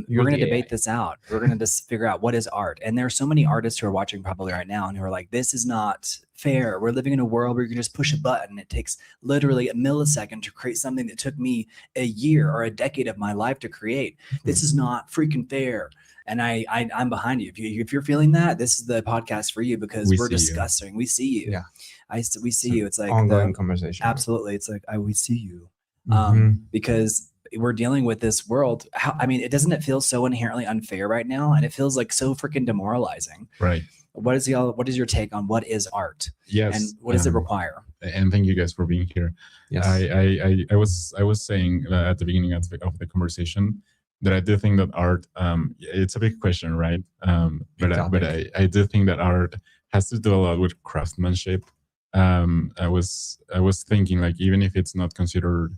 We're going to debate this out. We're going to just figure out what is art. And there are so many artists who are watching probably right now and who are like, this is not fair. We're living in a world where you can just push a button. It takes literally a millisecond to create something that took me a year or a decade of my life to create. This is not freaking fair. And I'm behind you. If you're feeling that, this is the podcast for you, because we're discussing. We see you. Yeah. We see you. It's like ongoing conversation. Absolutely. It's like, we see you. Because we're dealing with this world. Doesn't it feel so inherently unfair right now? And it feels like so freaking demoralizing. Right. What is your take on what is art? Yes. And what does it require? And thank you guys for being here. Yes. I was saying at the beginning of the conversation that I do think that art, it's a big question, right? But I do think that art has to do a lot with craftsmanship. I was thinking, like, even if it's not considered,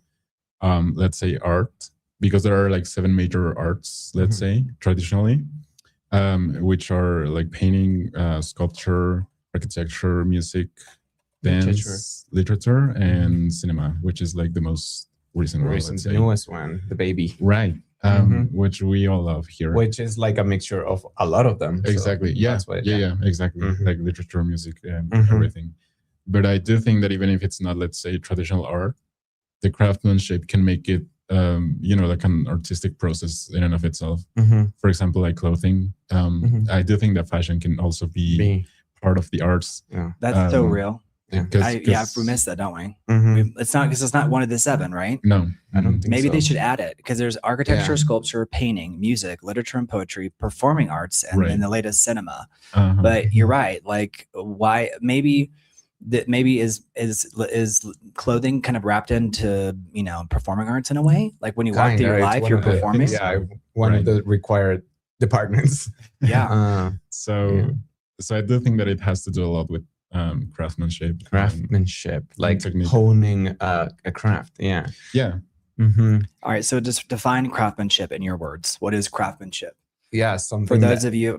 let's say, art, because there are like 7 major arts, let's say, traditionally, which are like painting, sculpture, architecture, music, dance, literature, and cinema, which is like the most recent one, the newest one, the baby. Right. Which we all love here. Which is like a mixture of a lot of them. Exactly. So yeah, exactly. Like literature, music, and everything. But I do think that even if it's not, let's say, traditional art, the craftsmanship can make it, like an artistic process in and of itself. For example, like clothing. I do think that fashion can also be part of the arts. Yeah. That's so real. Yeah, we missed that, don't we? It's not, because it's not one of the 7, right? No, I don't think Maybe so. they should add it, because there's architecture, sculpture, painting, music, literature and poetry, performing arts, and then the latest cinema. But you're right. Like, why? Maybe is clothing kind of wrapped into performing arts in a way? Like when you walk through your life, you're performing. One of the required departments. Yeah. So I do think that it has to do a lot with craftsmanship, like technique. Honing a craft. Yeah. All right, so just define craftsmanship in your words. What is craftsmanship? Yeah, something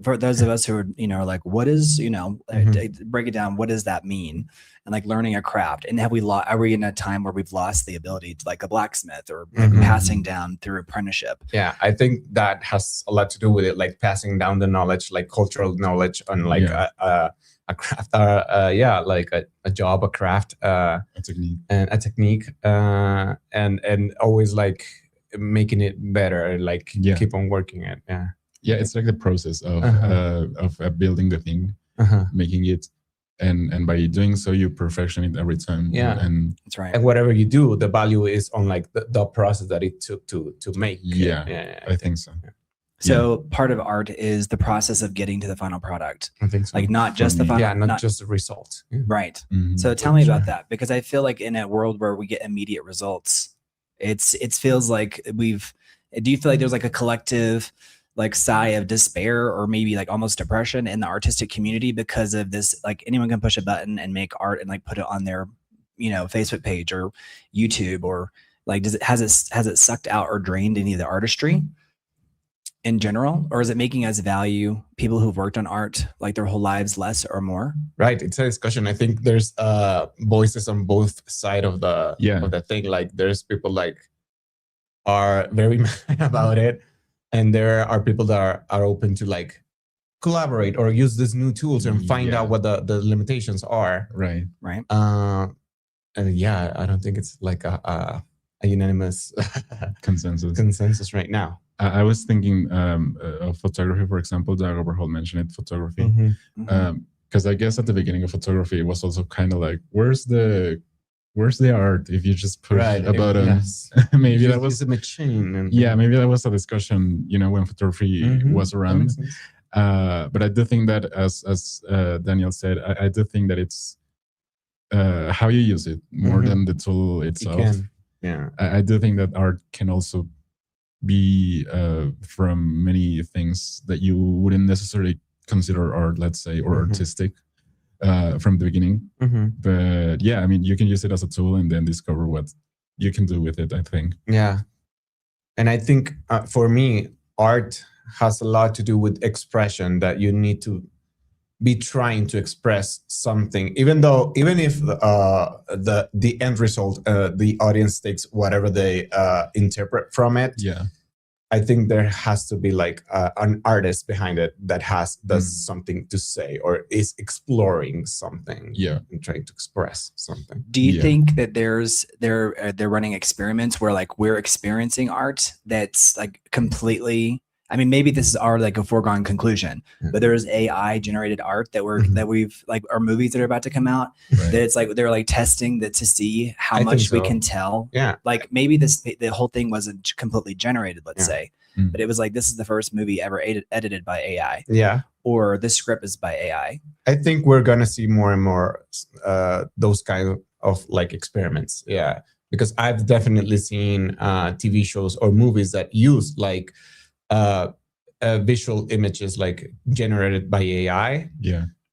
for those of us who are like, what is, break it down. What does that mean? And like learning a craft. And are we in a time where we've lost the ability to, like a blacksmith, or like passing down through apprenticeship? Yeah, I think that has a lot to do with it, like passing down the knowledge, like cultural knowledge on like a craft, like a job, a craft, a technique, and always like making it better, like keep on working it. Yeah, it's like the process of building the thing, making it, and by doing so, you perfection it every time. Yeah, and that's right. And whatever you do, the value is on like the process that it took to make. Yeah, I think so. Yeah. So part of art is the process of getting to the final product. I think so. Like not just the final, not just the result. Yeah. Right. So tell me about that, because I feel like in a world where we get immediate results, it feels like do you feel like there's like a collective like sigh of despair, or maybe like almost depression in the artistic community because of this? Like anyone can push a button and make art and like put it on their, Facebook page or YouTube, or like, has it sucked out or drained any of the artistry in general, or is it making us value people who've worked on art like their whole lives less or more? Right. It's a discussion. I think there's voices on both sides of the thing. Like there's people like are very mad about it, and there are people that are open to like collaborate or use these new tools and find out what the limitations are. Right. And I don't think it's like a unanimous consensus right now. I was thinking of photography, for example. Doug Overholt mentioned it, photography. Because I guess at the beginning of photography, it was also kind of like, where's the art? If you just push a button, maybe that was a machine. Maybe that was a discussion, when photography was around. But I do think that, as Daniel said, I do think that it's how you use it more than the tool itself. I do think that art can also be from many things that you wouldn't necessarily consider art, let's say, or artistic from the beginning. But you can use it as a tool and then discover what you can do with it, I think. Yeah. And I think for me, art has a lot to do with expression, that you need to be trying to express something, even if the end result, the audience takes whatever they interpret from it. I think there has to be like an artist behind it that does something to say or is exploring something, and trying to express something. Do you think that they're running experiments where like we're experiencing art that's like completely? I mean, maybe this is our like a foregone conclusion, but there is AI generated art that we've like our movies that are about to come out. That it's like they're like testing that to see how much we can tell. Like maybe the whole thing wasn't completely generated, let's say, but it was like this is the first movie ever edited by AI. Or this script is by AI. I think we're gonna see more and more those kind of like experiments. Because I've definitely seen TV shows or movies that use like visual images like generated by AI.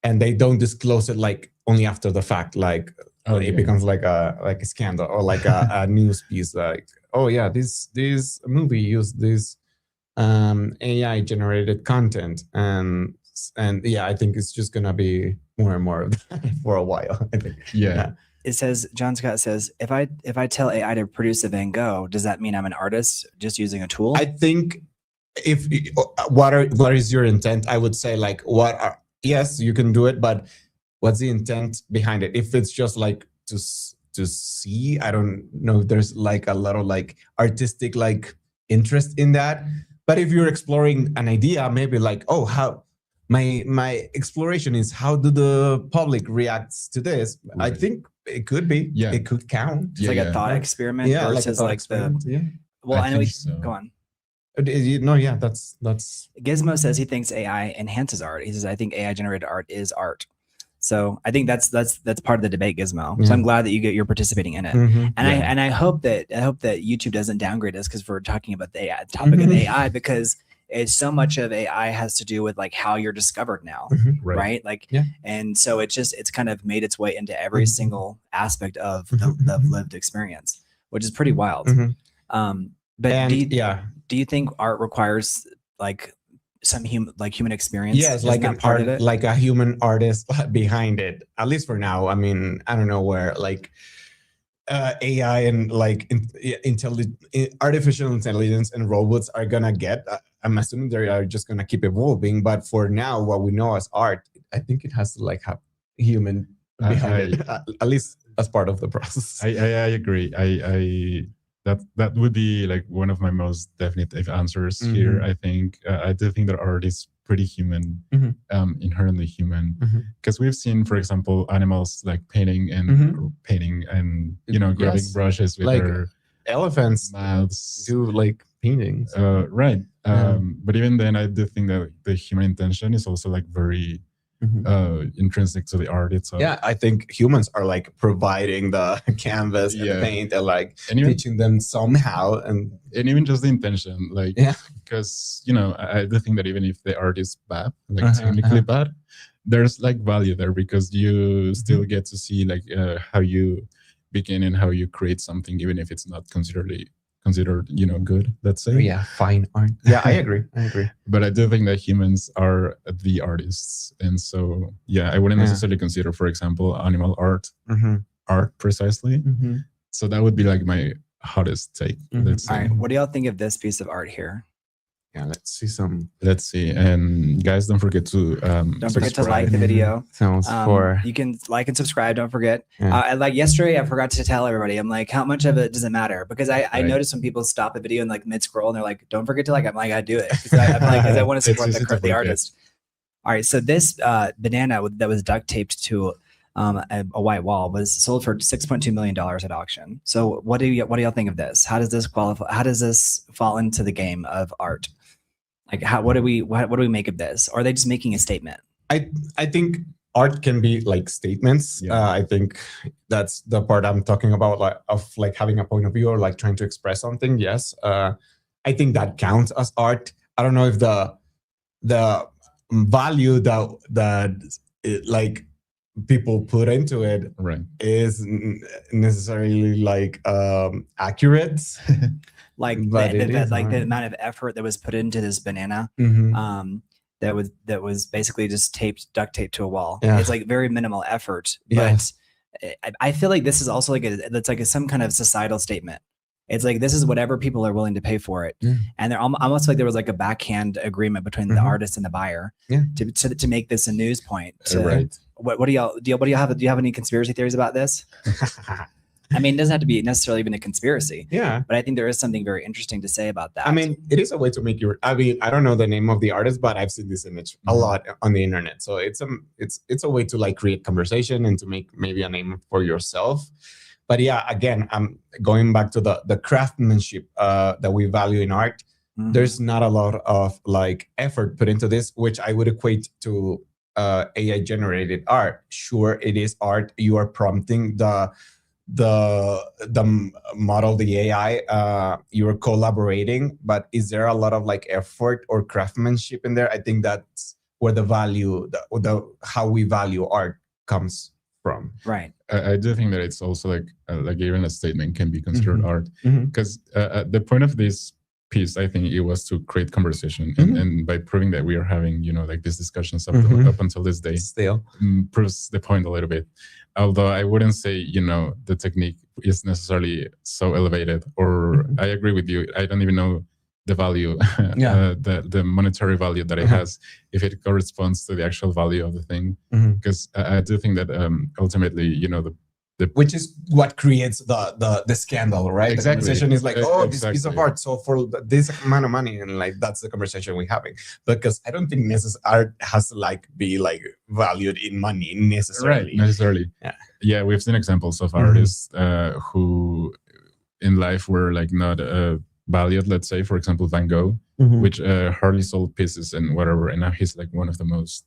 And they don't disclose it like only after the fact. Like it becomes like a scandal or like a news piece. Like, oh yeah, this movie used this AI generated content, and I think it's just gonna be more and more of that for a while. I think. It says, John Scott says, if I tell AI to produce a Van Gogh, does that mean I'm an artist just using a tool? I think what is your intent? I would say like yes, you can do it, but what's the intent behind it? If it's just like to see, I don't know if there's like a lot of like artistic like interest in that. But if you're exploring an idea, maybe like, oh, how my exploration is how do the public reacts to this? I think it could be. It could count. It's like a thought experiment versus like the. Well, I know. Go on. No, that's Gizmo says he thinks AI enhances art. He says, I think AI generated art is art. So I think that's part of the debate, Gizmo. So I'm glad that you're participating in it. And I hope that YouTube doesn't downgrade us because we're talking about the topic of AI, because it's so much of AI has to do with like how you're discovered now, right? Like, and so it's kind of made its way into every single aspect of the lived experience, which is pretty wild. But do you think art requires like some human experience? Yes, like an art, like a human artist behind it. At least for now. I mean, I don't know where like AI and like artificial intelligence and robots are gonna get. I'm assuming they are just gonna keep evolving. But for now, what we know as art, I think it has to like have human behind it, at least as part of the process. I agree. That would be like one of my most definitive answers here. I think I do think that art is pretty human, inherently human, because we've seen, for example, animals like painting and grabbing brushes with their elephants mouths, do like paintings, right? But even then, I do think that the human intention is also like very intrinsic to the art itself. I think humans are like providing the canvas and the paint and like teaching them somehow, and even just the intention, like because I do think that even if the art is bad, like technically bad, there's like value there because you still get to see like how you begin and how you create something, even if it's not considered good, let's say. Fine art. I agree. But I do think that humans are the artists, and so I wouldn't necessarily consider, for example, animal art art precisely. So that would be like my hottest take. Let's say. All right, what do y'all think of this piece of art here? Let's see. And guys, don't forget to forget to like the video. You can like and subscribe. Don't forget. Like yesterday, I forgot to tell everybody. I'm like, how much of it does it matter? Because I noticed when people stop the video and like mid scroll and they're like, don't forget to like. I'm like, I do it because I want to support the artist. All right, so this banana that was duct taped to a white wall was sold for $6.2 million at auction. So what do y'all think of this? How does this qualify? How does this fall into the game of art? Like, what do we make of this? Or are they just making a statement? I think art can be like statements. I think that's the part I'm talking about, like of like having a point of view or like trying to express something. Yes, I think that counts as art. I don't know if the value that like people put into it is necessarily like accurate. Like the amount of effort that was put into this banana that was basically just duct taped to a wall. It's like very minimal effort, but I feel like this is also like some kind of societal statement. It's like, this is whatever people are willing to pay for it. And they're almost like there was like a backhand agreement between the artist and the buyer to make this a news point. Right. What do y'all have? Do you have any conspiracy theories about this? I mean, it doesn't have to be necessarily even a conspiracy. Yeah. But I think there is something very interesting to say about that. I mean, it is a way to make your, I mean, I don't know the name of the artist, but I've seen this image a lot on the internet. So it's a way to like create conversation and to make maybe a name for yourself. But yeah, again, I'm going back to the craftsmanship that we value in art. There's not a lot of like effort put into this, which I would equate to AI generated art. Sure, it is art. You are prompting the model, the AI, you're collaborating, but is there a lot of like effort or craftsmanship in there? I think that's where the value, how we value art comes from. Right. I do think that it's also like even a statement can be considered art, because the point of this piece, I think it was to create conversation, and by proving that we are having, you know, like these discussions up until this day, still proves the point a little bit. Although I wouldn't say, you know, the technique is necessarily so elevated, or I agree with you. I don't even know the value, the monetary value that it has, if it corresponds to the actual value of the thing. Because I do think that ultimately, you know, the which is what creates the scandal, right? Exactly. The conversation is like, oh, this piece of art, so for this amount of money, and like that's the conversation we're having. Because I don't think art has to like be like valued in money necessarily. Right, necessarily. Yeah, we've seen examples of artists who in life were like not valued. Let's say, for example, Van Gogh, which hardly sold pieces and whatever, and now he's like one of the most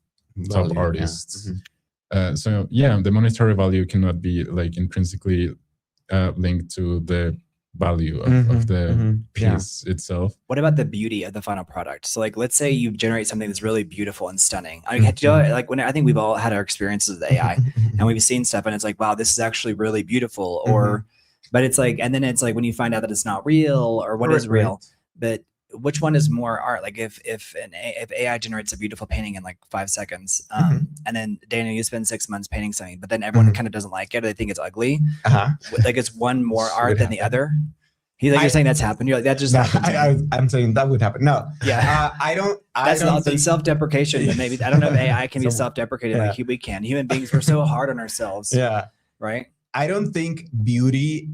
top artists. So yeah, the monetary value cannot be like intrinsically linked to the value of the piece itself. What about the beauty of the final product? So like, let's say you generate something that's really beautiful and stunning. I mean, like when I think we've all had our experiences with AI and we've seen stuff and it's like, wow, this is actually really beautiful. Or, but it's like, and then it's like when you find out that it's not real or what is real, but which one is more art? Like if AI generates a beautiful painting in like 5 seconds, and then Daniel, you spend 6 months painting something, but then everyone kind of doesn't like it, or they think it's ugly. Like it's one more art than the other. You're saying that's happened. You're like, that just happened. I'm saying that would happen. No, I don't. That's not self-deprecation. But maybe I don't know if AI can be self-deprecating like we can. Human beings, we're so hard on ourselves. Right. I don't think beauty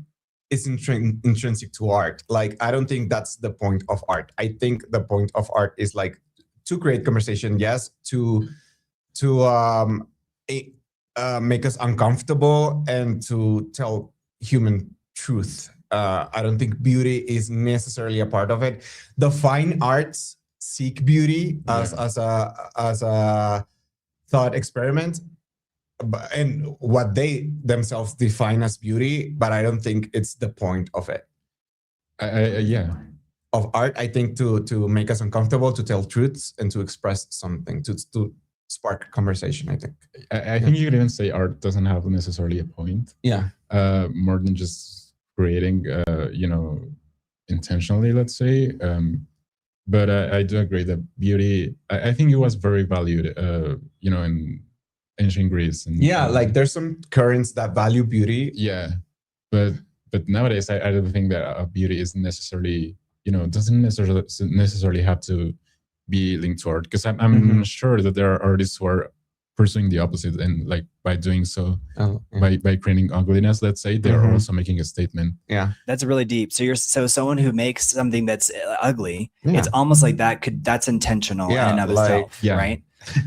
is intrinsic to art. Like, I don't think that's the point of art. I think the point of art is like to create conversation, yes, to make us uncomfortable and to tell human truth. I don't think beauty is necessarily a part of it. The fine arts seek beauty as a thought experiment, and what they themselves define as beauty, but I don't think it's the point of it. Of art, I think to make us uncomfortable, to tell truths, and to express something, to spark conversation. I think. I think you could even say art doesn't have necessarily a point. More than just creating, intentionally, let's say. But I do agree that beauty. I think it was very valued. In ancient Greece, and like there's some currents that value beauty. But nowadays I don't think that beauty is necessarily, doesn't necessarily have to be linked to art, because I'm sure that there are artists who are pursuing the opposite, and like by doing so, by creating ugliness, let's say, they're also making a statement. That's really deep. So someone who makes something that's ugly, it's almost like that's intentional in and of itself, right?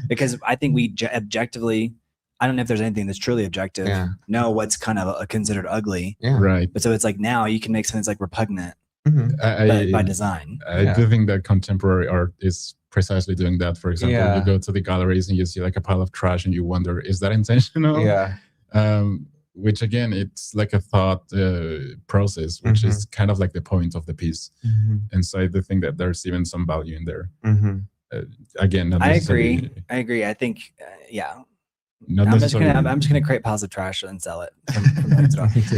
Because I think we objectively, I don't know if there's anything that's truly objective, know what's kind of considered ugly. Right. But so it's like now you can make something that's like repugnant by design. I do think that contemporary art is precisely doing that. For example, you go to the galleries and you see like a pile of trash and you wonder, is that intentional? Which again, it's like a thought process, which is kind of like the point of the piece. And so I do think that there's even some value in there. Again, I agree. I think, I'm just gonna create piles of trash and sell it.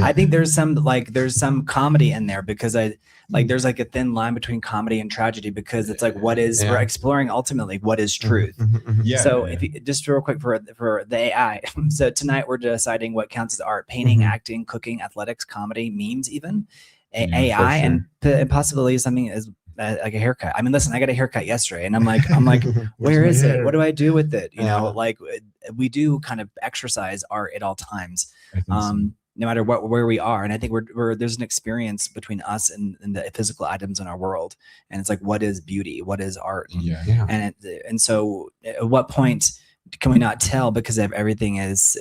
I think there's some comedy in there, because there's like a thin line between comedy and tragedy, because it's like we're exploring ultimately what is truth. If you just real quick for the AI. So tonight we're deciding what counts as art: painting, acting, cooking, athletics, comedy, memes, even. AI and sure. possibly something as like a haircut. I mean, listen, I got a haircut yesterday, and I'm like, where is it? What do I do with it? You know, like we do kind of exercise art at all times, no matter where we are. And I think there's an experience between us and the physical items in our world, and it's like, what is beauty? What is art? And so, at what point can we not tell because everything is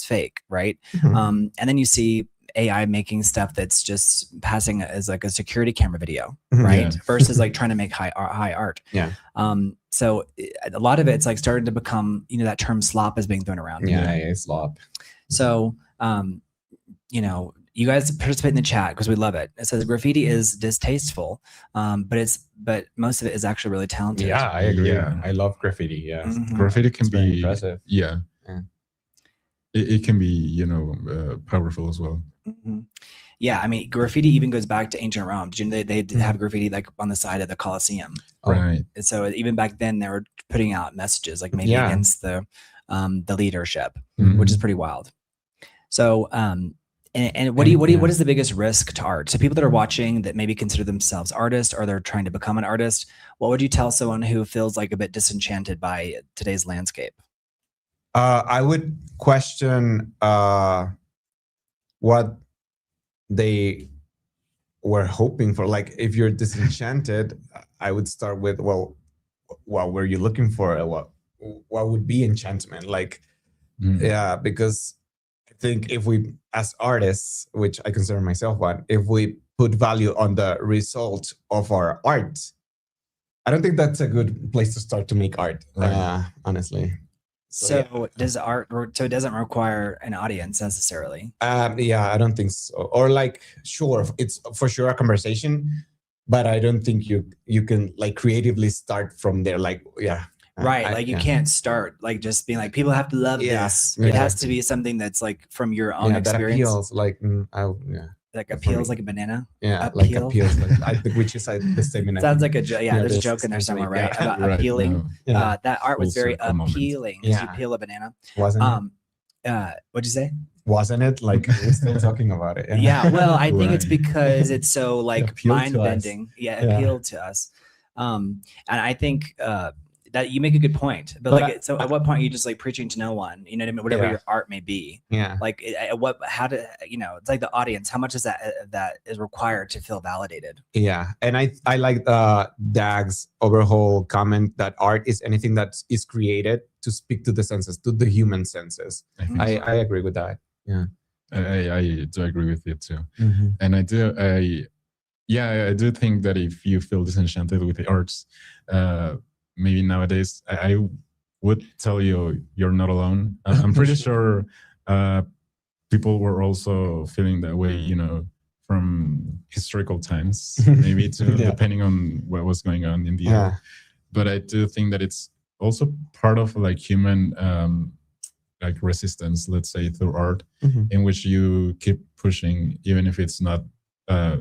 fake, right? And then you see AI making stuff that's just passing as like a security camera video, right? Versus like trying to make high art. So a lot of it's like starting to become, that term slop is being thrown around. Slop. So, you guys participate in the chat because we love it. It says graffiti is distasteful, but most of it is actually really talented. Yeah, I agree. I love graffiti. Yeah, graffiti can be impressive. It can be, powerful as well. Yeah, I mean, graffiti even goes back to ancient Rome. Did you know they did have graffiti like on the side of the Colosseum? Right. And so even back then they were putting out messages like maybe against the leadership, which is pretty wild. So, and what is the biggest risk to art? So people that are watching that maybe consider themselves artists or they're trying to become an artist, what would you tell someone who feels like a bit disenchanted by today's landscape? I would question what they were hoping for. Like, if you're disenchanted, I would start with, well, what were you looking for? What would be enchantment? Like, because I think if we, as artists, which I consider myself one, if we put value on the result of our art, I don't think that's a good place to start to make art, honestly. So does art, so it doesn't require an audience necessarily? I don't think so. Or like, sure, it's for sure a conversation, but I don't think you can like creatively start from there. Like, right. You can't start like just being like, people have to love this. It has to be something that's like from your own experience. That appeals, like, like appeals like a banana. Like appeals. Like, I think which is the statement. Sounds like a joke. Yeah, there's a joke in there somewhere, right? About appealing. That art was very appealing. As you peel a banana. Wasn't it? What'd you say? Wasn't it? Like, we're still talking about it. Yeah. Well, I think it's because it's so like mind bending. Appealed to us. And I think that you make a good point, but like, so at what point are you just like preaching to no one? You know what I mean? Whatever your art may be. Like, it's like the audience. How much is that is required to feel validated? Yeah, and I like Dag's overall comment that art is anything that is created to speak to the senses, to the human senses. I agree with that. Yeah, I do agree with it too, and I do think that if you feel disenchanted with the arts, maybe nowadays, I would tell you you're not alone. I'm pretty sure people were also feeling that way, from historical times, maybe to depending on what was going on in the era. But I do think that it's also part of like human like resistance, let's say, through art, in which you keep pushing, even if it's not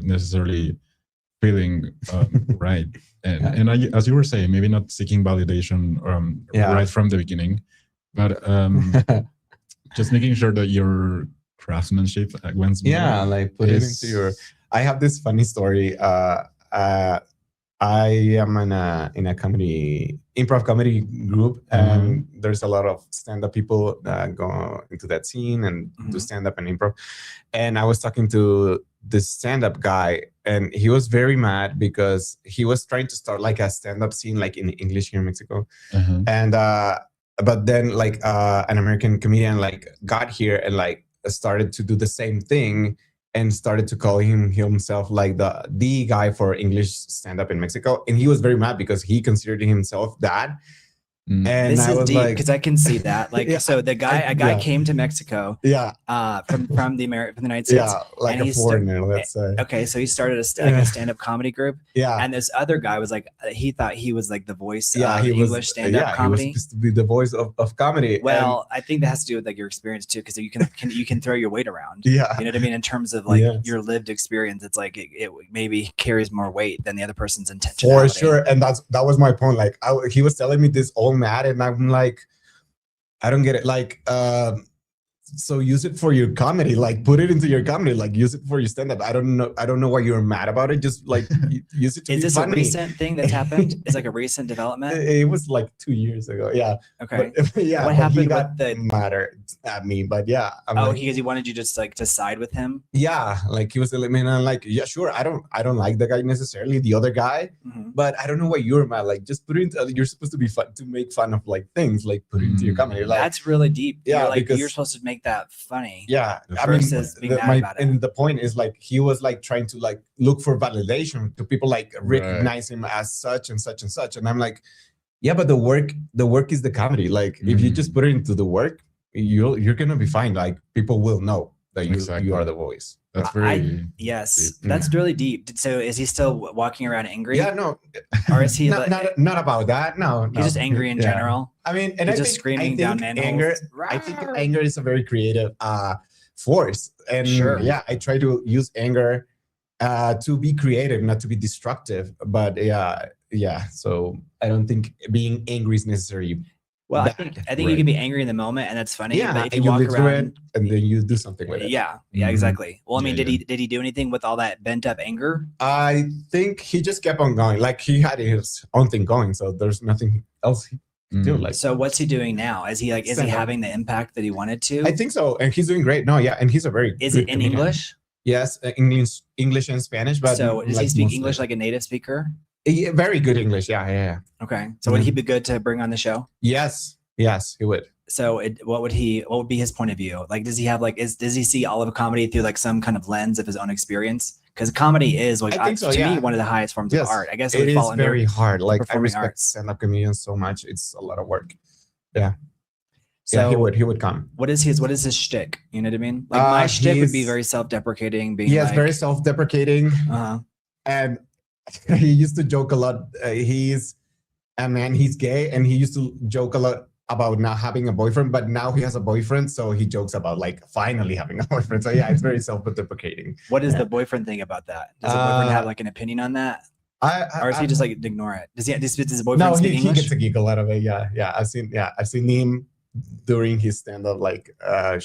necessarily feeling right. And as you were saying, maybe not seeking validation right from the beginning, but just making sure that your craftsmanship once more like put it into your. I have this funny story. I am in a improv comedy group, and there's a lot of stand-up people that go into that scene and do stand-up and improv. And I was talking to this stand-up guy, and he was very mad because he was trying to start like a stand-up scene like in English here in Mexico. And but then like an American comedian like got here and like started to do the same thing and started to call himself like the guy for English stand-up in Mexico. And he was very mad because he considered himself that. And this is deep because I can see that. Like, so the guy came to Mexico, from the United States, like a foreigner, let's say. Okay, so he started a stand-up comedy group, and this other guy was like, he thought he was like the voice of English stand-up comedy. He was supposed to be the voice of comedy. Well, I think that has to do with like your experience too, because you can throw your weight around. You know what I mean? In terms of like your lived experience, it's like it maybe carries more weight than the other person's intention. For sure, and that was my point. Like, he was telling me this all mad, and I'm like, I don't get it. Like, so use it for your comedy, like put it into your comedy, like use it for your stand-up. I don't know why you're mad about it. Just like use it to Is be this funny. a recent thing that's happened? Is like a recent development? It was like 2 years ago. Yeah. Okay. But, yeah. What but happened he got with the mad at me, but yeah. because he wanted you just like to side with him? Yeah, like he was eliminating. I'm like, yeah, sure. I don't like the guy necessarily, the other guy, but I don't know why you're mad. Like, just put it into. You're supposed to be fun to make fun of like things, like put it into your comedy. Like, that's really deep. Yeah, you're like because you're supposed to make that funny. Yeah, versus being mad about it. And the point is like he was like trying to like look for validation to people like recognize him as such and such and such, and I'm like, yeah, but the work is the comedy. Like, if you just put it into the work, you're gonna be fine. Like, people will know that you are the voice. That's very that's really deep. So is he still walking around angry? Yeah, no. Or is he not about that? No, he's just angry in general. I mean, and he's just screaming down manholes. I think anger is a very creative force, and I try to use anger to be creative, not to be destructive. But so I don't think being angry is necessary. Well, I think you can be angry in the moment, and that's funny. Yeah, but if and you you walk around, it, and then you do something with it. Yeah, exactly. Well, I mean, did he do anything with all that bent up anger? I think he just kept on going. Like, he had his own thing going, so there's nothing else he could do. Like, so what's he doing now? Is he having the impact that he wanted to? I think so, and he's doing great. No, yeah, and he's a very Is it in English? Yes, English and Spanish. But so does he speak English like a native speaker? Yeah, very good English. Yeah. Okay, so would he be good to bring on the show? Yes, he would. So what would be his point of view? Like, does he have does he see all of comedy through like some kind of lens of his own experience? Because comedy is like to me one of the highest forms of art. I guess it is very hard. Like, I respect stand-up comedians so much. It's a lot of work. Yeah. So he would come. What is his shtick? You know what I mean? Like, my shtick would be very self-deprecating. Very self-deprecating. And he used to joke a lot. He's gay, and he used to joke a lot about not having a boyfriend, but now he has a boyfriend, so he jokes about like finally having a boyfriend. So yeah, it's very self-deprecating. What is the boyfriend thing about that? Does the boyfriend have like an opinion on that? Or is he just like ignore it? Does his boyfriend speak English? He gets a giggle out of it. Yeah. I've seen him during his stand-up like a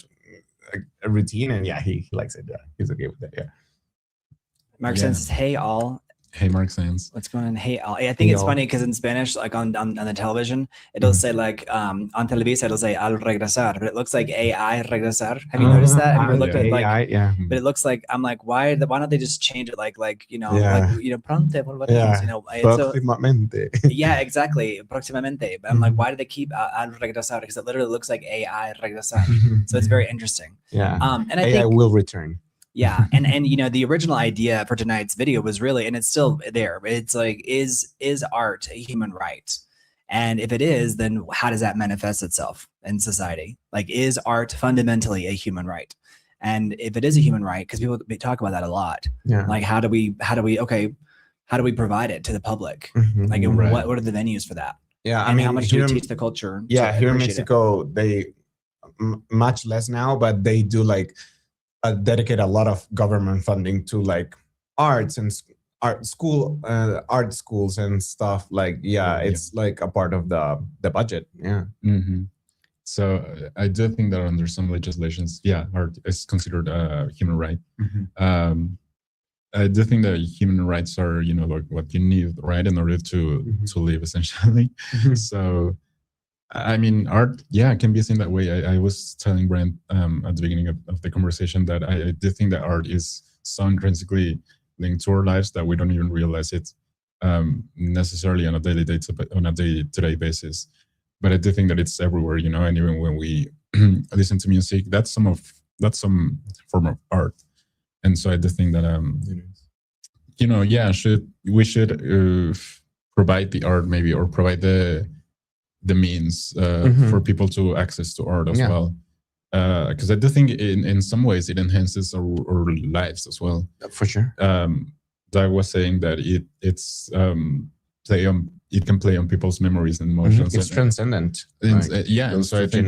routine, and he likes it. Yeah, he's okay with that. Yeah. Mark says, "Hey all." Hey, Mark Sands. What's going on? Hey, I think it's funny because in Spanish, like on the television, it'll say like on Televisa, it'll say al regresar, but it looks like AI regresar. Have you noticed that? Have you ever looked at like AI, but it looks like, I'm like, why don't they just change it like pronto volveremos, Próximamente. Yeah, exactly. Próximamente. But I'm like, why do they keep al regresar? Because it literally looks like AI regresar. So it's very interesting. Yeah. And I AI think will return. Yeah, and the original idea for tonight's video was really, and it's still there. It's like, is art a human right? And if it is, then how does that manifest itself in society? Like, is art fundamentally a human right? And if it is a human right, because people talk about that a lot. Yeah. Like, how do we provide it to the public? Like, what are the venues for that? Yeah, and how much do we teach the culture? Yeah, here in Mexico, they much less now, but they do like dedicate a lot of government funding to like arts and art schools and stuff. Like, it's like a part of the budget. Yeah. So I do think that under some legislations, art is considered a human right. I do think that human rights are, like what you need, right, in order to live, essentially. So I mean, art, can be seen that way. I was telling Brent at the beginning of the conversation that I do think that art is so intrinsically linked to our lives that we don't even realize it necessarily on a day-to-day basis. But I do think that it's everywhere, and even when we listen to music, that's some form of art. And so I do think that we should provide the art, maybe, or provide the means for people to access to art as well, because I do think in some ways it enhances our lives as well. For sure. I was saying that it can play on people's memories and emotions. It's transcendent. And so I think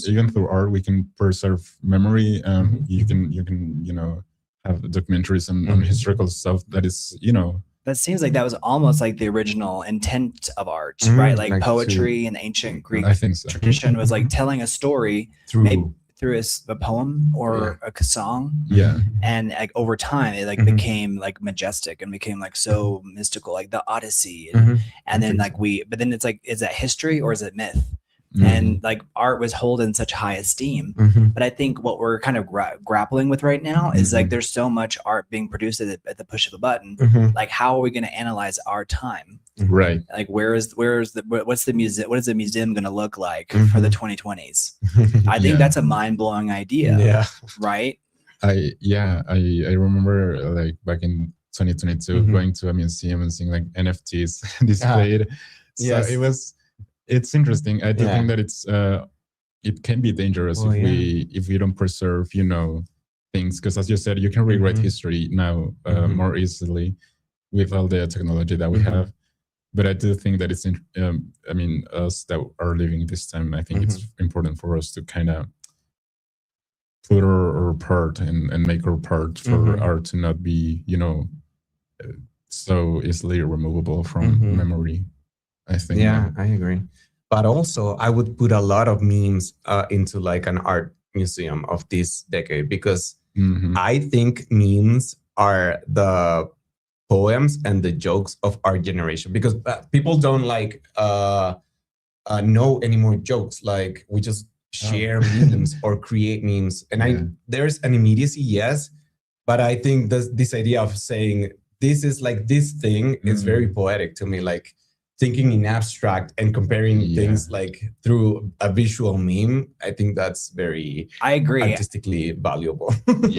even through art we can preserve memory. You can have documentaries and historical stuff that is That seems like that was almost like the original intent of art, right? Like poetry and the ancient Greek I think so. tradition was like telling a story through through a poem or a song. Yeah. And like over time, it like became like majestic and became like so mystical, like the Odyssey. And then like but then it's like, is that history or is it myth? And like art was held in such high esteem. But I think what we're kind of grappling with right now is like there's so much art being produced at the push of a button. Like, how are we going to analyze our time? Right. Like, what's the museum? What is the museum going to look like for the 2020s? I think that's a mind blowing idea. Yeah. Right. I remember like back in 2022 going to a museum and seeing like NFTs displayed. So it's interesting. I do think that it can be dangerous if we don't preserve, you know, things, because as you said, you can rewrite history now more easily with all the technology that we have. But I do think that it's I mean, us that are living this time, I think it's important for us to kind of put our part and make our part for art to not be, you know, so easily removable from memory. I think. Yeah, I agree. But also, I would put a lot of memes into like an art museum of this decade, because I think memes are the poems and the jokes of our generation, because people don't like know any more jokes. Like, we just share memes or create memes. And there's an immediacy, yes, but I think this idea of saying this is like this thing is very poetic to me. Like, thinking in abstract and comparing things like through a visual meme, I think that's very artistically valuable.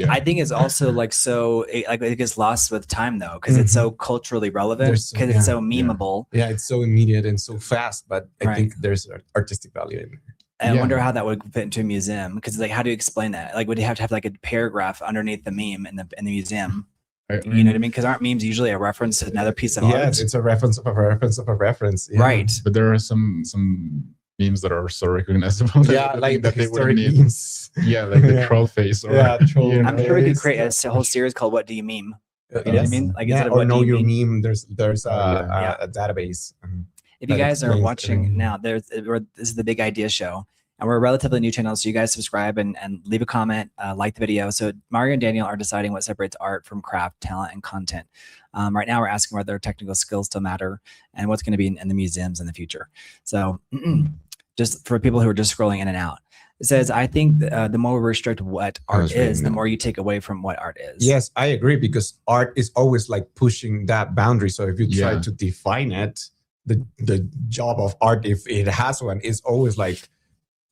I think it's also like it gets lost with time though, because it's so culturally relevant, because it's so memeable. Yeah, it's so immediate and so fast, but I think there's artistic value in it. And I wonder how that would fit into a museum, because like, how do you explain that? Like, would you have to have like a paragraph underneath the meme in the museum? You know what I mean? Because aren't memes usually a reference to another piece of art? Yeah, it's a reference of a reference of a reference. Yeah. Right. But there are some memes that are so recognizable. Yeah, like the historic memes. Yeah, like the troll face. Troll. You know, I'm sure we could create a whole series called "What Do You Meme?" You know what I mean? Like, or know your meme. There's a database. If you guys are watching now, this is the Big Idea Show. And we're a relatively new channel, so you guys subscribe and leave a comment, like the video. So Mario and Daniel are deciding what separates art from craft, talent, and content. Right now, we're asking whether technical skills still matter and what's going to be in the museums in the future. So just for people who are just scrolling in and out, it says, I think the more we restrict what art is, the more you take away from what art is. Yes, I agree, because art is always like pushing that boundary. So if you try to define it, the job of art, if it has one, is always like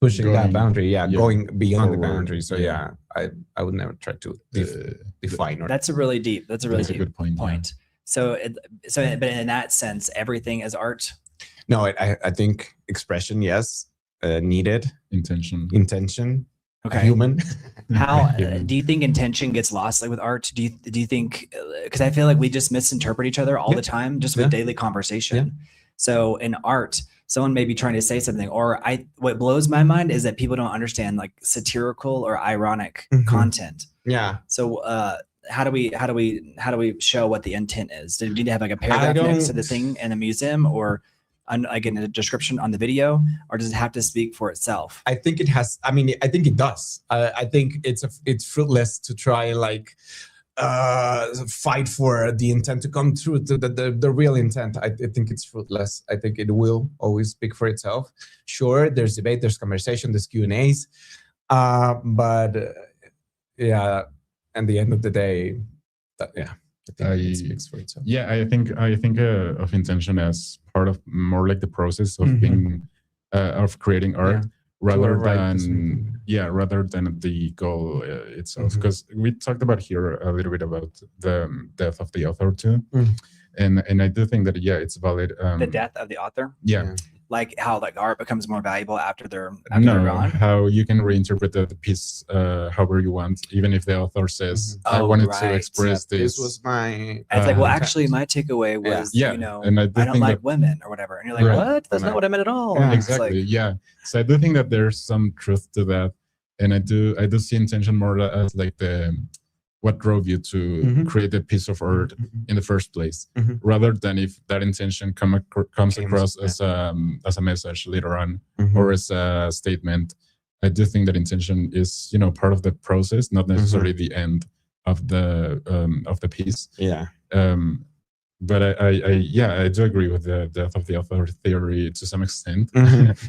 pushing that boundary, going beyond the boundary. So I would never try to define art. That's a really deep. That's a really deep good point. Yeah. So but in that sense, everything is art. No, I think expression, yes, needed. Intention. Okay. Human. How do you think intention gets lost, like with art? Do you think? Because I feel like we just misinterpret each other all the time, just with daily conversation. So in art, someone may be trying to say something, or what blows my mind is that people don't understand like satirical or ironic content. Yeah. So how do we show what the intent is? Do you need to have like a paragraph next to the thing in a museum, or like in a description on the video, or does it have to speak for itself? I think it has. I mean, I think it does. I think it's fruitless to try like fight for the intent to come through, to the real intent. I think it's fruitless. I think it will always speak for itself. Sure, there's debate, there's conversation, there's Q&As, but at the end of the day, I think it speaks for itself. Yeah, I think of intention as part of more like the process of being of creating art. Rather than the goal itself, because we talked about here a little bit about the death of the author too, and I do think that it's valid. The death of the author. Yeah. Like how like art becomes more valuable after they're gone. How you can reinterpret the piece however you want, even if the author says I wanted to express this. This was my. It's like, well, actually, my takeaway was and I don't like women or whatever, and you're like, what? That's not what I meant at all. Yeah, exactly. Like, so I do think that there's some truth to that, and I do see intention more as like what drove you to create a piece of art in the first place, rather than if that intention comes across as a message later on, or as a statement. I do think that intention is, part of the process, not necessarily the end of the piece. Yeah. But I do agree with the death of the author theory to some extent.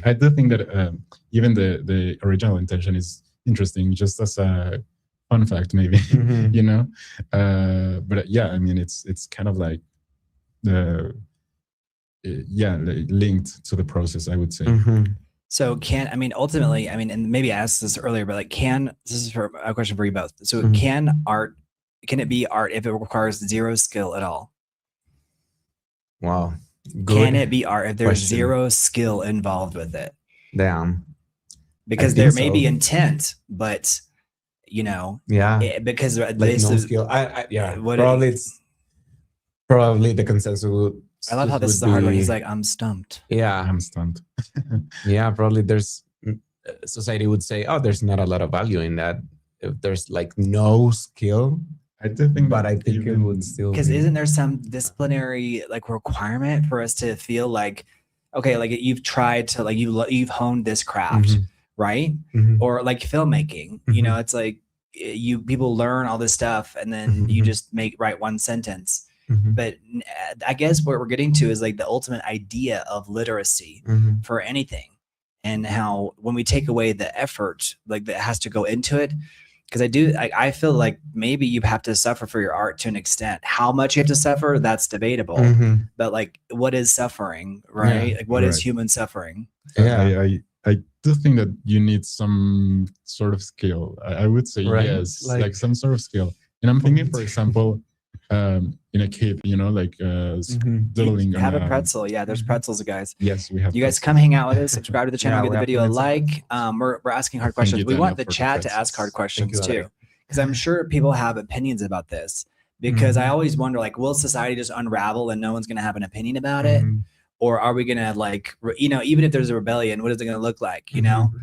I do think that even the original intention is interesting, just as a fun fact, maybe, but yeah, I mean, it's kind of like linked to the process, I would say. So ultimately, and maybe I asked this earlier, but this is for a question for you both. So can it be art if it requires zero skill at all? Wow. Good can it be art if there's zero skill involved with it? Damn. Because there may be intent, but because like no skill. Probably it's probably the consensus. I love how this is a hard one. He's like, I'm stumped. Yeah, I'm stumped. Yeah, probably there's society would say, oh, there's not a lot of value in that if there's like no skill. I do think, but I think it would still because isn't there some disciplinary like requirement for us to feel like, okay, like you've tried to like you've honed this craft, right? Or like filmmaking, it's like people learn all this stuff and then you just write one sentence. But I guess what we're getting to is like the ultimate idea of literacy for anything, and how when we take away the effort like that has to go into it. Because I feel like maybe you have to suffer for your art to an extent. How much you have to suffer, that's debatable. But like, what is suffering, right? Yeah, like, what is human suffering? Yeah, I do think that you need some sort of skill. I would say yes, like some sort of skill. And I'm thinking, for example, in a cave, like doodling. Have a pretzel. Yeah, there's pretzels, guys. Yes, we have. You guys come hang out with us. Subscribe to the channel. Give the video a like. We're asking hard questions. We want the chat to ask hard questions too, because I'm sure people have opinions about this. Because I always wonder, like, will society just unravel and no one's going to have an opinion about it? Or are we gonna like, even if there's a rebellion, what is it gonna look like?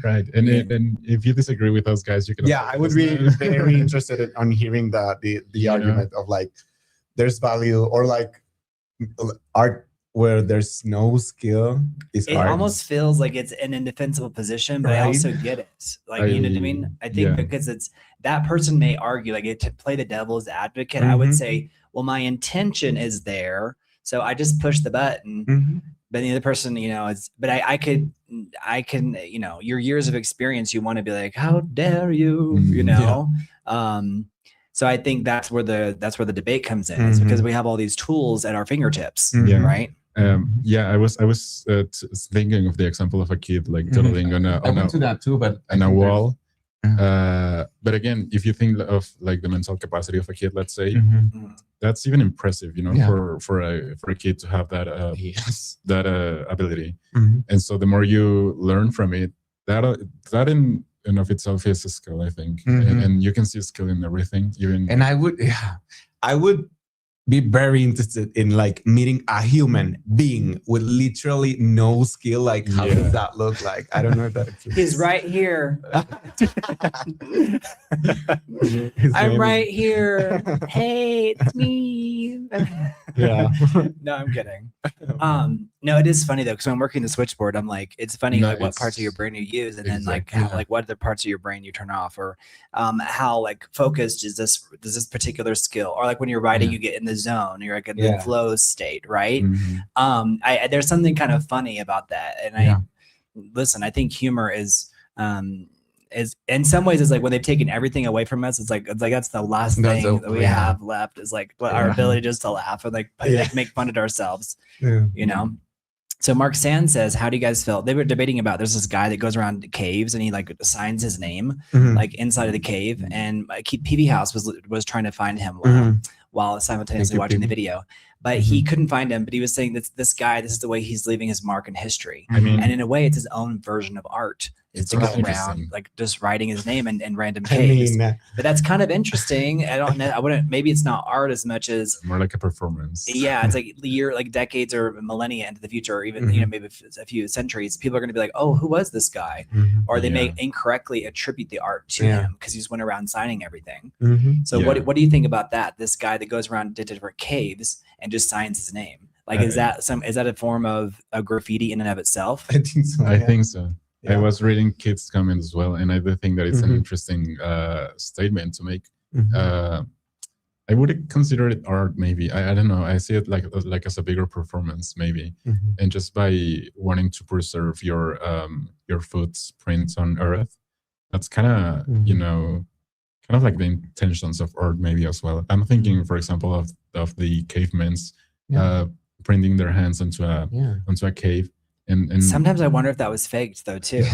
Right. And if you disagree with those guys, you can. Yeah, I would be very interested on hearing the argument of like, there's value, or like art where there's no skill is art. It almost feels like it's an indefensible position, but I also get it. Like, you know what I mean? I think because it's that person may argue, like, to play the devil's advocate, I would say, well, my intention is there. So I just push the button, but the other person, but I can, your years of experience, you want to be like, how dare you, so I think that's where the debate comes in, is because we have all these tools at our fingertips, right? I was thinking of the example of a kid like doodling on a wall. But again, if you think of like the mental capacity of a kid, let's say, that's even impressive, for a kid to have that that ability. And so the more you learn from it, that in and of itself is a skill, I think. And you can see skill in everything, even. And I would be very interested in like meeting a human being with literally no skill. Like, how does that look like? I don't know if that exists. He's right here. I'm right here. Hey, it's me. Yeah. No, I'm kidding. No, it is funny though, because when I'm working the switchboard, I'm like, it's funny like what parts of your brain you use, and then like how like what other parts of your brain you turn off, or how like focused is this particular skill, or like when you're writing, you get in the zone, you're like in the flow state, right? There's something kind of funny about that, and I think humor is in some ways it's like when they've taken everything away from us, it's like that's the last thing that we have left, is like our ability just to laugh and like make fun of ourselves, So Mark Sand says, how do you guys feel? They were debating about, there's this guy that goes around caves and he like signs his name like inside of the cave, and PV House was trying to find him while simultaneously watching the video, but he couldn't find him. But he was saying that this guy, this is the way he's leaving his mark in history. And in a way, it's his own version of art. It's to go around like just writing his name in random caves. But that's kind of interesting. I don't know. Maybe it's not art as much as more like a performance. Yeah, it's like like decades or millennia into the future, or even maybe a few centuries. People are going to be like, oh, who was this guy? Or they may incorrectly attribute the art to him because he just went around signing everything. So what do you think about that? This guy that goes around to different caves and just signs his name. Like, is that a form of a graffiti in and of itself? I think so. I think so. I was reading Kit's comment as well, and I do think that it's an interesting statement to make. I would consider it art, maybe. I don't know. I see it like as a bigger performance, maybe. And just by wanting to preserve your footprints on Earth, that's kind of kind of like the intentions of art, maybe as well. I'm thinking, for example, of the cavemen's printing their hands onto a cave. And sometimes I wonder if that was faked though too.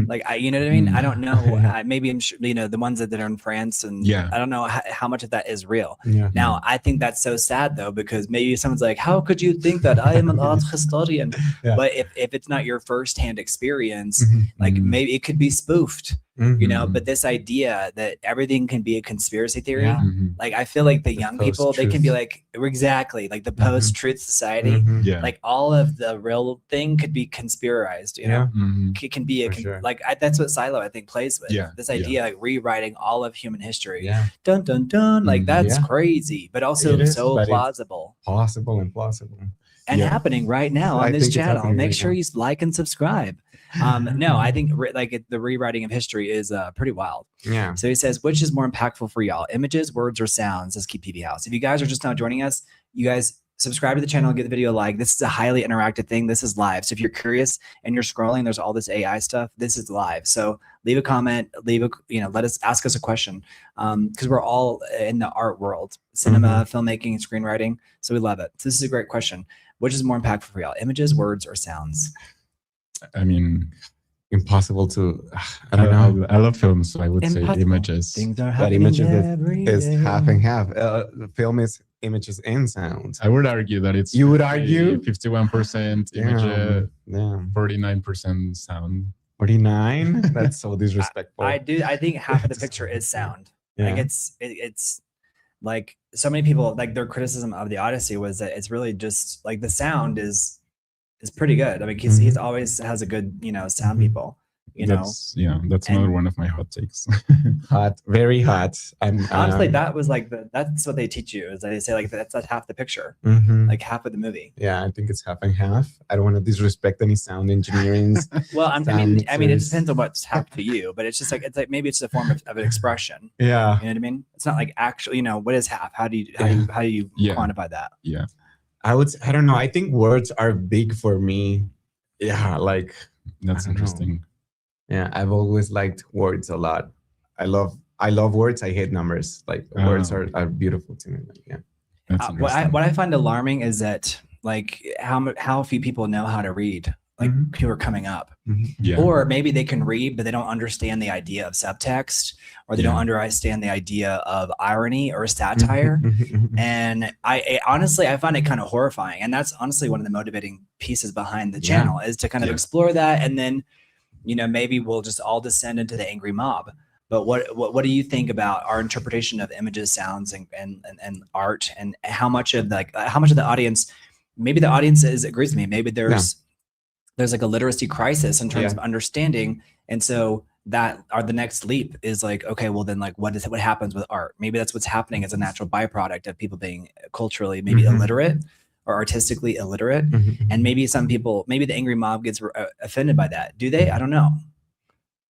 Like you know what I mean? I don't know. Maybe I'm sure, the ones that are in France, and I don't know how much of that is real. Now I think that's so sad though, because maybe someone's like, "How could you think that? I am an art historian." But if it's not your firsthand experience, like maybe it could be spoofed. But this idea that everything can be a conspiracy theory, like I feel like the young people, they can be like, exactly, like the post-truth society, like all of the real thing could be conspirized, it can be like that's what Silo I think plays with, this idea like rewriting all of human history, dun dun dun, like that's crazy, but also so plausible, and happening right now on this channel. Make sure you like and subscribe. No, I think like the rewriting of history is pretty wild. So he says, which is more impactful for y'all, images, words, or sounds? Says Keep PV House. If you guys are just now joining us, you guys subscribe to the channel, give the video a like. This is a highly interactive thing. This is live. So if you're curious and you're scrolling, there's all this AI stuff. This is live. So leave a comment, let us ask us a question. Because we're all in the art world, cinema, filmmaking, and screenwriting. So we love it. So this is a great question. Which is more impactful for y'all, images, words, or sounds? I mean, impossible to, I don't know. I love films, so I would say images. But images is half and half. Film is images and sounds. I would argue that it's. You would argue 51% image, 49% sound. 49? That's so disrespectful. I think half of the picture is sound. Like it's like so many people, like their criticism of the Odyssey was that it's really just like the sound is pretty good. I mean, he's always has a good, sound people, that's another one of my hot takes. Hot, very hot. And honestly, that was like that's what they teach you, is they say like that's half the picture, like half of the movie. Yeah, I think it's half and half. I don't want to disrespect any sound engineering. Well, I mean, it depends on what's happened to you, but it's just like maybe it's a form of an expression. Yeah, you know what I mean? It's not like actually, what is half? How do you quantify that? Yeah. I don't know. I think words are big for me. Yeah, like that's interesting. Yeah, I've always liked words a lot. I love words. I hate numbers. Like words are beautiful to me. Like, what I find alarming is that like how few people know how to read. Like people are coming up, or maybe they can read, but they don't understand the idea of subtext, or they don't understand the idea of irony or satire. And I honestly, I find it kind of horrifying. And that's honestly one of the motivating pieces behind the channel is to kind of explore that. And then, maybe we'll just all descend into the angry mob. But what do you think about our interpretation of images, sounds, and art, and how much of the audience, maybe the audience agrees with me. Maybe there's like a literacy crisis in terms of understanding. And so the next leap is like, okay, well then like what happens with art? Maybe that's what's happening as a natural byproduct of people being culturally maybe illiterate or artistically illiterate. And maybe some people, maybe the angry mob gets offended by that. Do they? I don't know.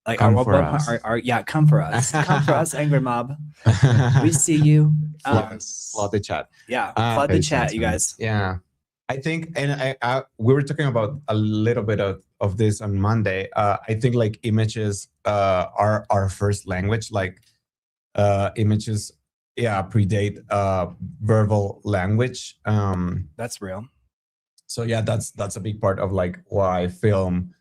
Like come for us. Come for us, angry mob. We see you. Flood the chat. Flood the chat, you guys. Yeah. I think, and we were talking about a little bit of this on Monday. I think like images are our first language. Like images, predate verbal language. That's real. So that's a big part of like why film.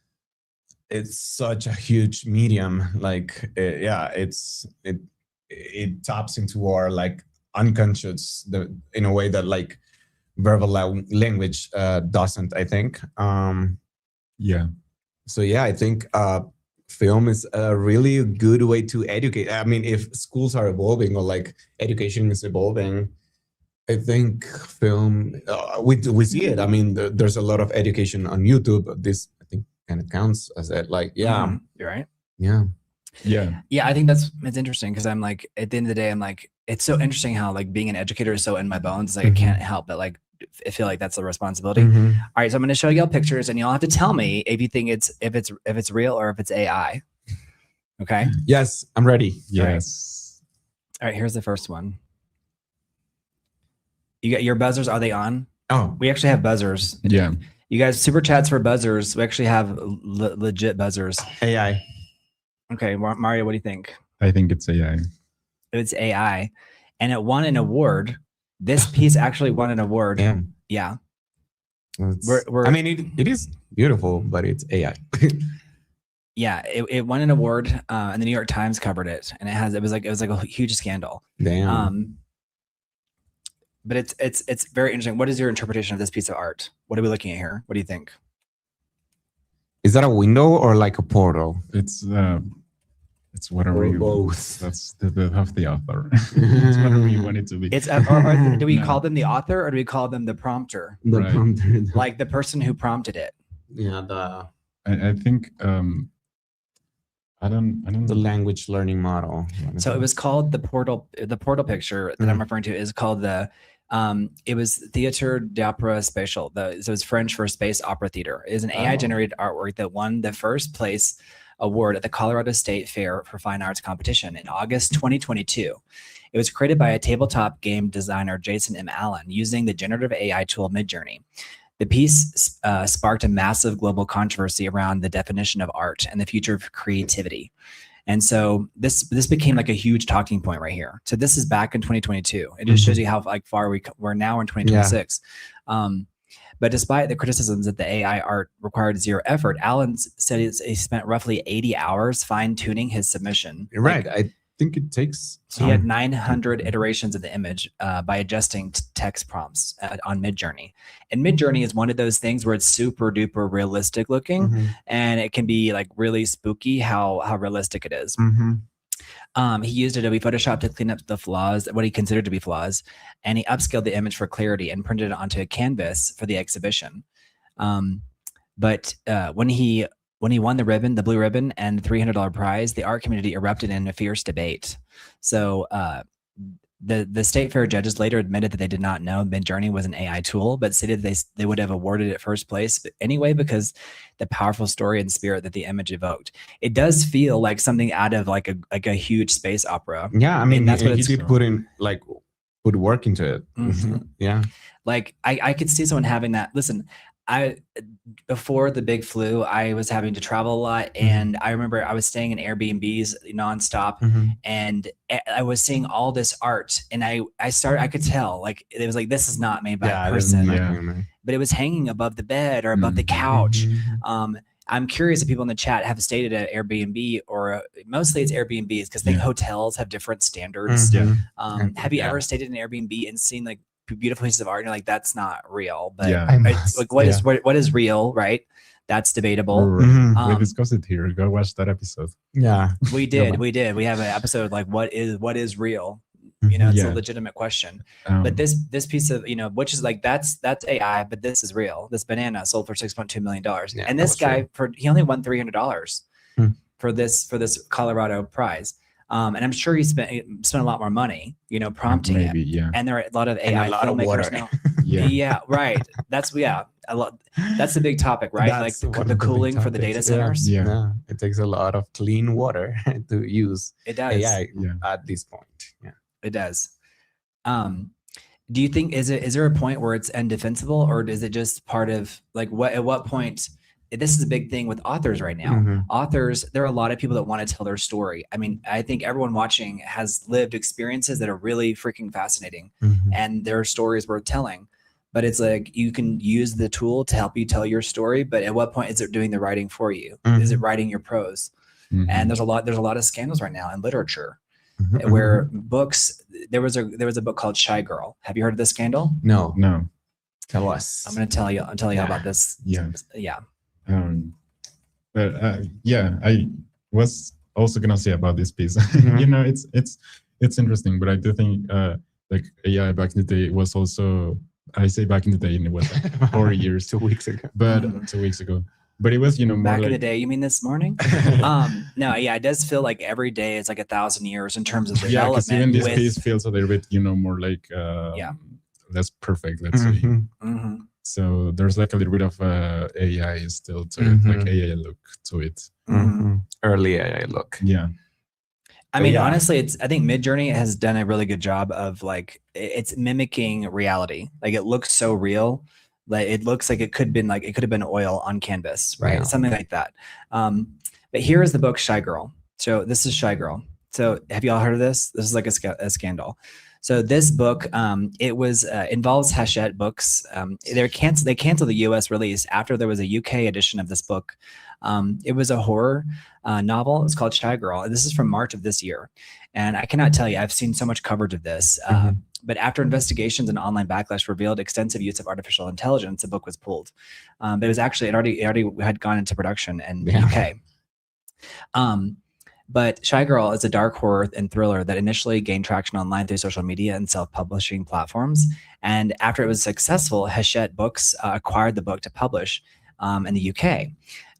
It's such a huge medium. Like it taps into our like unconscious in a way that like verbal language doesn't, I think. So I think film is a really good way to educate. I mean, if schools are evolving or like education is evolving, I think film, we see it. I mean, there's a lot of education on YouTube. This, I think, kind of counts as it. Like, you're right. Yeah. I think it's interesting because I'm like, at the end of the day, I'm like, it's so interesting how like being an educator is so in my bones. Like I can't help but like feel like that's a responsibility. Mhm. All right, so I'm going to show y'all pictures, and y'all have to tell me if you think if it's real or if it's AI. Okay. Yes, I'm ready. Yes. All right. Here's the first one. You got your buzzers. Are they on? Oh, We actually have buzzers. Yeah. You guys, super chats for buzzers. We actually have legit buzzers. AI. Okay, Mario, what do you think? I think it's AI. It's AI, and it won an award. This piece actually won an award. Yeah. I mean, it is beautiful, but it's AI. Yeah, it won an award, and the New York Times covered it, and it was like a huge scandal. Damn. But it's very interesting. What is your interpretation of this piece of art? What are we looking at here? What do you think? Is that a window or like a portal? It's whatever you both. That's the author. It's whatever you want it to be. It's or do we call them the author or do we call them the prompter? The Right. prompter. Like the person who prompted it. Yeah, I think I don't the language learning model. So it was called the portal picture that I'm referring to is called it was Theatre d'Opera Spatial. So it's French for space opera theater. It is an AI generated artwork that won the first place award at the Colorado State Fair for Fine Arts competition in August 2022. It was created by a tabletop game designer, Jason M. Allen, using the generative AI tool Midjourney. The piece sparked a massive global controversy around the definition of art and the future of creativity. And so this became like a huge talking point right here. So this is back in 2022. It just shows you how like far we're now in 2026. But despite the criticisms that the AI art required zero effort, Allen said he spent roughly 80 hours fine-tuning his submission. You're right. I think it takes He had 900 iterations of the image by adjusting text prompts on Midjourney. And Midjourney is one of those things where it's super duper realistic looking, and it can be like really spooky how realistic it is. He used Adobe Photoshop to clean up the flaws, what he considered to be flaws, and he upscaled the image for clarity and printed it onto a canvas for the exhibition. But when he won the blue ribbon and the $300 prize, the art community erupted in a fierce debate. So the state fair judges later admitted that they did not know Midjourney was an AI tool, but stated they would have awarded it first place anyway because the powerful story and spirit that the image evoked. It does feel like something out of like a huge space opera. Yeah, I mean, that's what he did put work into it. Yeah, like I could see someone having that. Listen, before the big flu, I was having to travel a lot, and I remember I was staying in Airbnbs nonstop, and I was seeing all this art, and I could tell like it was like this is not made by a person, but it was hanging above the bed or above the couch. I'm curious if people in the chat have stayed at Airbnb or mostly it's Airbnbs because I think hotels have different standards. Have you ever stayed at an Airbnb and seen like beautiful pieces of art and you're like, that's not real, but it's like what is real, right? That's debatable. We discussed it here. Go watch that episode. Yeah, we did. We have an episode like what is real? You know, it's a legitimate question. But this piece of, which is like that's AI, but this is real. This banana sold for $6.2 million. And this guy he only won $300 for this Colorado prize. And I'm sure he spent a lot more money, prompting it. And there are a lot of AI filmmakers now. Right. That's that's the big topic, right? Like the cooling for the data centers. Yeah. It takes a lot of clean water to use AI at this point. Yeah. It does. Do you think is there a point where it's indefensible, or is it just part of like at what point? This is a big thing with authors right now. Authors, there are a lot of people that want to tell their story. I mean, I think everyone watching has lived experiences that are really freaking fascinating, and their stories worth telling. But it's like you can use the tool to help you tell your story, but at what point is it doing the writing for you? Is it writing your prose? And there's a lot of scandals right now in literature. Where books, there was a book called Shy Girl. Have you heard of this scandal? No. Tell us. I'm going to tell you about this. Yeah. I was also gonna say about this piece. It's interesting, but I do think like AI back in the day was also, I say back in the day, and it was like 4 years, 2 weeks ago. But 2 weeks ago. But it was, more back in the day. You mean this morning? No, it does feel like every day is like 1,000 years in terms of development. Because even this piece feels a little bit, more like less perfect, let's say. So there's like a little bit of AI still to it, like AI look to it. Early AI look. Yeah. I mean, honestly, I think Midjourney has done a really good job of like, it's mimicking reality. Like it looks so real. Like it looks like it could have been oil on canvas, right? Yeah. Something like that. But here is the book Shy Girl. So this is Shy Girl. So have you all heard of this? This is like a scandal. So this book, it was involves Hachette Books. They canceled the U.S. release after there was a UK edition of this book. It was a horror novel. It's called Shy Girl. This is from March of this year, and I cannot tell you, I've seen so much coverage of this. But after investigations and online backlash revealed extensive use of artificial intelligence, the book was pulled. But it was actually it already had gone into production in the UK. But Shy Girl is a dark horror and thriller that initially gained traction online through social media and self-publishing platforms. And after it was successful, Hachette Books acquired the book to publish in the UK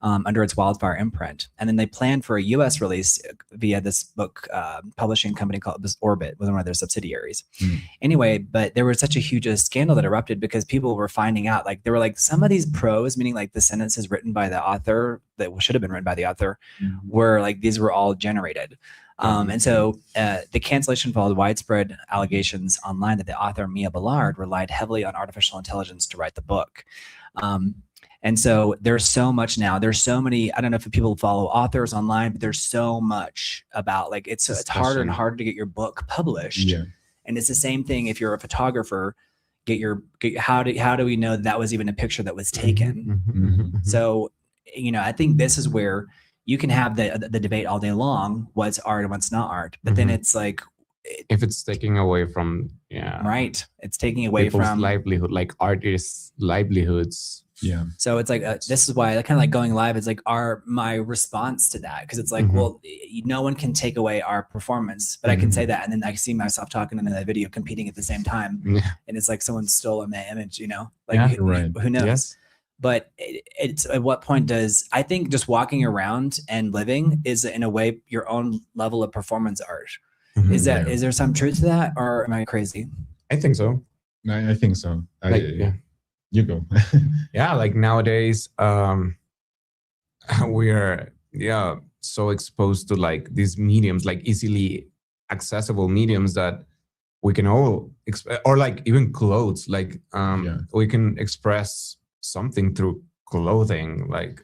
under its Wildfire imprint. And then they planned for a US release via this book publishing company called Orbit, was one of their subsidiaries. Anyway, but there was such a huge scandal that erupted because people were finding out, like, there were like some of these prose, meaning like the sentences written by the author that should have been written by the author, were like, these were all generated. And so the cancellation followed widespread allegations online that the author, Mia Ballard, relied heavily on artificial intelligence to write the book. And so there's so much now. There's so many, I don't know if people follow authors online, but there's so much about, like, it's harder and harder to get your book published. Yeah. And it's the same thing if you're a photographer, how do we know that was even a picture that was taken? So, you know, I think this is where you can have the debate all day long, what's art and what's not art. But then it's like, if it's taking away from, right. It's taking away people's from livelihood, like artists' livelihoods. Yeah. So it's like, this is why kind of like going live is like my response to that. Cause it's like, well, no one can take away our performance, but I can say that. And then I see myself talking in that video competing at the same time. And it's like someone stole my image, you know, like who knows? Yes. But it's at what point does, I think just walking around and living is in a way your own level of performance art. Is there some truth to that, or am I crazy? I think so. I think so. You go. Yeah, like nowadays, we are so exposed to like these mediums, like easily accessible mediums that we can all or like even clothes, like we can express something through clothing, like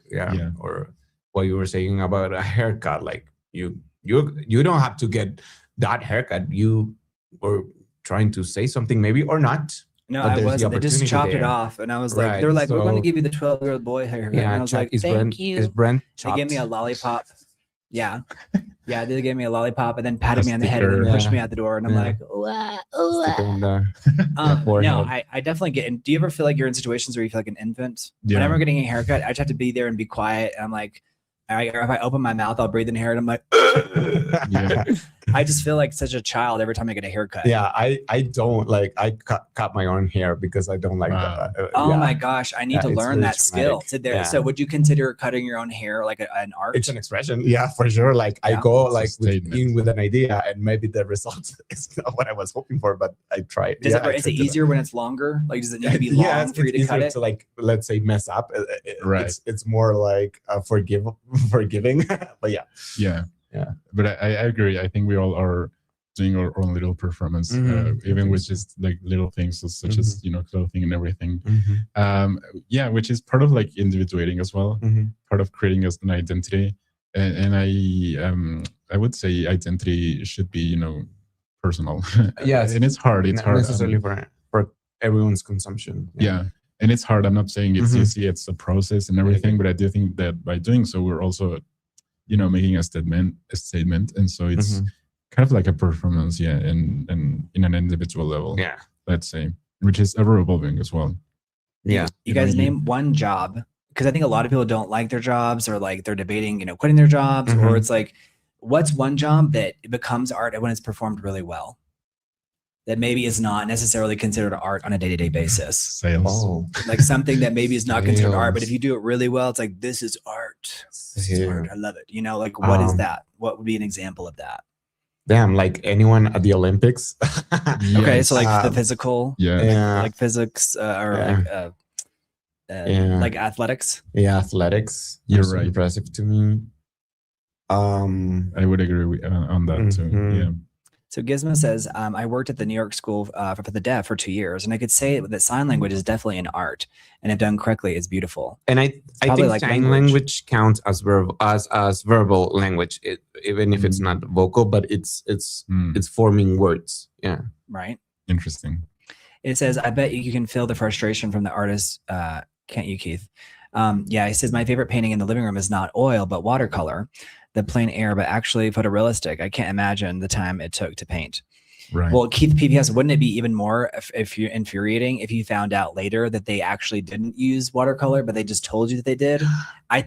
or what you were saying about a haircut, like you don't have to get that haircut. You were trying to say something maybe or not. No, I wasn't. They just chopped it off, and I was like, they're like, we're going to give you the 12-year-old boy haircut. Yeah, and I was like, thank you. Is Brent chopped? They gave me a lollipop. Yeah. Yeah, they gave me a lollipop and then patted me on the head and then pushed me out the door. And I'm like, no, I definitely get in. Do you ever feel like you're in situations where you feel like an infant? Yeah. Whenever I'm getting a haircut, I just have to be there and be quiet. And I'm like, if I open my mouth, I'll breathe in hair and I'm like, I just feel like such a child every time I get a haircut. Yeah, I don't like, I cut my own hair because I don't like that. Oh my gosh, I need to learn that skill. So would you consider cutting your own hair like an art? It's an expression. Yeah, for sure. Like I go like with an idea and maybe the result is not what I was hoping for, but I tried. Is it easier when it's longer? Like, does it need to be long for you to cut it? To like, let's say mess up. It's more like forgiving. But yeah. But I agree. I think we all are doing our own little performance, even with just like little things such as, you know, clothing and everything. Which is part of like individuating as well, part of creating an identity. And I would say identity should be, you know, personal. Yes. And it's hard. It's hard necessarily for everyone's consumption. Yeah. And it's hard. I'm not saying it's easy. It's a process and everything, but I do think that by doing so, we're also, you know, making a statement, and so it's kind of like a performance, and in an individual level, let's say, which is ever evolving as well. Yeah, you guys name one job, because I think a lot of people don't like their jobs, or like they're debating, you know, quitting their jobs, or it's like, what's one job that becomes art when it's performed really well, that maybe is not necessarily considered art on a day-to-day basis? Sales. Like something that maybe is not considered art, but if you do it really well, it's like, this is art. This is art. I love it. You know, like what is that? What would be an example of that? damn, like anyone at the Olympics. Okay, so like the Um, physical, Yeah. like physics or Yeah. Yeah. like athletics. Yeah, athletics. You're are so right. impressive to me. I would agree on that too. Mhm. Yeah. So Gizmo says, I worked at the New York School for the Deaf for 2 years, and I could say that sign language is definitely an art, and if done correctly, it's beautiful. And I probably think like sign language counts as verbal language, even if it's not vocal, but it's forming words. Yeah. Right. Interesting. It says, I bet you can feel the frustration from the artist. Can't you, Keith? Yeah, he says, my favorite painting in the living room is not oil, but watercolor, the plain air, but actually photorealistic. I can't imagine the time it took to paint. Right. Well, Keith, PPS, wouldn't it be even more if you're infuriating if you found out later that they actually didn't use watercolor, but they just told you that they did? I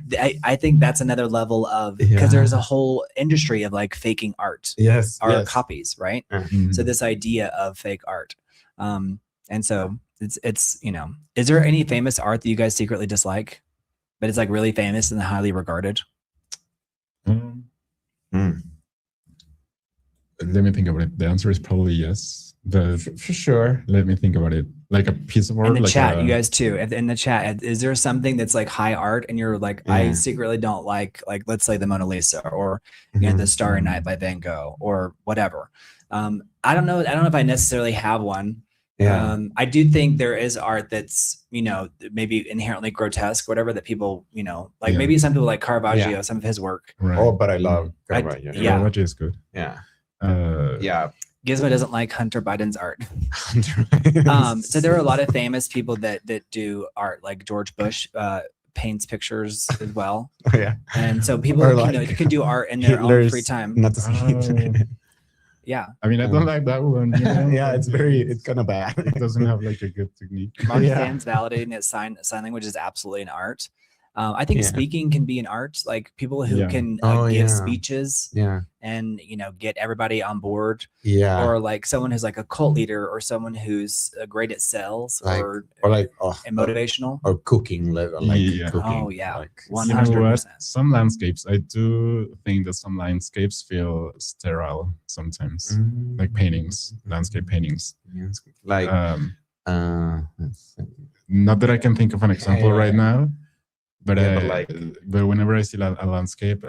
think that's another level of, because there's a whole industry of like faking art. Yes. Copies, right? Mhm. So this idea of fake art. And so it's, you know, is there any famous art that you guys secretly dislike, but it's like really famous and highly regarded? Let me think about it. The answer is probably yes, but For sure. let me think about it. Like a piece of art. In the like chat, you guys too. In the chat, is there something that's like high art and you're like, I secretly don't like let's say the Mona Lisa or you know, the Starry Night by Van Gogh or whatever. I don't know. I don't know if I necessarily have one. Yeah. I do think there is art that's, you know, maybe inherently grotesque, whatever, that people, you know, like maybe some people like Caravaggio, some of his work. Right. Oh, but I love Caravaggio. Yeah. Caravaggio is good. Yeah. Yeah. Gizmo doesn't like Hunter Biden's art. So there are a lot of famous people that do art, like George Bush paints pictures as well. Oh, yeah. And so people you can do art in their own free time. Not to sleep. Yeah. I mean, I don't like that one. You know? Yeah, it's kind of bad. It doesn't have like a good technique. Mark Sands validating that sign language is absolutely an art. I think speaking can be an art, like people who can give speeches and, you know, get everybody on board. Yeah. Or like someone who's like a cult leader or someone who's great at sales or like motivational. Or cooking. Cooking. Oh, yeah. Like, 100%. You know what? Some landscapes, I do think that some landscapes feel sterile sometimes. Like paintings, landscape paintings. Like, not that I can think of an example right now. But but whenever I see a landscape,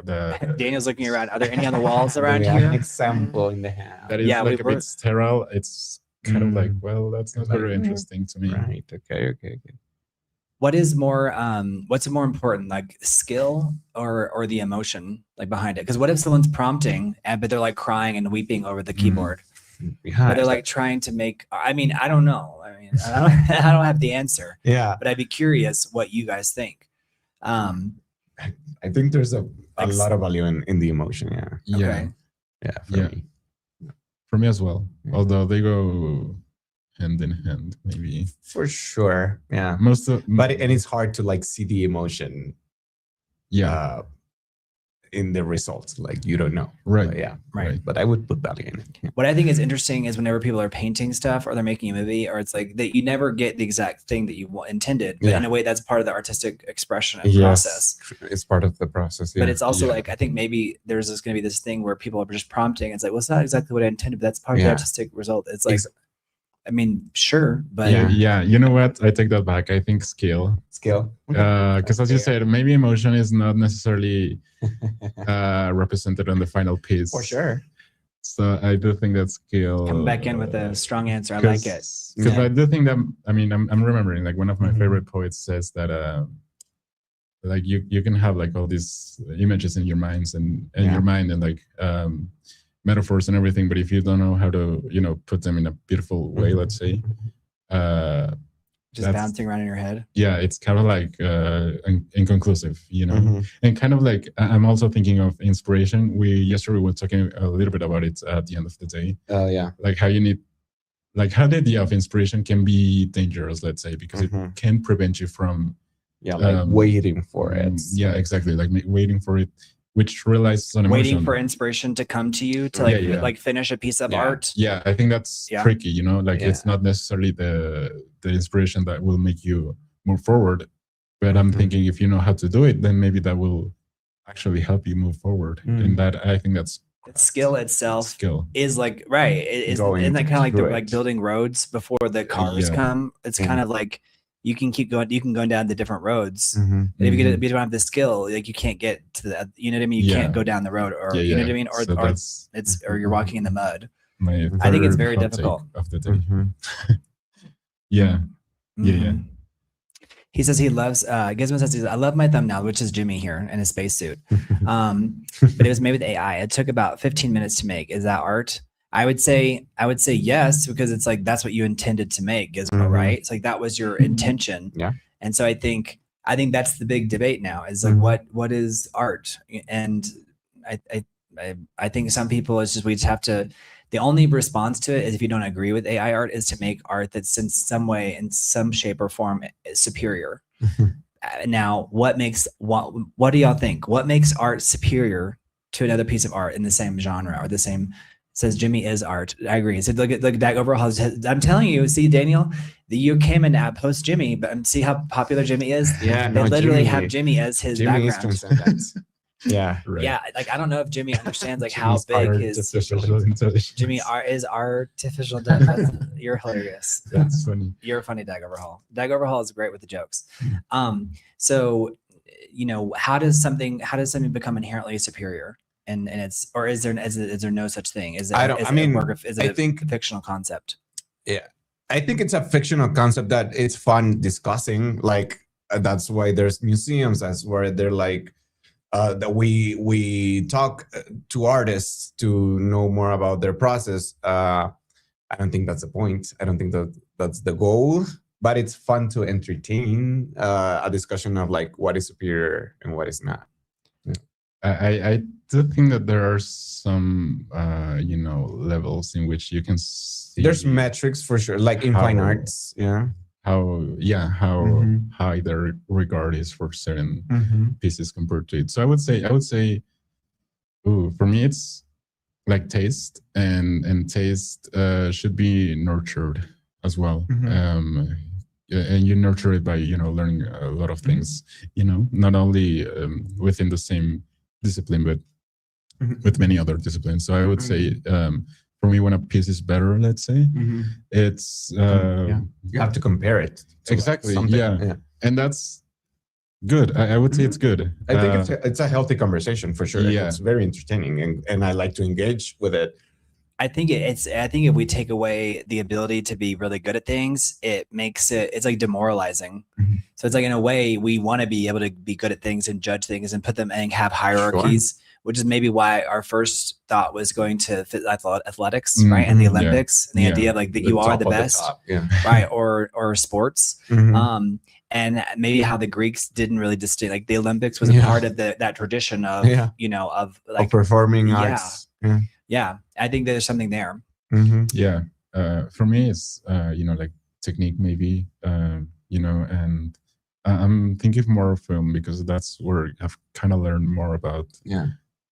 Daniel's looking around. Are there any on the walls around here? An example in the house. That is like a bit sterile. It's kind of like, well, that's not very interesting to me. Right. Okay. What is more? What's more important, like skill or the emotion like behind it? Because what if someone's prompting but they're like crying and weeping over the keyboard? But they're like trying to make. I mean, I don't know. I mean, I don't have the answer. Yeah. But I'd be curious what you guys think. I think there's a lot of value in the emotion. Yeah. For me. For me as well. Yeah. Although they go hand in hand, maybe. For sure. Yeah. And it's hard to like see the emotion. Yeah. In the results, like you don't know. Right. But right. But I would put value in it. Yeah. What I think is interesting is whenever people are painting stuff or they're making a movie, or it's like that you never get the exact thing that you intended, but in a way that's part of the artistic expression and process. It's part of the process. But it's also like, I think maybe there's just going to be this thing where people are just prompting. It's like, well, it's not exactly what I intended, but that's part of the artistic result. It's like, I mean, sure, but yeah. You know what? I take that back. I think skill. Because as you said, maybe emotion is not necessarily represented on the final piece. For sure. So I do think that skill. Come back in with a strong answer. I like it. Because I do think that, I mean, I'm remembering like one of my favorite poets says that like you can have like all these images in your minds and your mind and like metaphors and everything, but if you don't know how to, you know, put them in a beautiful way, let's say, just bouncing around in your head. Yeah, it's kind of like inconclusive, you know. And kind of like I'm also thinking of inspiration. Yesterday we were talking a little bit about it at the end of the day. Like how you need, like how the idea of inspiration can be dangerous, let's say, because it can prevent you from like waiting for it. Yeah, exactly, like waiting for it, which relies on emotion. Waiting for inspiration to come to you to like finish a piece of art. Yeah, I think that's tricky, you know, like it's not necessarily the inspiration that will make you move forward. But I'm thinking if you know how to do it, then maybe that will actually help you move forward. And that, I think that's the skill itself skill. is like, right. Isn't that kind of like like building roads before the cars come? It's kind of like you can keep going, you can go down the different roads. And if you don't have the skill, like you can't get to the, you know what I mean? You can't go down the road, or you know what I mean? Or, so or you're walking in the mud. I think it's very difficult. Of the day. Yeah. He says he loves, Gizmo says, I love my thumbnail, which is Jimmy here in a spacesuit. But it was made with AI. It took about 15 minutes to make. Is that art? I would say yes, because it's like, that's what you intended to make, Gizmo, right? It's like, that was your intention. Yeah. And so I think that's the big debate now, is like, what is art? And I think some people, it's just, we just have to, the only response to it is, if you don't agree with AI art, is to make art that's in some way, in some shape or form, superior. Now, what do y'all think? What makes art superior to another piece of art in the same genre or the same? Says Jimmy is art. I agree. So look at that overhaul. I'm telling you, see, Daniel, you came in at post Jimmy, but see how popular Jimmy is. Yeah, they literally have Jimmy as his background. Yeah, right. Yeah, like I don't know if Jimmy understands like how big his Jimmy is artificial intelligence. You're hilarious. That's funny. You're a funny Dag Overhaul. Dag Overhaul is great with the jokes. So you know, how does something become inherently superior? And it's, or is there no such thing? Is it? I think a fictional concept. Yeah, I think it's a fictional concept that it's fun discussing. Like that's why there's museums. That's where they're like. That we talk to artists to know more about their process. I don't think that's the point. I don't think that's the goal, but it's fun to entertain a discussion of like what is superior and what is not. I do think that there are some levels in which you can see. There's metrics for sure, like in fine arts. Yeah. How high their regard is for certain pieces compared to it. So I would say, for me it's like taste, and taste should be nurtured as well. And you nurture it by learning a lot of things. Not only within the same discipline, but with many other disciplines. So I would say. For me, when a piece is better, let's say, it's you have to compare it to exactly, yeah, and that's good. I would say it's good. I think it's a healthy conversation for sure. Yeah. It's very entertaining, and I like to engage with it. I think if we take away the ability to be really good at things, it makes it's like demoralizing. So it's like, in a way, we want to be able to be good at things and judge things and put them and have hierarchies. Sure. Which is maybe why our first thought was going to athletics, right? And the Olympics, and the idea of like that you are the best, right? Or sports. And maybe how the Greeks didn't really distinct, like the Olympics was a part of that tradition of, of like performing arts. Yeah. I think there's something there. Yeah. For me, it's, like technique maybe, and I'm thinking more of film because that's where I've kind of learned more about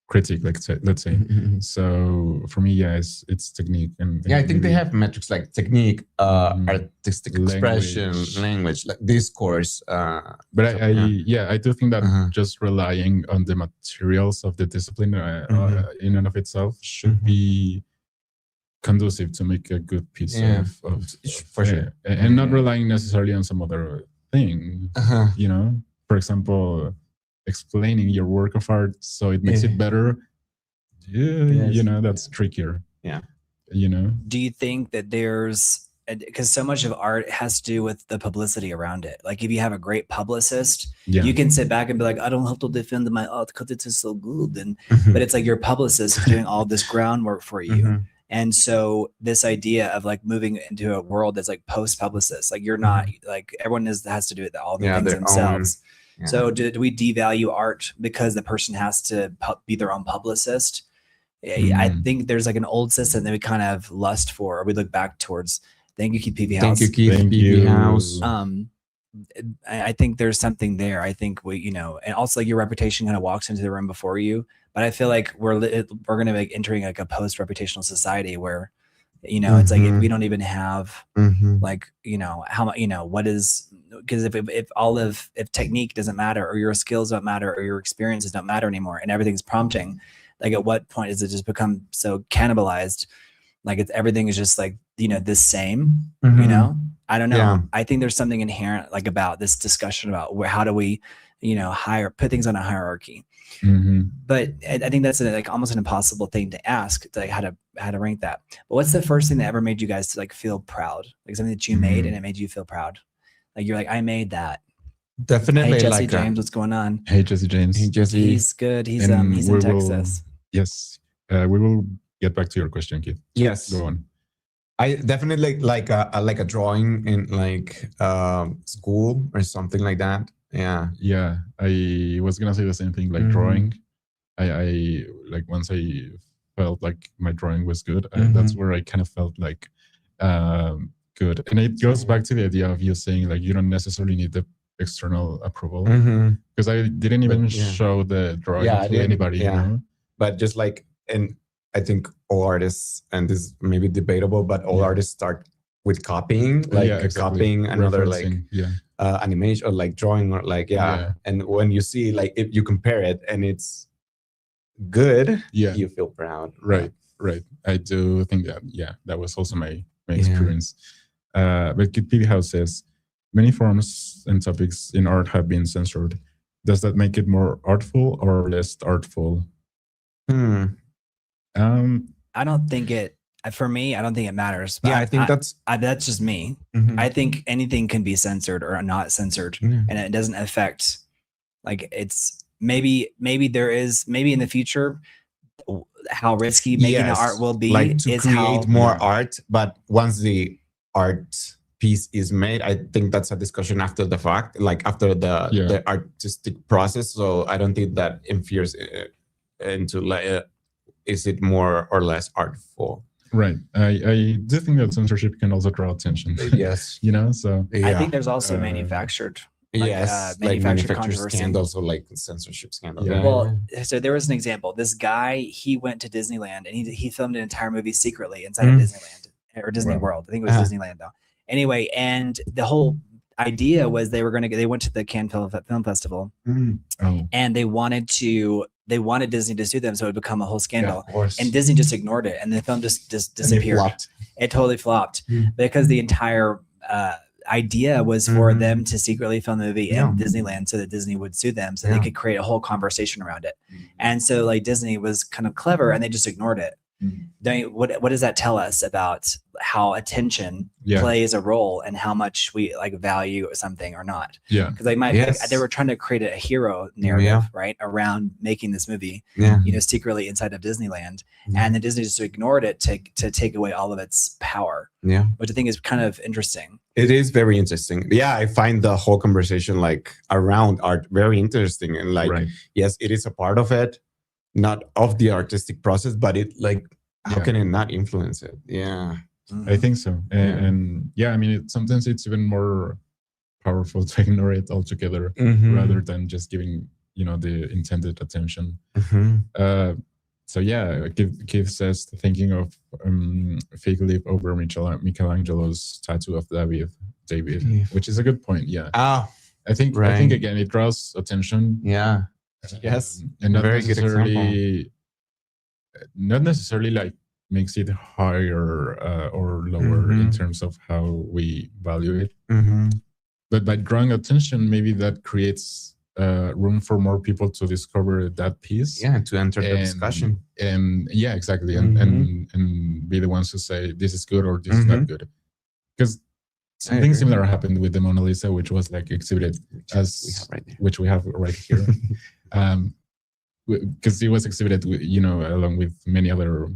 critique, let's say. So for me, it's technique, and I think they have metrics like technique, artistic expression, language, like discourse. But I do think that just relying on the materials of the discipline in and of itself should be conducive to make a good piece of for sure, and not relying necessarily on some other thing. For example, explaining your work of art so it makes it better. That's trickier. Do you think that there's, because so much of art has to do with the publicity around it, like if you have a great publicist, you can sit back and be like, I don't have to defend my art because it is so good, and but it's like your publicist is doing all this groundwork for you. And so this idea of like moving into a world that's like post-publicist, like you're not like, everyone has to do it, all the things themselves. So do we devalue art because the person has to be their own publicist? I think there's like an old system that we kind of lust for, or we look back towards. Thank you, Keith PV House. Thank you, Keith PV House. I think there's something there. I think and also like your reputation kind of walks into the room before you. But I feel like we're going to be entering like a post-reputational society where, it's like if we don't even have like, how much, what is, because if technique doesn't matter, or your skills don't matter, or your experiences don't matter anymore, and everything's prompting, Like at what point does it just become so cannibalized? Like everything is just like, the same, I don't know. Yeah. I think there's something inherent like about this discussion about how do we, put things on a hierarchy. But I think that's like almost an impossible thing to ask, to like how to rank that. But what's the first thing that ever made you guys to like feel proud? Like something that you made and it made you feel proud. Like you're like, I made that. Definitely. Hey, Jesse like James, what's going on? Hey, Jesse James. Hey, Jesse. He's good. He's in Texas. Yes. We will get back to your question, Keith. Yes. Go on. I definitely like a drawing in like school or something like that. Yeah. Yeah. I was gonna say the same thing, like drawing. I like once I felt like my drawing was good, that's where I kind of felt like good. And it goes back to the idea of you saying like you don't necessarily need the external approval, because I didn't even show the drawing to anybody. But just like, and I think all artists, and this may be debatable, but all artists start with copying, like copying another like animation or like drawing or like and when you see like if you compare it and it's good, you feel proud. Right. I do think that that was also my experience. But Kid House says many forms and topics in art have been censored. Does that make it more artful or less artful? I don't think it. For me, I don't think it matters. I think that's just me. I think anything can be censored or not censored, and it doesn't affect. Like it's maybe there is in the future how risky making the art will be, like to create more art. But once the art piece is made, I think that's a discussion after the fact, like after the artistic process. So I don't think that infers into like is it more or less artful. Right. I do think that censorship can also draw attention. Yes. So I think there's also manufactured. Manufactured scandals or like censorship scandals. Well, so there was an example. This guy, he went to Disneyland and he filmed an entire movie secretly inside of Disneyland or Disney World. I think it was Disneyland though. Anyway, and the whole idea was they went to the Cannes Film Festival and they wanted Disney to sue them, so it would become a whole scandal. And Disney just ignored it, and the film just disappeared. It totally flopped because the entire idea was for them to secretly film the movie in Disneyland, so that Disney would sue them, so they could create a whole conversation around it. And so, like Disney was kind of clever, and they just ignored it. What does that tell us about how attention plays a role and how much we like value something or not? Because they were trying to create a hero narrative right around making this movie, secretly inside of Disneyland, and then Disney just ignored it to take away all of its power. Which I think is kind of interesting. It is very interesting. I find the whole conversation like around art very interesting, and like yes, it is a part of it, not of the artistic process, but it like how can it not influence it? I think so. And I mean, sometimes it's even more powerful to ignore it altogether rather than just giving the intended attention. So Keith says thinking of fake leaf over Michelangelo's tattoo of David, which is a good point. I think again it draws attention. Yes, and not very good example. Not necessarily like makes it higher or lower in terms of how we value it. But by drawing attention, maybe that creates room for more people to discover that piece. To enter the discussion. And exactly. And be the ones who say this is good or this is not good. Because something similar happened with the Mona Lisa, which was like exhibited which we have right here. Because it was exhibited, along with many other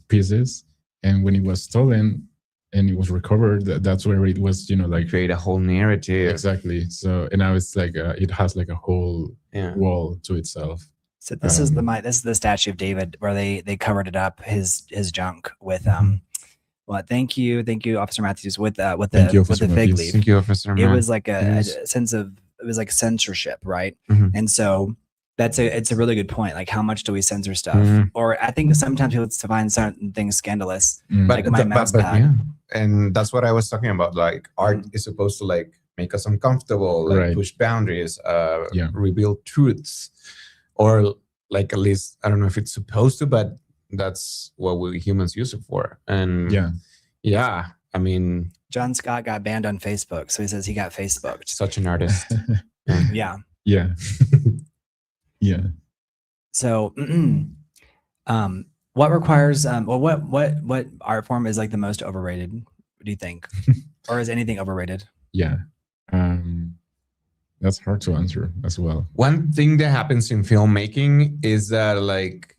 pieces, and when it was stolen and it was recovered, that's where it was, like create a whole narrative. Exactly. So, and now it's like it has like a whole wall to itself. So this is the statue of David where they covered it up, his junk with well, thank you, Officer Matthews, with the fig leaf. Thank you, Officer Matthews. It was like a sense of, it was like censorship, right? And so it's a really good point. Like, how much do we censor stuff? Or I think sometimes people find certain things scandalous, like my mouse pad. And that's what I was talking about. Like, art is supposed to like make us uncomfortable, like push boundaries, reveal truths, or like at least I don't know if it's supposed to, but that's what we humans use it for. And yeah, I mean, John Scott got banned on Facebook, so he says he got Facebooked. Such an artist. Yeah. Yeah. Yeah. So, what requires? Well, what art form is like the most overrated? Do you think, or is anything overrated? Yeah. That's hard to answer as well. One thing that happens in filmmaking is that like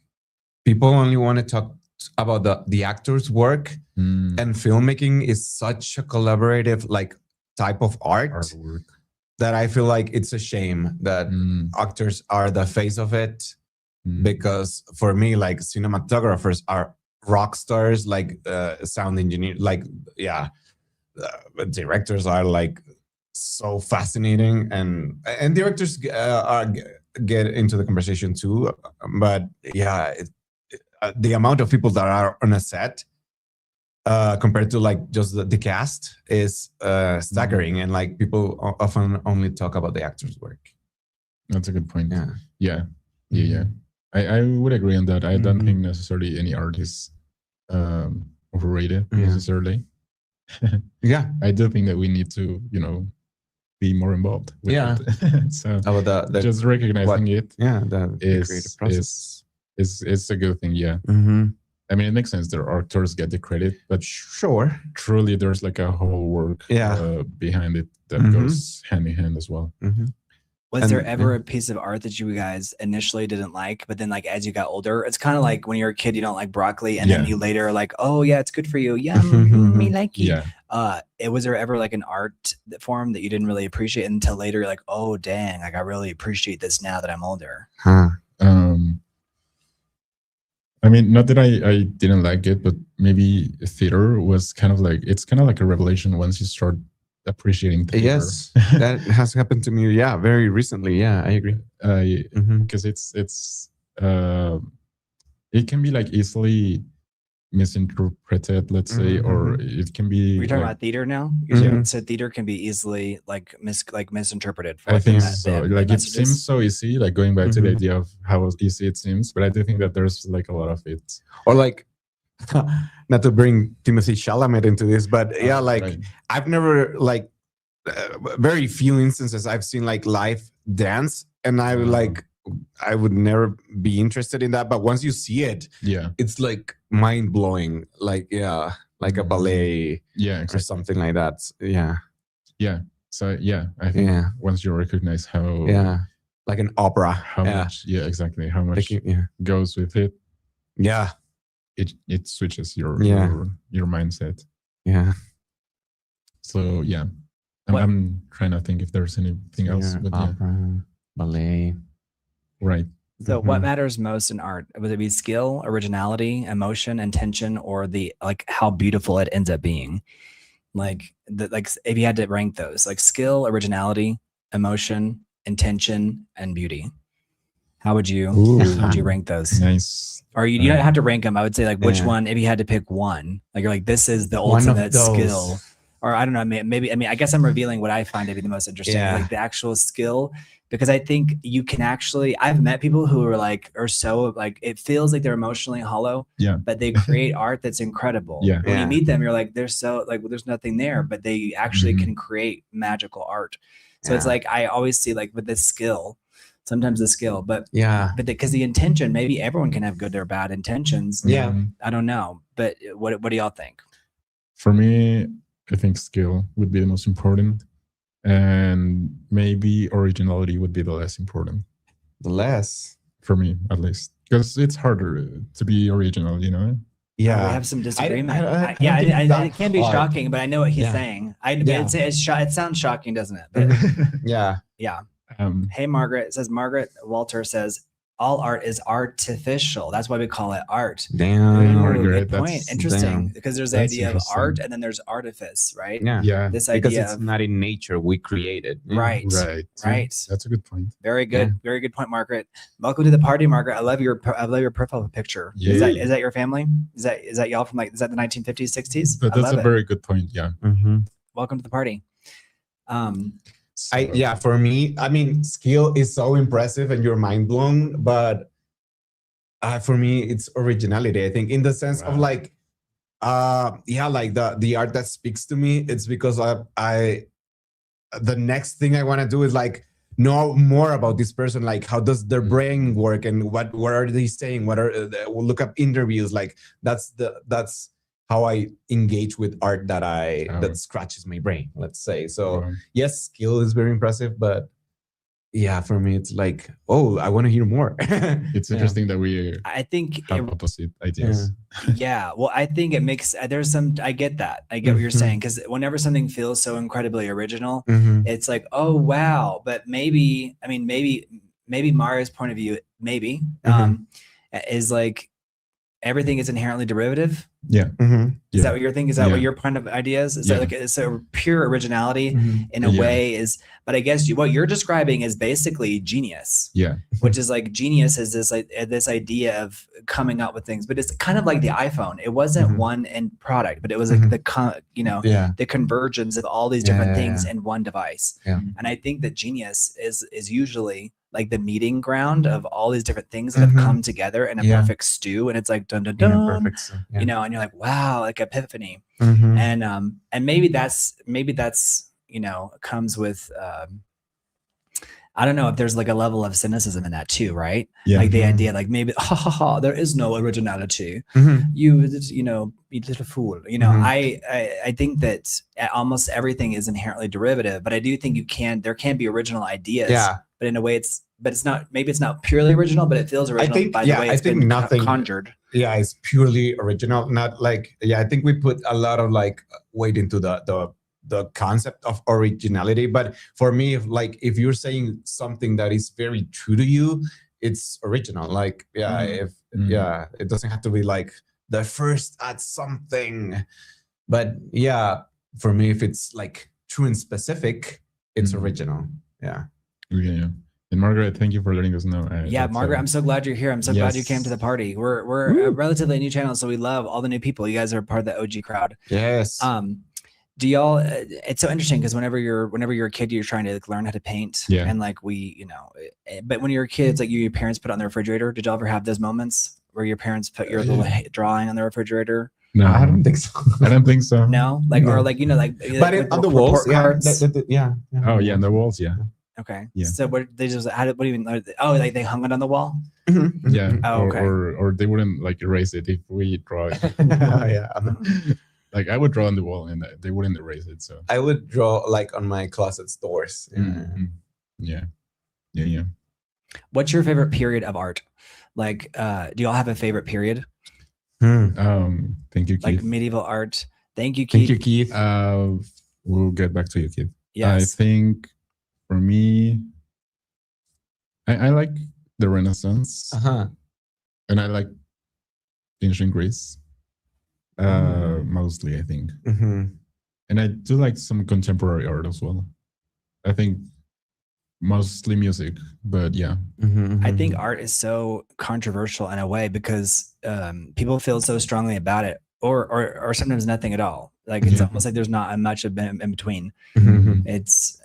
people only want to talk about the actor's work, and filmmaking is such a collaborative like type of artwork that I feel like it's a shame that actors are the face of it. Because for me, like cinematographers are rock stars, like sound engineer, like directors are like so fascinating, and directors get into the conversation too. But yeah, the amount of people that are on a set compared to like just the cast is staggering, and like people often only talk about the actor's work. That's a good point. Yeah. I would agree on that. I don't think necessarily any art is overrated necessarily. I do think that we need to, be more involved with it. So just recognizing it the creative process is a good thing. I mean, it makes sense that actors get the credit, but truly there's like a whole work behind it that goes hand in hand as well. Was there ever a piece of art that you guys initially didn't like, but then like as you got older, it's kind of like when you're a kid, you don't like broccoli, and then you later are like, oh yeah, it's good for you. Yum, me like it. Was there ever like an art form that you didn't really appreciate until later? You're like, oh dang, like I really appreciate this now that I'm older. I mean, not that I didn't like it, but maybe theater was kind of like a revelation once you start appreciating theater. Yes, that has happened to me. Yeah, very recently. Yeah, I agree. Because it can be like easily misinterpreted, let's say, or it can be. We're talking about theater now. So theater can be easily like misinterpreted. I think so. Like it seems so easy. Like going back to the idea of how easy it seems, but I do think that there's like a lot of it. Or like, not to bring Timothy Chalamet into this, but I've never like very few instances I've seen like live dance, and I would never be interested in that. But once you see it, it's like mind blowing. Like like a ballet, or something like that. So I think once you recognize how like an opera, how much exactly how much goes with it. It switches your mindset. So I'm trying to think if there's anything else. But opera, ballet. Right. So what matters most in art? Would it be skill, originality, emotion, intention, or the like how beautiful it ends up being? Like if you had to rank those, like skill, originality, emotion, intention, and beauty. How would you rank those? Nice. Or you don't have to rank them. I would say like which one, if you had to pick one, like you're like, this is the ultimate skill. Or I don't know, maybe, I mean, I guess I'm revealing what I find to be the most interesting, like the actual skill, because I think you can actually, I've met people who are so like, it feels like they're emotionally hollow, but they create art that's incredible. When you meet them, you're like, they're so like, well, there's nothing there, but they actually can create magical art. So it's like, I always see like with this skill, sometimes the skill, but because the intention, maybe everyone can have good or bad intentions. I don't know, but what do y'all think? For me, I think skill would be the most important, and maybe originality would be the less important. The less? For me, at least. Because it's harder to be original, We have some disagreement. It can be shocking, but I know what he's saying. It sounds shocking, doesn't it? But, hey, Margaret. It says, Margaret Walter says, all art is artificial. That's why we call it art. Damn, Margaret. Good point. Interesting. Because there's the idea of art, and then there's artifice, right? This idea because it's not in nature, we create it. Right. That's a good point. Very good. Very good point, Margaret. Welcome to the party, Margaret. I love your profile picture. Is that your family? Is that y'all from is that the 1950s, 60s? But that's a very good point. Welcome to the party. For me, I mean, skill is so impressive and you're mind blown, but For me, it's originality. I think in the sense of like, like the art that speaks to me. It's because I the next thing I want to do is like know more about this person. Like, how does their brain work, and what are they saying? What are we'll look up interviews. Like that's how I engage with art that scratches my brain. Let's say so. Yes, skill is very impressive, but yeah, for me, it's like, oh, I want to hear more. It's interesting that I think have opposite ideas. Yeah. Well, I think it makes, I get that. I get what you're saying. Because whenever something feels so incredibly original, it's like, oh, wow. But maybe Mario's point of view, is like, everything is inherently derivative. Yeah. Is that what you're thinking? Is that what your point of idea is? So like, so pure originality in a way is, but I guess what you're describing is basically genius. Yeah. Which is like, genius is this idea of coming up with things, but it's kind of like the iPhone. It wasn't one end product, but it was like the convergence of all these different things in one device. Yeah. And I think that genius is usually like the meeting ground of all these different things that have come together in a perfect stew. And it's like, dun, dun, dun, and you're like, wow, like epiphany. And maybe that's, comes with, I don't know if there's like a level of cynicism in that too, right? Yeah. Like the idea, like maybe, there is no originality. You little fool. I think that almost everything is inherently derivative, but I do think there can be original ideas. Yeah. But in a way, it's not purely original, but it feels original by the way it's been conjured. Yeah, it's purely original. Not like, I think we put a lot of like weight into the concept of originality. But for me, if you're saying something that is very true to you, it's original. Like, it doesn't have to be like the first at something. But yeah, for me, if it's like true and specific, it's original. Yeah. Yeah. And Margaret, thank you for letting us know. Margaret, I'm so glad you're here. I'm so glad you came to the party. We're a relatively new channel, so we love all the new people. You guys are part of the OG crowd. Yes. Do y'all? It's so interesting because whenever you're a kid, you're trying to like learn how to paint. Yeah. And like but when you're kids, like your parents put it on the refrigerator. Did y'all ever have those moments where your parents put your little drawing on the refrigerator? No, I don't think so. I don't think so. No, like or like but on the walls, yeah. Oh yeah, on the walls, yeah. Okay. Yeah. So what they just what do you mean? Oh, like they hung it on the wall? Yeah. Oh, okay. Or they wouldn't like erase it if we draw it. Like I would draw on the wall and they wouldn't erase it. So I would draw like on my closet's doors. Yeah. What's your favorite period of art? Like, do y'all have a favorite period? Thank you, Keith. Like medieval art. Thank you, Keith. Thank you, Keith. We'll get back to you, Keith. Yes. I think for me, I like the Renaissance. And I like ancient Greece. Mostly, I think. And I do like some contemporary art as well. I think mostly music, but yeah. I think art is so controversial in a way because people feel so strongly about it, or sometimes nothing at all. Like it's almost like there's not much of in between. It's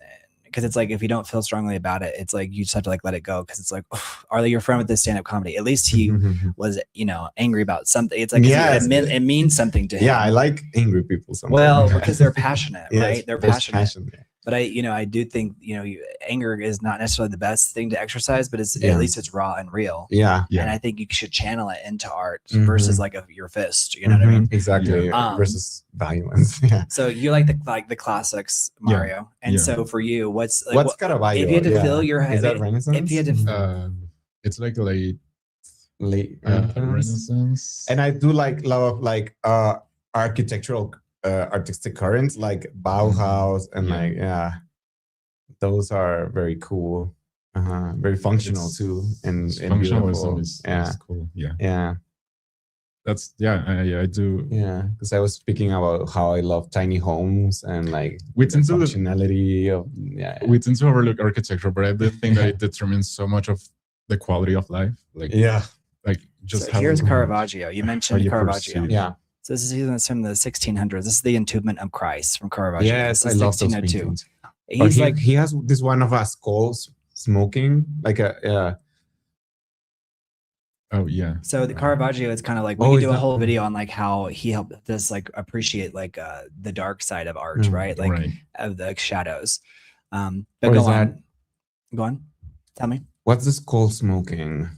because it's like if you don't feel strongly about it, it's like you just have to like let it go because it's like, oh, Arlie, your friend with this stand-up comedy. At least he was, angry about something. It's like it means something to him. Yeah, I like angry people sometimes. Well, because they're passionate, right? They're passionate. Passion. But I do think anger is not necessarily the best thing to exercise, but it's at least it's raw and real. Yeah. And I think you should channel it into art versus like your fist. You know what I mean? Exactly. Versus violence. Yeah. So you like the classics, Mario. And so for you, what's Caravaggio? If you had to fill your head, is that Renaissance? If you had to, it's like late Renaissance. And I do like a lot of like architectural. Artistic currents like Bauhaus and those are very cool, very functional too, and functionalism is cool. That's I do. Because I was speaking about how I love tiny homes and like we tend to functionality of we tend to overlook architecture, but I do think that it determines so much of the quality of life. Like like just so here's Caravaggio. You mentioned Caravaggio. Yeah. So this is from the 1600s. This is the Entombment of Christ from Caravaggio. Yes, I love those paintings. He's like he has this one of us skulls smoking like a Oh yeah. So the Caravaggio is kind of like, we could do a whole video on like how he helped us like appreciate like the dark side of art, right? Like of the shadows. But go on. Tell me. What's this coal smoking?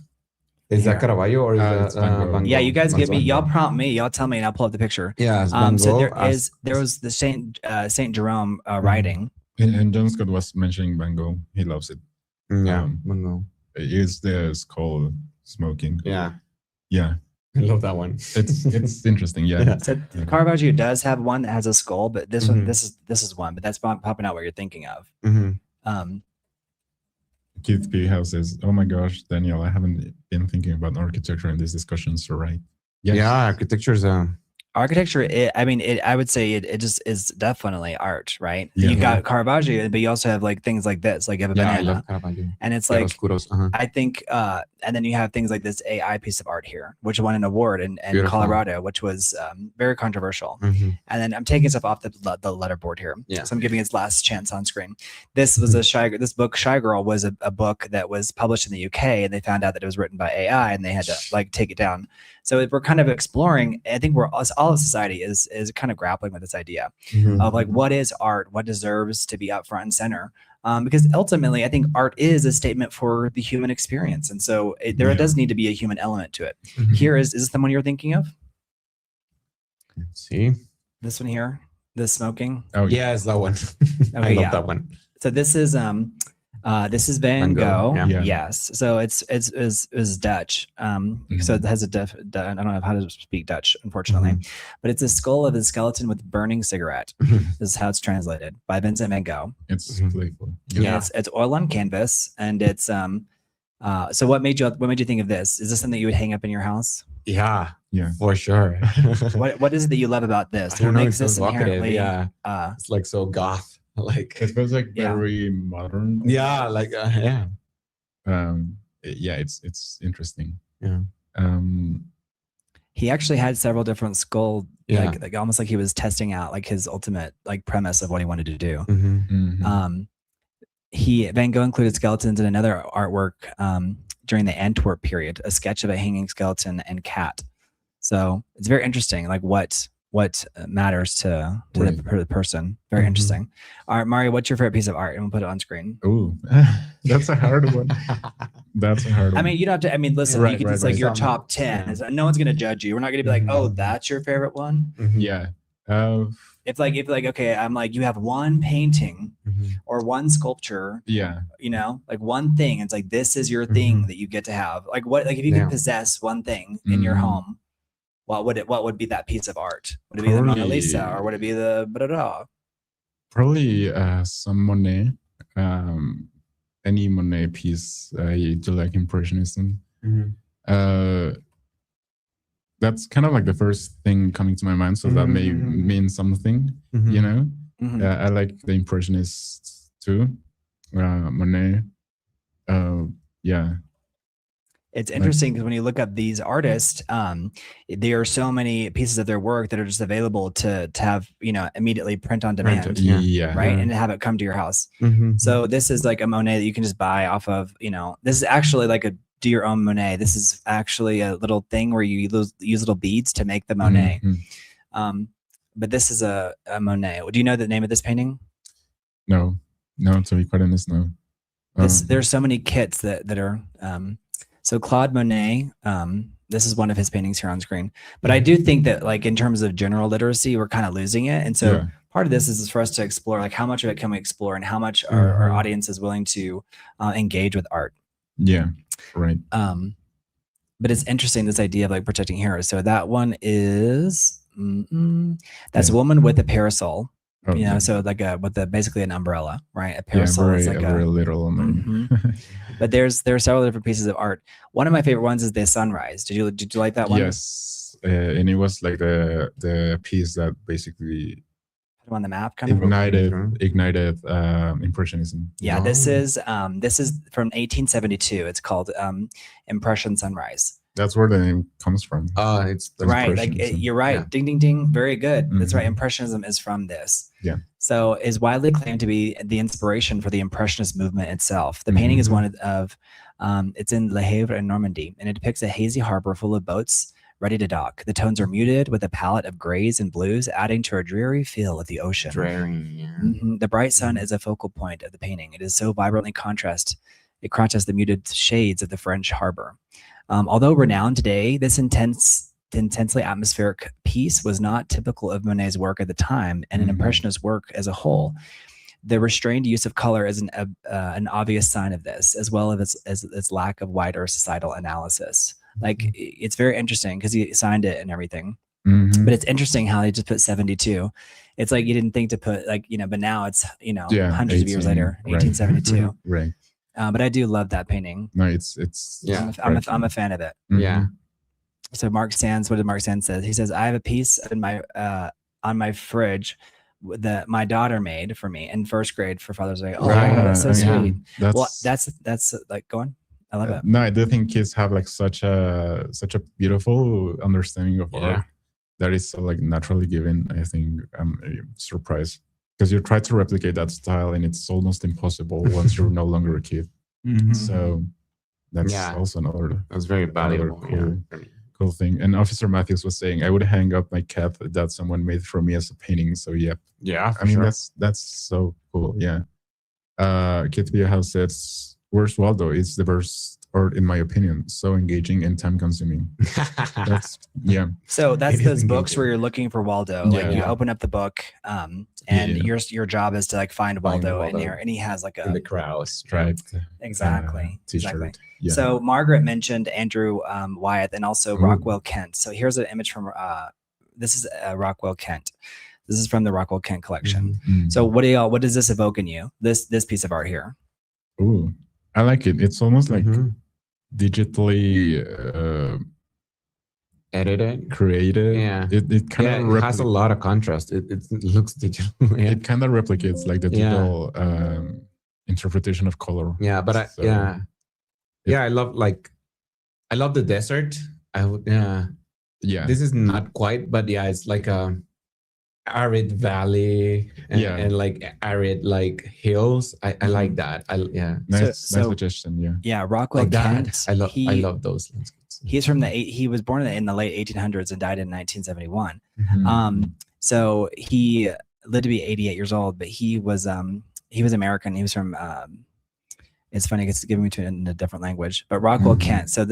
Is that Caravaggio or is that Van Gogh? Yeah, you guys give me, y'all prompt me, y'all tell me, and I'll pull up the picture. Yeah, Van Gogh. So there was the Saint Jerome writing. And John Scott was mentioning Van Gogh. He loves it. Yeah, Van Gogh. It's the skull smoking. Yeah. Yeah. I love that one. It's interesting. Yeah. So Caravaggio does have one that has a skull, but this one, this is one, but that's popping out what you're thinking of. Keith P. House says, "Oh my gosh, Daniel, I haven't been thinking about architecture in these discussions." So right. Yes. Yeah, architecture is architecture. I would say it just is definitely art, right? Yeah. You got Caravaggio, but you also have like things like this, like you have a banana, I love Caravaggio. And it's like, I think, and then you have things like this AI piece of art here, which won an award in Colorado, which was very controversial. And then I'm taking stuff off the letterboard here. Yeah. So I'm giving its last chance on screen. This was this book, Shy Girl, was a book that was published in the UK, and they found out that it was written by AI, and they had to like take it down. So we're kind of exploring. I think all of society is kind of grappling with this idea of like, what is art? What deserves to be up front and center? Because ultimately, I think art is a statement for the human experience, and so there does need to be a human element to it. Here is this the one you're thinking of? Let's see, this one here, the smoking. Oh yeah, it's that one. I love that one. So this is Van Gogh. Yeah. Yes. So it's Dutch. So it has I don't know how to speak Dutch, unfortunately, but it's a skull of a skeleton with burning cigarette. This is how it's translated by Vincent Van Gogh. It's playful. Yeah. It's oil on canvas, and it's so what made you think of this? Is this something you would hang up in your house? Yeah, for sure. What is it that you love about this? What makes this inherently? It's like so goth. Like it feels like very modern. Yeah, like it's interesting. Yeah. He actually had several different skull, like almost like he was testing out like his ultimate like premise of what he wanted to do. Van Gogh included skeletons in another artwork during the Antwerp period, a sketch of a hanging skeleton and cat. So it's very interesting, like what matters to the person. Very interesting. All right, Mario, what's your favorite piece of art? And we'll put it on screen. Oh, that's a hard one. That's a hard one. I mean, you don't have to. I mean, listen, you can just like your top 10. No one's gonna judge you. We're not gonna be like, oh, that's your favorite one. Yeah. If okay, I'm like, you have one painting or one sculpture. Yeah. You know, like one thing. It's like this is your thing that you get to have. Like what? Like if you could possess one thing in your home. What would be that piece of art? Would it be the Mona Lisa, or would it be the blah? Probably some Monet, any Monet piece. I do like Impressionism. That's kind of like the first thing coming to my mind, so that may mean something, you know. I like the Impressionists too, Monet. Yeah. It's interesting because when you look up these artists, there are so many pieces of their work that are just available to have, you know, immediately print on demand, right? And have it come to your house. So this is like a Monet that you can just buy off of, you know, this is actually like a do your own Monet. This is actually a little thing where you use little beads to make the Monet. But this is a Monet. Do you know the name of this painting? No, to be quite honest, no. There's so many kits that are, so Claude Monet, this is one of his paintings here on screen. But I do think that like in terms of general literacy, we're kind of losing it. And so part of this is for us to explore, like how much of it can we explore and how much our audience is willing to engage with art. Yeah, right. But it's interesting, this idea of like protecting heroes. So that one is, that's a woman with a parasol. You know, so like basically an umbrella, right? A parasol is like a very little. But there's several different pieces of art. One of my favorite ones is the sunrise. Did you like that one? Yes, and it was like the piece that basically put them on the map, kind of ignited Impressionism. Yeah, this is from 1872. It's called Impression Sunrise. That's where the name comes from. It's right. Like you're right. Yeah. Ding, ding, ding. Very good. That's right. Impressionism is from this. Yeah. So is widely claimed to be the inspiration for the Impressionist movement itself. The painting is one of It's in Le Havre in Normandy, and it depicts a hazy harbor full of boats ready to dock. The tones are muted with a palette of grays and blues, adding to a dreary feel of the ocean. The bright sun is a focal point of the painting. It is so vibrantly it contrasts the muted shades of the French harbor. Although renowned today, this intensely atmospheric piece was not typical of Monet's work at the time and an impressionist work as a whole. The restrained use of color is an obvious sign of this, as well as its lack of wider societal analysis. Like, it's very interesting because he signed it and everything. But it's interesting how they just put 72. It's like you didn't think to put, like, but now it's, hundreds of years later, 1872. Right. But I do love that painting. No, it's I'm a fan of it. Yeah. So Mark Sands, what did Mark Sands say? He says, I have a piece in my on my fridge that my daughter made for me in first grade for Father's Day. Oh, that's so sweet. That's like, go on. I love it. No, I do think kids have like such a beautiful understanding of art that is so like naturally given. I think I'm surprised because you try to replicate that style and it's almost impossible once you're no longer a kid. So that's also another. That's very valuable. Cool thing. And Officer Matthews was saying, I would hang up my cap that someone made for me as a painting. So I mean, that's so cool. Kit House says, where's Waldo? It's the best art in my opinion. So engaging and time consuming. So that's those books where you're looking for Waldo. Like you open up the book, and your job is to like find Waldo in here, and he has like in the crowd striped exactly. Yeah. So Margaret mentioned Andrew Wyeth and also Rockwell Kent. So here's an image from this is Rockwell Kent. This is from the Rockwell Kent collection. So what does this evoke in you? This piece of art here. Ooh, I like it. It's almost like digitally edited, created. It kind of has a lot of contrast. It looks digital. It kind of replicates like the digital interpretation of color. I love the desert. This is not quite, but it's like a arid valley and like arid like hills. I like that. Nice suggestion. Rockwell Kent. I love those landscapes. He's from he was born in the late 1800s and died in 1971. So he lived to be 88 years old, but he was American. He was from it's funny because it's giving me to in a different language, but Rockwell Kent. So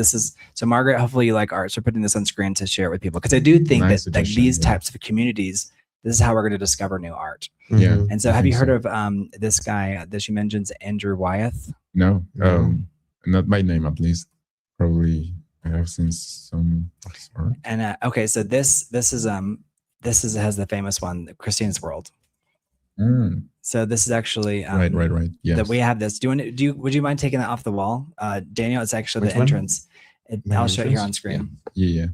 Margaret, hopefully you like art. So putting this on screen to share it with people, because I do think that like these types of communities, this is how we're going to discover new art. And so have you heard of this guy that she mentions, Andrew Wyeth? No, not by name at least. Probably I have seen some art. And okay, so this has the famous one, Christine's World. So this is actually right. Yes. That we have this. Would you mind taking that off the wall, Daniel? It's actually the entrance. I'll show it here on screen. Yeah.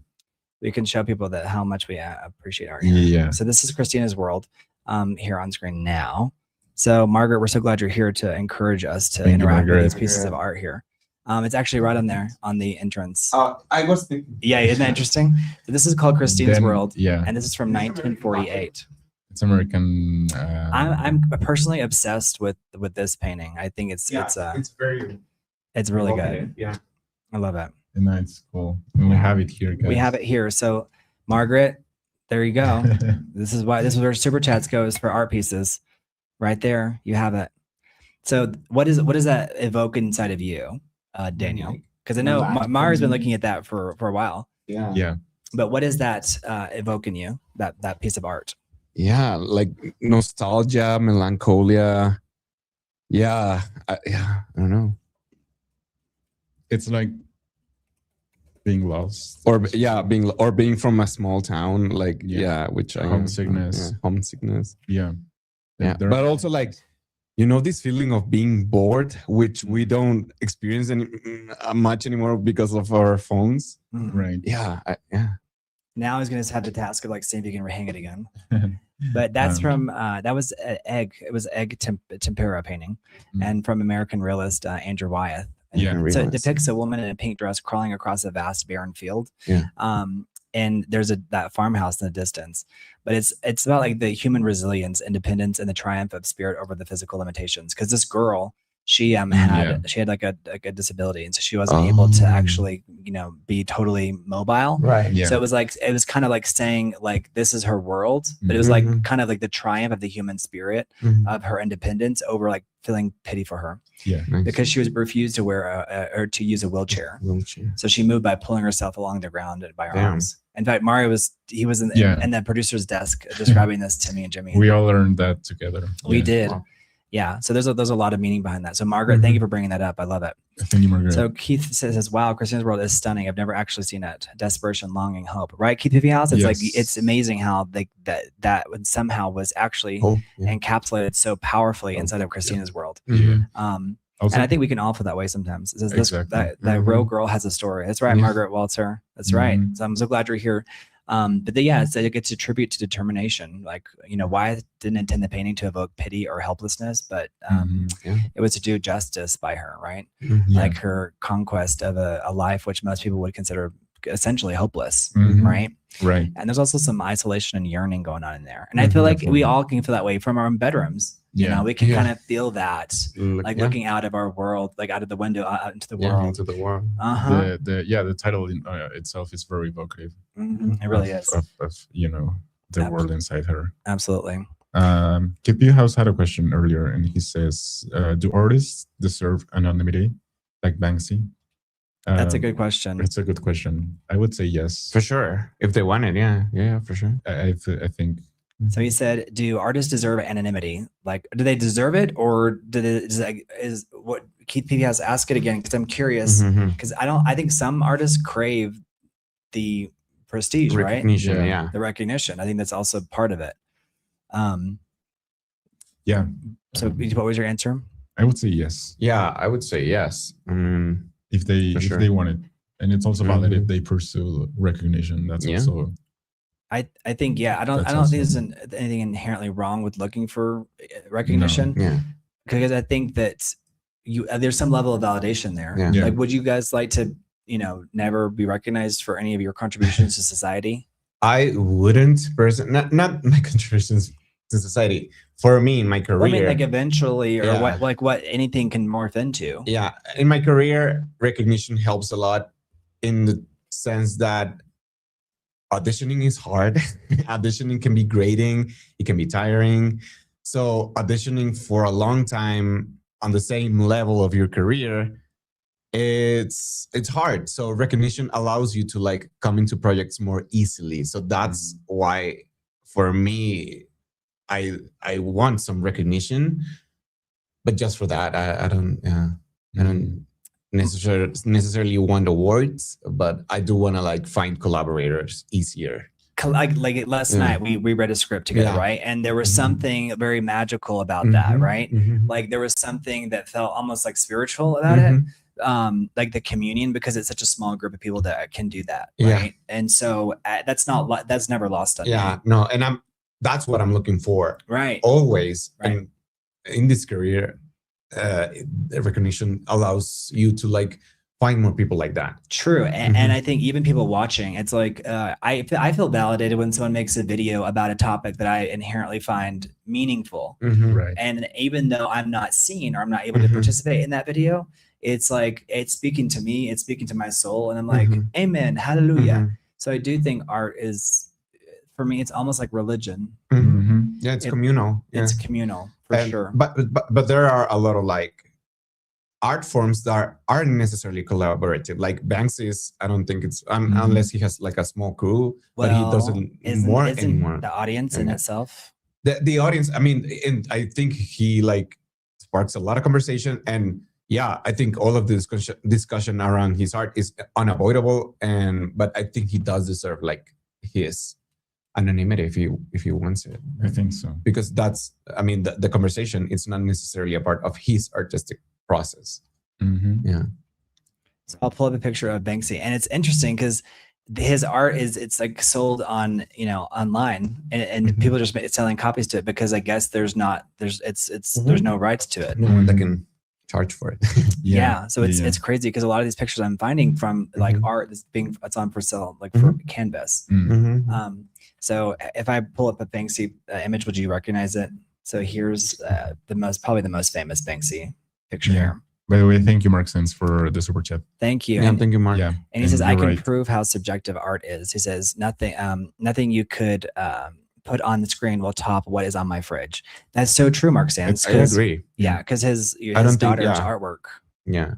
We can show people that how much we appreciate art. So this is Christina's World here on screen now. So Margaret, we're so glad you're here to encourage us to interact with these pieces of art here. It's actually right on there on the entrance. I was thinking. Yeah, isn't that interesting? So this is called Christina's World. Yeah. And this is from 1948. It's American. I'm personally obsessed with this painting. I think it's really good. Yeah. I love it. And it's cool. And we have it here, guys. We have it here. So Margaret, there you go. This is where Super Chats goes for art pieces. Right there. You have it. So what does that evoke inside of you, Daniel? Because I know Mara's been looking at that for a while. Yeah. But what does that evoke in you, that piece of art? Yeah, like nostalgia, melancholia. I don't know. It's like being lost, or being from a small town, like which homesickness. Homesickness. Yeah. But also like, this feeling of being bored, which we don't experience much anymore because of our phones. Right. Now he's going to have the task of like seeing if you can hang it again. But that's from that was egg. It was egg tempera painting, and from American realist Andrew Wyeth. So it depicts a woman in a pink dress crawling across a vast barren field. And there's that farmhouse in the distance. But it's about like the human resilience, independence, and the triumph of spirit over the physical limitations. Because this girl she had like a disability, and so she wasn't able to actually be totally mobile. Right. Yeah. So it was kind of like saying like this is her world, but it was like kind of like the triumph of the human spirit of her independence over like feeling pity for her. Yeah. Because she was refused to wear or to use a wheelchair. So she moved by pulling herself along the ground by her arms. In fact, Mario was in the producer's desk describing this to me and Jimmy. We all learned that together. We did. Wow. Yeah. So there's a lot of meaning behind that. So Margaret, thank you for bringing that up. I love it. Thank you, Margaret. So Keith says, wow, Christina's World is stunning. I've never actually seen it. Desperation, longing, hope. Right, Keith House? It's like, it's amazing how that somehow was actually encapsulated so powerfully inside of Christina's World. And I think we can all feel that way sometimes. It says that real girl has a story. That's right, Margaret Walter. That's right. So I'm so glad you're here. But it's a tribute to determination. Like, why I didn't intend the painting to evoke pity or helplessness, but it was to do justice by her, right? Like her conquest of a life which most people would consider essentially hopeless, right? Right. And there's also some isolation and yearning going on in there. And I feel like we all can feel that way from our own bedrooms. We can kind of feel that, like looking out of our world, like out of the window, out into the world. Into the world. The title itself is very evocative. It really is. Of the world inside her. Absolutely. Kippy House had a question earlier, and he says, do artists deserve anonymity like Banksy? That's a good question. It's a good question. I would say yes. For sure. If they want it, yeah, for sure. I think. So he said, do artists deserve anonymity? Like, do they deserve it, or is what Keith P has asked it again? Because I'm curious, because I think some artists crave the prestige, recognition, right? Yeah. The recognition. I think that's also part of it. Yeah. So what was your answer? I would say yes. Yeah, I would say yes. If they want it. And it's also valid if they pursue recognition. That's also... I think, I don't think there's anything inherently wrong with looking for recognition. No. Yeah. Because I think that there's some level of validation there. Yeah. Like, would you guys like to, never be recognized for any of your contributions to society? I wouldn't not my contributions to society. For me, in my career, well, I mean, like eventually, or what anything can morph into. Yeah, in my career, recognition helps a lot in the sense that auditioning is hard. Auditioning can be grating. It can be tiring. So auditioning for a long time on the same level of your career, it's hard. So recognition allows you to like come into projects more easily. So that's why, for me, I want some recognition, but just for that, I don't necessarily want awards, but I do want to like find collaborators easier. Like last night, we read a script together, right? And there was something very magical about that, right? Like there was something that felt almost like spiritual about it. Like the communion, because it's such a small group of people that can do that, right? And so that's never lost on me. No, and that's what I'm looking for, right? Always, and in this career, recognition allows you to like find more people like that. True. And I think even people watching, it's like I feel validated when someone makes a video about a topic that I inherently find meaningful, right? And even though I'm not seen or I'm not able to participate in that video, it's like it's speaking to me, it's speaking to my soul, and I'm like, amen, hallelujah. So I do think art is, for me, it's almost like religion. Yeah, it's communal. It's communal for sure. But there are a lot of like art forms that aren't necessarily collaborative. Like Banksy's, I don't think it's unless he has like a small crew, but he doesn't anymore. The audience in itself. The audience. I mean, and I think he like sparks a lot of conversation. And yeah, I think all of the discussion around his art is unavoidable. But I think he does deserve like his anonymity if he wants it. I think so. Because that's, I mean, the conversation, it's not necessarily a part of his artistic process. Yeah. So I'll pull up a picture of Banksy, and it's interesting because his art it's like sold on online, and people just selling copies to it because I guess there's no rights to it. No one that can charge for it. So it's crazy because a lot of these pictures I'm finding from like art it's on for sale, like for canvas. So if I pull up a Banksy image, would you recognize it? So here's probably the most famous Banksy picture here. By the way, thank you, Mark Sens, for the super chat. Thank you. Yeah, And, thank you, Mark. Yeah. and he says, I can right. prove how subjective art is. He says, nothing you could put on the screen will top what is on my fridge. That's so true, Mark Sands. I agree. Yeah, because his don't think- daughter's yeah. artwork. Yeah,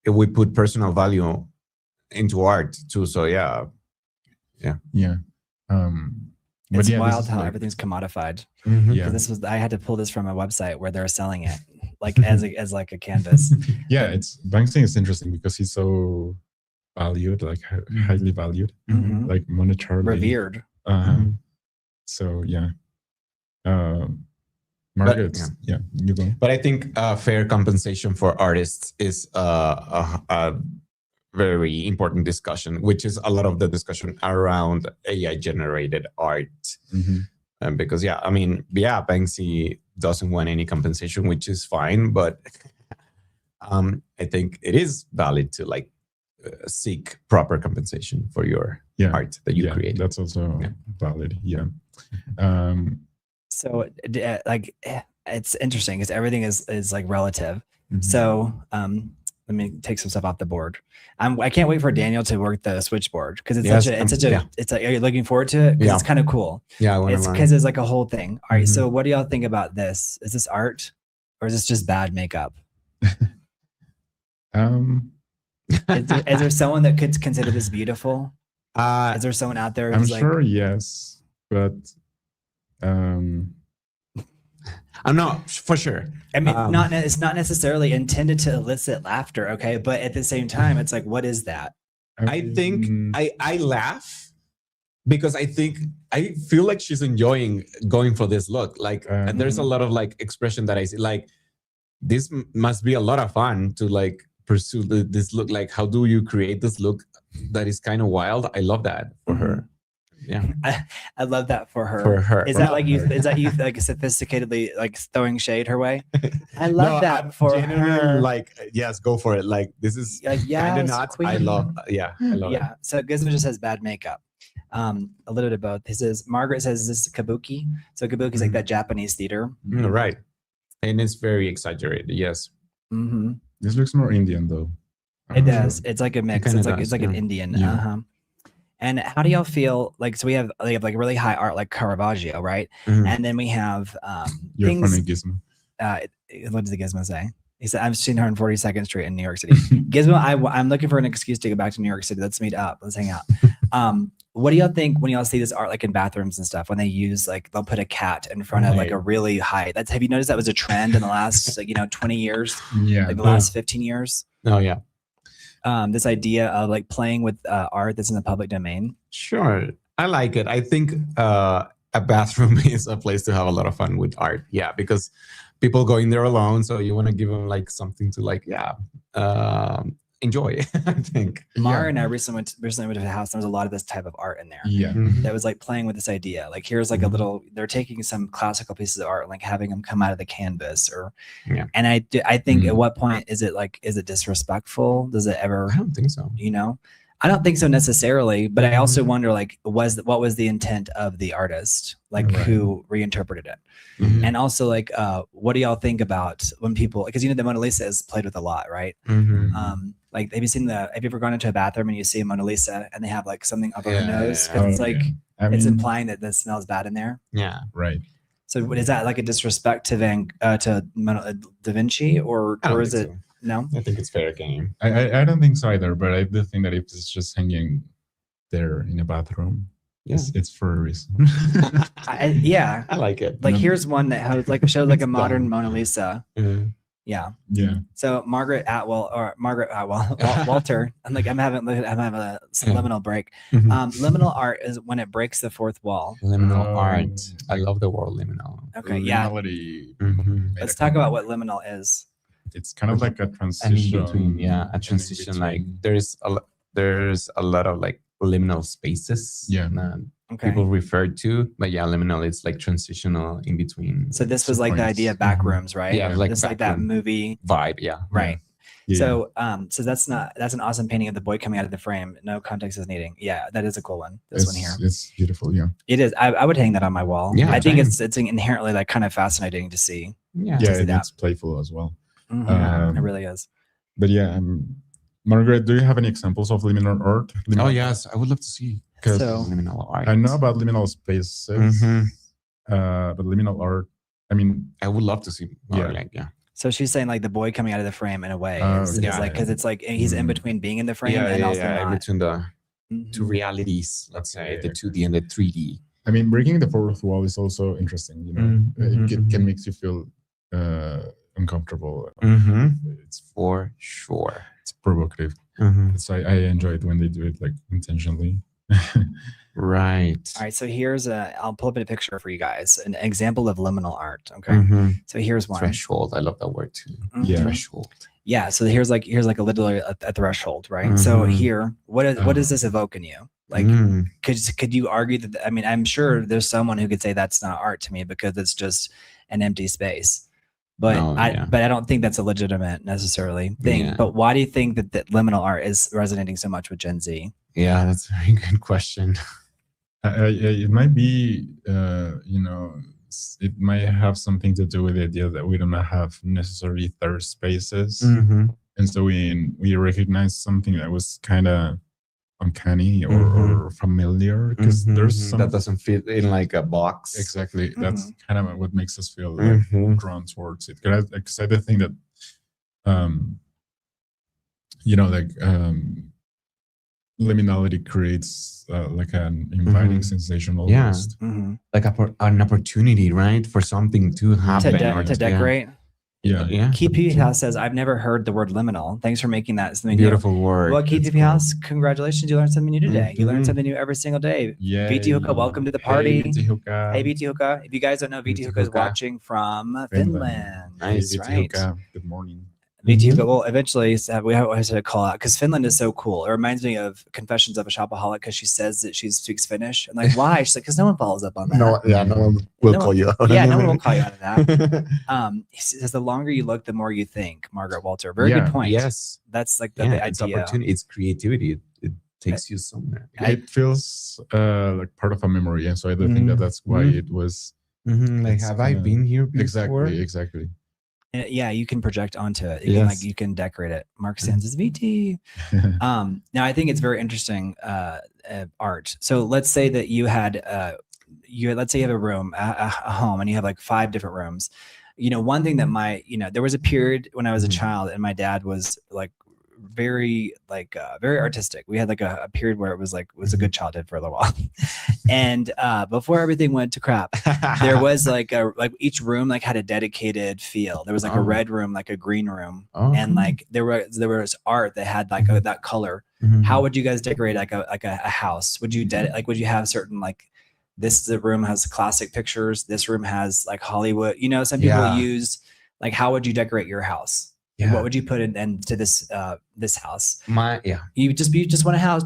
we put personal value into art too. So yeah. Yeah. But It's yeah, wild this is how like- everything's commodified. Yeah. I had to pull this from a website where they're selling it like as like a canvas. Yeah, it's Banksy is interesting because he's so valued, like highly valued, Mhm. like monetarily Revered. So yeah. Margaret, yeah, you go. But I think fair compensation for artists is a very important discussion, which is a lot of the discussion around AI generated art. Because Banksy doesn't want any compensation, which is fine, but I think it is valid to like seek proper compensation for your art that you create. That's also valid. Yeah. So like it's interesting because everything is like relative. So let me take some stuff off the board. I can't wait for Daniel to work the switchboard because it's like, are you looking forward to it? Because it's kind of cool. Yeah, it's because it's like a whole thing. All right. So what do y'all think about this? Is this art or is this just bad makeup? Is there someone that could consider this beautiful? Is there someone out there? I'm who's sure, yes, but I'm not for sure. I mean, it's not necessarily intended to elicit laughter, okay? But at the same time, it's like, what is that? I think I laugh because I feel like she's enjoying going for this look. Like, and there's a lot of like expression that I see. Like, this must be a lot of fun to like pursue this look. Like, how do you create this look that is kind of wild? I love that for her. Yeah, I love that for her. For her, is that like you like sophisticatedly like throwing shade her way? I love that for her. Like, yes, go for it. Like, this is kind of nuts. I love. I love it. So Gizmo just has bad makeup. A little bit of both. He says Margaret says this is kabuki. So kabuki is like that Japanese theater, right? And it's very exaggerated. Yes. This looks more Indian though. It does. It's like a mix. It's like an Indian. And how do y'all feel? Like, so we have like really high art like Caravaggio, right? And then we have You're funny, Gizmo. What does the Gizmo say? He said, I've seen her on 42nd Street in New York City. Gizmo, I'm looking for an excuse to get back to New York City. Let's meet up. Let's hang out. What do y'all think when y'all see this art like in bathrooms and stuff, when they use like, they'll put a cat in front of like a really high, have you noticed that was a trend in the last, 20 years? Yeah. Like the last 15 years? Oh, yeah. This idea of like playing with art that's in the public domain. Sure. I like it. I think a bathroom is a place to have a lot of fun with art. Yeah, because people go in there alone. So you want to give them like something to like, enjoy, I think. Mara and I recently went to the house. There was a lot of this type of art in there. Yeah. That was like playing with this idea. Like here's like a little, they're taking some classical pieces of art, and like having them come out of the canvas and I think at what point is it disrespectful? Does it ever? I don't think so. I don't think so necessarily, but I also wonder like, what was the intent of the artist? Like who reinterpreted it? And also like, what do y'all think about when people, because the Mona Lisa is played with a lot, right? Like, have you ever gone into a bathroom and you see a Mona Lisa and they have like something up on their nose? Because it's like, it's implying that the smell is bad in there. Yeah. Right. So is that like a disrespect to Da Vinci or is it? So. No, I think it's fair game. I don't think so either, but I do think that if it's just hanging there in a bathroom, it's for a reason. I like it. Like here's one that has like shows like a modern Mona Lisa. Yeah. So Walter. I'm having a liminal break. Liminal art is when it breaks the fourth wall. Liminal art. I love the word liminal. Okay. Yeah. Let's talk about what liminal is. It's kind of like a transition. A transition. Like there's a lot of like liminal spaces. People refer to, but liminal is like transitional in between. So this was like the idea of back rooms, right? Yeah, like it's like that movie vibe. Yeah, right. So that's an awesome painting of the boy coming out of the frame. No context is needed. Yeah, that is a cool one. This one here. It's beautiful. Yeah, it is. I would hang that on my wall. Yeah, I think it's inherently like kind of fascinating to see. Yeah, and it's playful as well. It really is. But yeah, Margaret, do you have any examples of liminal art? Oh yes, I would love to see. So Liminal art. I know about liminal spaces, but liminal art, I mean, I would love to see more. Yeah. Like, yeah. So she's saying like the boy coming out of the frame in a way is yeah, like, because it's like he's in between being in the frame Yeah, and also in not. between the two realities, let's say, the 2D and the 3D. I mean, breaking the fourth wall is also interesting. You know, it can make you feel uncomfortable. It's for sure. It's provocative. So I enjoy it when they do it like intentionally. Right. All right, so I'll pull up a picture for you guys, an example of liminal art. Okay, so here's one. Threshold. I love that word too. Yeah. Threshold. Yeah, so here's like a literally a threshold, right? So here, what does this evoke in you? Like, could you argue that? I mean, I'm sure there's someone who could say that's not art to me because it's just an empty space. But I don't think that's a legitimate necessarily thing. Yeah. But why do you think that liminal art is resonating so much with Gen Z? Yeah, that's a very good question. It might be, it might have something to do with the idea that we don't have necessarily third spaces. And so we recognize something that was kind of uncanny or familiar because there's some that doesn't fit in like a box. Exactly. That's kind of what makes us feel like drawn towards it. Because I think that, liminality creates like an inviting sensation almost. Like an opportunity, right, for something to happen to decorate. Yeah. Keep PP House says, I've never heard the word liminal. Thanks for making that something beautiful word. Well, Keep PP House, congratulations. You learned something new today. You learn something new every single day. Yeah. VT Hookah, welcome to the party. Hey, VT Hookah. Hey, VT Hookah. If you guys don't know, VT Hookah is watching from Finland. Nice. VT Hookah. Good morning. VT Hookah. Well, eventually we have to call out because Finland is so cool. It reminds me of Confessions of a Shopaholic because she says that she speaks Finnish. I'm like, why? She's like, because no one follows up on that. No one will call you out. Yeah, no one will call you out of that. He says the longer you look, the more you think. Margaret Walter. Very good point. Yes. That's like the It's idea. opportunity. It's creativity. It takes you somewhere. It feels like part of a memory. And so I do think that that's why it was. Like, have I been here before? Exactly. Yeah, you can project onto it. You can decorate it. Mark Sands is VT. Now I think it's very interesting art. So let's say that you had let's say you have a room, a home, and you have like 5 different rooms. One thing that there was a period when I was a child and my dad was like very artistic. We had like a period where it was a good childhood for a little while. And before everything went to crap, there was like each room like had a dedicated feel. There was like a red room, like a green room, and like there was art that had like that color. How would you guys decorate like a house? Would you would you have certain like the room has classic pictures, this room has like Hollywood, some people use like, how would you decorate your house? Yeah. What would you put into this house? You just want a house.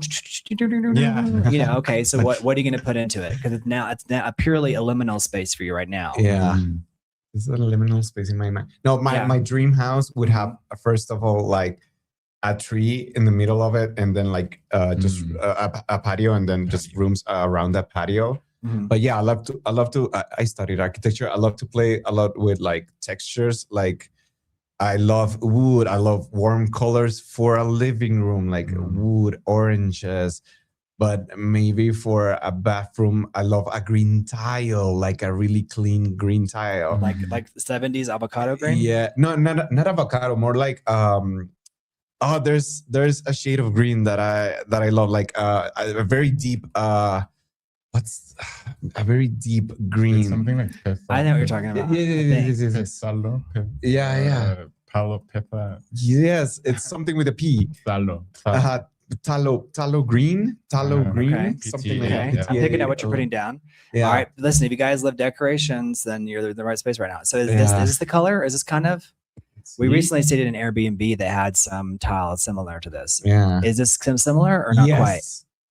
Yeah. Okay. So what are you going to put into it? Because it's now a purely a liminal space for you right now. Yeah. It's a liminal space in my mind. No, my dream house would have first of all like a tree in the middle of it, and then like just a patio, and then just rooms around that patio. But yeah, I love to. I studied architecture. I love to play a lot with like textures, like. I love wood. I love warm colors for a living room, like wood, oranges. But maybe for a bathroom, I love a green tile, like a really clean green tile, like the 70s avocado green. Yeah, no, not avocado. More like there's a shade of green that I love, like a very deep what's a very deep green? It's something like pepper. I know what you're talking about. Yeah. Palo pepper. Yes, it's something with a P. Tallow green. Okay. Something like that. I'm picking out what you're putting down. Yeah. All right. Listen, if you guys love decorations, then you're in the right space right now. So is this the color? Is this kind of? We recently stayed in an Airbnb that had some tile similar to this. Yeah. Is this similar or not quite?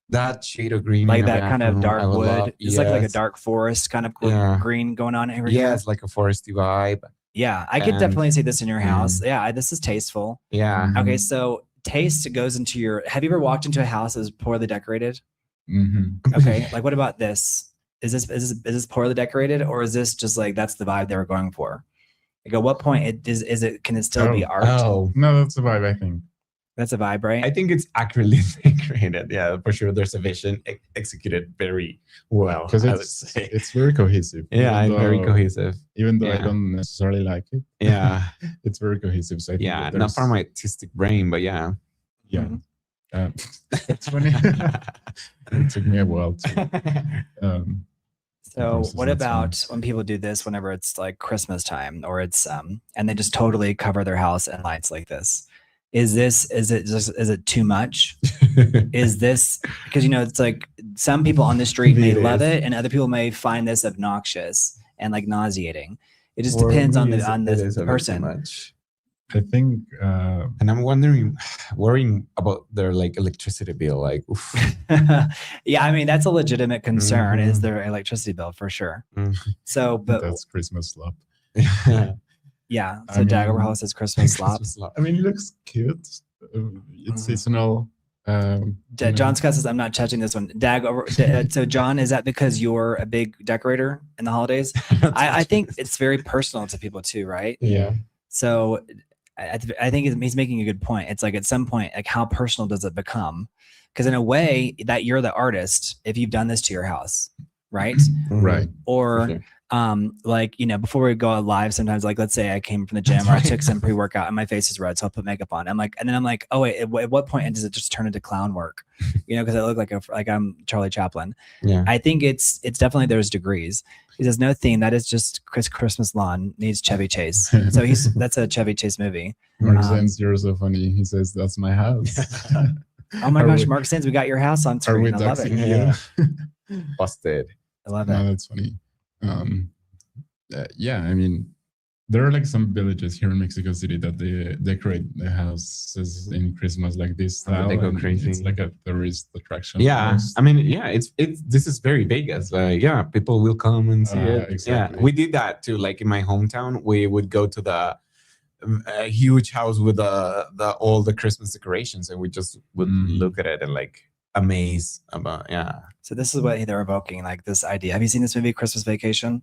That shade of green, like that kind of dark wood. It's like a dark forest kind of green going on here. Yeah, it's like a foresty vibe. Yeah, I could definitely see this in your house. Yeah, this is tasteful. Yeah. Okay, so taste goes into your. Have you ever walked into a house that's poorly decorated? Okay, like what about this? Is this poorly decorated, or is this just like that's the vibe they were going for? Like at what point is it can it still be art? Oh, No, that's a vibe, I think. That's a vibe, right? I think it's accurately created. Yeah, for sure. There's a vision executed very well. Because I would say. it's very cohesive. Yeah, even it's very though- cohesive. Even though I Yeah. don't necessarily like it. Yeah, It's very cohesive. So I think yeah. that Not there's- from my artistic brain, but yeah. Yeah. Mhm. It's funny. It took me a while to. So process what that, so- about when people do this whenever it's like Christmas time or it's and they just totally cover their house in lights like this? Is it too much? Is this because it's like some people on the street may It love is. it and other people may find this obnoxious and like nauseating. It just For depends on me, the it is a bit too person. much. I think And I'm worrying about their like electricity bill. Like, oof. Yeah, I mean that's a legitimate concern is Mhm. their electricity bill for sure. Mhm. So, but that's Christmas slop. yeah, I so Dag mean, Overhaul says Christmas slop. Christmas slop. I mean, it looks cute. It's Mhm. seasonal. John Scott says I'm not touching this one. So John, is that because you're a big decorator in the holidays? I think it's very personal to people too, right? Yeah. So I think he's making a good point. It's like at some point, like how personal does it become? Because in a way that you're the artist if you've done this to your house, right? Right. Or sure. like before we go live, sometimes like let's say I came from the gym or I took some pre-workout and my face is red, so I'll put makeup on. I'm like, oh wait, at what point does it just turn into clown work? Because I look like I'm Charlie Chaplin. Yeah. I think it's definitely there's degrees. He says no theme. That is just Christmas lawn needs Chevy Chase. So that's a Chevy Chase movie. Mark Zen's, you're so funny. He says, "That's my house." Oh my Are gosh, we- Mark Sands, we got your house on Are we screen. I love it. doxing you? Busted. I love No, it. that's funny. Yeah, I mean, there are like some villages here in Mexico City that they decorate the houses in Christmas like this style. They go and crazy. It's like a tourist attraction. Yeah, almost. I mean, yeah, it's this is very Vegas. Yeah, people will come and see it. Exactly. Yeah, we did that too. Like in my hometown, we would go to the a huge house with all the Christmas decorations, and we just would look at it and like amaze about. Yeah. So this is what they're evoking, like this idea. Have you seen this movie, Christmas Vacation?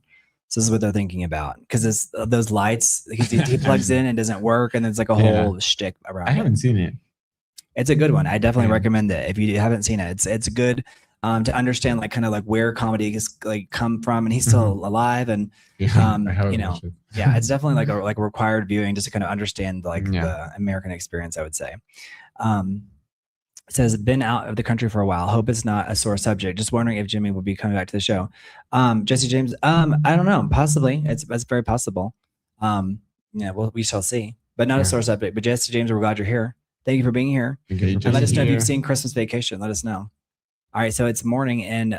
So this is what they're thinking about because those lights he plugs in and doesn't work, and it's like a whole shtick around. I haven't seen it. It's a good one. I definitely Yeah. recommend it if you haven't seen it. It's good to understand like kind of like where comedy is like come from, and he's still alive, and Yeah, I haven't watched it. yeah, it's definitely like a required viewing just to kind of understand like Yeah. the American experience, I would say. It says been out of the country for a while. Hope it's not a sore subject. Just wondering if Jimmy will be coming back to the show. Jesse James, I don't know. Possibly. It's very possible. We shall see. But not a sore subject. But Jesse James, we're glad you're here. Thank you for being here. Okay, And let us know if here. you've seen Christmas Vacation. Let us know. All right, so it's morning in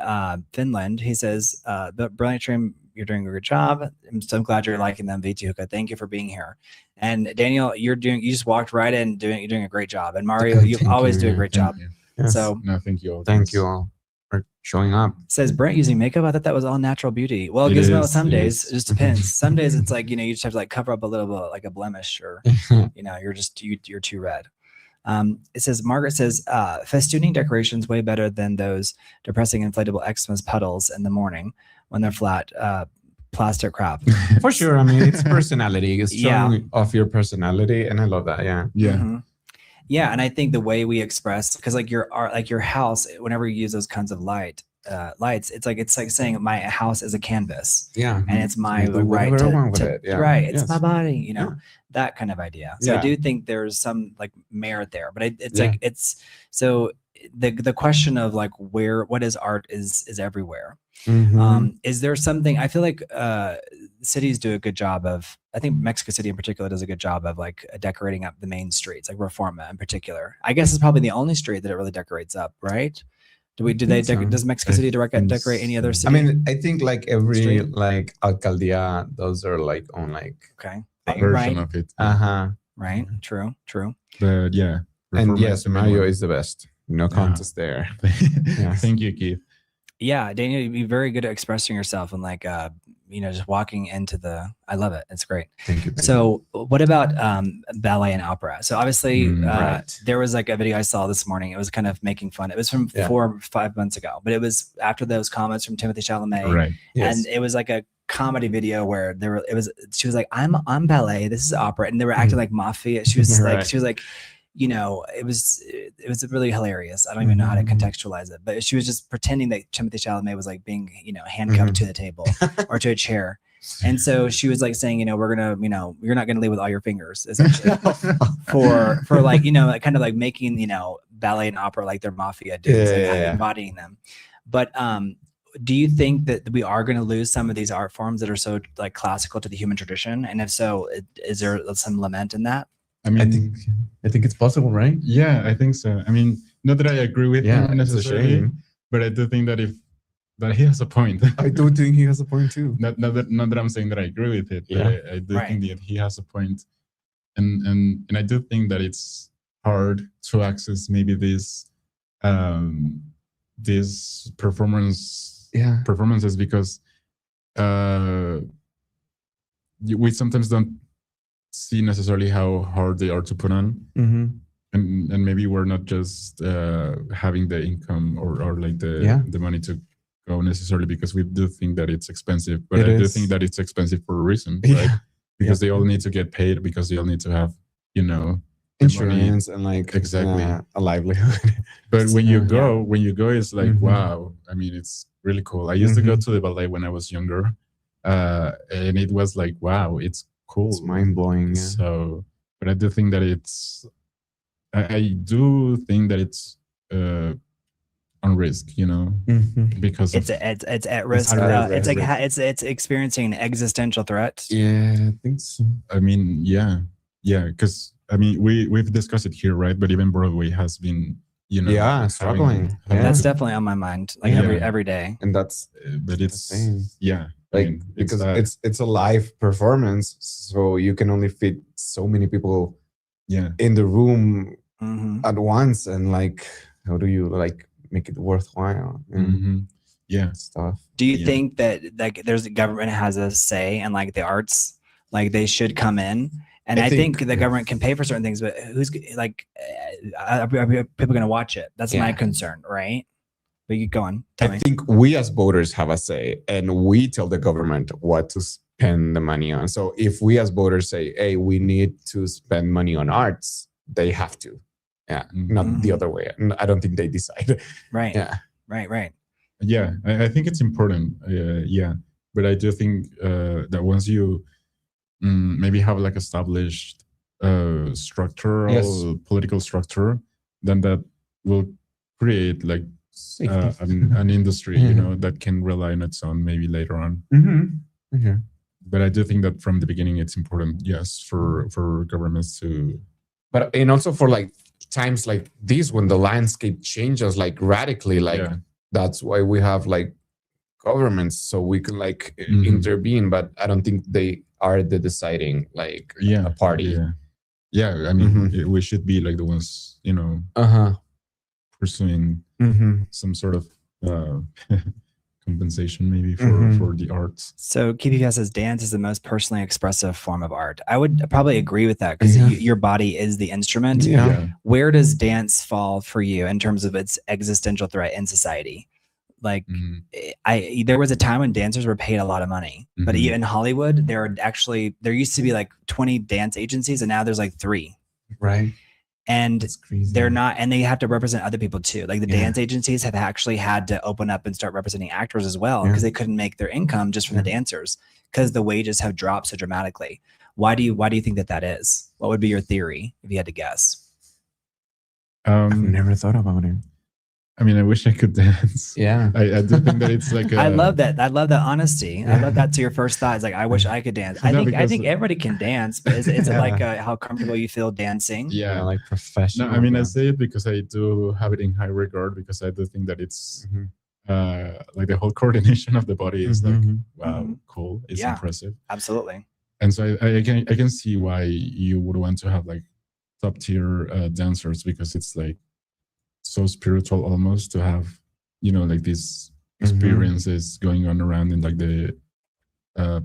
Finland. He says, "The brilliant stream. You're doing a good job. I'm so glad you're liking them, VT Hookah. Thank you for being here." And Daniel, you just walked right in. You're doing a great job. And Mario, you Thank always you. do a great job. Thank you. Yes. So No, thank you all. Thank you all for showing up. says Brent using makeup. I thought that was all natural beauty. Well, It Gizmo, is, some it days is. it just depends. Some days it's like you just have to like cover up a little bit, like a blemish, or you're too red. It says Margaret says festooning decorations way better than those depressing inflatable Xmas puddles in the morning when they're flat plastic crap. For sure. I mean, it's personality. It's Yeah. showing off your personality, and I love that. Yeah. Yeah. Mhm. Yeah, and I think the way we express, because like your art, like your house, whenever you use those kinds of lights, it's like saying my house is a canvas, Yeah. and it's my Do right whatever I to, want with it. Yeah. right. It's Yes. my body, Yeah. that kind of idea. So I Yeah. do think there's some like merit there, but it's Yeah. like so the question of like what is art is everywhere. Mhm. Is there something I feel like cities do a good job of, I think Mexico City in particular does a good job of like decorating up the main streets, like Reforma in particular. I guess it's probably the only street that it really decorates up, right? Does Mexico I City think decorate any other so. city? I mean, I think like every Street. like alcaldía, those are like on like Okay. A version Right. of it. Right. True. But yeah. And Reforma yes, is the main Mario one. is the best. No contest there. Yes. Thank you, Keith. Yeah, Daniel, you'd be very good at expressing yourself and like just walking into I love it. It's great. Thank you. So what about ballet and opera? So obviously Right. there was like a video I saw this morning. It was kind of making fun. It was from 4 or 5 months ago, but it was after those comments from Timothy Chalamet. Right. Yes. And it was like a comedy video where she was like, I'm ballet, this is opera, and they were acting like mafia. She was like, you know, it was really hilarious. I don't even know how to contextualize it, but she was just pretending that Timothée Chalamet was like being, you know, handcuffed to the table or to a chair. And so she was like saying, you know, we're gonna, you know, you're not gonna leave with all your fingers, essentially, for like, you know, like, kind of like making, you know, ballet and opera like they're mafia dudes, embodying them. But do you think that we are going to lose some of these art forms that are so like classical to the human tradition? And if so, is there some lament in that? I mean, I think it's possible, right? Yeah, I think so. I mean, not that I agree with him necessarily, but I do think that that he has a point. I do think he has a point too. Not that I'm saying that I agree with it, but I do think that he has a point. And I do think that it's hard to access maybe this performances because we sometimes don't see necessarily how hard they are to put on, and maybe we're not just having the income or like the money to go necessarily because we do think that it's expensive, but I do think that it's expensive for a reason, right? Because they all need to get paid, because they all need to have, you know, insurance and like a livelihood. But when you go, it's like, wow, I mean, it's really cool. I used to go to the ballet when I was younger, and it was like, wow, it's cool. It's mind-blowing. So, but I do think that I do think that it's on risk, you know, because it's at risk. It's like it's experiencing an existential threat. Yeah, I think so. I mean, yeah, because I mean, we've discussed it here, right? But even Broadway has been, you know, struggling. That's definitely on my mind, like every day. And that's, but it's like, I mean, because it's a live performance, so you can only fit so many people, in the room at once, and like, how do you like make it worthwhile? Stuff. Do you think that like the government has a say in like the arts, like they should come in? And I think the government can pay for certain things, but who's like, are people going to watch it? That's my concern, right? But you go on. I think we as voters have a say, and we tell the government what to spend the money on. So if we as voters say, hey, we need to spend money on arts, they have to. Not the other way. I don't think they decide. Right. Right. Yeah, I think it's important. But I do think that once you maybe have like established structural political structure, then that will create like an industry, you know, that can rely on its own maybe later on. But I do think that from the beginning it's important, yes, for governments to, but and also for like times like this when the landscape changes like radically, like that's why we have like governments, so we can like intervene. But I don't think they are the deciding like a party. I mean, we should be like the ones, you know, pursuing some sort of compensation maybe for the arts. So KPPS says dance is the most personally expressive form of art. I would probably agree with that because your body is the instrument. Where does dance fall for you in terms of its existential threat in society? Like there was a time when dancers were paid a lot of money, but in Hollywood, there used to be like 20 dance agencies, and now there's like 3. Right. And they're not, and they have to represent other people too. Like the dance agencies have actually had to open up and start representing actors as well, because they couldn't make their income just from the dancers, because the wages have dropped so dramatically. Why do you think that is? What would be your theory if you had to guess? I've never thought about it. I mean, I wish I could dance. I do think that it's like I love that. I love that honesty. I love that to your first thought. It's like, I wish I could dance. I think everybody can dance, but is it like how comfortable you feel dancing? Like professional. No, I mean, I say it because I do have it in high regard, because I do think that it's like the whole coordination of the body is like, wow, cool. It's impressive. Absolutely. And so I can see why you would want to have like top tier dancers, because it's like so spiritual almost to have, you know, like these experiences going on around, and like the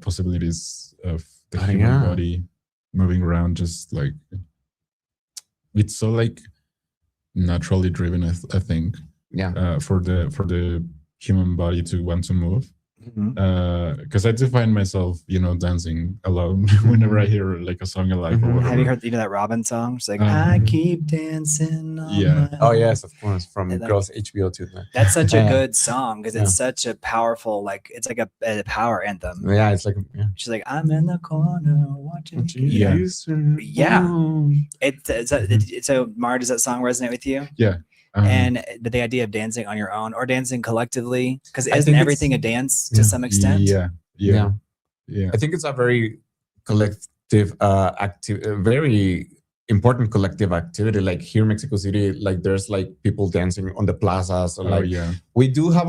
possibilities of the human body moving around, just like it's so like naturally driven, I think. For the human body to want to move. Because I do find myself, dancing alone whenever I hear like a song alive or whatever. Have you heard that Robin song? It's like, I keep dancing on my Oh own. yes, of course, from Girls HBO too. That's such a good song because it's such a powerful, like it's like a power anthem. Yeah, it's like she's like, I'm in the corner watching. Yeah. So Mar, does that song resonate with you? Yeah. And the idea of dancing on your own or dancing collectively, because isn't everything a dance to some extent? Yeah. I think it's a very collective, very important collective activity. Like here in Mexico City, like there's like people dancing on the plazas. Or we do have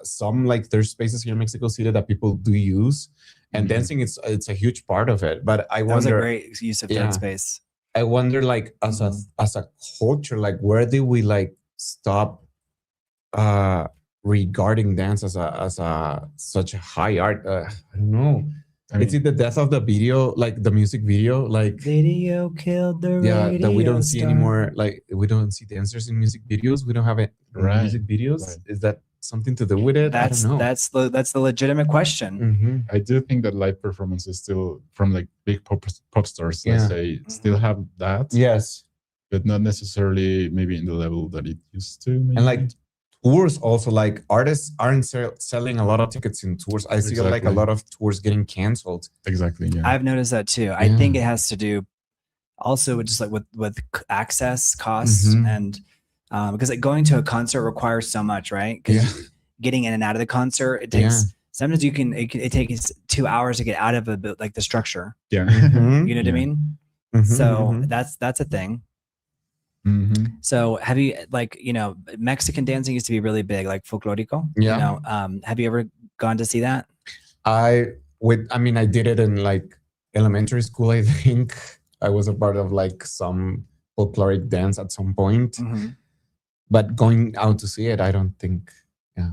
some like there's spaces here in Mexico City that people do use, and dancing it's a huge part of it. But I wonder, that was a great use of that space. I wonder, like as a culture, like where did we like stop regarding dance as such a high art? I don't know. Is it the death of the video, like the music video, like video killed the radio that we don't see star. anymore? Like we don't see dancers in music videos. We don't have it music videos. Right. Is that something to do with it? I don't know. That's the legitimate question. I do think that live performances still from like big pop stars, let's say, still have that. Yes, but not necessarily maybe in the level that it used to. Maybe. And like tours also, like artists aren't selling a lot of tickets in tours. I see like a lot of tours getting canceled. Exactly. Yeah. I've noticed that too. I think it has to do also with just like with access costs and because like going to a concert requires so much, right? Because getting in and out of the concert, it takes sometimes it takes 2 hours to get out of like the structure. Yeah. You know what I mean? So that's a thing. So have you like, Mexican dancing used to be really big, like folklorico. Yeah. Have you ever gone to see that? I did it in like elementary school. I think I was a part of like some folkloric dance at some point, but going out to see it, I don't think. Yeah.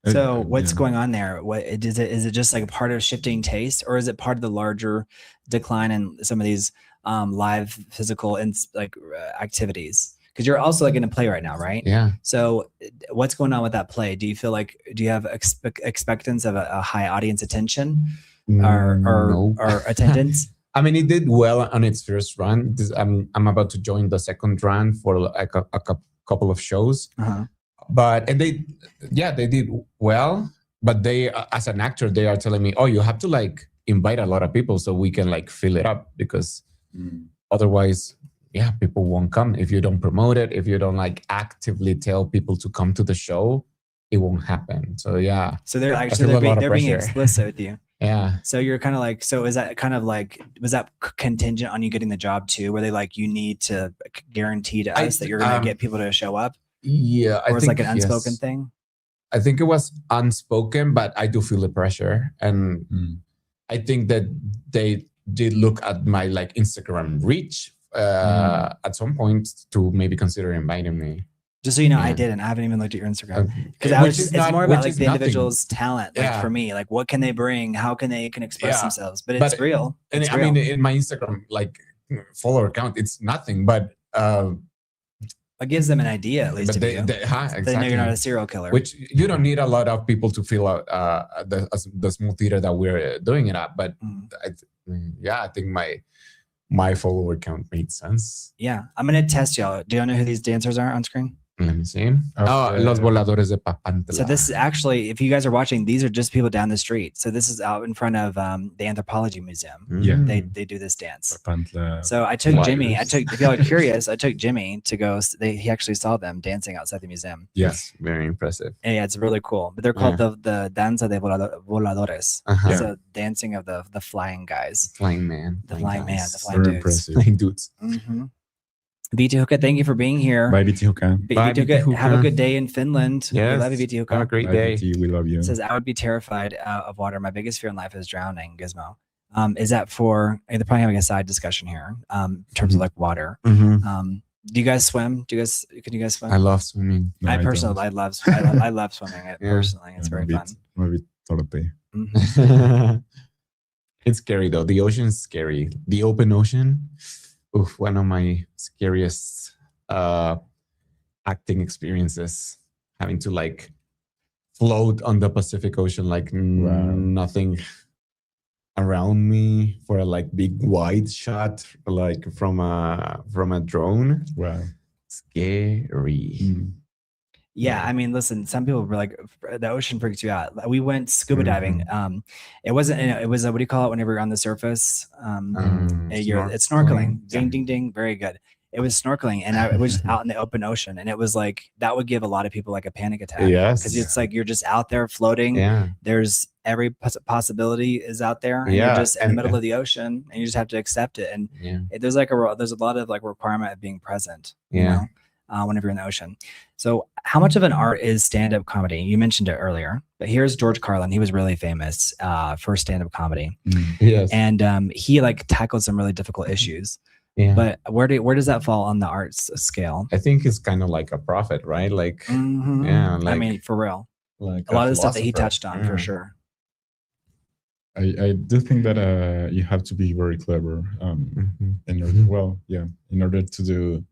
So what's going on there? What is it? Is it just like a part of shifting taste, or is it part of the larger decline in some of these live physical and like activities? Because you're also like in a play right now, right? Yeah. So what's going on with that play? Do you feel like, do you have expectance of a high audience attention or attendance? I mean, it did well on its first run. I'm about to join the second run for like a couple of shows. And they did well. But they, as an actor, they are telling me, oh, you have to like invite a lot of people so we can like fill it up, because otherwise, people won't come. If you don't promote it, if you don't like actively tell people to come to the show, it won't happen. So so they're being explicit with you. Yeah. So you're kind of like, so is that kind of like, was that contingent on you getting the job too? Were they like, you need to guarantee to us that you're going to get people to show up? Yeah. Or it's like an unspoken thing? I think it was unspoken, but I do feel the pressure. And I think that they did look at my like Instagram reach at some point to maybe consider inviting me. Just so you know, I didn't. I haven't even looked at your Instagram because it's more about like the individual's talent. Like for me, like what can they bring? How can they express themselves? But it's real. And I mean, in my Instagram like follower account, it's nothing. But it gives them an idea at least. Exactly. They know you're not a serial killer. Which you don't need a lot of people to fill out the small theater that we're doing it at. But I think my follower count made sense. Yeah, I'm gonna test y'all. Do y'all know who these dancers are on screen? Let me see. Los Voladores de Papantla. So this is actually, if you guys are watching, these are just people down the street. So this is out in front of the Anthropology Museum. Yeah, they do this dance. Papantla. So I took Jimmy. If y'all are curious, I took Jimmy to go. He actually saw them dancing outside the museum. Yes, very impressive. Yeah, it's really cool. But they're called the Danza de Voladores. So dancing of the flying guys. Flying man. The flying man. The flying dudes. Impressive. Flying dudes. Vitihuka, thank you for being here. Bye, Vitihuka. Vitihuka, have a good day in Finland. Yes. We love you, Vitihuka. Have a great day. We love you. It says, I would be terrified of water. My biggest fear in life is drowning, Gizmo. Is that they're probably having a side discussion here in terms of like water. Do you guys swim? Can you guys swim? I love swimming. I love swimming personally. It's very fun. It's scary though. The ocean's scary. The open ocean. One of my scariest acting experiences, having to like float on the Pacific Ocean, like nothing around me, for a like big wide shot, like from a drone. Wow. Scary. Yeah, I mean, listen, some people were like, the ocean freaks you out. We went scuba diving. It wasn't, it was what do you call it whenever you're on the surface? It's snorkeling. Ding, ding, ding. Very good. It was snorkeling, and I was out in the open ocean, and it was like, that would give a lot of people like a panic attack. Yes. Because it's like, you're just out there floating. Yeah. There's every possibility is out there, and you're just in the middle of the ocean, and you just have to accept it. And there's like there's a lot of like requirement of being present, you know, whenever you're in the ocean. So how much of an art is stand-up comedy? You mentioned it earlier, but here's George Carlin. He was really famous for stand-up comedy. Yes. And he like tackled some really difficult issues. Yeah. But where does that fall on the arts scale? I think it's kind of like a prophet, right? Like, yeah, like, I mean, for real. Like a lot of the stuff that he touched on, for sure. I do think that you have to be very clever in order to do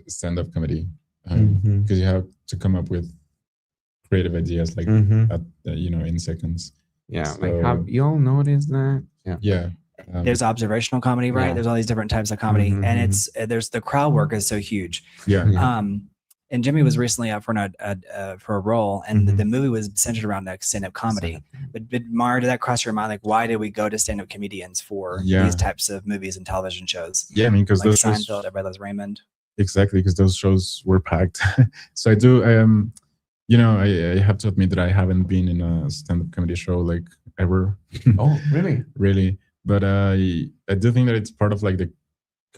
stand-up comedy. Because you have to come up with creative ideas like in seconds. Yeah, so, like, have you all noticed that? Yeah. There's observational comedy, right? Yeah. There's all these different types of comedy, and there's the crowd work is so huge. And Jimmy was recently up for a role, and the movie was centered around like stand-up comedy. But Mara, did that cross your mind? Like, why did we go to stand-up comedians for these types of movies and television shows? Yeah, I mean, because like those Seinfeld, Everybody Loves Raymond. Exactly, because those shows were packed. So I do, I have to admit that I haven't been in a stand-up comedy show like ever. Oh, really? Really. But I do think that it's part of like the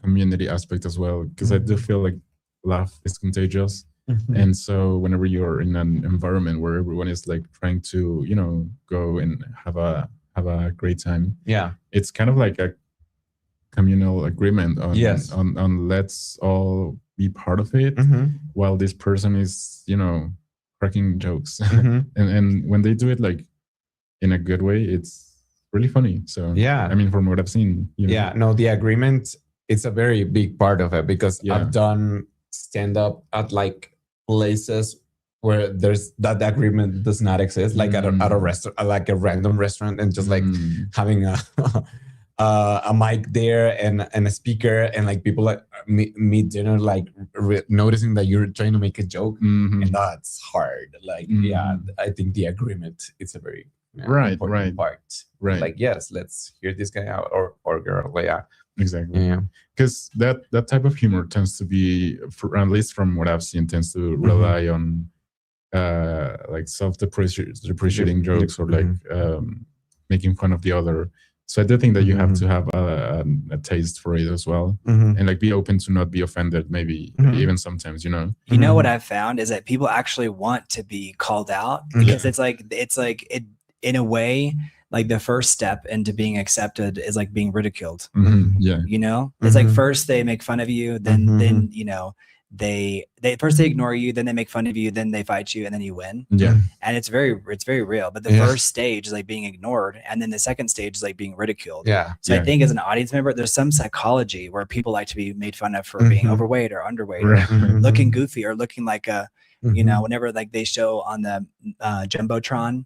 community aspect as well, because I do feel like laugh is contagious. And so whenever you're in an environment where everyone is like trying to, go and have a great time. Yeah. It's kind of like a communal agreement on let's all be part of it while this person is, cracking jokes. And when they do it like in a good way, it's really funny. So yeah, I mean, from what I've seen, the agreement, it's a very big part of it, because I've done stand up at like places where there's that agreement does not exist, like at a restaurant, like a random restaurant, and just like having a mic there and a speaker, and like people like mid dinner, like noticing that you're trying to make a joke, and that's hard. Like, I think the agreement, it's a very important part. Right. Like, yes, let's hear this guy out or girl. Yeah. Exactly. Yeah. Because that type of humor tends to be, at least from what I've seen, tends to rely on like self-depreciating jokes, or like making fun of the other. So I do think that you have to have a taste for it as well, and like be open to not be offended, maybe even sometimes, You know what I've found is that people actually want to be called out, because it's like it in a way, like the first step into being accepted is like being ridiculed. Yeah. It's like first they make fun of you, then they first they ignore you, then they make fun of you, then they fight you, and then you win. Yeah. And it's very real. But the first stage is like being ignored, and then the second stage is like being ridiculed. Yeah. So I think as an audience member, there's some psychology where people like to be made fun of for being overweight or underweight, or looking goofy, or looking like a whenever like they show on the jumbotron,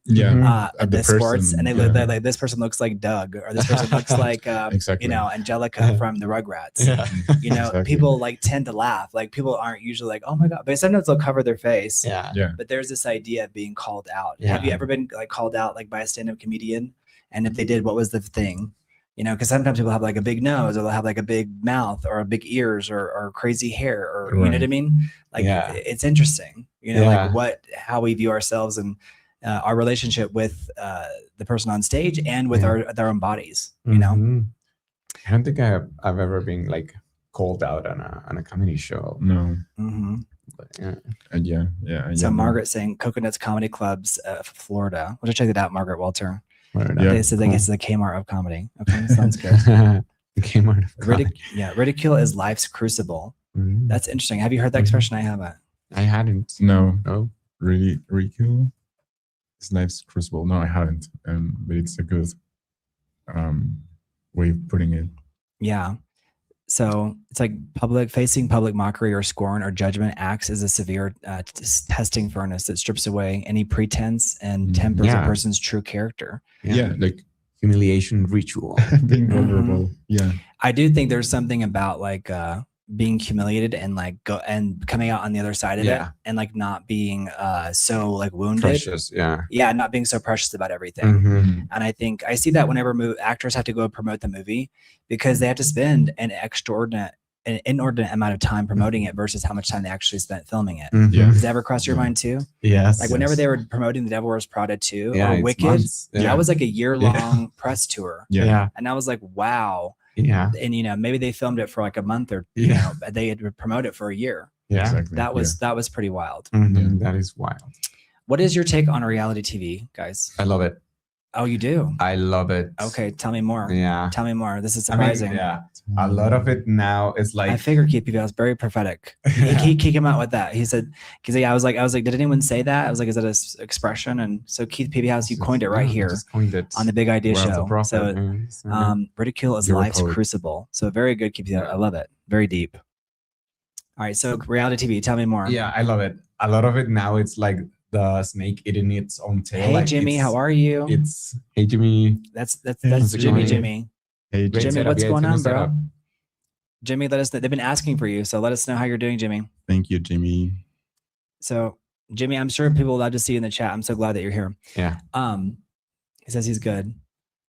at the sports, and they look like this person looks like Doug, or this person looks like Angelica from the Rugrats. Exactly. People like tend to laugh. Like, people aren't usually like, oh my god, but sometimes they'll cover their face. But there's this idea of being called out. Have you ever been like called out like by a stand-up comedian? And if they did, what was the thing? Because sometimes people have like a big nose, or they'll have like a big mouth, or a big ears, or crazy hair, or you know what I mean? Like, it's interesting, like how we view ourselves, and our relationship with the person on stage, and with our own bodies. I don't think I've ever been like called out on a comedy show. No. But, So Margaret saying Coconuts Comedy Clubs, Florida. We'll check it out, Margaret Walter. They said they guess the Kmart of comedy. Okay, sounds good. Kmart of comedy. Ridicule is life's crucible. That's interesting. Have you heard that expression? I haven't. I hadn't. No. Really, ridicule is life's crucible. No, I haven't. But it's a good way of putting it. Yeah. So it's like facing public mockery or scorn or judgment acts as a severe testing furnace that strips away any pretense and tempers a person's true character. Yeah, like humiliation ritual. Being vulnerable. Yeah. I do think there's something about like being humiliated and like coming out on the other side of it and like not being so like wounded. Precious, yeah, not being so precious about everything. And I think I see that whenever actors have to go promote the movie, because they have to spend an inordinate amount of time promoting it versus how much time they actually spent filming it. Does that ever cross your mind too? Yes. Like whenever they were promoting The Devil Wears Prada 2 or Wicked, that was like a year-long press tour. And I was like, wow. And you know, maybe they filmed it for like a month or you know, they had to promote it for a year. Exactly. That was pretty wild. That is wild. What is your take on reality TV, guys? I love it. Oh, you do? I love it. Okay, tell me more. Yeah. Tell me more. This is surprising. I mean, a lot of it now is like, I figured Keith PBS was very prophetic. He came out with that. He said, because I was like, did anyone say that? I was like, is that an expression? And so Keith PBS, you coined it right here coined it on the Big Idea Show. Prophet, so ridicule is life's crucible. So very good, Keith PBS. I love it. Very deep. All right, so reality TV, tell me more. Yeah, I love it. A lot of it now, it's like the snake eating its own tail. Hey, like Jimmy, how are you? Hey, Jimmy. That's Jimmy. Hey, Jimmy, what's going on, bro? Jimmy, let us know. They've been asking for you, so let us know how you're doing, Jimmy. Thank you, Jimmy. So, Jimmy, I'm sure people would love to see you in the chat. I'm so glad that you're here. Yeah. He says he's good.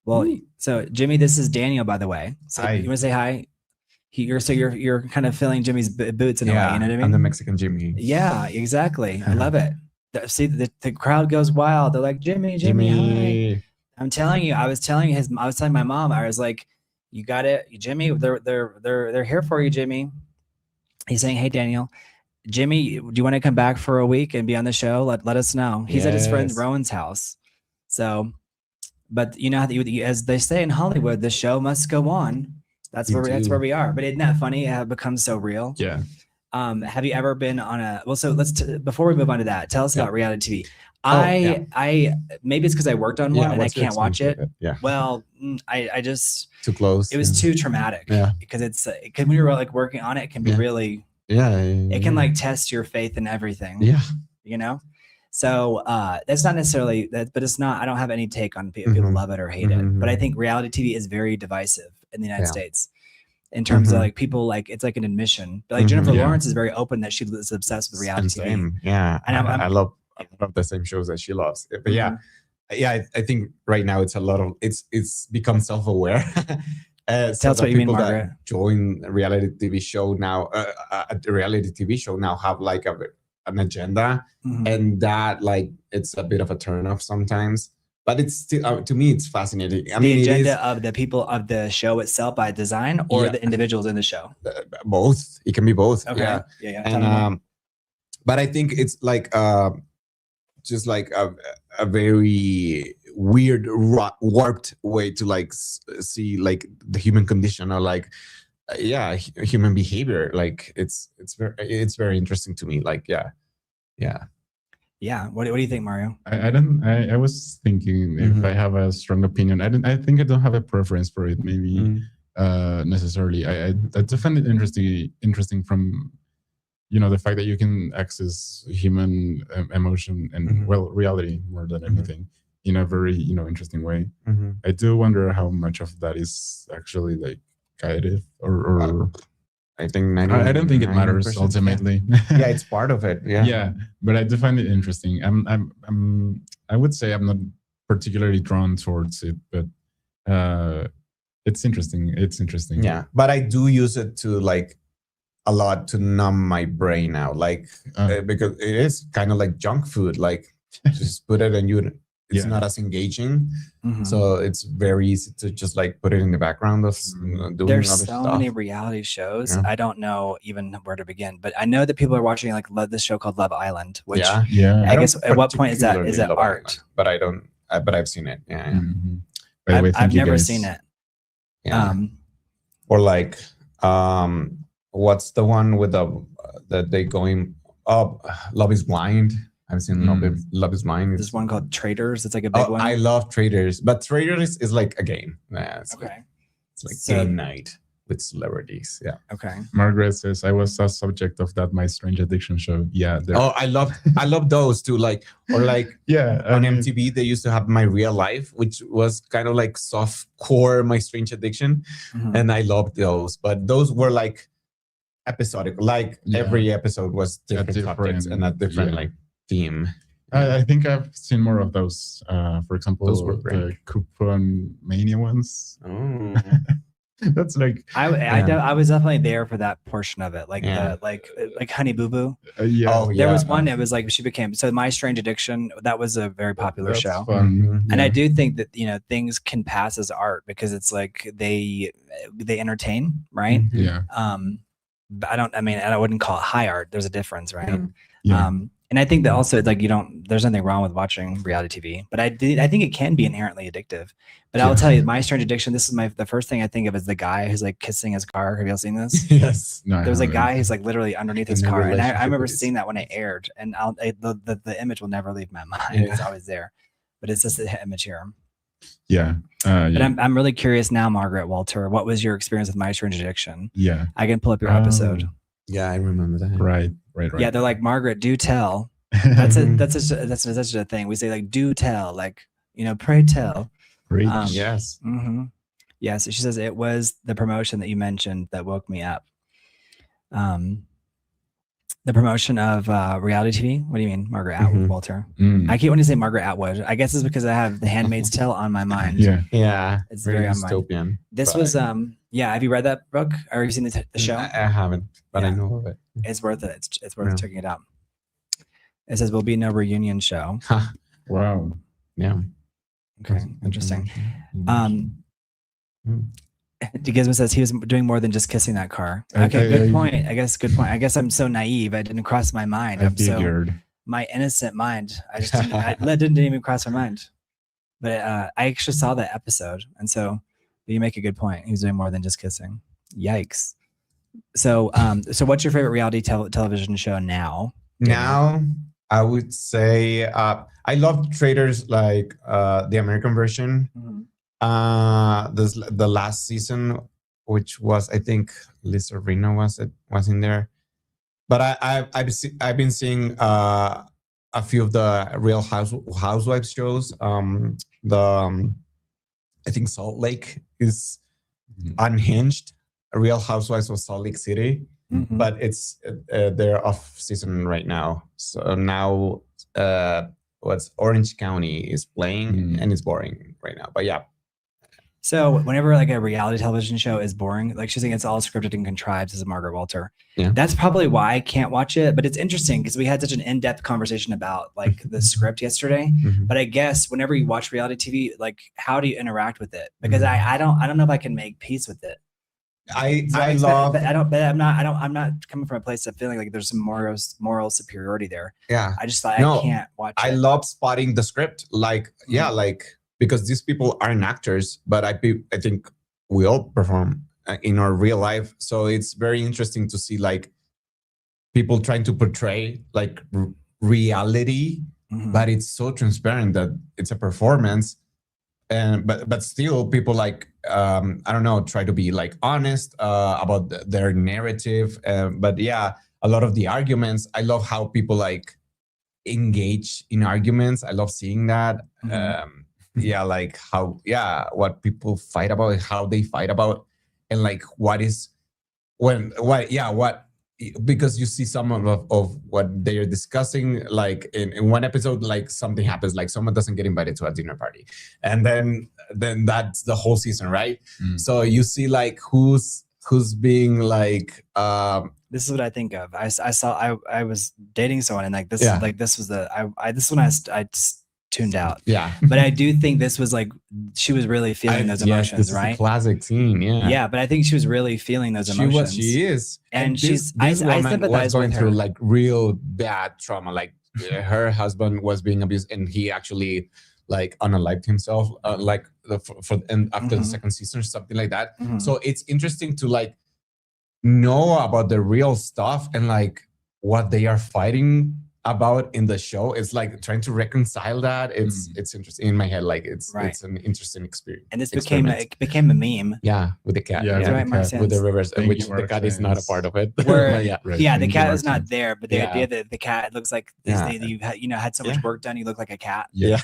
Well, so Jimmy, this is Daniel, by the way. So hi. You want to say hi? You're kind of filling Jimmy's boots in a way. You know what I mean? I'm the Mexican Jimmy. Yeah, exactly. I love it. See, the crowd goes wild. They're like, Jimmy. Hi. I'm telling you, I was telling my mom, I was like, you got it, Jimmy. They're here for you, Jimmy. He's saying, hey, Daniel, Jimmy, do you want to come back for a week and be on the show? Let us know. He's at his friend Rowan's house. So, but you know, as they say in Hollywood, the show must go on. That's where we are. But isn't that funny? It becomes so real. Yeah. Have you ever been on a, well, so before we move on to that, tell us about reality TV. I maybe it's because I worked on one and I can't watch it. Yeah. Well, I just too close. It was too traumatic. Yeah. Because when you're like working on it, it can be really. Yeah. It can like test your faith in everything. Yeah. You know. So that's not necessarily that, but it's not. I don't have any take on people love it or hate it. But I think reality TV is very divisive in the United States. In terms of like people, like it's like an admission. But like Jennifer Lawrence is very open that she is obsessed with reality TV. Yeah, and I love the same shows that she loves. But I think right now it's a lot of it's become self-aware. Tell us what you mean, Margaret. Join a reality TV show now. A reality TV show now have like an agenda, and that like it's a bit of a turn-off sometimes. But it's still, to me, it's fascinating. The agenda of the people of the show itself by design, or the individuals in the show? Both. It can be both. Okay. Yeah. And but I think it's like just like a very weird, warped way to like see like the human condition or like human behavior. Like it's very interesting to me. Like Yeah. What do you think, Mario? I was thinking if I have a strong opinion. I think I don't have a preference for it. Maybe necessarily. I find it interesting from the fact that you can access human emotion and reality more than anything in a very interesting way. I do wonder how much of that is actually like guided or. I think I don't think it matters ultimately. Yeah, it's part of it. Yeah. Yeah, but I do find it interesting. I would say I'm not particularly drawn towards it, but it's interesting. It's interesting. Yeah, but I do use it to like a lot to numb my brain out, like because it is kind of like junk food. Like just put it and it's not as engaging, so it's very easy to just like put it in the background of doing There's other so stuff. many reality shows. I don't know even where to begin, but I know that people are watching like this show called Love Island, which I guess at what point is that art? Island, but I don't. But I've seen it. Yeah. By the way, I've never seen it. Yeah. Or like, what's the one with that they going up? Love is Blind. I've seen Love is Blind. There's one called Traders. It's like a big one. I love Traders, but Traders is like a game. Okay. It's like game night with celebrities. Yeah. Okay. Margaret says, I was a subject of that My Strange Addiction show. Yeah. Oh, I love those too. Like, or like, yeah. on MTV, they used to have My Real Life, which was kind of like soft core My Strange Addiction. And I loved those. But those were like episodic. Like every episode was different subjects and a different like theme. I think I've seen more of those. For example, Those were the Coupon Mania ones. Oh. That's like I was definitely there for that portion of it, like Yeah. the like Honey Boo Boo. yeah. Oh, There yeah. was one. It was like she became My Strange Addiction. That was a very popular That's show, fun. and I do think that things can pass as art because it's like they entertain, right? Yeah. But I wouldn't call it high art. There's a difference, right? Yeah. And I think that also it's like there's nothing wrong with watching reality TV, but I think it can be inherently addictive. But I'll tell you, My Strange Addiction, this is the first thing I think of is the guy who's like kissing his car. Have you all seen this? Yes. No, There was a guy who's like literally underneath his In a car. And I relationship remember with his- seeing that when it aired, and the image will never leave my mind. It's always there, but it's just the image here. Yeah. But I'm really curious now, Margaret Walter, what was your experience with My Strange Addiction? Yeah. I can pull up your episode. Yeah, I remember that. Right. Yeah, they're like, Margaret, do tell. That's such a thing. We say like, do tell, like, pray tell. Preach. Yes. Yeah, so she says it was the promotion that you mentioned that woke me up. The promotion of reality TV. What do you mean, Margaret Atwood, Walter? I keep wanting to say Margaret Atwood. I guess it's because I have The Handmaid's Tale on my mind. Yeah. Yeah. It's very on my mind. dystopian. This but was yeah. Have you read that book or have you seen the show? I haven't, but I Yeah. know of it. It's worth it. It's worth Yeah. checking it out. It says will be no reunion show. Wow. Yeah. Okay, interesting. Mm. Gizmo says he was doing more than just kissing that car. Okay, good point. I guess I'm so naive. It didn't cross my mind. My innocent mind. I just didn't even cross my mind. But I actually saw that episode, and so you make a good point. He was doing more than just kissing. Yikes. So what's your favorite reality television show now? Now, I would say I love Traders, like the American version. The last season, which was, I think Lisa Rinna was in there, but I've been seeing a few of the Real Housewives shows. I think Salt Lake is Unhinged, Real Housewives of Salt Lake City, but it's they're off season right now. So now what's Orange County is playing, and it's boring right now. But yeah. So whenever like a reality television show is boring, like she's saying it's all scripted and contrived, as Margaret Walter. Yeah. That's probably why I can't watch it. But it's interesting because we had such an in-depth conversation about like the script yesterday. But I guess whenever you watch reality TV, like how do you interact with it? Because I don't know if I can make peace with it. I'm not coming from a place of feeling like there's some moral superiority there. Yeah. I just thought I can't watch it. I love spotting the script. Like, because these people aren't actors, but I think we all perform in our real life. So it's very interesting to see like people trying to portray like reality, but it's so transparent that it's a performance. And but still people like I don't know, try to be like honest about their narrative. But yeah, a lot of the arguments, I love how people like engage in arguments. I love seeing that. Like what people fight about, how they fight about, and like because you see some of what they are discussing, like in one episode, like something happens, like someone doesn't get invited to a dinner party, and then that's the whole season, right? So you see like who's being like this is what I think of. I was dating someone and like this was this one I tuned out. Yeah. But I do think this was like she was really feeling those emotions, this right? Is a classic scene, Yeah, but I think she was really feeling those emotions. She is. And this I woman sympathize was going with through her. like real bad trauma. Like her husband was being abused and he actually like unalived himself after the second season or something like that. So it's interesting to like know about the real stuff and like what they are fighting about in the show. It's like trying to reconcile that. It's interesting in my head. Like it's an interesting experience. And this became a meme. Yeah, with the cat. Yeah, with the reverse, Thank which you, the cat is not a part of it. Where, Right. yeah, the Thank you, cat is Mark not Sands. there, but the idea that the cat looks like you had so much work done, you look like a cat. Yeah.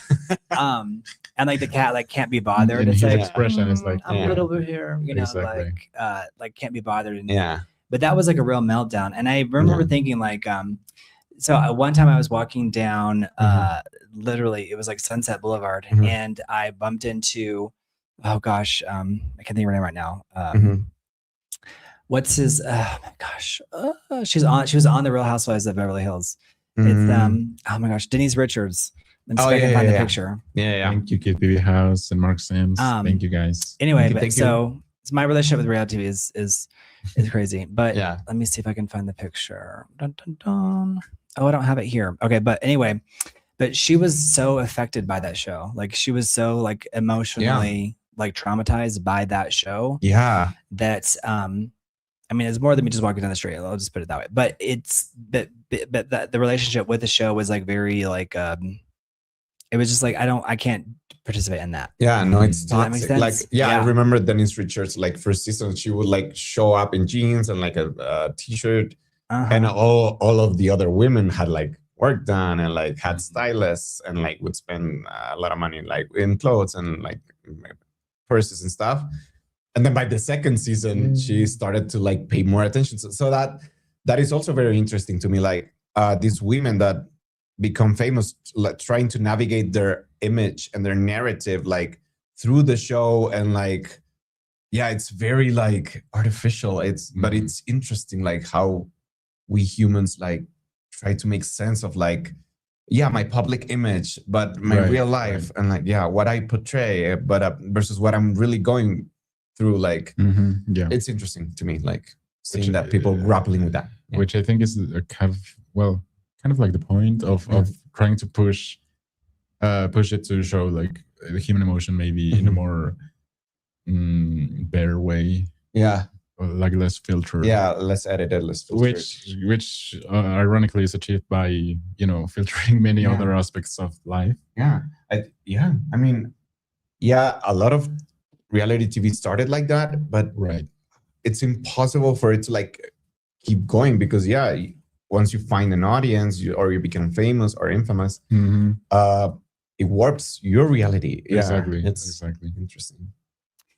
And like the cat like can't be bothered. And It's his like expression is like, I'm good over here, you know, Exactly. like can't be bothered. And, Yeah. But that was like a real meltdown. And I remember thinking like, so one time I was walking down, literally it was like Sunset Boulevard, and I bumped into, oh gosh, I can't think of her name right now. What's his? Oh my gosh, she was on the Real Housewives of Beverly Hills. It's oh my gosh, Denise Richards. Let me see if I can find the picture. Yeah. Thank you, Kid Baby House and Mark Sims. Thank you guys. Anyway, so my relationship with reality TV is crazy. But Yeah. let me see if I can find the picture. Dun, dun, dun. Oh, I don't have it here. Okay, but anyway, but she was so affected by that show. Like she was so like emotionally like traumatized by that show. Yeah. That I mean, it's more than me just walking down the street. I'll just put it that way. But it's but the relationship with the show was like very like it was just like I can't participate in that. Yeah, no, it's Does that make toxic. sense? Like, I remember Denise Richards, like first season, she would like show up in jeans and like a t-shirt, and all of the other women had like work done and like had stylists and like would spend a lot of money like in clothes and like purses and stuff. And then by the second season, she started to like pay more attention. So that is also very interesting to me. Like these women that become famous, like trying to navigate their image and their narrative like through the show, and like it's very like artificial. But it's interesting like how we humans like try to make sense of like my public image, but my real life, and like what I portray, but versus what I'm really going through. Like it's interesting to me, like seeing that people grappling with that, which I think is a kind of like the point of trying to push it to show like the human emotion maybe in a more bare way, or like less filtered, less edited, less filtered, which ironically is achieved by filtering many other aspects of life. I mean a lot of reality TV started like that, but it's impossible for it to like keep going, because once you find an audience, or you become famous or infamous, it warps your reality. Exactly. It's exactly interesting.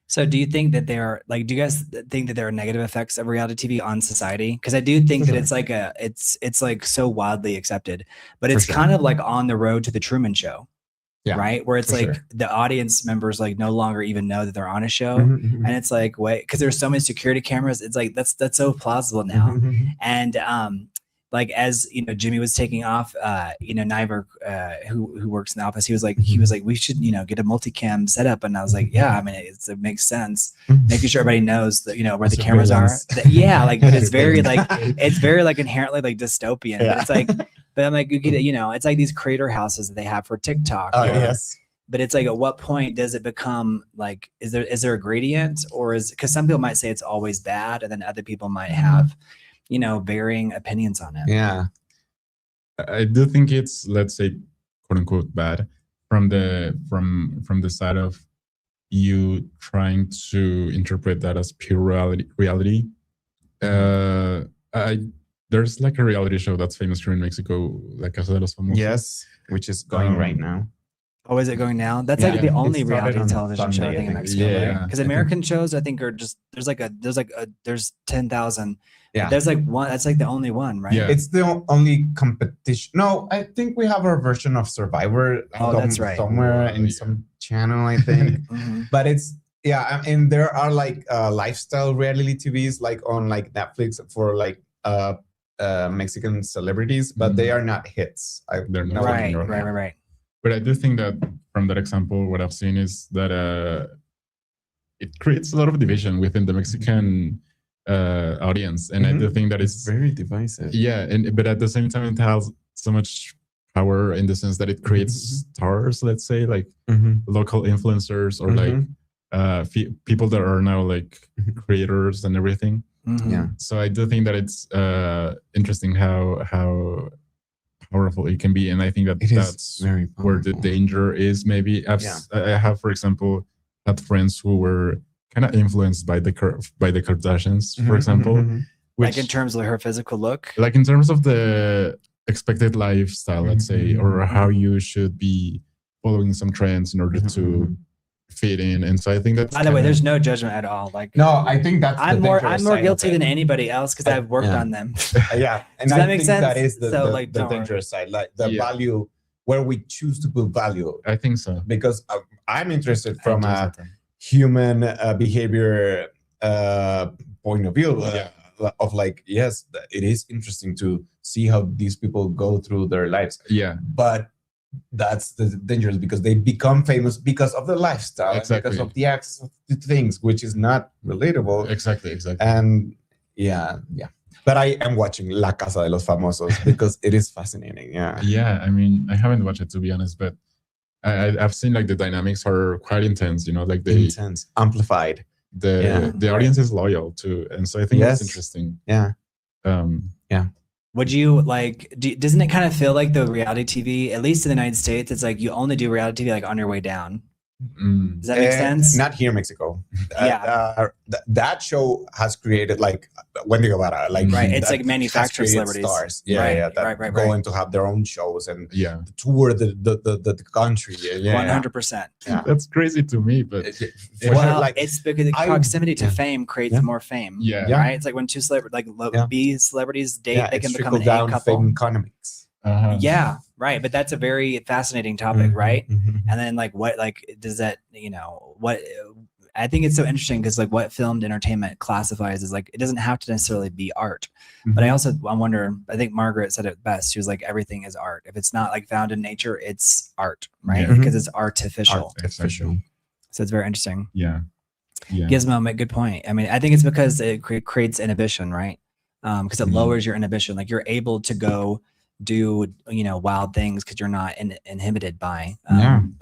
So do you think that there are like, do you guys think that there are negative effects of reality TV on society? Because I do think that it's like it's like so widely accepted, but it's kind of like on the road to the Truman Show. Right, where it's like the audience members like no longer even know that they're on a show, and it's like, wait, because there's so many security cameras. It's like that's so plausible now, and like as Jimmy was taking off, Niver, who works in the office, he was like we should get a multicam setup, and I was like, I mean it makes sense, making sure everybody knows that where the cameras are. Like, but it's very like inherently like dystopian, but it's like. But I'm like, you get it, it's like these creator houses that they have for TikTok. But it's like, at what point does it become like, is there a gradient, or because some people might say it's always bad, and then other people might have, varying opinions on it. Yeah. I do think it's, let's say, quote unquote, bad from the side of you trying to interpret that as pure reality. There's like a reality show that's famous here in Mexico, like Casa de los Famosos. Yes, which is going right now. Oh, is it going now? That's like the only reality television show I think in Mexico, because American shows I think are just there's 10,000. Yeah, there's like one. That's like the only one, right? Yeah, it's the only competition. No, I think we have our version of Survivor. That's right. Somewhere in some channel, I think. But it's and there are like lifestyle reality TVs like on like Netflix for like Mexican celebrities, but they are not hits. They're not right. But I do think that from that example, what I've seen is that it creates a lot of division within the Mexican audience, and I do think that it's very divisive. But at the same time, it has so much power in the sense that it creates stars, let's say, like local influencers, or like people that are now like creators and everything. So I do think that it's interesting how powerful it can be. And I think that that's very where the danger is. Maybe I have, for example, had friends who were kind of influenced by the Kardashians, for example. Which, like in terms of her physical look? Like in terms of the expected lifestyle, let's say, or how you should be following some trends in order to fit in. And so I think that's... By the way, there's no judgment at all. Like, no, I think that's I'm more guilty than anybody else because I've worked on them. Yeah. And Does that make sense? That is the dangerous side, like the value, where we choose to put value. I think so. Because I'm interested from a human behavior point of view. Of like, yes, it is interesting to see how these people go through their lives. Yeah. But that's the dangerous, because they become famous because of the lifestyle, because of the access to things, which is not relatable. Exactly. And yeah. But I am watching La Casa de los Famosos because it is fascinating. Yeah. Yeah. I mean, I haven't watched it, to be honest, but I've seen like the dynamics are quite intense, you know, like intense, amplified. The audience is loyal too, and so I think that's interesting. Yeah. Would you like? Doesn't it kind of feel like the reality TV, at least in the United States, it's like you only do reality TV like on your way down? Does that make sense? Not here in Mexico. That show has created like Wendy Guevara, like it's like manufactured celebrities. Stars. That going to have their own shows and tour the country. 100%. That's crazy to me, but it's because the proximity to fame creates more fame. Right. It's like when two celebrities, like B celebrities date, they can become an A couple. Fame economics. Yeah, right. But that's a very fascinating topic, right? And then like what, like, does that, you know, what, I think it's so interesting because like what filmed entertainment classifies as like, it doesn't have to necessarily be art. But I wonder, I think Margaret said it best. She was like, everything is art. If it's not like found in nature, it's art, right? Because it's artificial. So it's very interesting. Yeah. Gizmo, make good point. I mean, I think it's because it creates inhibition, right? Because it lowers your inhibition. Like you're able to go do, you know, wild things because you're not inhibited by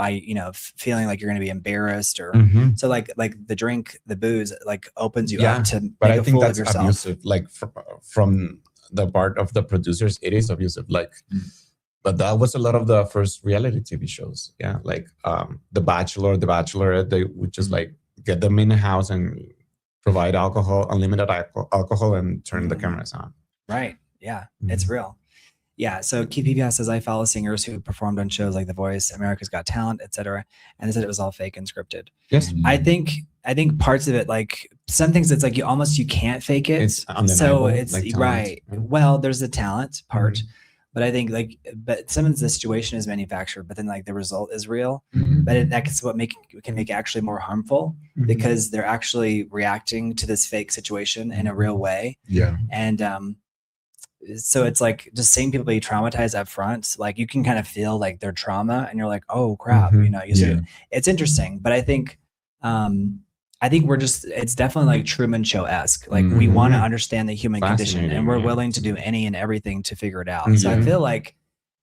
you know, feeling like you're going to be embarrassed or so like the booze like opens you up to but make I think that's yourself. abusive, like from the part of the producers. It is abusive, like but that was a lot of the first reality TV shows, like The Bachelor, The Bachelorette. They would just like get them in a house and provide alcohol, unlimited alcohol, and turn the cameras on. Right. Yeah, it's real. Yeah, so Keith PBS says, I follow singers who performed on shows like The Voice, America's Got Talent, etc. And they said it was all fake and scripted. Yes. I think parts of it, like some things it's like you can't fake it. It's undeniable, so it's like right. Well, there's the talent part, but I think but some of the situation is manufactured, but then like the result is real. But that's what can make it actually more harmful because they're actually reacting to this fake situation in a real way. Yeah. And so it's like just seeing people be traumatized up front, like you can kind of feel like their trauma and you're like, oh crap, you know, it's interesting. But I think it's definitely like Truman Show-esque. Like we want to understand the human condition and we're willing to do any and everything to figure it out. So I feel like,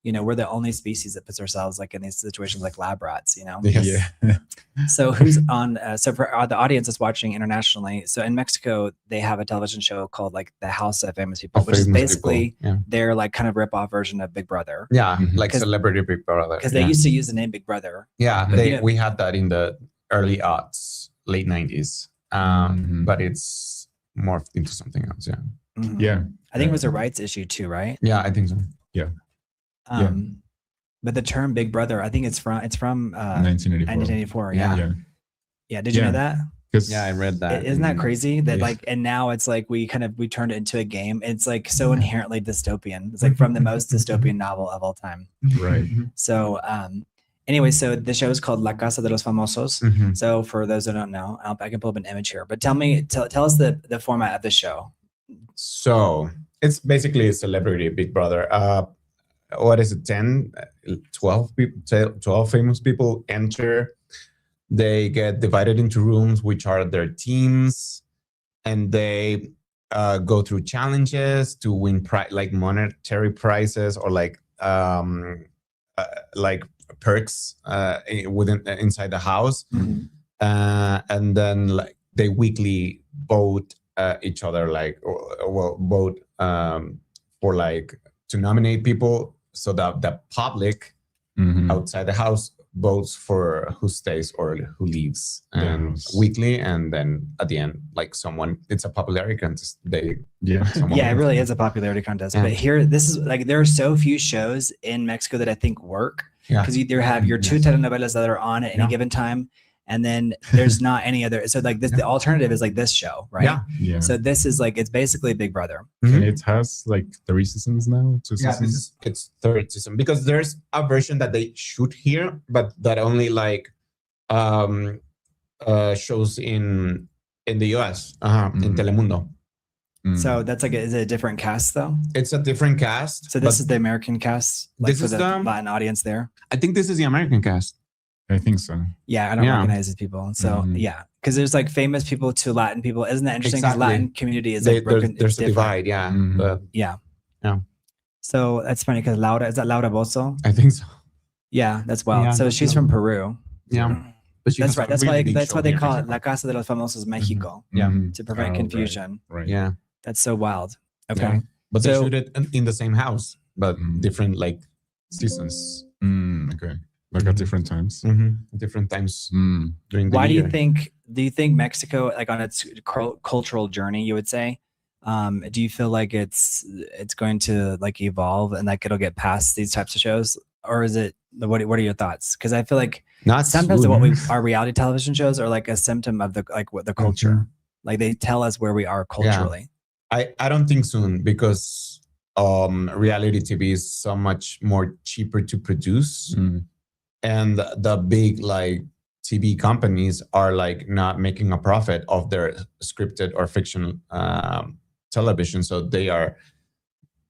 you know, we're the only species that puts ourselves like in these situations like lab rats, you know? Yes. So who's on, so for the audience that's watching internationally, so in Mexico, they have a television show called like The House of Famous People, which is basically their like kind of rip-off version of Big Brother. Yeah, like Celebrity Big Brother. Because they used to use the name Big Brother. Yeah, we had that in the early aughts, late 90s. But it's morphed into something else, Yeah. I think it was a rights issue too, right? Yeah, I think so. Yeah. But the term Big Brother, I think it's from 1984. Yeah. Did you know that? Yeah, I read that. Isn't that crazy? That like, and now it's like we turned it into a game. It's like so inherently dystopian. It's like from the most dystopian novel of all time. Right. So, anyway, so the show is called La Casa de los Famosos. So for those who don't know, I can pull up an image here. But tell us the format of the show. So it's basically a Celebrity Big Brother. What is it? 12 people, 12 famous people enter. They get divided into rooms, which are their teams, and they go through challenges to win like monetary prizes or like perks inside the house. And then like they weekly vote each other, like vote for like to nominate people so the public outside the house votes for who stays or who leaves, and weekly, and then at the end, like it's a popularity contest. It really is a popularity contest. But here, this is like, there are so few shows in Mexico that I think work, because you either have your two telenovelas that are on at any given time, and then there's not any other. So like this, the alternative is like this show, right? Yeah. So this is like, it's basically Big Brother. And it has like 3 seasons now, 2 seasons. It's 3rd season, because there's a version that they shoot here, but that only like shows in the US, in Telemundo. So that's like, is it a different cast though? It's a different cast. So this is the American cast, like this for is the Latin audience there. I think this is the American cast. I think so. Yeah, I don't recognize these people. So yeah, because there's like famous people to Latin people. Isn't that interesting? Because Latin community is like broken. There's a divide, but yeah. So that's funny, because is that Laura Bozo? I think so. Yeah, that's wild. So she's from Peru. Yeah. But that's right. That's why they call it La Casa de los Famosos Mexico. To prevent confusion. Right. Yeah. That's so wild. Okay. Yeah. But they shoot it in the same house, but different like seasons. Okay. Like at different times. Different times during the Why year. do you think Mexico, like on its cultural journey, you would say, do you feel like it's going to like evolve and like it'll get past these types of shows, or is it, what are your thoughts? Because I feel like sometimes our reality television shows are like a symptom of the culture. Like they tell us where we are culturally. I don't think soon, because reality TV is so much more cheaper to produce. And the big like TV companies are like not making a profit of their scripted or fiction television. So they are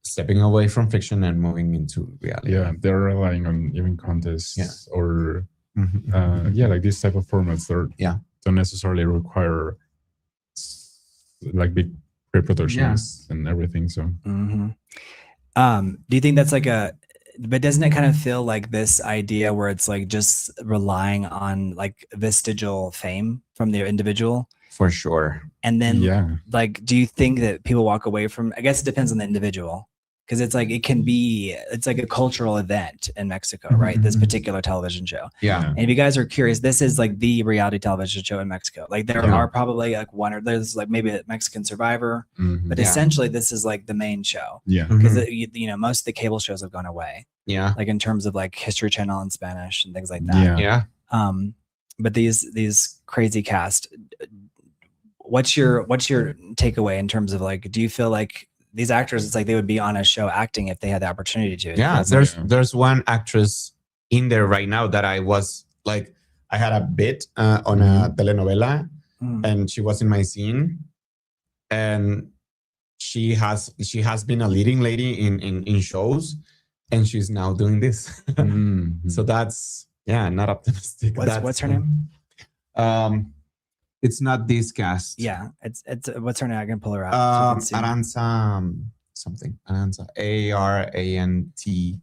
stepping away from fiction and moving into reality. Yeah, they're relying on even contests or like these type of formats that don't necessarily require like big pre-productions and everything. So do you think that's like but doesn't it kind of feel like this idea where it's like just relying on like vestigial fame from the individual? For sure. And then like, do you think that people walk away from, I guess it depends on the individual, because it's like, it's like a cultural event in Mexico, right? This particular television show. Yeah. And if you guys are curious, this is like the reality television show in Mexico. Like there are probably like there's like maybe a Mexican Survivor, but essentially this is like the main show. Yeah. Because most of the cable shows have gone away. Yeah. Like in terms of like History Channel in Spanish and things like that. Yeah. But these crazy cast, what's your takeaway in terms of like, do you feel like these actors, it's like they would be on a show acting if they had the opportunity to? Yeah, there's one actress in there right now that I was like, I had a bit on a telenovela, and she was in my scene, and she has been a leading lady in shows, and she's now doing this. So that's not optimistic. What's her name? It's not this cast. Yeah, it's what's her name? I can pull her out. Aranza something. Aranza, Arantxa,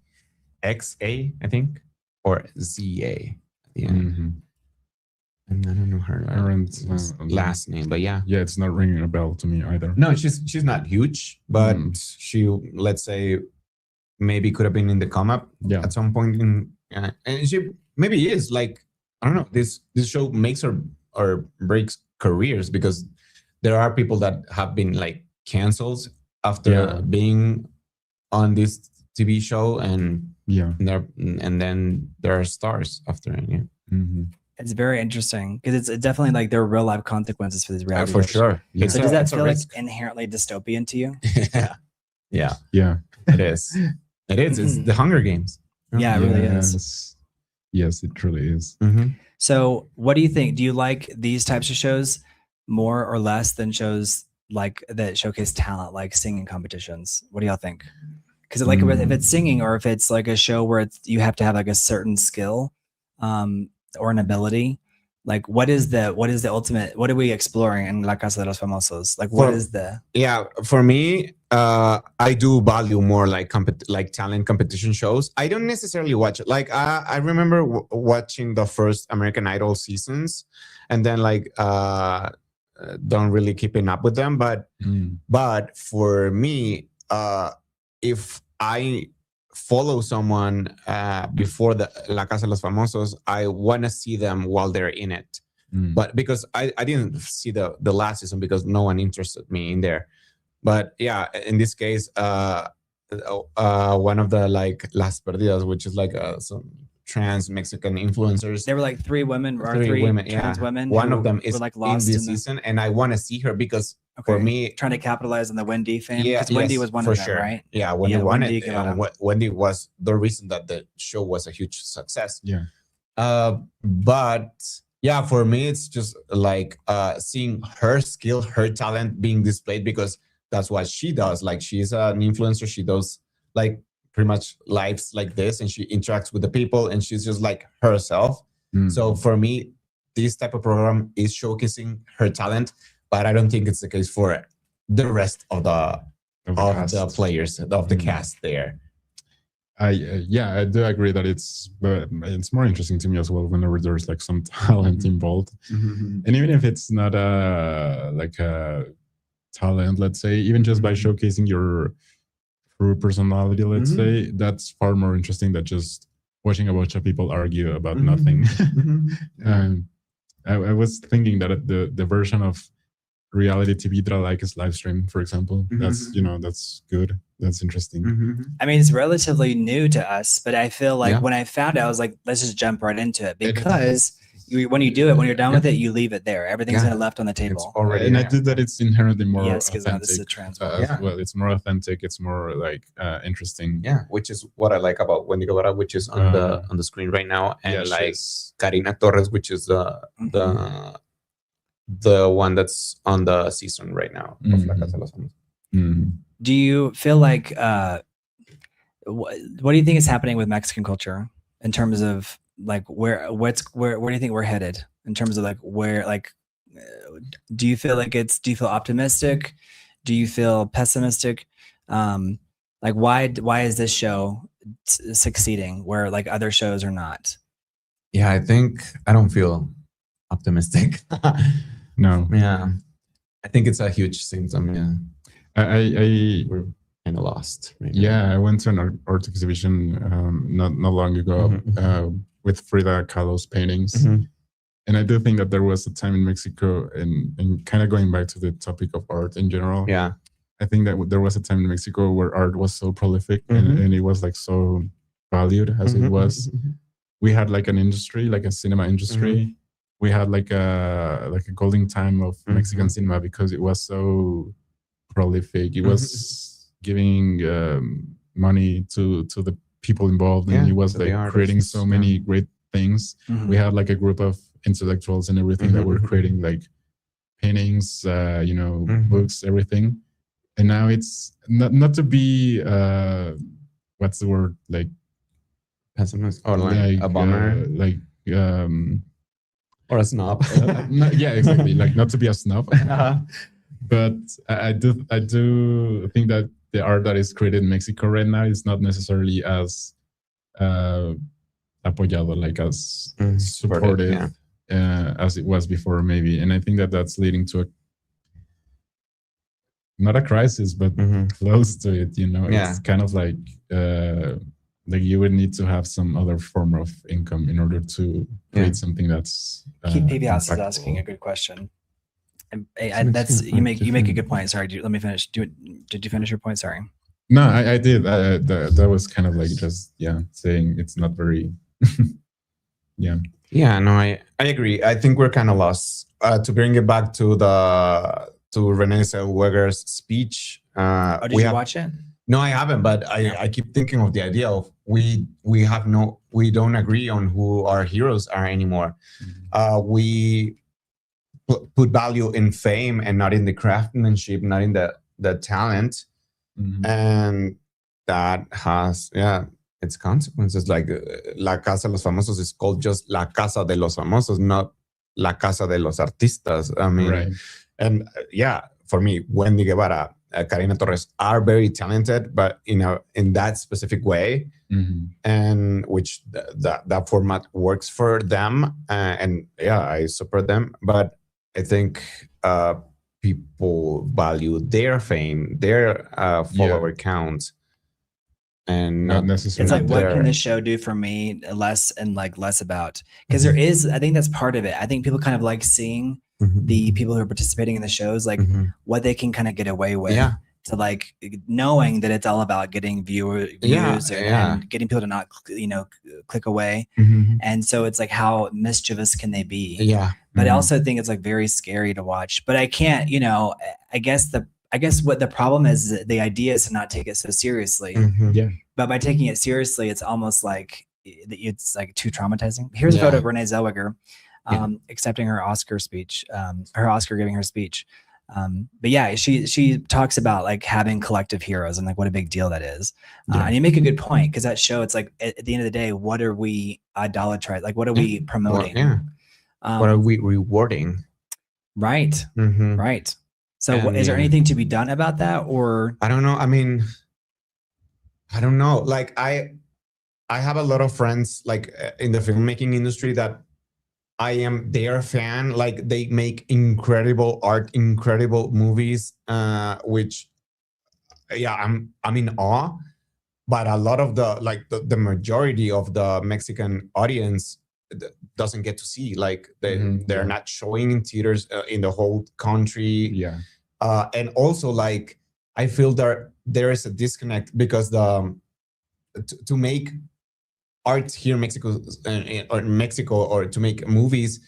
I think, or ZA at the end. And I don't know her last name, but yeah, it's not ringing a bell to me either. No, she's not huge, but she, let's say, maybe could have been in the come up at some point and she maybe is like, I don't know. This show makes or breaks careers, because there are people that have been like canceled after being on this TV show, and then there are stars after it. It's very interesting, because it's definitely like there are real life consequences for these reality for shows. sure. So does that feel like inherently dystopian to you? Yeah, it is. It's the Hunger Games. Yeah, it really is. Yes, it truly is. So what do you think? Do you like these types of shows more or less than shows like that showcase talent, like singing competitions? What do y'all think? Because like if it's singing, or if it's like a show where you have to have like a certain skill or an ability, like what is the ultimate, what are we exploring in La Casa de los Famosos? Like what is the... Yeah, for me, I do value more like talent competition shows. I don't necessarily watch it. Like I remember watching the first American Idol seasons, and then like don't really keeping up with them. But for me, if I follow someone before the La Casa de los Famosos, I want to see them while they're in it. But because I didn't see the last season because no one interested me in there. But yeah, in this case, one of the like Las Perdidas, which is like some trans Mexican influencers. There were like three women or three trans women. One of them is like lost in this season, and I want to see her because for me, trying to capitalize on the Wendy fame. Yeah, because Wendy was one of them, sure. right? Yeah, Wendy won it. Wendy was the reason that the show was a huge success. Yeah. But yeah, for me, it's just like seeing her skill, her talent being displayed because that's what she does. Like she's an influencer. She does like pretty much lives like this, and she interacts with the people, and she's just like herself. So for me, this type of program is showcasing her talent, but I don't think it's the case for the rest of the players of the cast there. I do agree that it's more interesting to me as well whenever there's like some talent involved, and even if it's not like a talent, let's say, even just by showcasing your true personality, let's say, that's far more interesting than just watching a bunch of people argue about nothing. I was thinking that the version of reality TV that I like is live stream, for example. That's that's good. That's interesting. I mean, it's relatively new to us, but I feel like when I found it, I was like, let's just jump right into it because when you do it, when you're done with it, you leave it there. Everything's kind of left on the table. Already, and I did that. It's inherently more because authentic. this is a trans well, it's more authentic. It's more like interesting. Yeah, which is what I like about Wendy Guevara, which is on the screen right now, and like Karina Torres, which is the one that's on the season right now of La Casa de los Famosos. Do you feel like what do you think is happening with Mexican culture in terms of like where do you think we're headed in terms of like where like do you feel optimistic? Do you feel pessimistic? Like why is this show succeeding where like other shows are not? Yeah, I think I don't feel optimistic. No. Yeah, I think it's a huge symptom. Yeah, we're kind of lost. Right I went to an art exhibition not long ago with Frida Kahlo's paintings, and I do think that there was a time in Mexico, and kind of going back to the topic of art in general. Yeah, I think that there was a time in Mexico where art was so prolific and it was like so valued as it was. We had like an industry, like a cinema industry. We had like a golden time of Mexican cinema because it was so prolific. It was giving money to the people involved, and it was like creating so many great things. We had like a group of intellectuals and everything that were creating like paintings, books, everything. And now it's not to be what's the word, like pessimist or like a bummer, or a snob. Yeah, exactly. Like not to be a snob. But I do think that the art that is created in Mexico right now is not necessarily as apoyado, like as supported as it was before, maybe. And I think that that's leading to not a crisis, but close to it. It's kind of like you would need to have some other form of income in order to create something that's. Keith Papias is asking a good question. And that's you make a good point. Sorry, let me finish. Did you finish your point? Sorry. No, I did. That was kind of like just saying it's not very. No, I agree. I think we're kind of lost. To bring it back to Renee Zellweger's speech. Did you watch it? No, I haven't. But I keep thinking of the idea of we don't agree on who our heroes are anymore. We put value in fame and not in the craftsmanship, not in the talent, and that has its consequences. Like La Casa de los Famosos is called just La Casa de los Famosos, not La Casa de los Artistas. I mean, and for me, Wendy Guevara, Karina Torres are very talented, but in that specific way, and which that format works for them, and I support them, but I think people value their fame, their follower count, and not not necessarily. It's like, what there. can this show do for me? Less and like less about, because there is, I think that's part of it. I think people kind of like seeing the people who are participating in the shows, like what they can kind of get away with. Yeah. To like knowing that it's all about getting views and getting people to not, click away. And so it's like, how mischievous can they be? Yeah. But I also think it's like very scary to watch. But I can't, I guess what the problem is that the idea is to not take it so seriously. Yeah. But by taking it seriously, it's almost like it's like too traumatizing. Here's a photo of Renee Zellweger accepting her Oscar speech, giving her speech. But yeah, she talks about like having collective heroes and like what a big deal that is. And you make a good point, because that show, it's like at the end of the day, what are we idolatrizing? Like, what are we promoting? What are we rewarding? Right. Right. So is there anything to be done about that? Or I don't know. I mean, I don't know. Like I have a lot of friends like in the filmmaking industry that they are a fan. Like they make incredible art, incredible movies, which I'm in awe. But a lot of the majority of the Mexican audience doesn't get to see. Like they're not showing in theaters in the whole country. Yeah. And also like I feel there is a disconnect, because to make art here in Mexico or to make movies,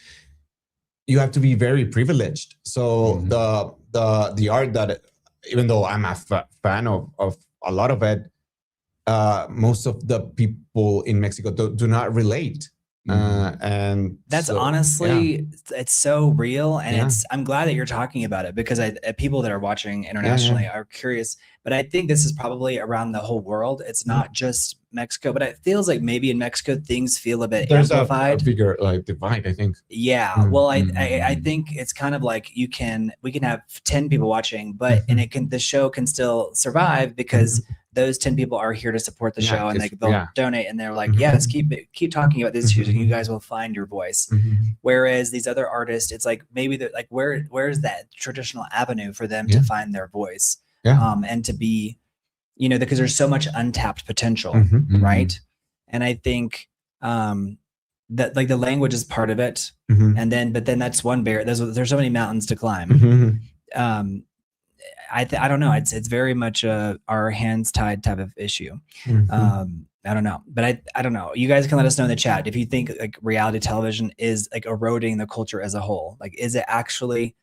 you have to be very privileged. So the art that, even though I'm a fan of a lot of it, most of the people in Mexico do not relate. And that's honestly, it's so real. And I'm glad that you're talking about it, because people that are watching internationally are curious. But I think this is probably around the whole world. It's not just Mexico, but it feels like maybe in Mexico things feel a bit amplified. There's a bigger like divide, I think. Yeah. Well, I think it's kind of like we can have 10 people watching, but the show can still survive because those 10 people are here to support the show, and they'll donate, and they're like, let's keep talking about this issues, and you guys will find your voice. Whereas these other artists, it's like maybe they're like, where's that traditional avenue for them to find their voice? And to be, because there's so much untapped potential, right? And I think that like the language is part of it, and then that's one barrier. There's so many mountains to climb. I don't know. It's very much our hands tied type of issue. I don't know, but I don't know. You guys can let us know in the chat if you think like reality television is like eroding the culture as a whole. Like, is it actually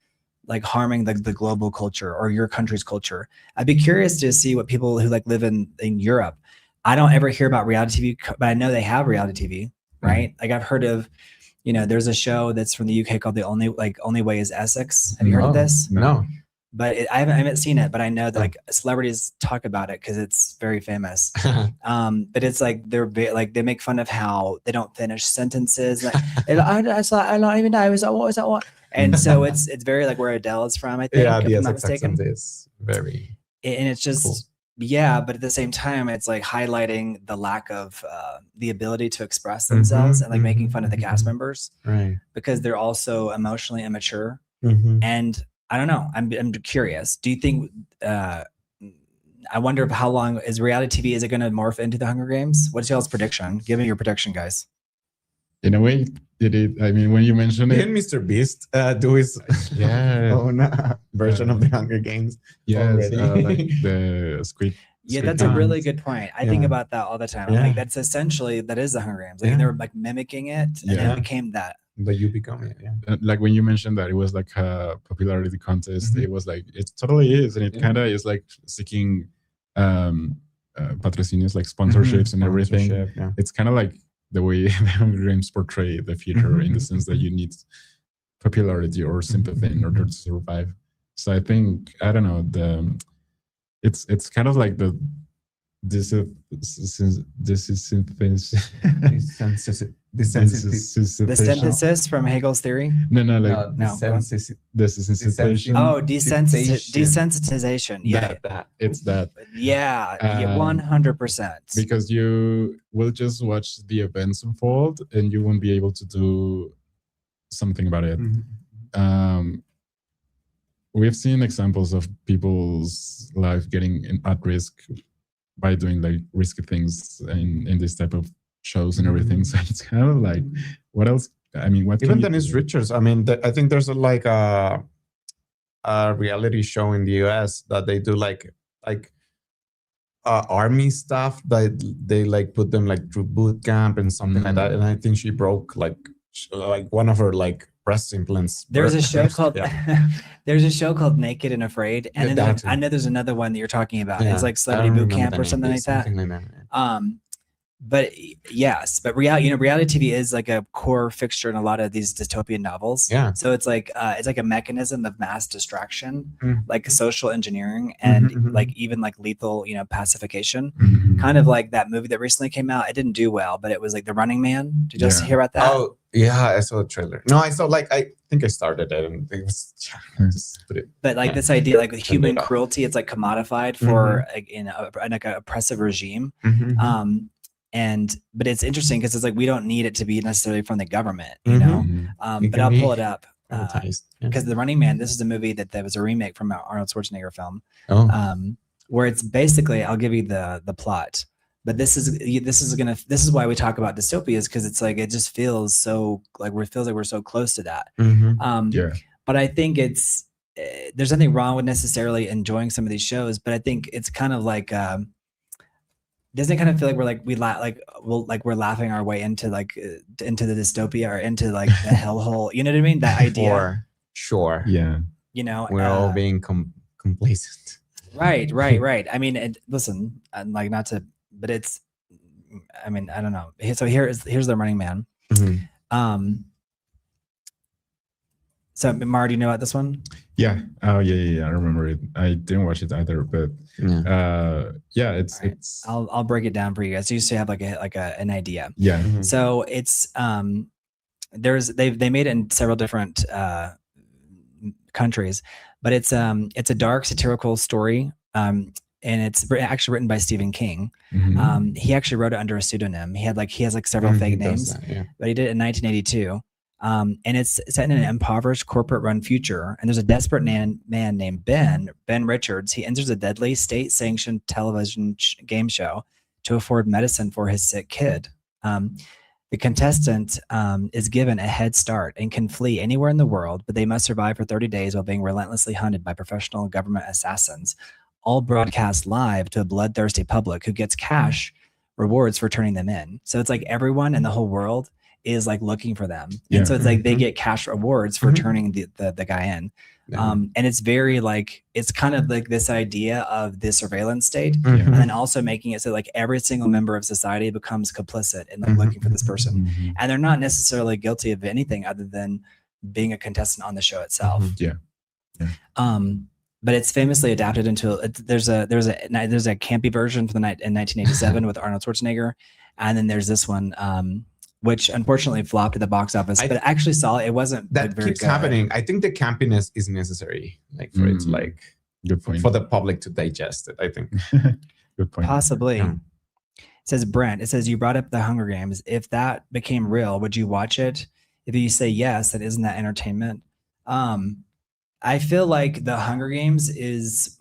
like harming the global culture or your country's culture? I'd be curious to see what people who like live in Europe. I don't ever hear about reality TV, but I know they have reality TV, right? Like I've heard of, there's a show that's from the UK called The Only Way is Essex. Have you heard of this? No. But I haven't seen it, but I know that like celebrities talk about it because it's very famous. But it's like they make fun of how they don't finish sentences. Like I don't even know. What was that one? And so it's very like where Adele is from, I think. Yeah, if the I'm not Essex mistaken. accent is very. And it's just cool. But at the same time, it's like highlighting the lack of the ability to express themselves and like making fun of the cast members, right? Because they're also emotionally immature and. I don't know. I'm curious. Do you think? I wonder how long is reality TV? Is it going to morph into the Hunger Games? What's y'all's prediction? Give me your prediction, guys. In a way, I mean, when you mentioned it, didn't Mr. Beast do his own version of the Hunger Games? Yeah, like the Squid. Yeah, that's a really good point. I think about that all the time. Like that's essentially that is the Hunger Games. Like they're like mimicking it, and then it became that. But you become it, like when you mentioned that it was like a popularity contest, it was like it totally is, and it kind of is like seeking patrocinios, like sponsorships and everything. It's kind of like the way the Hunger Games portray the future, in the sense that you need popularity or sympathy in order to survive. So I think I don't know it's kind of like the synthesis from Hegel's theory. Desensitization. Oh, desensitization. Yeah, it's that. Yeah, 100%. Because you will just watch the events unfold, and you won't be able to do something about it. We've seen examples of people's life getting at risk by doing like risky things in this type of shows and everything. So it's kind of like, what else? I mean, what even Dennis Richards? I mean, I think there's like a reality show in the US that they do like army stuff that they like put them like through boot camp and something like that. And I think she broke like one of her like breast implants. There's a show called there's a show called Naked and Afraid, and then I know there's another one that you're talking about. It's like Celebrity Boot Camp or something like that. But yes, but reality TV is like a core fixture in a lot of these dystopian novels. Yeah. So it's like a mechanism of mass distraction, like social engineering, and like even like lethal, pacification. Kind of like that movie that recently came out. It didn't do well, but it was like The Running Man. Did you just hear about that? Oh yeah, I saw the trailer. No, I saw I think I started it, and it was just but like this idea, like with human cruelty, it's like commodified for like an oppressive regime. But it's interesting because it's like we don't need it to be necessarily from the government, you know. But I'll pull it up because The Running Man. This is a movie that was a remake from an Arnold Schwarzenegger film, where it's basically, I'll give you the plot. But this is why we talk about dystopias, because it's like it just feels so like we're so close to that. But I think there's nothing wrong with necessarily enjoying some of these shows, but I think it's kind of like. Doesn't it kind of feel like we're laughing our way into into the dystopia or into like the hellhole? You know what I mean? That idea. Sure. Yeah. We're all being complacent. Right. I mean, listen, like not to, but it's. I mean, I don't know. So here's The Running Man. So Mara, do you know about this one? Yeah. Oh yeah. I remember it. I didn't watch it either, but it's. I'll break it down for you guys. So you used to have an idea. Yeah. So it's they made it in several different countries, but it's a dark satirical story. And it's actually written by Stephen King. He actually wrote it under a pseudonym. He has several fake names, but he did it in 1982. And it's set in an impoverished corporate-run future. And there's a desperate man named Ben Richards. He enters a deadly state-sanctioned television game show to afford medicine for his sick kid. The contestant is given a head start and can flee anywhere in the world, but they must survive for 30 days while being relentlessly hunted by professional government assassins, all broadcast live to a bloodthirsty public who gets cash rewards for turning them in. So it's like everyone in the whole world is like looking for them. And so it's like they get cash rewards for turning the guy in. And it's very like, it's kind of like this idea of the surveillance state, and then also making it so like every single member of society becomes complicit in like looking for this person. And they're not necessarily guilty of anything other than being a contestant on the show itself. But it's famously adapted into there's a campy version from in 1987 with Arnold Schwarzenegger, and then there's this one which unfortunately flopped at the box office, but I actually saw it. It wasn't that very keeps good. happening. I think the campiness is necessary, like for it to like good point for the public to digest it. I think good point. Possibly. Yeah. It says Brent. It says you brought up the Hunger Games. If that became real, would you watch it? If you say yes, then isn't that entertainment? I feel like the Hunger Games is.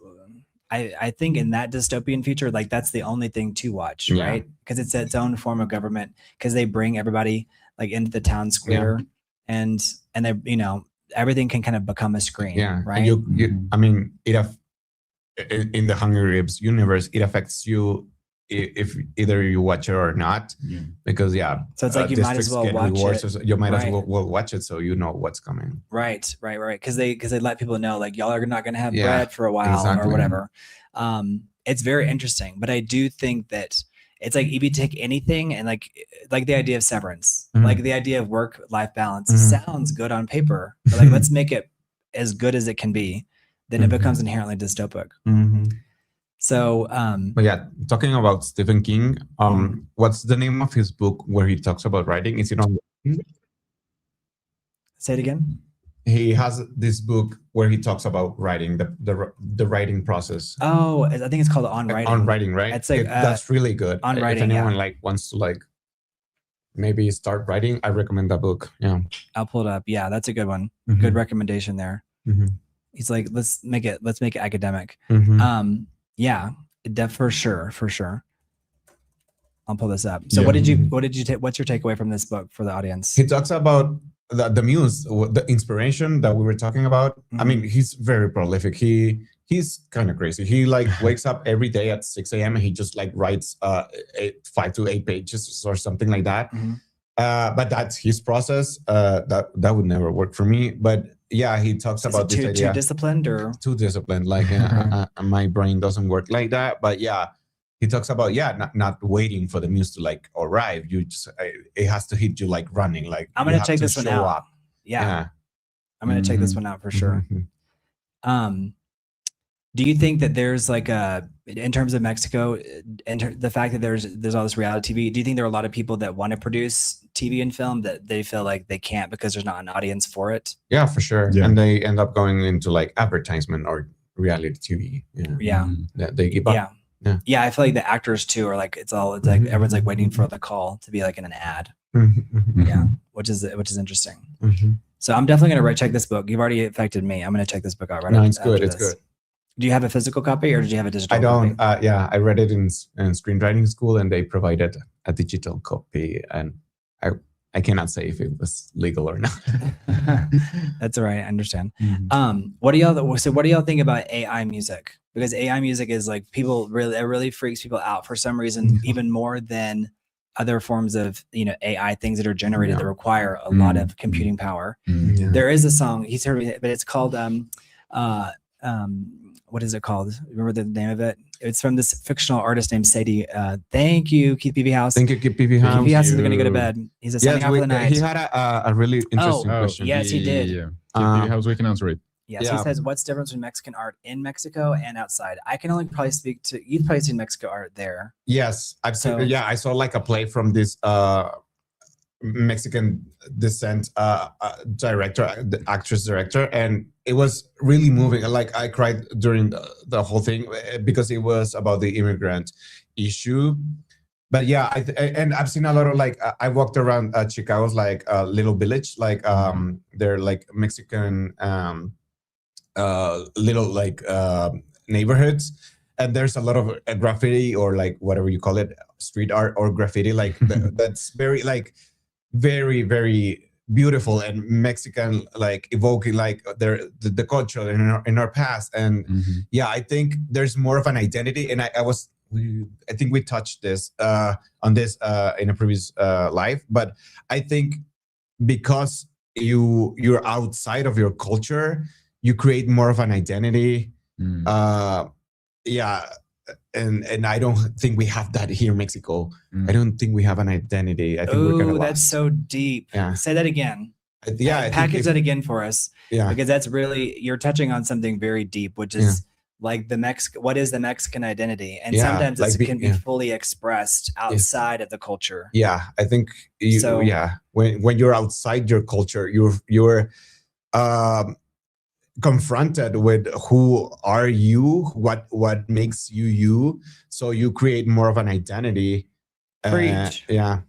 I think in that dystopian future, like that's the only thing to watch, right? Because it's its own form of government. Because they bring everybody like into the town square, and they everything can kind of become a screen, right? And I mean, in the Hunger Games universe, it affects you if either you watch it or not, because so it's like you might as well watch it. You might as well watch it so you know what's coming. Right. Because they let people know like y'all are not going to have bread for a while or whatever. It's very interesting, but I do think that it's like if you take anything and like the idea of severance, like the idea of work-life balance sounds good on paper, but like let's make it as good as it can be, then it becomes inherently dystopic. So, but talking about Stephen King, what's the name of his book where he talks about writing? Is it on? Say it again. He has this book where he talks about writing, the writing process. Oh, I think it's called On Writing. On Writing, right? It's like that's really good. On Writing. If anyone like wants to like maybe start writing, I recommend that book. Yeah, I'll pull it up. Yeah, that's a good one. Good recommendation there. He's like, let's make it academic. Yeah. For sure. I'll pull this up. So what did you take? What's your takeaway from this book for the audience? He talks about the muse, the inspiration that we were talking about. I mean, he's very prolific. He's kind of crazy. He like wakes up every day at 6 a.m. and he just like writes 5 to 8 pages or something like that. But that's his process. That would never work for me. But yeah, he talks about this idea. Too disciplined or too disciplined. Like my brain doesn't work like that. But yeah, he talks about not waiting for the muse to like arrive. You just it has to hit you like running. Like I'm gonna check this one out. Yeah, I'm gonna check this one out for sure. Do you think that there's like in terms of Mexico, the fact that there's all this reality TV, do you think there are a lot of people that want to produce TV and film that they feel like they can't because there's not an audience for it? Yeah, for sure. Yeah. And they end up going into like advertisement or reality TV. Yeah. They give up. Yeah. I feel like the actors too are like, it's like everyone's like waiting for the call to be like in an ad. Yeah. Which is interesting. So I'm definitely going to check this book. You've already affected me. I'm going to check this book out right now. It's good. It's good. Do you have a physical copy or did you have a digital copy? I don't. Copy? Yeah, I read it in screenwriting school and they provided a digital copy, and I cannot say if it was legal or not. That's all right. I understand. What do y'all think about AI music? Because AI music is like it really freaks people out for some reason, even more than other forms of AI things that are generated that require a lot of computing power. There is a song he's heard it, but it's called what is it called? Remember the name of it? It's from this fictional artist named Sadie. Thank you, Keith Peavy House. Thank you, Keith Peavy House. Peavy House is going to go to bed. He's signing off for the night. He had a really interesting question. Yes, he did. Keith Peavy House, we can answer it. Yes, he says, what's the difference between Mexican art in Mexico and outside? I can only probably speak to, you've probably seen Mexico art there. Yes, I've seen, I saw like a play from this Mexican descent actress director, and it was really moving. Like I cried during the whole thing because it was about the immigrant issue. But yeah, and I've seen a lot of like I walked around Chicago's like little village, like they're like Mexican little like neighborhoods, and there's a lot of graffiti or like whatever you call it, street art or graffiti, like that's very like very, very beautiful and Mexican, like evoking like the culture in our past. And yeah, I think there's more of an identity. And I think we touched this on this in a previous live, but I think because you're outside of your culture, you create more of an identity. Yeah. And I don't think we have that here in Mexico. I don't think we have an identity. I think we're kind of that's so deep. Yeah. Say that again. Yeah. Package that again for us. Yeah. Because that's really, you're touching on something very deep, which is like what is the Mexican identity? And sometimes it can be fully expressed outside of the culture. Yeah. I think when you're outside your culture, you're confronted with who are you, what makes you, so you create more of an identity. Yeah.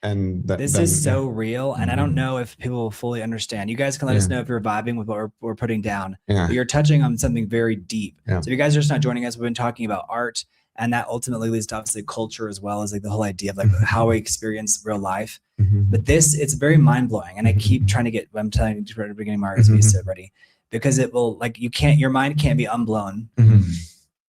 And this is so real, and I don't know if people will fully understand. You guys can let us know if you're vibing with what we're putting down. But you're touching on something very deep. So if you guys are just not joining us, we've been talking about art, and that ultimately leads to obviously culture as well as like the whole idea of like how we experience real life. But it's very mind blowing, and I keep trying to get. I'm telling you at the beginning, Marcus, be so ready. Because it will, like, your mind can't be unblown.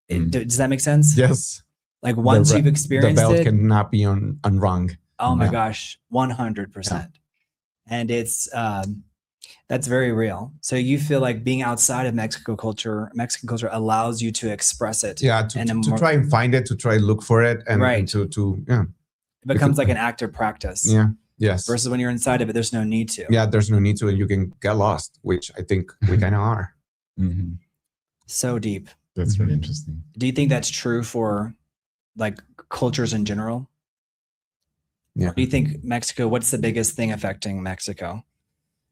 Does that make sense? Yes. Like once you've experienced the belt cannot be unrung. Oh my gosh, 100%. And it's, that's very real. So you feel like being outside of Mexican culture allows you to express it. Yeah, to try and find it, to try and look for it. And it becomes like an active practice. Yeah. Yes. Versus when you're inside of it, there's no need to. Yeah, there's no need to, and you can get lost, which I think we kind of are. So deep. That's really interesting. Do you think that's true for like cultures in general? Yeah. Or do you think Mexico, what's the biggest thing affecting Mexico?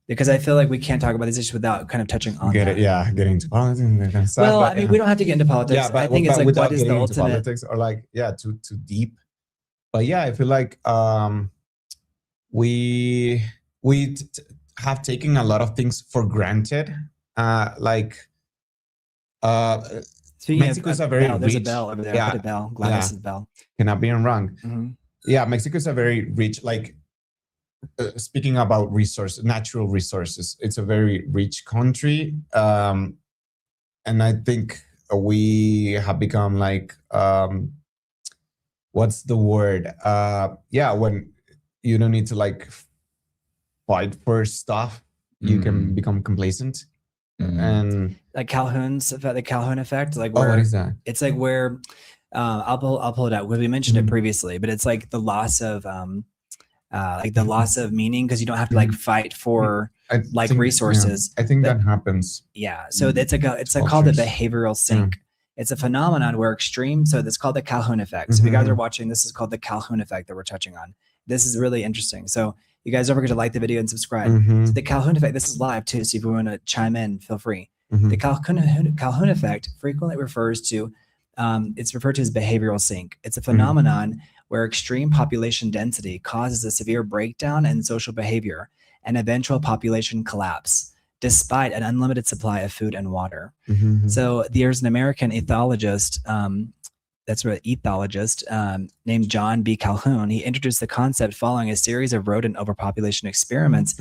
Because I feel like we can't talk about these issues without kind of touching on that. Getting into politics and that kind of stuff. Well, I mean, we don't have to get into politics. Yeah, but I think it's like, what is the ultimate? Politics or like, too deep. But yeah, I feel like we have taken a lot of things for granted. Speaking Mexico is of a very bell, there's a rich. bell over there. Yeah, I hit a bell. Gladys's bell. cannot be wrong. Mm-hmm. Yeah, Mexico is a very rich, like speaking about resources, natural resources. It's a very rich country, and I think we have become like what's the word? When you don't need to like fight for stuff, you can become complacent. And like the Calhoun effect, like what where is that? it's like where I'll pull it out. We mentioned it previously, but it's like the loss of meaning, because you don't have to like fight for resources. I think that happens. Yeah. So it's called the behavioral sink. It's a phenomenon where extreme. So it's called the Calhoun effect. So if you guys are watching, this is called the Calhoun effect that we're touching on. This is really interesting. So you guys don't forget to like the video and subscribe. So the Calhoun effect, this is live too. So if you want to chime in, feel free. The Calhoun effect frequently refers to, it's referred to as behavioral sink. It's a phenomenon where extreme population density causes a severe breakdown in social behavior and eventual population collapse, despite an unlimited supply of food and water. So there's an American ethologist, named John B. Calhoun. He introduced the concept following a series of rodent overpopulation experiments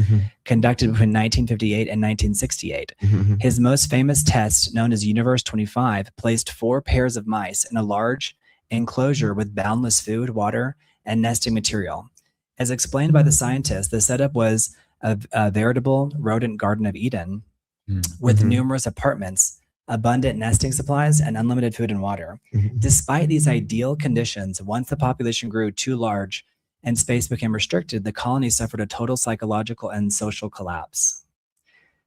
conducted between 1958 and 1968. His most famous test, known as Universe 25, placed 4 pairs of mice in a large enclosure with boundless food, water, and nesting material. As explained by the scientists, the setup was a veritable rodent Garden of Eden with numerous apartments, abundant nesting supplies, and unlimited food and water. Despite these ideal conditions, once the population grew too large and space became restricted, the colony suffered a total psychological and social collapse.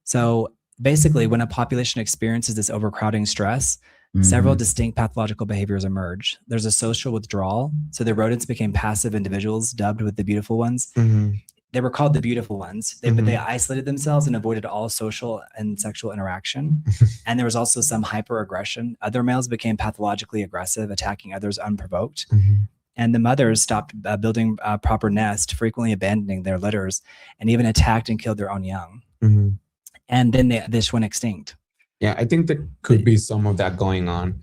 So basically, when a population experiences this overcrowding stress, several distinct pathological behaviors emerge. There's a social withdrawal. So the rodents became passive individuals, dubbed with the beautiful ones. They were called the beautiful ones. They isolated themselves and avoided all social and sexual interaction. And there was also some hyper-aggression. Other males became pathologically aggressive, attacking others unprovoked. And the mothers stopped building a proper nest, frequently abandoning their litters, and even attacked and killed their own young. And then this went extinct. Yeah, I think there could be some of that going on.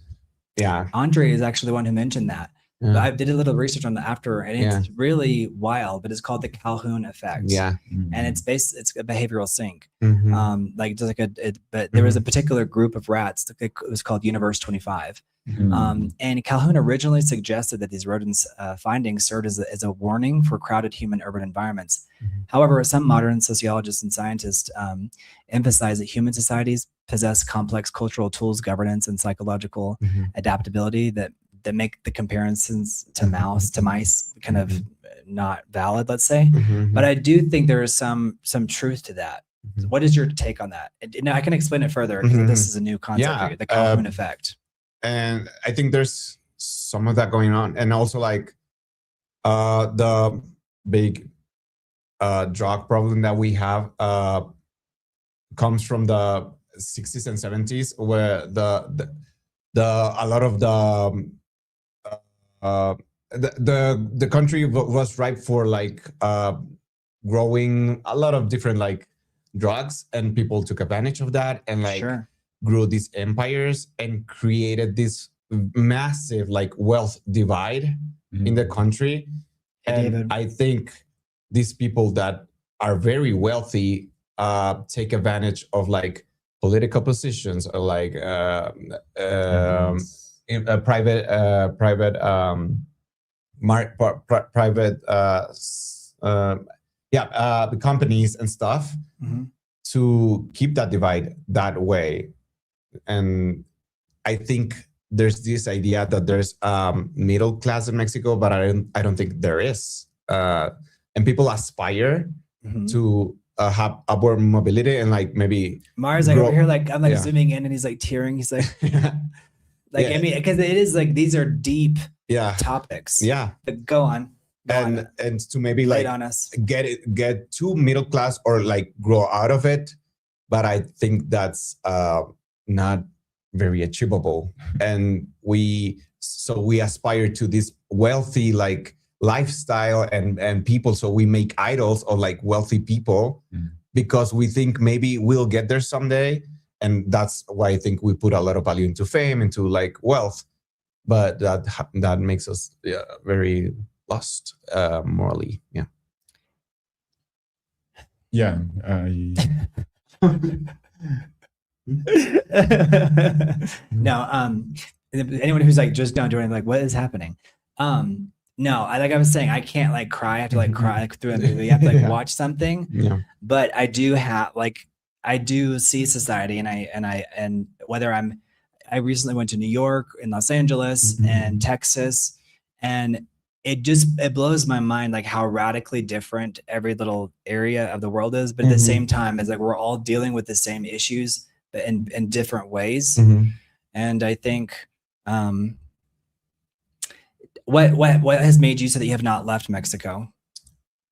Yeah. Andre is actually the one who mentioned that. But I did a little research on the after, and it's really wild, but it's called the Calhoun effect. Yeah. And it's a behavioral sink. But there was a particular group of rats, it was called Universe 25. And Calhoun originally suggested that these rodents' findings served as a warning for crowded human urban environments. However, some modern sociologists and scientists emphasize that human societies possess complex cultural tools, governance, and psychological adaptability that make the comparisons to mice kind of not valid, let's say. But I do think there is some truth to that. What is your take on that? Now I can explain it further, because this is a new concept for you, the Calhoun effect. And I think there's some of that going on. And also like the big drug problem that we have comes from the 60s and 70s, where a lot of the country was ripe for like growing a lot of different like drugs, and people took advantage of that and like grew these empires and created this massive like wealth divide in the country. And I think these people that are very wealthy take advantage of like political positions, or like companies and stuff to keep that divide that way. And I think there's this idea that there's middle class in Mexico, but I don't think there is. And people aspire to have upward mobility, and like maybe Mars like over here, like I'm like zooming in, and he's like tearing. He's like, I mean, because it is like these are deep topics. But go on. And to maybe like on us. get to middle class, or like grow out of it. But I think that's not very achievable. And we aspire to this wealthy like lifestyle and people, so we make idols of like wealthy people because we think maybe we'll get there someday. and that's why I think we put a lot of value into fame, into like wealth, but that makes us very lost morally. Yeah. No, anyone who's like just not doing like, what is happening? No, like I was saying, I can't like cry. I have to like cry like, through a movie. I have to like watch something. Yeah. But I do have like, I do see society, and whether I recently went to New York and Los Angeles and Texas, and it blows my mind like how radically different every little area of the world is. But at the same time, it's like we're all dealing with the same issues, but in different ways. And I think what has made you say that you have not left Mexico?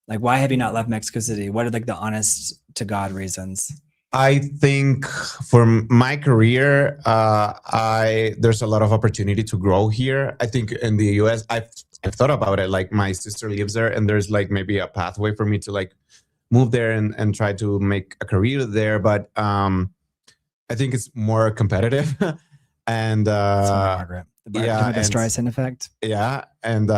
Like, why have you not left Mexico City? What are like the honest to God reasons? I think for my career, there's a lot of opportunity to grow here. I think in the US, I've thought about it. Like my sister lives there, and there's like maybe a pathway for me to like move there and try to make a career there. But I think it's more competitive. And Margaret, the Streisand effect. Yeah, and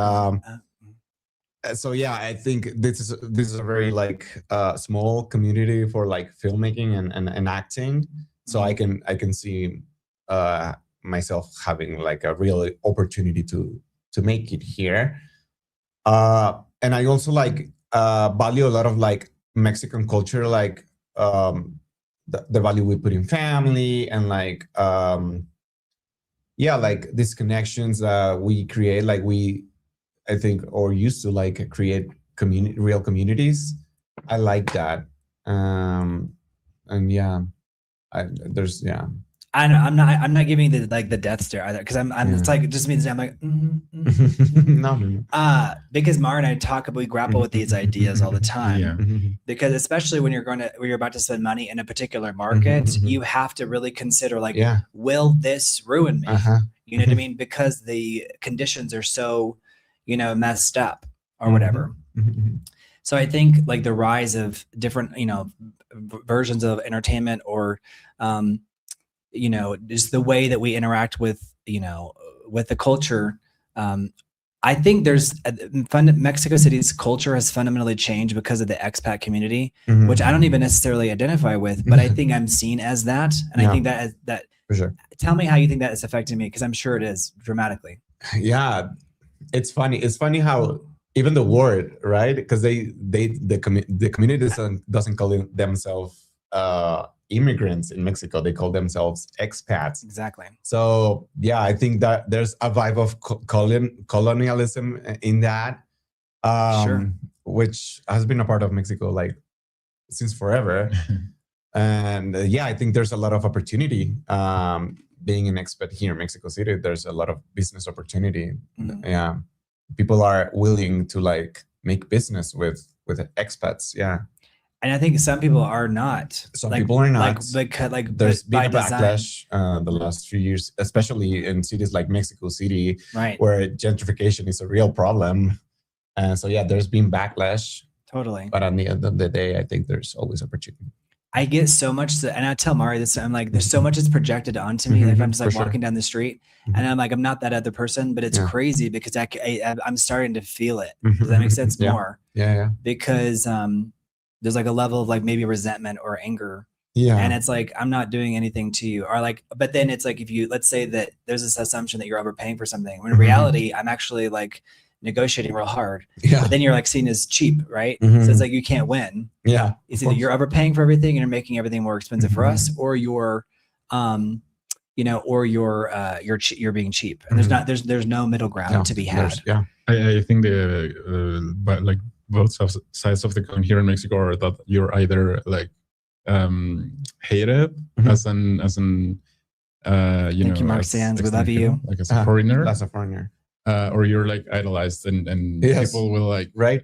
so yeah, I think this is a very like small community for like filmmaking and acting. So I can see myself having like a real opportunity to make it here. And I also like value a lot of like Mexican culture, like the value we put in family, and like like these connections we create, like I think, or used to like create real communities. I like that. And I'm not giving the like the death stare either, because I'm it's like it just means I'm like no. Because Mara and I we grapple with these ideas all the time. Because especially when you're about to spend money in a particular market, you have to really consider like, will this ruin me? You know what I mean? Because the conditions are so, messed up or whatever. So I think like the rise of different, versions of entertainment, or just the way that we interact with, with the culture. I think there's Mexico City's culture has fundamentally changed because of the expat community, which I don't even necessarily identify with, but I think I'm seen as that. And I think that for sure. Tell me how you think that is affecting me, because I'm sure it is dramatically. Yeah, it's funny. It's funny how even the word, right? Because the community doesn't call themselves immigrants in Mexico. They call themselves expats. Exactly. So yeah, I think that there's a vibe of colonialism in that, which has been a part of Mexico like since forever. And I think there's a lot of opportunity being an expat here in Mexico City. There's a lot of business opportunity. Yeah, people are willing to like make business with expats. Yeah. And I think some people are not. Some people are not. Like there's been a backlash the last few years, especially in cities like Mexico City, right, where gentrification is a real problem. And so there's been backlash. Totally. But at the end of the day, I think there's always opportunity. I get so much, and I tell Mari this, I'm like, there's so much that's projected onto me. If I'm just like walking down the street, and I'm like, I'm not that other person, but it's crazy because I'm starting to feel it. Does that make sense? More. Yeah. Because there's like a level of like maybe resentment or anger. Yeah. And it's like, I'm not doing anything to you, or like, but then it's like, let's say that there's this assumption that you're overpaying for something, when in reality, I'm actually like negotiating real hard. Yeah. But then you're like seen as cheap, right? So it's like, you can't win. Yeah. It's either you're overpaying for everything and you're making everything more expensive for us, or you're, you're being cheap. And there's no middle ground to be had. I think but like both sides of the coin here in Mexico are that you're either like hated as an Thank you, Mark Sands. We love you. Like as a foreigner. As a foreigner. Or you're like idolized, and people will like, right?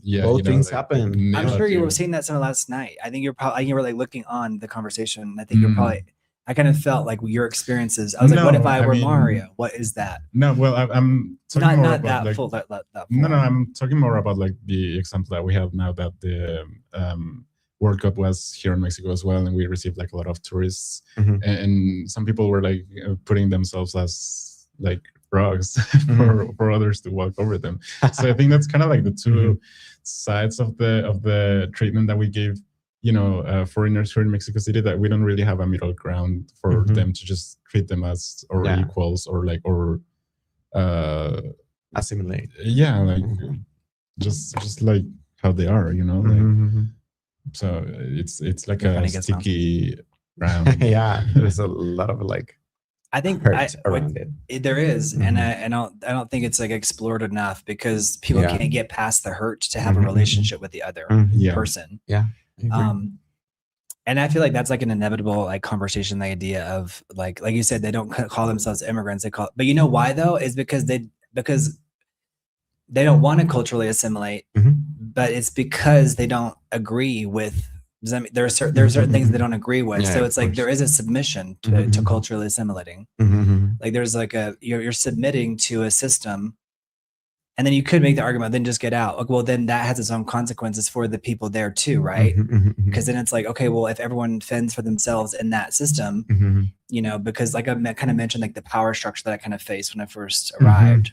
Yeah, both things happen. I'm sure you were seeing that some last night. I think you were like looking on the conversation. I think you're probably. I kind of felt like your experiences. I was like, what if I were Mario? What is that? No, well, I'm talking more about that like, full. No, I'm talking more about like the example that we have now, that the World Cup was here in Mexico as well, and we received like a lot of tourists, Mhm. and some people were like putting themselves as like frogs for others to walk over them. So I think that's kind of like the two sides of the treatment that we gave, you know, foreigners here in Mexico City, that we don't really have a middle ground for them to just treat them as or equals or like or assimilate. Yeah, like just like how they are, you know. Like, so it's like a sticky ground. Yeah, there's a lot of like I think around it. There is, and I don't think it's like explored enough, because people can't get past the hurt to have a relationship with the other person. Yeah. And I feel like that's like an inevitable like conversation. The idea of like you said, they don't call themselves immigrants. They call, but you know why though? Is because they don't want to culturally assimilate, but it's because they don't agree with. There are certain things they don't agree with. Yeah, so it's like there is a submission to culturally assimilating. Like there's like you're submitting to a system. And then you could make the argument, then just get out. Like, well, then that has its own consequences for the people there too, right? Because then it's like, okay, well, if everyone fends for themselves in that system, you know, because like I kind of mentioned, like the power structure that I kind of faced when I first arrived.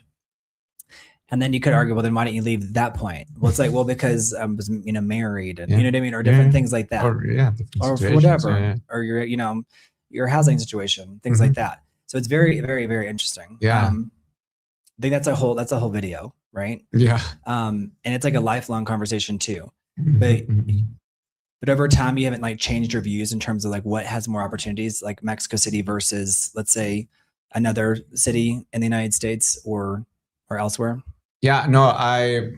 And then you could argue, well, then why don't you leave at that point? Well, it's like, well, because I was, you know, married, and you know what I mean, or different things like that, or whatever, or your, you know, your housing situation, things like that. So it's very, very, very interesting. I think that's a whole video, right? Yeah. And it's like a lifelong conversation too. But over time, you haven't like changed your views in terms of like what has more opportunities, like Mexico City versus, let's say, another city in the United States or elsewhere. Yeah, no, I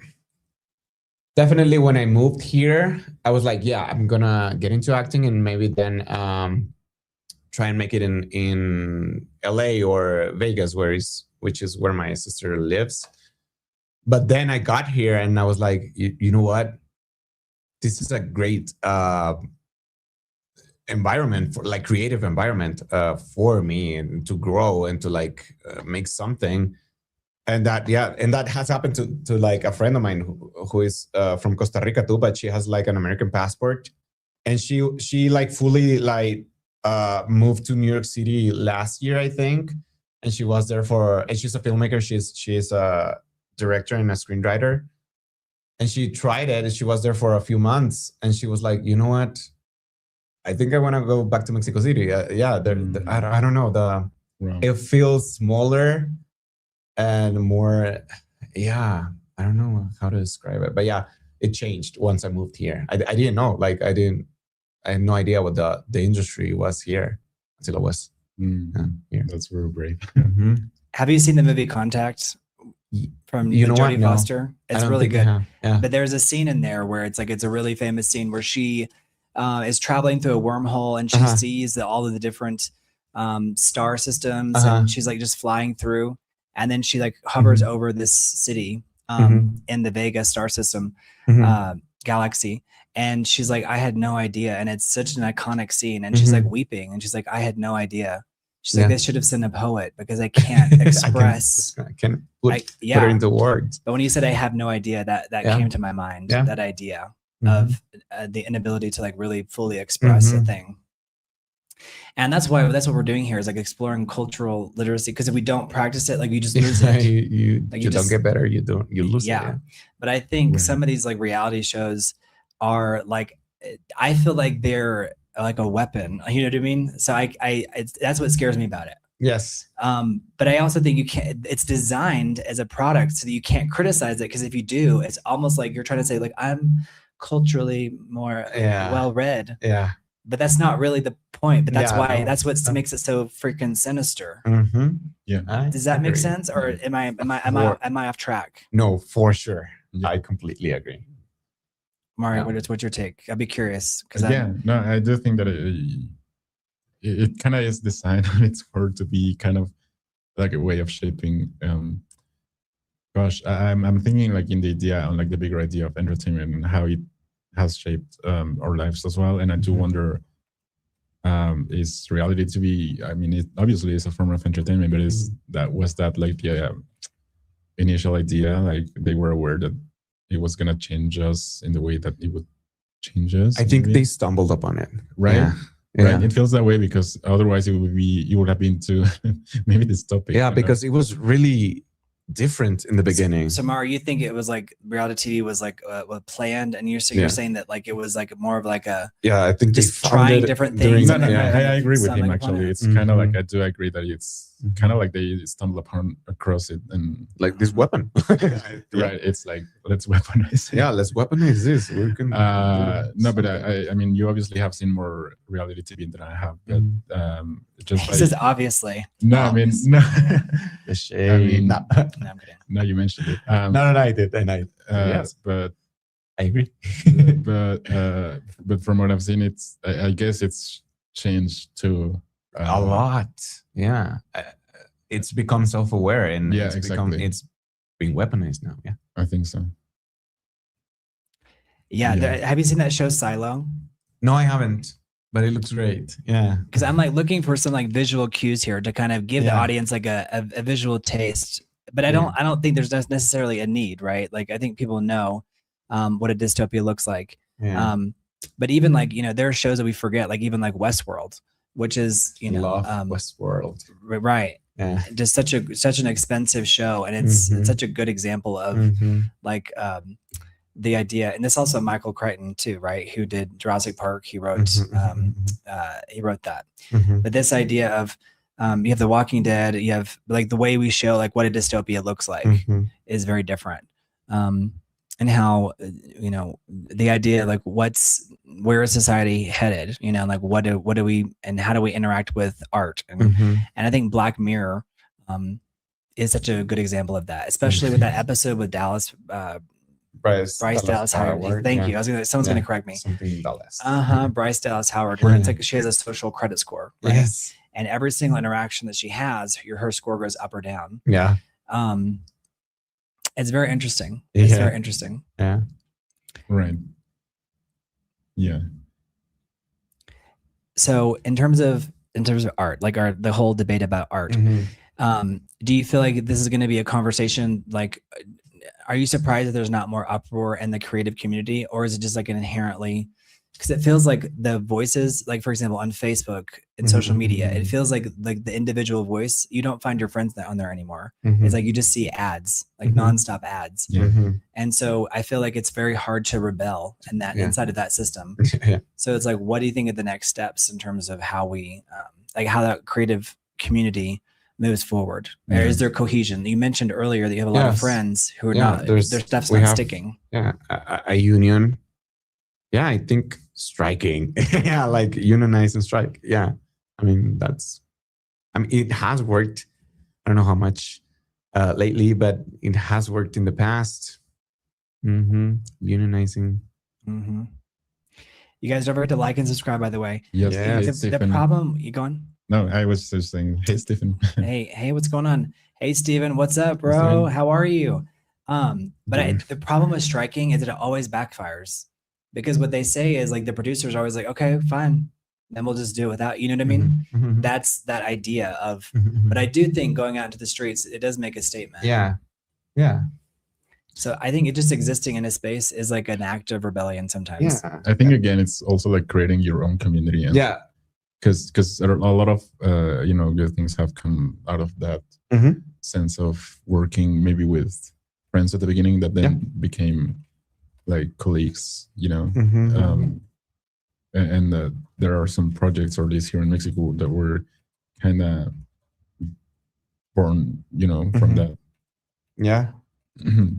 definitely, when I moved here, I was like, yeah, I'm gonna get into acting and maybe then try and make it in LA or Vegas, which is where my sister lives. But then I got here and I was like, you know what? This is a great environment, for like creative environment for me, and to grow and to like make something. And that has happened to like a friend of mine who is from Costa Rica too, but she has like an American passport, and she like fully like moved to New York City last year, I think, and she was there and she's a filmmaker. She's a director and a screenwriter, and she tried it, and she was there for a few months, and she was like, you know what? I think I want to go back to Mexico City. I don't know. It feels smaller and more, I don't know how to describe it, but yeah, it changed once I moved here. I didn't know, like I had no idea what the industry was here until I was here. That's very brave. Have you seen the movie Contact from Jodie Foster? It's really good. But there's a scene in there where it's a really famous scene where she is traveling through a wormhole, and she sees all of the different star systems, and she's like just flying through. And then she like hovers over this city in the Vega star system galaxy. And she's like, I had no idea. And it's such an iconic scene. And she's like weeping. And she's like, I had no idea. She's like, they should have sent a poet, because I can't express. I can't put it into words. But when you said I have no idea, that came to my mind, that idea of the inability to like really fully express a thing. And that's what we're doing here, is like exploring cultural literacy, because if we don't practice it, like you just lose it. you don't get better, you lose it. Yeah. But I think some of these like reality shows are like, I feel like they're like a weapon, you know what I mean? So that's what scares me about it. Yes. But I also think it's designed as a product so that you can't criticize it, because if you do, it's almost like you're trying to say like, I'm culturally more well-read. Yeah. But that's not really the point. But that's that's what makes it so freaking sinister. Yeah. Does that make sense? Or am I off track? No, for sure. Yeah. I completely agree. Mario, what's your take? I'd be curious. I do think that it kind of is designed on its core to be kind of like a way of shaping. I'm thinking like in the idea, on like the bigger idea of entertainment and how it has shaped our lives as well. And I do wonder, is reality to be, I mean, it obviously is a form of entertainment, but was that like the initial idea? Like they were aware that it was going to change us in the way that it would changes. I think maybe. they stumbled upon it. Right. Yeah. Right. It feels that way because otherwise you would have been to maybe this topic. Yeah, because it was really different in the beginning. So Mara, you think it was like reality TV was like planned, and you're saying that like it was like more of like a I think just trying different things. I agree with him actually. It's kind of like I do agree that it's kind of like they stumble across it and like this weapon. Right. It's like let's weaponize it. Yeah, let's weaponize this. We can no, but I mean you obviously have seen more reality TV than I have. But just he says obviously. No, I mean no. The shade. I mean, no, I'm kidding. No, you mentioned it. No, I did. And yes, but I agree. but from what I've seen, I guess it's changed to a lot. Yeah, it's become self-aware and it's being weaponized now. Yeah, I think so. Yeah, have you seen that show Silo? No, I haven't. But it looks great. Yeah. Because I'm like looking for some like visual cues here to kind of give the audience like a visual taste. But I don't think there's necessarily a need, right? Like I think people know what a dystopia looks like. Yeah. But even like, there are shows that we forget, like even like Westworld, which is, love Westworld. Right. Yeah. Just such an expensive show. And it's such a good example of like the idea, and this also Michael Crichton too, right? Who did Jurassic Park? He wrote that. But this idea of you have The Walking Dead, you have like the way we show like what a dystopia looks like is very different, and how the idea like where is society headed? Like what do we and how do we interact with art? And I think Black Mirror is such a good example of that, especially with that episode with Bryce Dallas Howard. Thank you. I was someone's gonna correct me. Something Dallas. Bryce Dallas Howard. Where it's like she has a social credit score, right? Yes. And every single interaction that she has, her score goes up or down. Yeah. It's very interesting. It's very interesting. Yeah. Right. Yeah. So in terms of art, like the whole debate about art, do you feel like this is going to be a conversation like? Are you surprised that there's not more uproar in the creative community, or is it just like an inherently, because it feels like the voices, like for example, on Facebook and social media, it feels like the individual voice, you don't find your friends on there anymore. It's like you just see ads, like nonstop ads. And so I feel like it's very hard to rebel in that inside of that system. So it's like, what do you think of the next steps in terms of how we, like how that creative community moves forward? Or is there cohesion? You mentioned earlier that you have a lot of friends who are not, their stuff's not sticking. A union. Yeah, I think striking. Like unionize and strike. Yeah. I mean, it has worked. I don't know how much lately, but it has worked in the past. Unionizing. You guys don't forget to like and subscribe, by the way. Yes. The problem, you going? No, I was just saying, hey, Stephen. hey, what's going on? Hey, Stephen, what's up, bro? How are you? But the problem with striking is that it always backfires, because what they say is like the producers are always like, okay, fine, then we'll just do it without, you know what I mean? That's that idea of, but I do think going out into the streets, it does make a statement. Yeah. So I think it just existing in a space is like an act of rebellion sometimes. Yeah. I think again, it's also like creating your own community. And because a lot of good things have come out of that sense of working maybe with friends at the beginning that then became like colleagues, and there are some projects or these here in Mexico that were kind of born from that.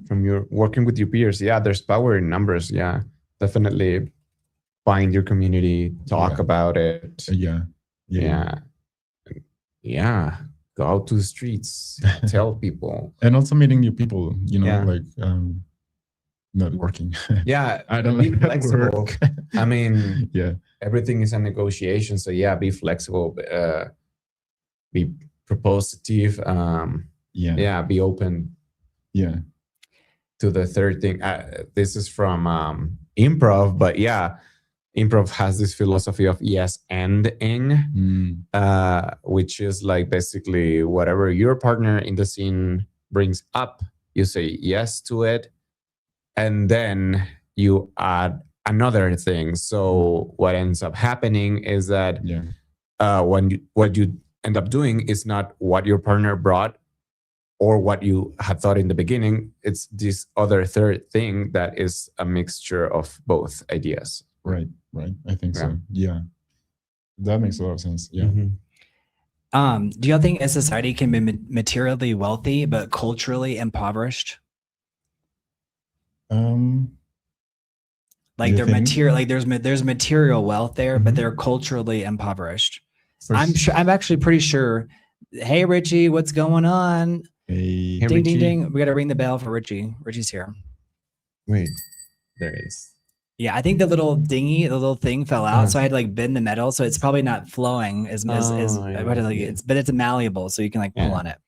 From your working with your peers. There's power in numbers. Definitely find your community, talk about it. Go out to the streets, tell people, and also meeting new people. Like networking. I don't be flexible. I mean, everything is a negotiation. So be flexible. Be propositive. Be open. To the third thing. This is from improv, but improv has this philosophy of yes ending, which is like basically whatever your partner in the scene brings up, you say yes to it, and then you add another thing. So what ends up happening is that what you end up doing is not what your partner brought or what you had thought in the beginning. It's this other third thing that is a mixture of both ideas. Right. I think so. Yeah. That makes a lot of sense. Yeah. Do y'all think a society can be materially wealthy but culturally impoverished? Like their material, like there's material wealth there, but they're culturally impoverished. I'm actually pretty sure. Hey Richie, what's going on? Hey, ding ding ding. We got to ring the bell for Richie. Richie's here. Wait, there it is. Yeah, I think the little dinghy, the little thing fell out, so I had to like bend the metal, so it's probably not flowing as but it's malleable, so you can like pull on it.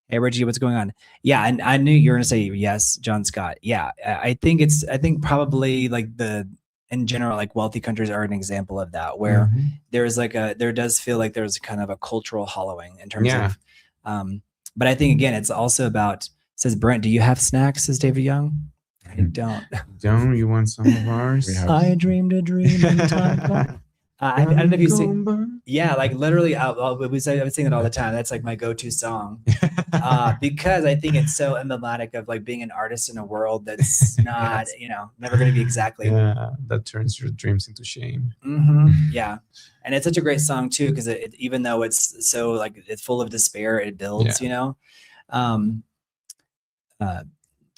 Hey Reggie, what's going on? Yeah, and I knew you were gonna say yes, John Scott. Yeah, I think probably like in general, like wealthy countries are an example of that, where there does feel like there's kind of a cultural hollowing in terms of, but I think again, it's also about, says Brent, do you have snacks, says David Young? I don't. Don't you want some of ours? I dreamed a dream in time. I don't know if you sing. Yeah, like literally, I would sing it all the time. That's like my go-to song, because I think it's so emblematic of like being an artist in a world that's not, never going to be exactly. Yeah, that turns your dreams into shame. Yeah, and it's such a great song too, because even though it's so like it's full of despair, it builds.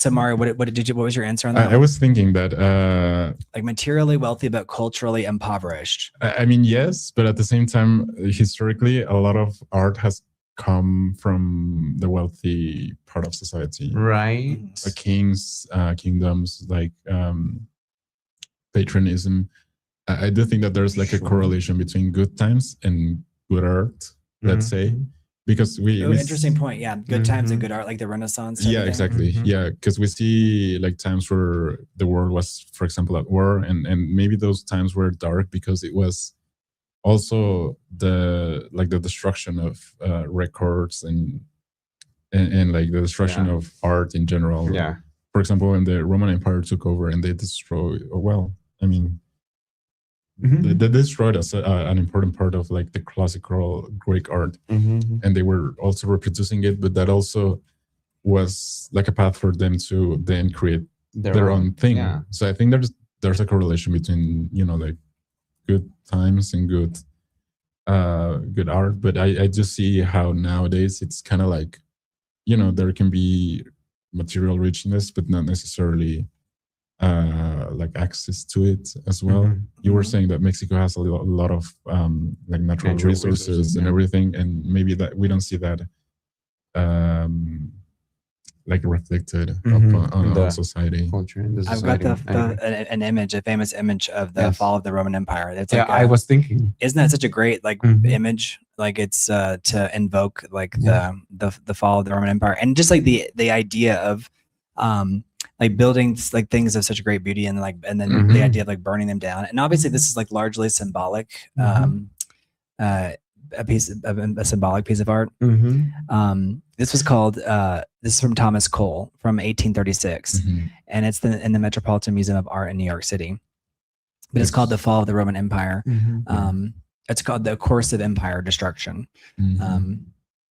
So Mario, what was your answer on that? I was thinking that like materially wealthy but culturally impoverished. I mean, yes, but at the same time, historically, a lot of art has come from the wealthy part of society, right? Like kings, kingdoms, like patronism. I do think that there's like a correlation between good times and good art. Let's say. Because we interesting point. Yeah. Good times and good art, like the Renaissance. Yeah, exactly. Yeah. Because we see like times where the world was, for example, at war, and maybe those times were dark because it was also the destruction of records and like the destruction of art in general. Yeah. For example, when the Roman Empire took over and they destroyed, they destroyed an important part of like the classical Greek art, and they were also reproducing it, but that also was like a path for them to then create their own thing. Yeah. So I think there's a correlation between like good times and good art, but I just see how nowadays it's kind of like there can be material richness, but not necessarily like access to it as well. You were saying that Mexico has a lot of like natural resources and everything, and maybe that we don't see that like reflected on society. Culture in the society. I've got an image, a famous image of the fall of the Roman Empire. That's like I was thinking, isn't that such a great like image? Like it's to invoke like the fall of the Roman Empire, and just like the idea of like building like things of such great beauty, and then the idea of like burning them down. And obviously this is like largely symbolic, a symbolic piece of art. This was called, this is from Thomas Cole from 1836, and it's in the Metropolitan Museum of Art in New York City. But it's called The Fall of the Roman Empire. It's called The Course of Empire Destruction.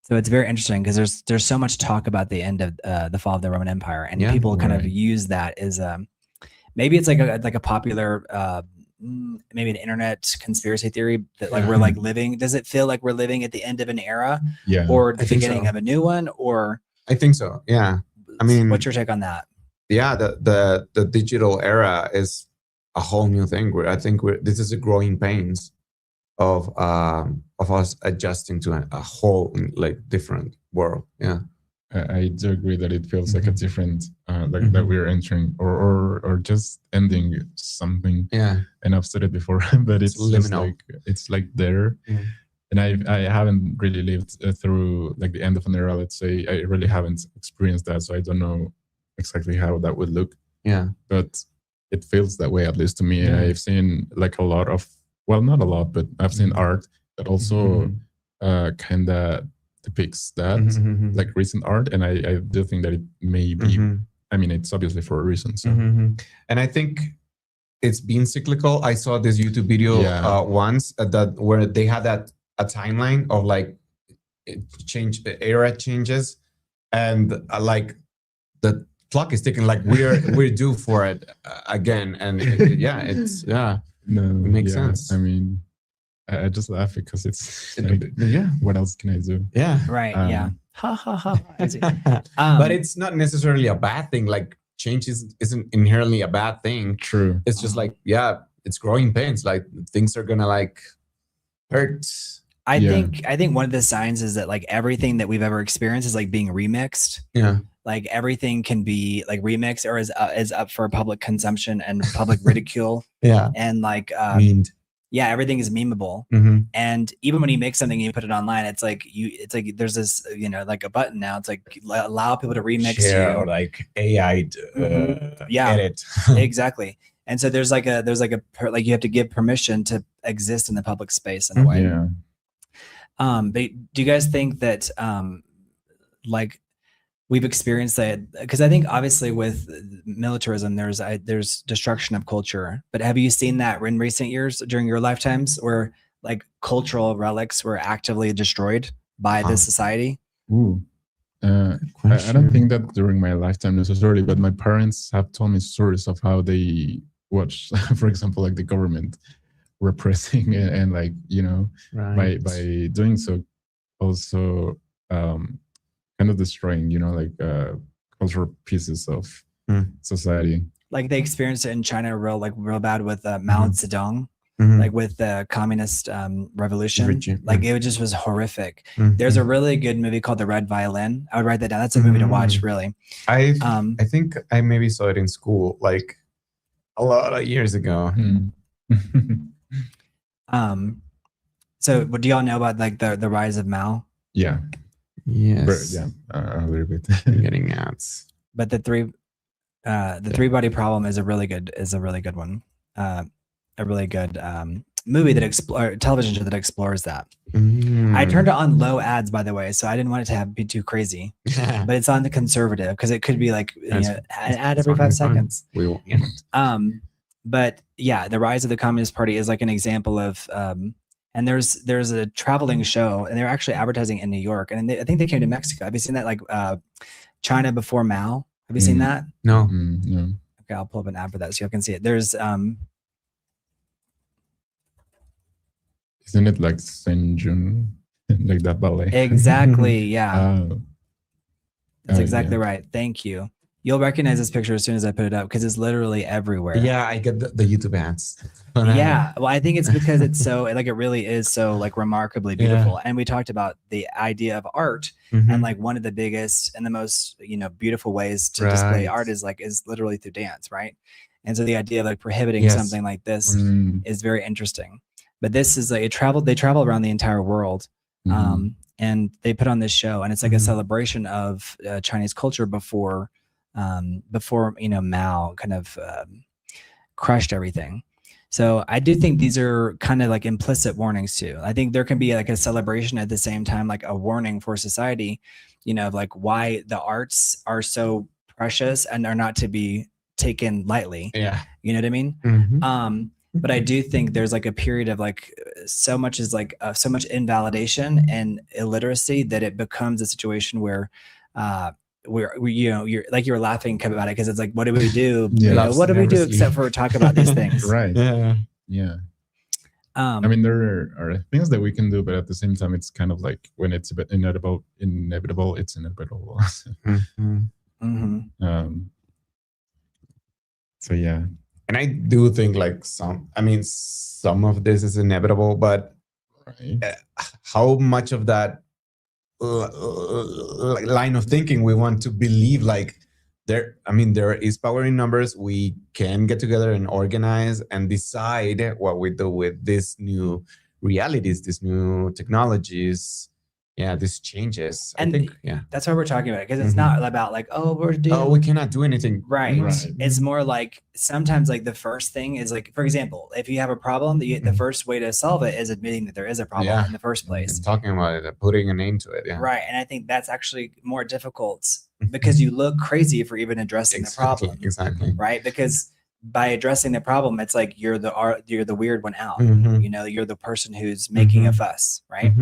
So it's very interesting because there's so much talk about the end of the fall of the Roman Empire, and people kind of use that as maybe it's like a popular maybe an internet conspiracy theory that like we're like living. Does it feel like we're living at the end of an era, or the beginning of a new one? Or I think so. Yeah. I mean, what's your take on that? Yeah, the digital era is a whole new thing. I think this is a growing pains of us adjusting to a whole like different world. Yeah, I do agree that it feels like a different like that we're entering or just ending something. Yeah, and I've said it before, but it's just like it's like there. And I haven't really lived through like the end of an era. Let's say I really haven't experienced that, so I don't know exactly how that would look. Yeah, but it feels that way, at least to me. I've seen like a lot of, well, not a lot, but I've seen art that also kind of depicts that, like recent art. And I do think that it may be, I mean, it's obviously for a reason. So. And I think it's been cyclical. I saw this YouTube video once that where they had that a timeline of like the era changes, and like the clock is ticking. Like we're due for it again, and it makes sense. I mean, I just laugh because it's like, what else can I do? Yeah, right. Yeah. Ha ha ha. But it's not necessarily a bad thing. Like change isn't inherently a bad thing. True. It's just like, it's growing pains. Like things are gonna like hurt. I think one of the signs is that like everything that we've ever experienced is like being remixed. Yeah. Like everything can be like remixed or is up for public consumption and public ridicule. Yeah. And like Memed. Yeah, everything is memeable. And even when you make something and you put it online, it's like there's this, like a button now. It's like allow people to remix Share, you or like AI edit. Exactly. And so there's like you have to give permission to exist in the public space in a way. Yeah. But do you guys think that like we've experienced that? Because I think obviously with militarism, there's destruction of culture. But have you seen that in recent years during your lifetimes where like cultural relics were actively destroyed by this society? Ooh. I don't think that during my lifetime necessarily, but my parents have told me stories of how they watch, for example, like the government repressing and like, by doing so also kind of destroying, like cultural pieces of society. Like they experienced it in China real bad with Mao Zedong. Like with the communist revolution, like it just was horrific. There's a really good movie called The Red Violin. I would write that down. That's a movie to watch, really. I think I maybe saw it in school like a lot of years ago. So what do y'all know about like the rise of Mao? Yeah. Yes. A little bit. Getting ads. But the three body problem is a really good one. A really good movie television show that explores that. I turned it on low ads, by the way, so I didn't want it to be too crazy. But it's on the conservative because it could be like an ad every 5 seconds. We won't. But yeah, the rise of the Communist Party is like an example of. And there's a traveling show, and they're actually advertising in New York, and I think they came to Mexico. Have you seen that? Like China Before Mao. Have you seen that? No. No. Okay, I'll pull up an ad for that so you can see it. There's Isn't it like Senjun, like that ballet? Exactly. Yeah. That's exactly yeah. right. Thank you. You'll recognize this picture as soon as I put it up because it's literally everywhere. Yeah, I get the YouTube ads. Yeah. Well, I think it's because it's so like it really is so like remarkably beautiful. Yeah. And we talked about the idea of art and like one of the biggest and the most beautiful ways to display art is literally through dance, right? And so the idea of like prohibiting something like this is very interesting. But this is like they travel around the entire world, and they put on this show, and it's like a celebration of Chinese culture before Mao kind of crushed everything. So I do think these are kind of like implicit warnings too. I think there can be like a celebration at the same time, like a warning for society, of like why the arts are so precious and are not to be taken lightly. Yeah. You know what I mean? But I do think there's like a period of like so much invalidation and illiteracy that it becomes a situation where you're like you were laughing about it because it's like, what do we do? What do we do except for talk about these things? Right. Yeah. I mean, there are things that we can do, but at the same time, it's kind of like when it's a bit inevitable, it's inevitable. So yeah. And I do think like some of this is inevitable, but how much of that line of thinking we want to believe there is power in numbers. We can get together and organize and decide what we do with these new realities, these new technologies. Yeah, this changes. And I think, that's why we're talking about it, because it's not about like, we cannot do anything. Right. It's more like sometimes like the first thing is like, for example, if you have a problem, the first way to solve it is admitting that there is a problem in the first place. And talking about it, putting a name to it. Yeah. Right. And I think that's actually more difficult because you look crazy for even addressing the problem. Exactly. Right. Because by addressing the problem, it's like you're the weird one out. Mhm. You know, you're the person who's making a fuss, right?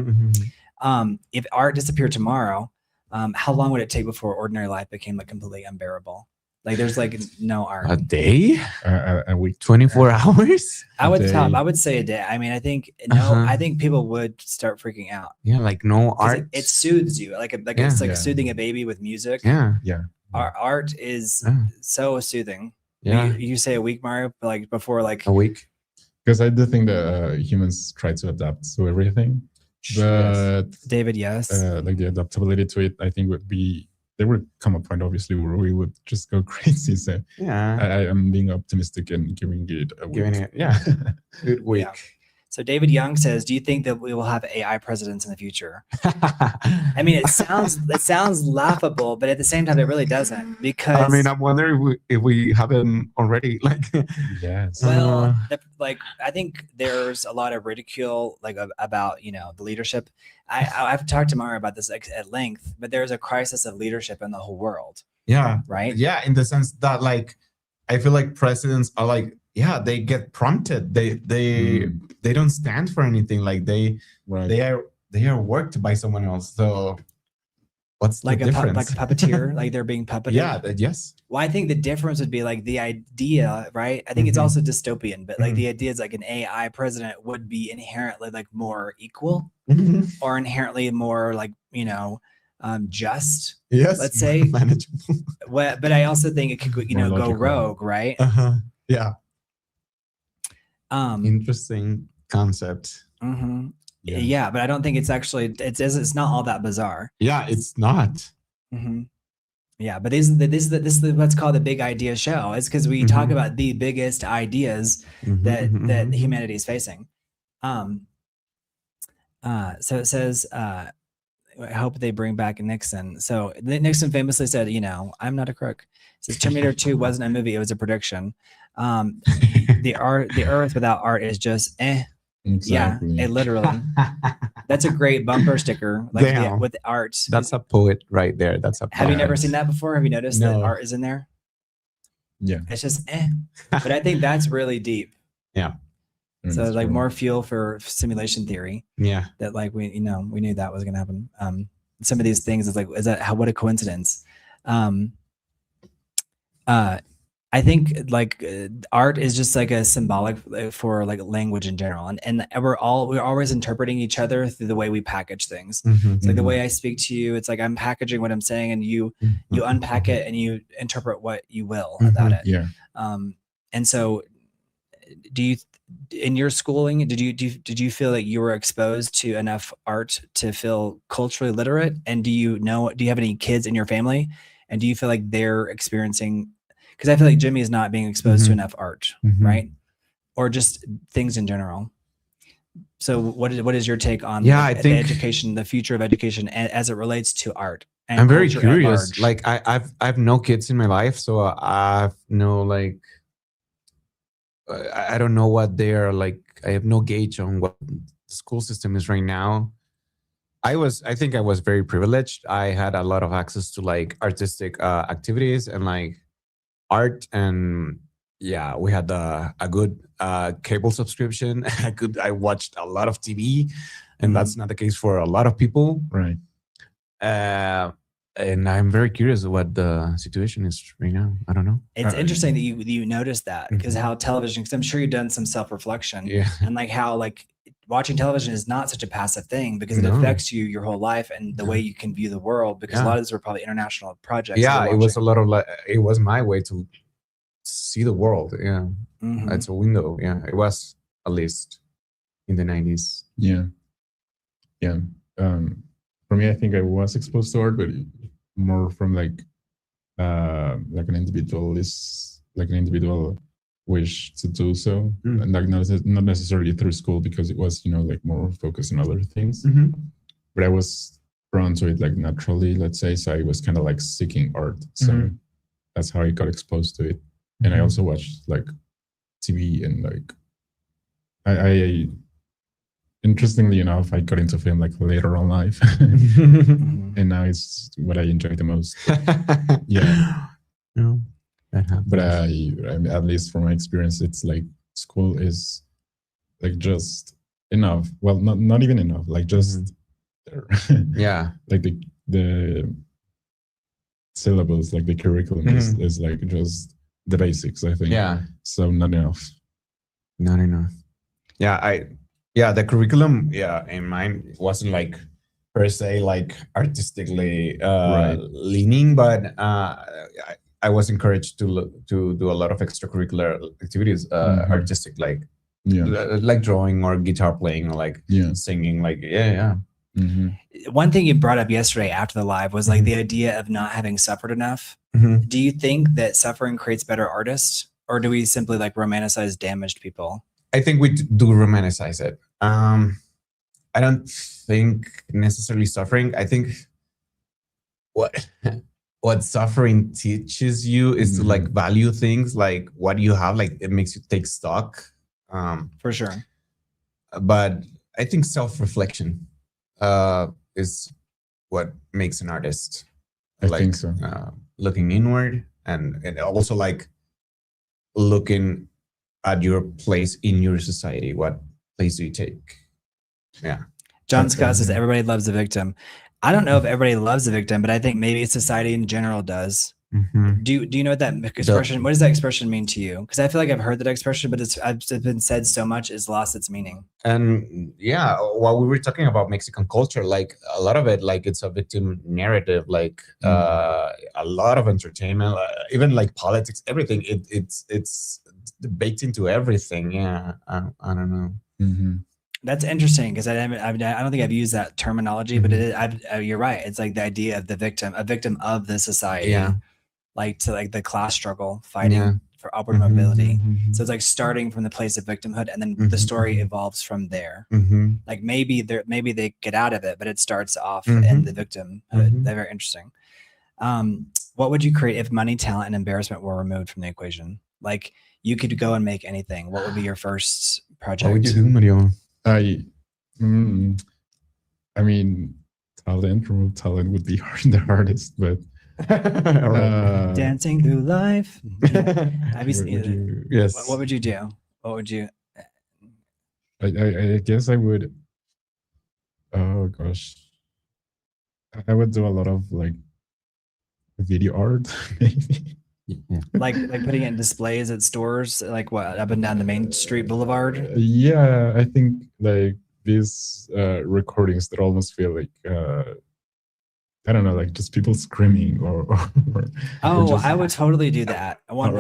If art disappeared tomorrow, how long would it take before ordinary life became like completely unbearable? Like there's like no art. A day? A week, 24 hours? I would day. I would say a day. I mean, I think I think people would start freaking out. Yeah, like no 'Cause art. It soothes you, like Yeah. it's like Yeah. soothing a baby with music. Yeah. Art is Yeah. so soothing. Yeah. You say a week, Mario, like before like A week. Because I do think that humans try to adapt to everything, but David, yes. like the adaptability to it, I think there would come a point, obviously, where we would just go crazy. So Yeah. I am being optimistic and giving it a week. Yeah. Good week. Yeah. So David Young says, "Do you think that we will have AI presidents in the future?" I mean, it sounds laughable, but at the same time, it really doesn't. Because I mean, I'm wondering if we haven't already. Like, Yes. well, I think there's a lot of ridicule about the leadership. I've talked to Mario about this at length, but there's a crisis of leadership in the whole world. yeah, right? Yeah, in the sense that like, I feel like presidents are like, yeah, they get prompted. They don't stand for anything. Like they are worked by someone else. So what's like the difference? Like a puppeteer, like they're being puppeted. Yeah. Yes. Well, I think the difference would be like the idea, right? I think it's also dystopian, but like the idea is like an AI president would be inherently like more equal or inherently more like, just. Yes. Let's say. Manageable. But I also think it could, go rogue, right? Yeah. Interesting concept. Yeah, but I don't think it's actually it's not all that bizarre. Yeah, it's not. Yeah, but this is what's called the big idea show. It's because we talk about the biggest ideas that humanity is facing. So it says, I hope they bring back Nixon. So Nixon famously said, I'm not a crook. It says Terminator 2 wasn't a movie; it was a prediction. The Earth without art is just eh. Exactly. Yeah, it literally. That's a great bumper sticker, like with art. That's a poet right there. That's a poet. Have you never seen that before? Have you noticed that art is in there? Yeah. It's just eh. But I think that's really deep. Yeah. So like more fuel for simulation theory. Yeah. That like we knew that was gonna happen. Some of these things is like, what a coincidence. I think like art is just like a symbolic for like language in general, and we're always interpreting each other through the way we package things. It's like the way I speak to you, it's like I'm packaging what I'm saying, and you unpack it and you interpret what you will about it. Yeah. And so, do you, in your schooling, did you feel like you were exposed to enough art to feel culturally literate? And do you have any kids in your family, and do you feel like they're experiencing? Because I feel like Jimmy is not being exposed to enough art, right? Or just things in general. So what is your take on I think the future of education as it relates to art? And I'm very curious. Like I've no kids in my life, so I've no like, I don't know what they're like. I have no gauge on what the school system is right now. I think I was very privileged. I had a lot of access to like artistic activities and like art, and we had a good cable subscription. I watched a lot of TV, and that's not the case for a lot of people, right? And I'm very curious what the situation is right now. I don't know. It's interesting that you noticed that, because how television, because I'm sure you've done some self-reflection, and like how like watching television is not such a passive thing, because it affects you your whole life and the way you can view the world, because a lot of these were probably international projects. Yeah, it was a lot of like, it was my way to see the world. Yeah. It's a window. Yeah, it was, at least in the 90s. Yeah. For me, I think I was exposed to art, but more from like an individual wish to do so, and like not necessarily through school, because it was like more focused on other things. But I was drawn to it like naturally, let's say. So I was kind of like seeking art. So that's how I got exposed to it. And I also watched like TV, and like I interestingly enough, I got into film like later on life, and now it's what I enjoy the most. Yeah. But I mean, at least from my experience, it's like school is like just enough. Well, not even enough. Like just there. Yeah. Like the syllabus, like the curriculum is like just the basics, I think. Yeah. So not enough. Not enough. Yeah, the curriculum, in mine wasn't like per se like artistically leaning, but I was encouraged to do a lot of extracurricular activities, artistic, like drawing or guitar playing or like singing, like One thing you brought up yesterday after the live was like the idea of not having suffered enough. Do you think that suffering creates better artists, or do we simply like romanticize damaged people? I think we do romanticize it. I don't think necessarily suffering. I think what suffering teaches you is to like value things, like what you have, like it makes you take stock. For sure. But I think self-reflection is what makes an artist. I think so. Looking inward and also like looking at your place in your society. What place do you take? Yeah. John Scott says everybody loves the victim. I don't know if everybody loves the victim, but I think maybe society in general does. Do you know what that expression? What does that expression mean to you? Because I feel like I've heard that expression, but it's been said so much, it's lost its meaning. And yeah, while we were talking about Mexican culture, like a lot of it, like it's a victim narrative, like a lot of entertainment, even like politics, everything. It's baked into everything. Yeah, I don't know. That's interesting because I don't think I've used that terminology, but you're right. It's like the idea of the victim, a victim of the society. Yeah. Like to like the class struggle, fighting for upward mobility. So it's like starting from the place of victimhood, and then the story evolves from there. Like maybe they get out of it, but it starts off in the victimhood. They're very interesting. What would you create if money, talent, and embarrassment were removed from the equation? Like you could go and make anything. What would be your first project? What would you do, Mario? I mean, remove talent would be the hardest, but. Dancing through life. Yes. What would you do? What would you? I guess I would. Oh gosh, I would do a lot of like video art, maybe. like putting it in displays at stores, like what, up and down the Main Street Boulevard. Yeah, I think like these recordings that almost feel like. I don't know, like just people screaming or I would totally do that. Or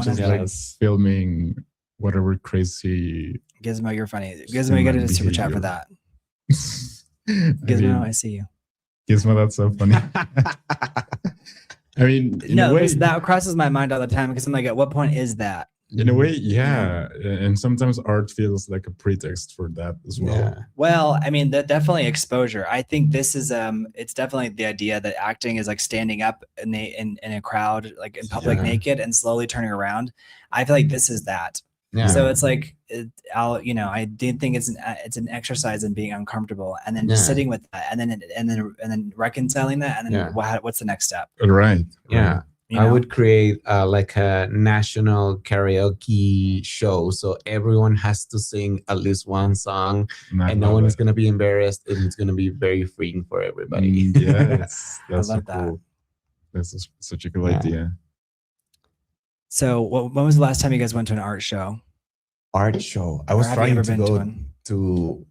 just like filming whatever crazy. Gizmo, you're funny. Gizmo, you got to do a super chat for that. Gizmo, I see you. Gizmo, that's so funny. I mean, no, that crosses my mind all the time because I'm like, at what point is that? In a way, yeah. And sometimes art feels like a pretext for that as well. Yeah. Well, I mean, definitely exposure. I think this is it's definitely the idea that acting is like standing up in a crowd, like in public naked and slowly turning around. I feel like this is that. Yeah. So it's like I did think it's an exercise in being uncomfortable and then just sitting with that and then reconciling that and then what's the next step? Right. Yeah. I would create like a national karaoke show, so everyone has to sing at least one song, and no one is going to be embarrassed, and it's going to be very freeing for everybody. Yes, that's I love so cool. That's such a cool idea. So, when was the last time you guys went to an art show? Art show. I was trying to go to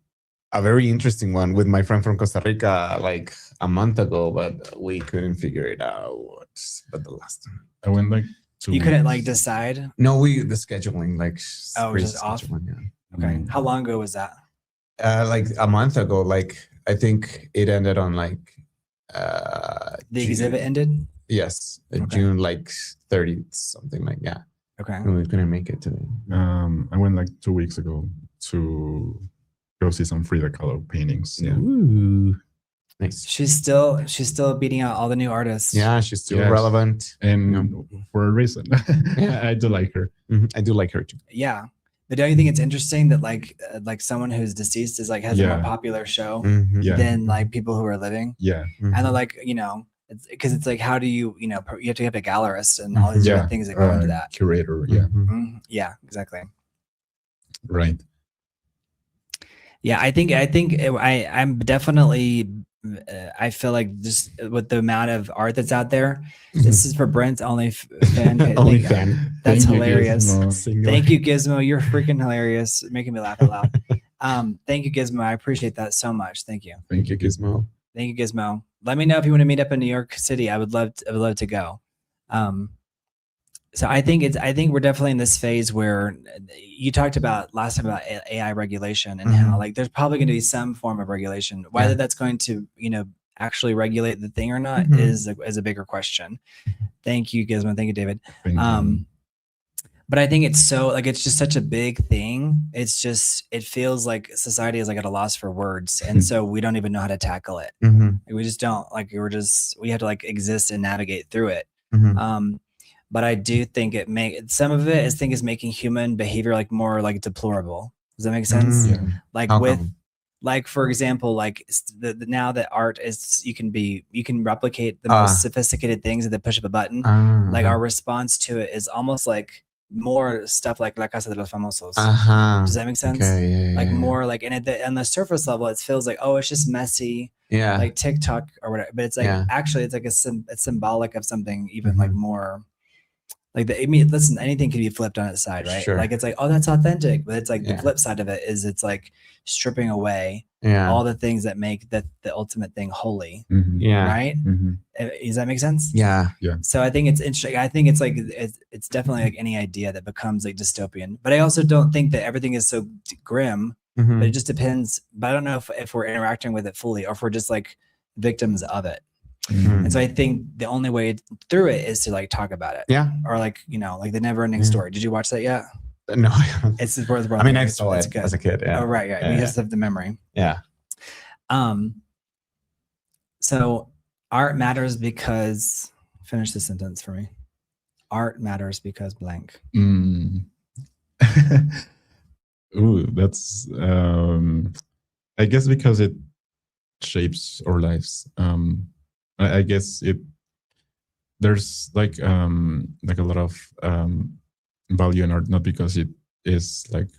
a very interesting one with my friend from Costa Rica like a month ago, but we couldn't figure it out. But the last time I went like 2 weeks. Couldn't like decide? No, the scheduling like just off. Okay. How long ago was that? Like a month ago. Like I think it ended on like the exhibit ended? Yes. June like 30th, something like that. Okay. And we couldn't make it today. I went like 2 weeks ago to go see some Frida Kahlo paintings. Yeah. Ooh. Nice. She's still beating out all the new artists. Yeah, she's still relevant. And for a reason. I do like her. I do like her too. Yeah. But don't you think it's interesting that like someone who's deceased is like has a more popular show than like people who are living? Yeah. And they're like, because it's like, how do you know, you have to have a gallerist and all these different things that go into that. Curator. Yeah, exactly. Right. Yeah, I'm definitely, I feel like just with the amount of art that's out there, this is for Brent's only fan. Only fan. That's Thank you, hilarious. Gizmo. Thank you, Gizmo. You're freaking hilarious, making me laugh out loud. Thank you, Gizmo. I appreciate that so much. Thank you. Thank you, Gizmo. Thank you, Gizmo. Let me know if you want to meet up in New York City. I would love to go. So I think we're definitely in this phase where you talked about last time about AI regulation and how like there's probably going to be some form of regulation. Whether that's going to, you know, actually regulate the thing or not is a bigger question. Thank you, Gizmo. Thank you, David. Thank you. But I think it's so like, it's just such a big thing. It's just, it feels like society is like at a loss for words. And so we don't even know how to tackle it. We just don't, like, we have to like exist and navigate through it. But I do think some of it is making human behavior like more like deplorable. Does that make sense? Yeah. Like like, for example, like now that art is, you can replicate the most sophisticated things at the push of a button. Like our response to it is almost like more stuff like La Casa de los Famosos. Does that make sense? Okay, like more like, and on the surface level, it feels like, oh, it's just messy. Yeah. Like TikTok or whatever. But it's like, actually it's like it's symbolic of something even like more. Like listen, anything can be flipped on its side, right? Sure. Like it's like, oh, that's authentic, but it's like the flip side of it is it's like stripping away all the things that make the ultimate thing holy. Right? Does that make sense? Yeah. So I think it's interesting. I think it's like it's definitely like any idea that becomes like dystopian. But I also don't think that everything is so grim. But it just depends. But I don't know if we're interacting with it fully or if we're just like victims of it. And so I think the only way through it is to like talk about it. Yeah. Or like, you know, like the never ending story. Did you watch that yet? No. It's worth. I mean, I saw it as a kid. Yeah. Oh, right. Yeah. We just have the memory. Yeah. So art matters because, finish the sentence for me. Art matters because blank. Ooh, that's, I guess because it shapes our lives. I guess there's like a lot of value in art, not because it is like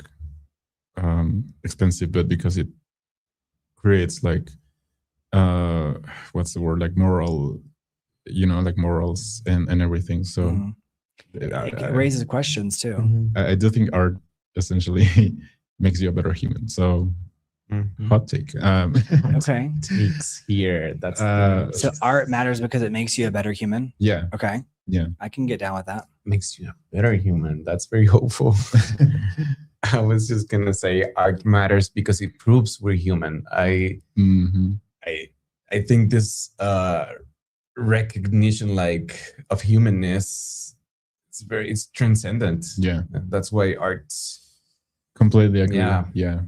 expensive, but because it creates like what's the word, like moral, you know, like morals and everything. So it raises questions too. I do think art essentially makes you a better human. So hot take. Okay. Takes here. That's so art matters because it makes you a better human. Yeah. Okay. Yeah. I can get down with that. Makes you a better human. That's very hopeful. I was just gonna say art matters because it proves we're human. I think this recognition like of humanness, it's transcendent. Yeah. That's why art's completely agree. Yeah.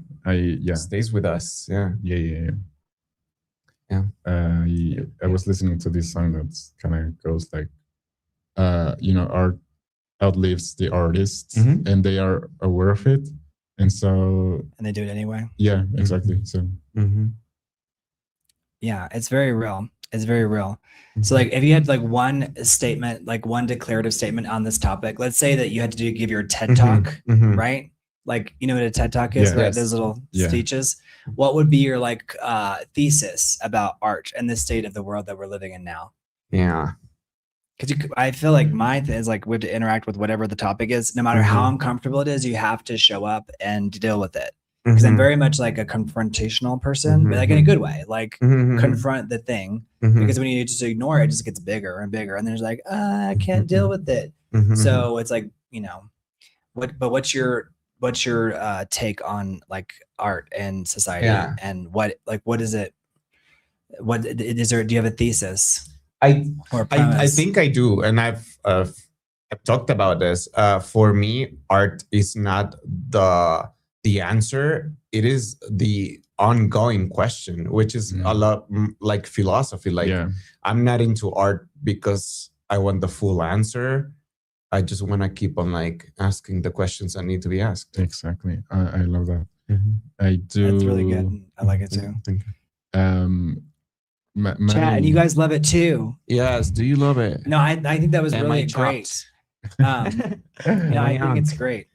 Stays with us. Yeah. I was listening to this song that kind of goes like, you know, art outlives the artists and they are aware of it. And they do it anyway. Yeah, exactly. So yeah, it's very real. It's very real. So like if you had like one statement, like one declarative statement on this topic, let's say that you had to give your TED talk, right? Like, you know what a TED talk is, right? Those little speeches. What would be your like thesis about art and the state of the world that we're living in now? Yeah. Because I feel like my thing is like we have to interact with whatever the topic is. No matter how uncomfortable it is, you have to show up and deal with it. Because I'm very much like a confrontational person, but like in a good way. Like confront the thing. Because when you just ignore it, it just gets bigger and bigger. And there's like, I can't deal with it. So it's like, you know, what's your take on like art and society and what is it? What is there? Do you have a thesis? I think I do, and I've talked about this. For me, art is not the answer. It is the ongoing question, which is a lot like philosophy. Like I'm not into art because I want the full answer. I just want to keep on like asking the questions that need to be asked. Exactly. I love that. I do. That's really good. I like it too. Chat, and you guys love it too. Yes. Do you love it? No, I think that was Am really I great. chopped? Yeah, I think it's great.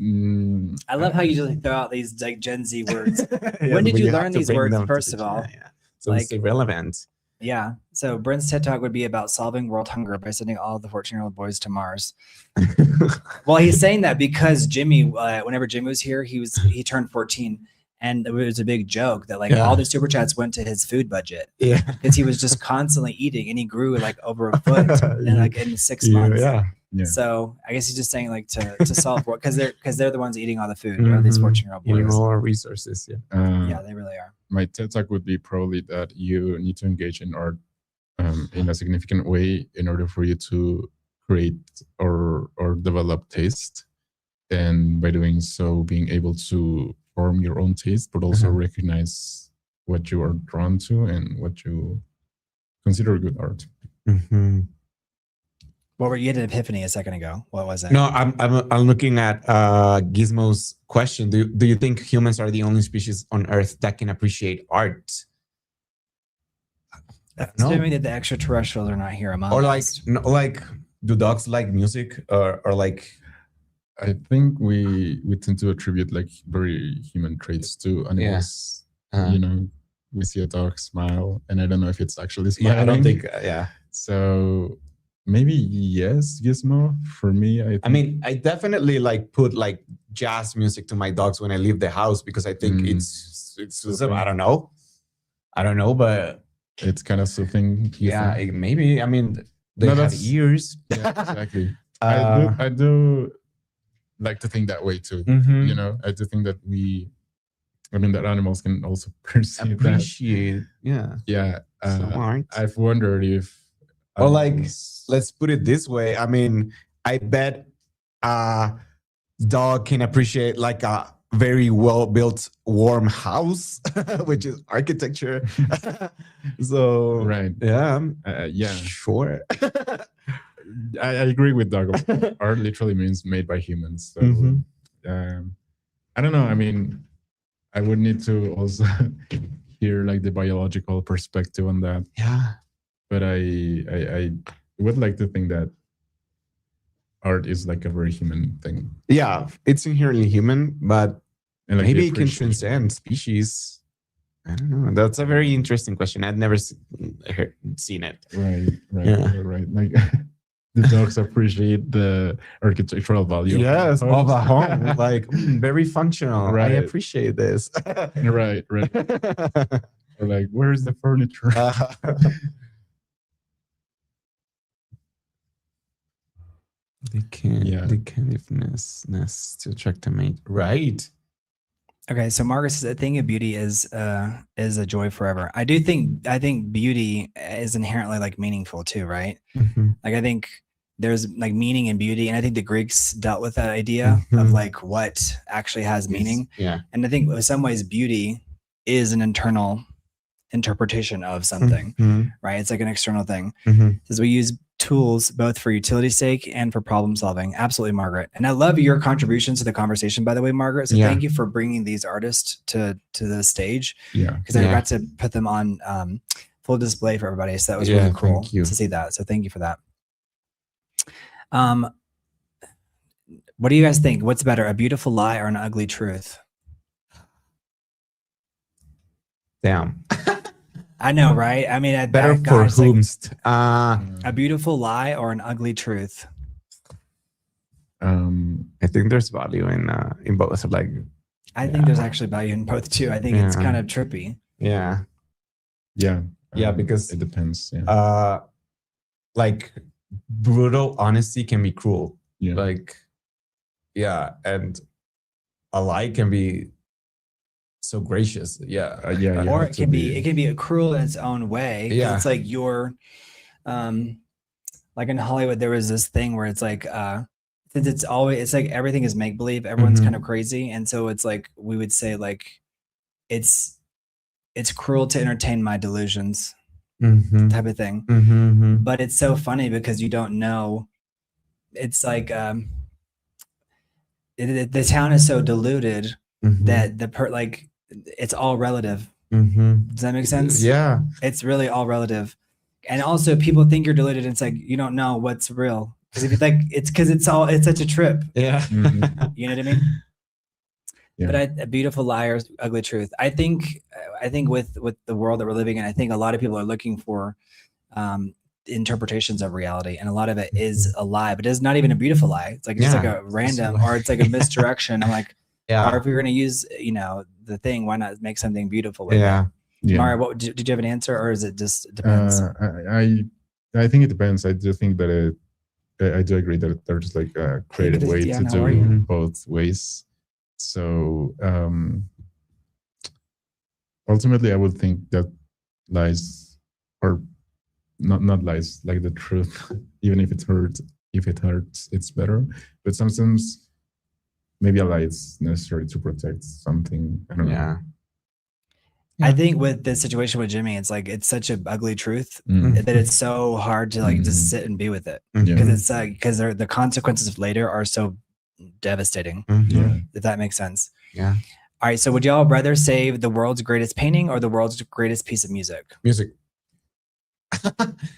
Mm, I love how you just throw out these like Gen Z words. Yeah, When did but you have learn to these bring words, them to first the of all? chat, yeah. So it's irrelevant. Yeah. So Brent's TED Talk would be about solving world hunger by sending all the 14-year-old boys to Mars. Well, he's saying that because Jimmy, whenever Jimmy was here, he turned 14, and it was a big joke that like all the super chats went to his food budget. Yeah. Because he was just constantly eating, and he grew like over a foot in 6 months. Yeah. So I guess he's just saying like to solve what, because they're the ones eating all the food, or these 14-year-old boys. Eating all our resources. Yeah. Yeah, they really are. My TED Talk would be probably that you need to engage in art in a significant way in order for you to create or develop taste, and by doing so being able to form your own taste, but also recognize what you are drawn to and what you consider good art. What were you had an epiphany a second ago? What was it? No, I'm looking at Gizmo's question. Do you think humans are the only species on Earth that can appreciate art? Assuming that the extraterrestrials are not here among or us. like do dogs like music or like? I think we tend to attribute like very human traits to animals. You know, we see a dog smile, and I don't know if it's actually smiling. Yeah, I don't think. So maybe yes, Gizmo. For me, I mean, I definitely like put like jazz music to my dogs when I leave the house because I think it's I don't know, but it's kind of something. Maybe. I mean, they have ears. Yeah, exactly. I do like to think that way too. You know, I do think that that animals can also appreciate that. Yeah. Smart. I've wondered if, or like, let's put it this way. I mean, I bet dog can appreciate like a very well-built warm house, which is architecture. So right. Yeah. Sure. I agree with Doug. Art literally means made by humans. So I don't know. I mean, I would need to also hear like the biological perspective on that. Yeah. But I would like to think that art is like a very human thing. Yeah, it's inherently human, but and like maybe it can transcend species. I don't know. That's a very interesting question. I've never seen it. Right. Like the dogs appreciate the architectural value. Yes, of a home. Like very functional. Right. I appreciate this. Right. Or like, where's the furniture? They can if nest to attract a mate. Right. Okay, so Margaret says a thing of beauty is a joy forever. I think beauty is inherently like meaningful too, right? Like I think there's like meaning in beauty, and I think the Greeks dealt with that idea of like what actually has meaning. Yeah. And I think in some ways beauty is an internal interpretation of something, right? It's like an external thing. Because we use tools both for utility's sake and for problem solving. Absolutely, Margaret. And I love your contributions to the conversation, by the way, Margaret. So thank you for bringing these artists to the stage. Yeah. Because I got to put them on full display for everybody. So that was really cool to see that. So thank you for that. What do you guys think? What's better, a beautiful lie or an ugly truth? Damn. I know, right? I mean, better for whomst. A beautiful lie or an ugly truth? I think there's value in both. Like, I think there's actually value in both too. I think it's kind of trippy. Yeah. Because it depends. Like brutal honesty can be cruel. Yeah. Like, and a lie can be so gracious. Or it can be cruel in its own way. Yeah. It's like you're like in Hollywood, there was this thing where it's like since it's like everything is make believe, everyone's kind of crazy. And so it's like we would say like it's cruel to entertain my delusions type of thing. But it's so funny because you don't know. It's like the town is so diluted that like it's all relative. Does that make sense? Yeah. It's really all relative. And also people think you're deluded. It's like, you don't know what's real. Because if you like, it's because it's such a trip. Yeah. You know what I mean? Yeah. But a beautiful liar, ugly truth. I think with the world that we're living in, I think a lot of people are looking for interpretations of reality, and a lot of it is a lie, but it's not even a beautiful lie. It's like just like a random, or it's like a misdirection. I'm like, or if you're going to use, the thing, why not make something beautiful with it? Mara, did you have an answer, or is it just depends? I think it depends. I do think that I do agree that there's like a creative way to do both ways. So ultimately, I would think that lies, or not lies, like the truth, even if it hurts, it's better. But sometimes maybe a lie is necessary to protect something. I don't know. I think with this situation with Jimmy, it's like it's such an ugly truth that it's so hard to like just sit and be with it, because it's because the consequences later are so devastating. If that makes sense. Yeah. All right. So would y'all rather save the world's greatest painting or the world's greatest piece of music? Music.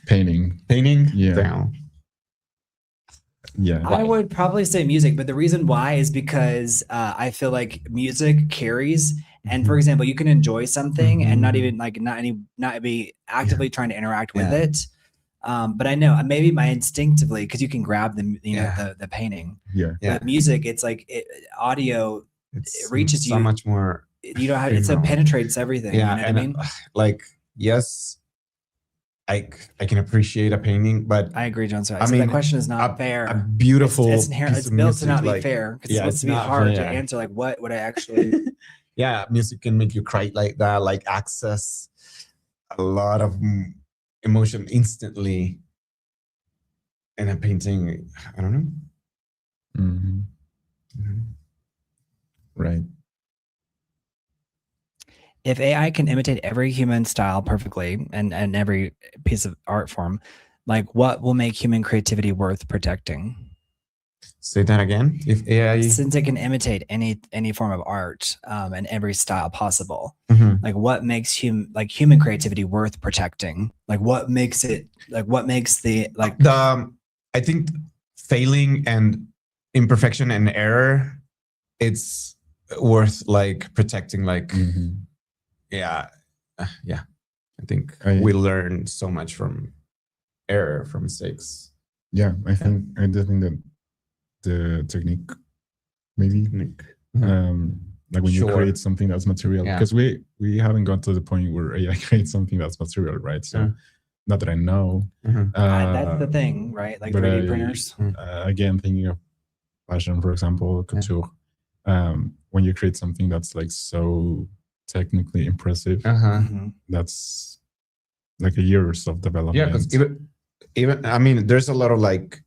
Painting. Yeah. Down. Yeah. I would probably say music, but the reason why is because I feel like music carries. And for example, you can enjoy something and not be actively trying to interact with it. But I know maybe instinctively, because you can grab the painting. But music, it's like audio. It reaches so you much more. You know how it penetrates everything. Yeah, you know what I mean? Like, yes, I can appreciate a painting, but I agree, John. So that question is not fair. A beautiful. It's inherent. It's built to not be like, fair. It's supposed to be hard to answer. Like, what would I actually? Yeah, music can make you cry like that. Like, access a lot of emotion instantly. In a painting, I don't know. Right. If AI can imitate every human style perfectly and every piece of art form, like what will make human creativity worth protecting? Say that again. If AI, since it can imitate any form of art and every style possible, like what makes human creativity worth protecting? Like what makes it? Like what makes I think failing and imperfection and error, it's worth like protecting. Like, I think we learn so much from error, from mistakes. Yeah, I do think that the technique, maybe, like when you create something that's material, because we haven't gone to the point where AI creates something that's material, right? So not that I know. That's the thing, right? Like 3D printers. Again, thinking of fashion, for example, couture. When you create something that's like so technically impressive, that's like a years of development. Yeah, because even I mean, there's a lot of like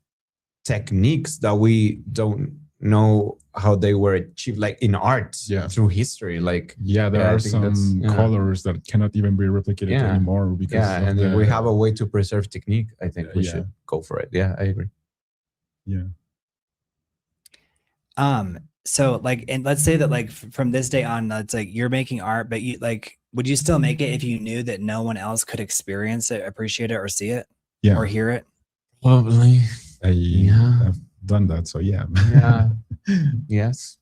techniques that we don't know how they were achieved, like in art, through history. Like, there are some colors that cannot even be replicated anymore because and we have a way to preserve technique. I think we should go for it. Yeah, I agree. Yeah. So like, and let's say that like from this day on, it's like you're making art, but you like, would you still make it if you knew that no one else could experience it, appreciate it, or see it, or hear it? Probably. I've done that, so yeah. Yes.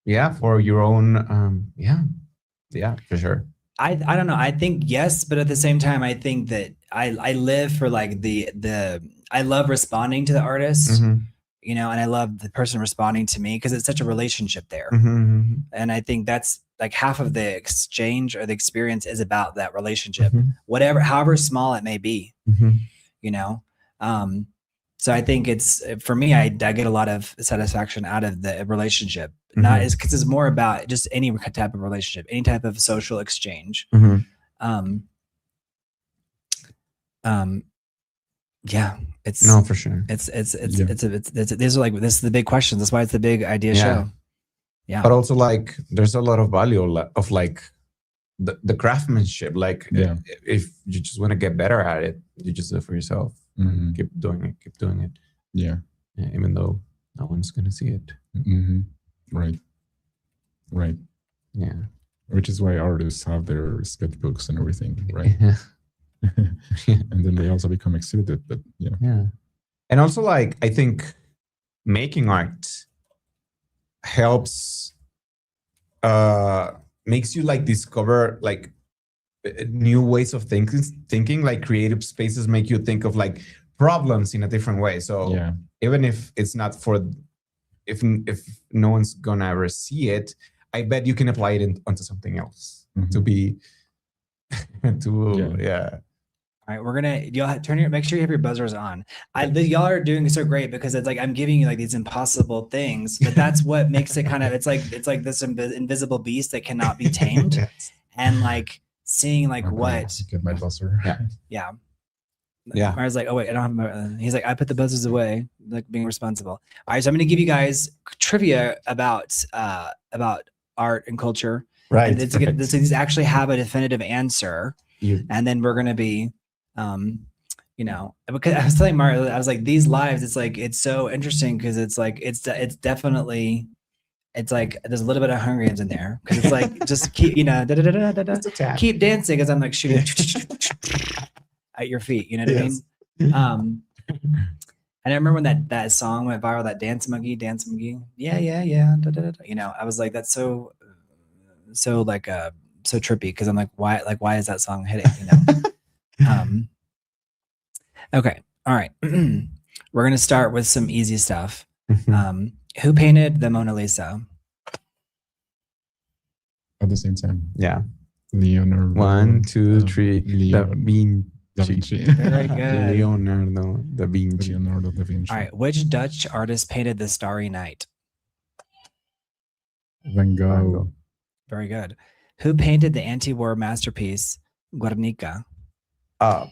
Yeah, for your own. Yeah, for sure. I don't know. I think yes, but at the same time, I think that I live for like I love responding to the artist. And I love the person responding to me because it's such a relationship there. And I think that's like half of the exchange or the experience is about that relationship, however small it may be, so I think it's, for me, I get a lot of satisfaction out of the relationship, not as because it's more about just any type of relationship, any type of social exchange. Yeah, it's no, for sure. These are like, this is the big questions. That's why it's the big idea show. Yeah. But also like, there's a lot of value of like the craftsmanship. Like if you just want to get better at it, you just do it for yourself. Keep doing it. Yeah. Even though no one's going to see it. Right. Yeah. Which is why artists have their sketchbooks and everything, right? And then they also become exhibited. But yeah. And also, like, I think making art helps, makes you like discover like new ways of thinking. Like creative spaces make you think of like problems in a different way. So even if it's not for, if no one's gonna ever see it, I bet you can apply it onto something else to be All right, we're gonna make sure you have your buzzers on. Y'all are doing so great because it's like I'm giving you like these impossible things, but that's what makes it kind of it's like this invisible beast that cannot be tamed, and like seeing like what get my buzzer. Yeah. I was like, oh wait, I don't have. He's like, I put the buzzers away, like being responsible. All right, so I'm gonna give you guys trivia about art and culture. Right. And these actually have a definitive answer, and then we're gonna be. Because I was telling Mario, I was like, these lives, it's like, it's so interesting because it's like, it's definitely, it's like, there's a little bit of Hunger Games in there because it's like, just keep, keep dancing as I'm like shooting at your feet, you know what I mean? And I remember when that song went viral, that Dance Monkey. Yeah. I was like, that's so like, so trippy because I'm like, why is that song hitting, Okay. All right. We're going to start with some easy stuff. Who painted the Mona Lisa? At the same time. Yeah. Leonardo. 1, 2, 3. Da Vinci. Very good. Leonardo da Vinci. Leonardo da Vinci. All right. Which Dutch artist painted the Starry Night? Van Gogh. Very good. Who painted the anti-war masterpiece Guernica?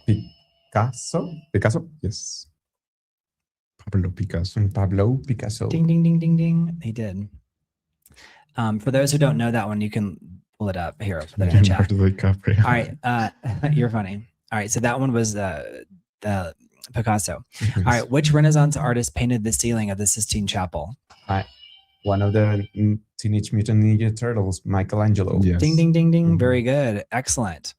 Picasso? Yes. Pablo Picasso. Pablo Picasso. Ding, ding, ding, ding, ding. He did. For those who don't know that one, you can pull it up here. Put that in the chat. All right. You're funny. All right. So that one was the Picasso. All right. Which Renaissance artist painted the ceiling of the Sistine Chapel? One of the Teenage Mutant Ninja Turtles, Michelangelo. Yes. Ding, ding, ding, ding. Very good. Excellent.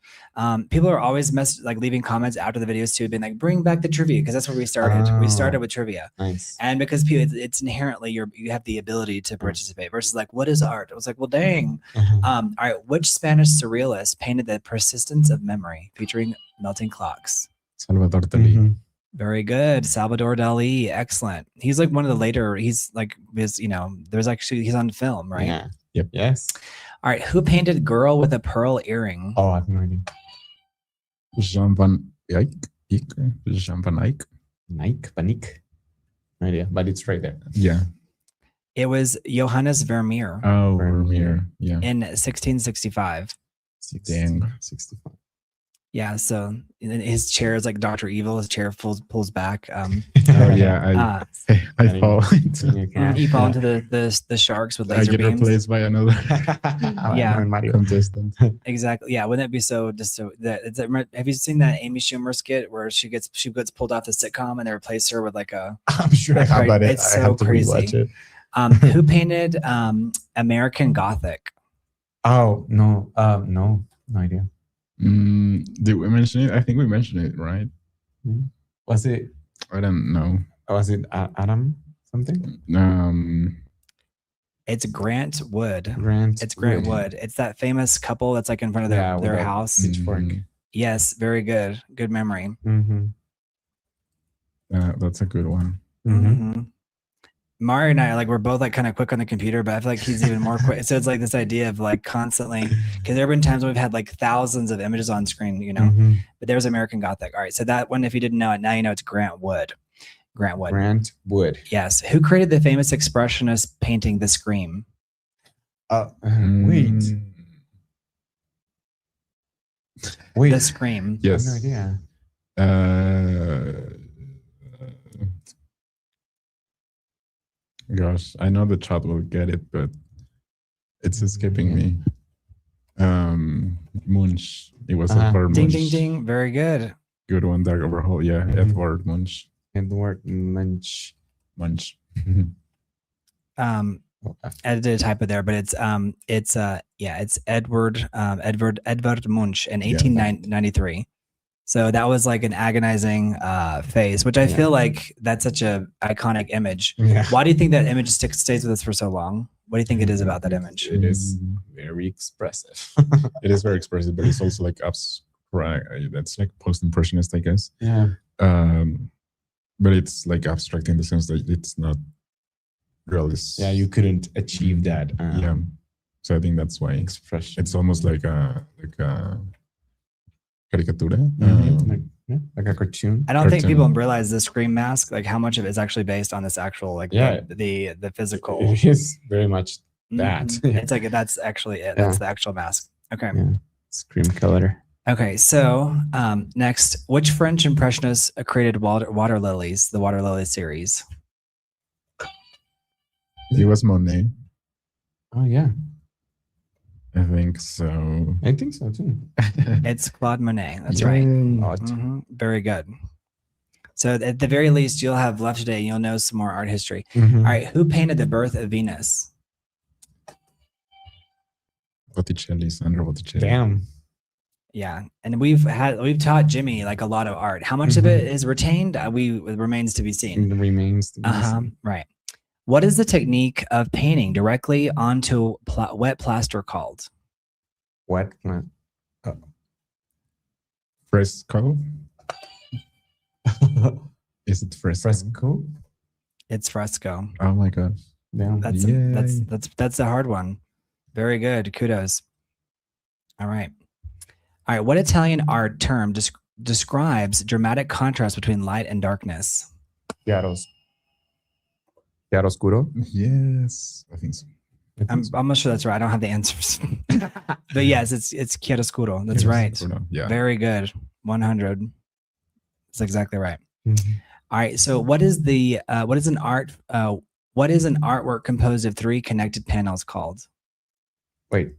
People are always leaving comments after the videos too, being like, bring back the trivia, because that's where we started. We started with trivia. Nice. And because it's inherently, you have the ability to participate versus like, what is art? I was like, well, dang. All right. Which Spanish surrealist painted the persistence of memory featuring melting clocks? Salvador Dali. Very good. Salvador Dali. Excellent. He's like one of the later, he's on film, right? Yeah. Yep. Yes. All right. Who painted Girl with a Pearl Earring? Oh, I have no idea. Jan van Eyck. Jan van Eyck. Van Eyck. No idea, but it's right there. Yeah. It was Johannes Vermeer. Oh, Vermeer. Yeah. In 1665. 1665. Yeah, so his chair is like Dr. Evil. His chair pulls back. Oh yeah, I fall into. He fall into the sharks with laser beams. I get replaced by another. Contestant. Exactly. Yeah, wouldn't it be so? Have you seen that Amy Schumer skit where she gets pulled off the sitcom and they replace her with like a? I'm sure I have, but it's so crazy. Who painted American Gothic? Oh no, no idea. Did we mention it? I think we mentioned it, right? Was it? I don't know. Was it Adam something? It's Grant Wood. It's Grant Wood. It's that famous couple that's like in front of their house. Pitchfork. Yes, very good. Good memory. That's a good one. Mario and I we're both like kind of quick on the computer, but I feel like he's even more quick. So it's like this idea of like constantly, because there have been times when we've had like thousands of images on screen, but there's American Gothic. All right. So that one, if you didn't know it, now you know it's Grant Wood. Grant Wood. Yes. Who created the famous expressionist painting The Scream? Wait. The Scream. Yes. I have no idea. Gosh, I know the chat will get it, but it's escaping me. Munch. It was Edvard Munch. Ding, ding, ding. Very good. Good one, Dark Overhaul. Yeah, Edvard Munch. Edvard Munch. Munch. I did a typo there, but it's Edvard Munch in 1893. So that was like an agonizing face, which I feel like that's such a iconic image. Yeah. Why do you think that image stays with us for so long? What do you think it is about that image? It is very expressive. It is very expressive, but it's also like abstract. That's like post-impressionist, I guess. Yeah. But it's like abstract in the sense that it's not realist. Yeah, you couldn't achieve that. Yeah. So I think that's why Expression. it's almost like a caricatura. Like a cartoon. I don't think Cartoon. people realize the Scream mask, like how much of it is actually based on this actual, like the physical. It is very much that. Mhm. It's like that's actually it. That's the actual mask. Okay. Yeah. Scream killer. Okay. So next, which French impressionists created water lilies, the water lily series? It was Monet. Oh yeah, I think so. I think so too. It's Claude Monet. That's right. Very good. So at the very least, you'll have left today. You'll know some more art history. All right. Who painted the birth of Venus? Botticelli, Sandro Botticelli. Damn. Yeah, and we've taught Jimmy like a lot of art. How much of it is retained? It remains to be seen. It remains to be seen. Right. What is the technique of painting directly onto wet plaster called? What? Fresco? Is it fresco? Fresco? It's fresco. Oh my god. Yeah. That's a hard one. Very good. Kudos. All right. What Italian art term describes dramatic contrast between light and darkness? Chiaroscuro? Yes, I think so. I'm not sure that's right. I don't have the answers. But yes, it's chiaroscuro. That's right. Yeah. Very good. 100. That's exactly right. Mm-hmm. All right. So what is an artwork composed of 3 connected panels called? Wait.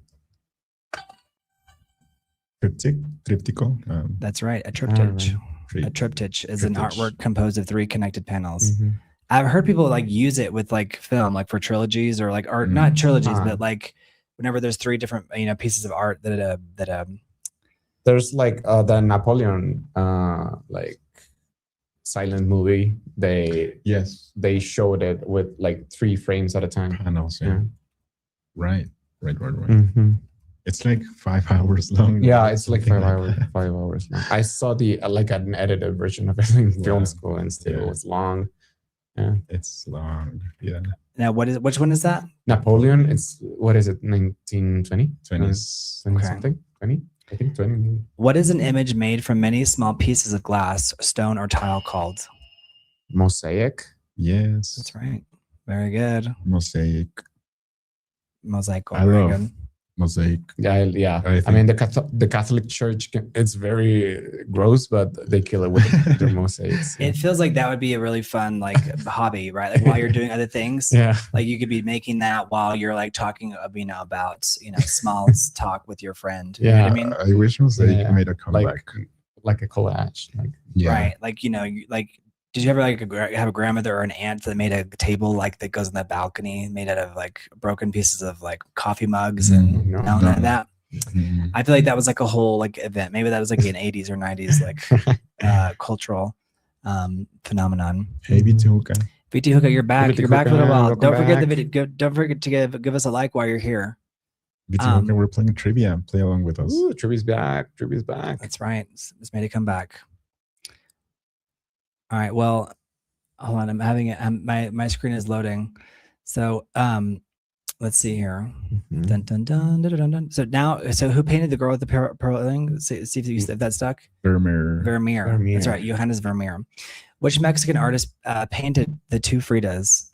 Triptico. That's right. A triptych. A triptych is an artwork composed of 3 connected panels. Mm-hmm. I've heard people like use it with like film, like for trilogies or like art, not trilogies, but like whenever there's 3 different, pieces of art that There's like the Napoleon like silent movie. They showed it with like 3 frames at a time. Panels, yeah. Right. Mm-hmm. It's like 5 hours long. Yeah, it's like 5 hours. 5 hours long. I saw the like an edited version of it in film school, and still it was long. Yeah, it's long. Yeah. Now, which one is that? Napoleon. It's what is it? 1920? 20 something? 20? I think 20 maybe. What is an image made from many small pieces of glass, stone, or tile called? Mosaic. Yes. That's right. Very good. Mosaic. Mosaic. I love mosaic. Yeah. I mean, the Catholic Church, it's very gross, but they kill it with their mosaics. It feels like that would be a really fun like hobby, right? Like while you're doing other things, like you could be making that while you're like talking, about small talk with your friend. Yeah, you know what I mean, I wish mosaic made a comeback, like a collage, right? Like did you ever like have a grandmother or an aunt that made a table like that goes in the balcony, made out of like broken pieces of like coffee mugs and none of that? Mm-hmm. I feel like that was like a whole like event. Maybe that was like an 80s or 90s like cultural phenomenon. Hey, BT Hookah, you're back. You're back for a while. Don't forget back. the video. Don't forget to give us a like while you're here. BT Hookah, we're playing trivia. Play along with us. Ooh, trivia's back. That's right. It's made it come back. All right. Well, hold on. I'm having it. My screen is loading. So let's see here. Mm-hmm. Dun, dun, dun, dun, dun, dun. So who painted the girl with the pearl thing? See if that stuck. Vermeer. That's right. Johannes Vermeer. Which Mexican artist painted the 2 Fridas?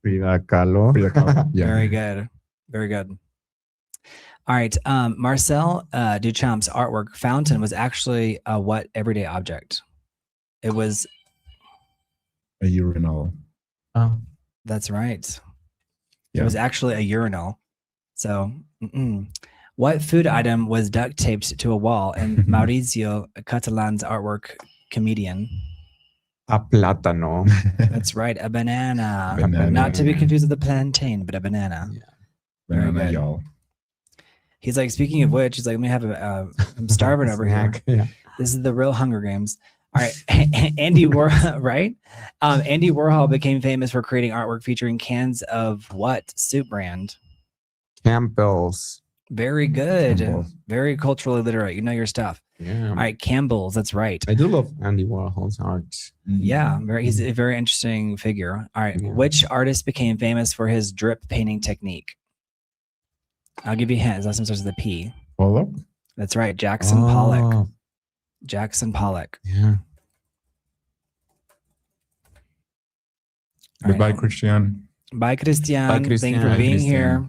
Frida Kahlo. Yeah. Very good. Very good. All right. Marcel Duchamp's artwork Fountain was actually a what everyday object? It was a urinal. Oh, that's right. Yeah. It was actually a urinal. So, what food item was duct taped to a wall in Mauricio Catalan's artwork Comedian? A plátano. That's right, a banana. Banana. Not to be confused with a plantain, but a banana. Yeah. Very Banana, good. y'all. He's like, speaking of which, he's like, let me have I'm starving over here. Snack, yeah. This is the real Hunger Games. All right, Andy Warhol, right? Andy Warhol became famous for creating artwork featuring cans of what soup brand? Campbell's. Very good. Campbell's. Very culturally literate. You know your stuff. Yeah. All right, Campbell's. That's right. I do love Andy Warhol's art. Yeah, he's a very interesting figure. All right, Yeah. which artist became famous for his drip painting technique? I'll give you a hint. His last name starts with a P. Pollock? That's right, Jackson Pollock. Oh, Jackson Pollock. yeah. All Goodbye, right. Christian. Bye, Christian. Bye, Thank you Christian. for Bye, being Christian. here.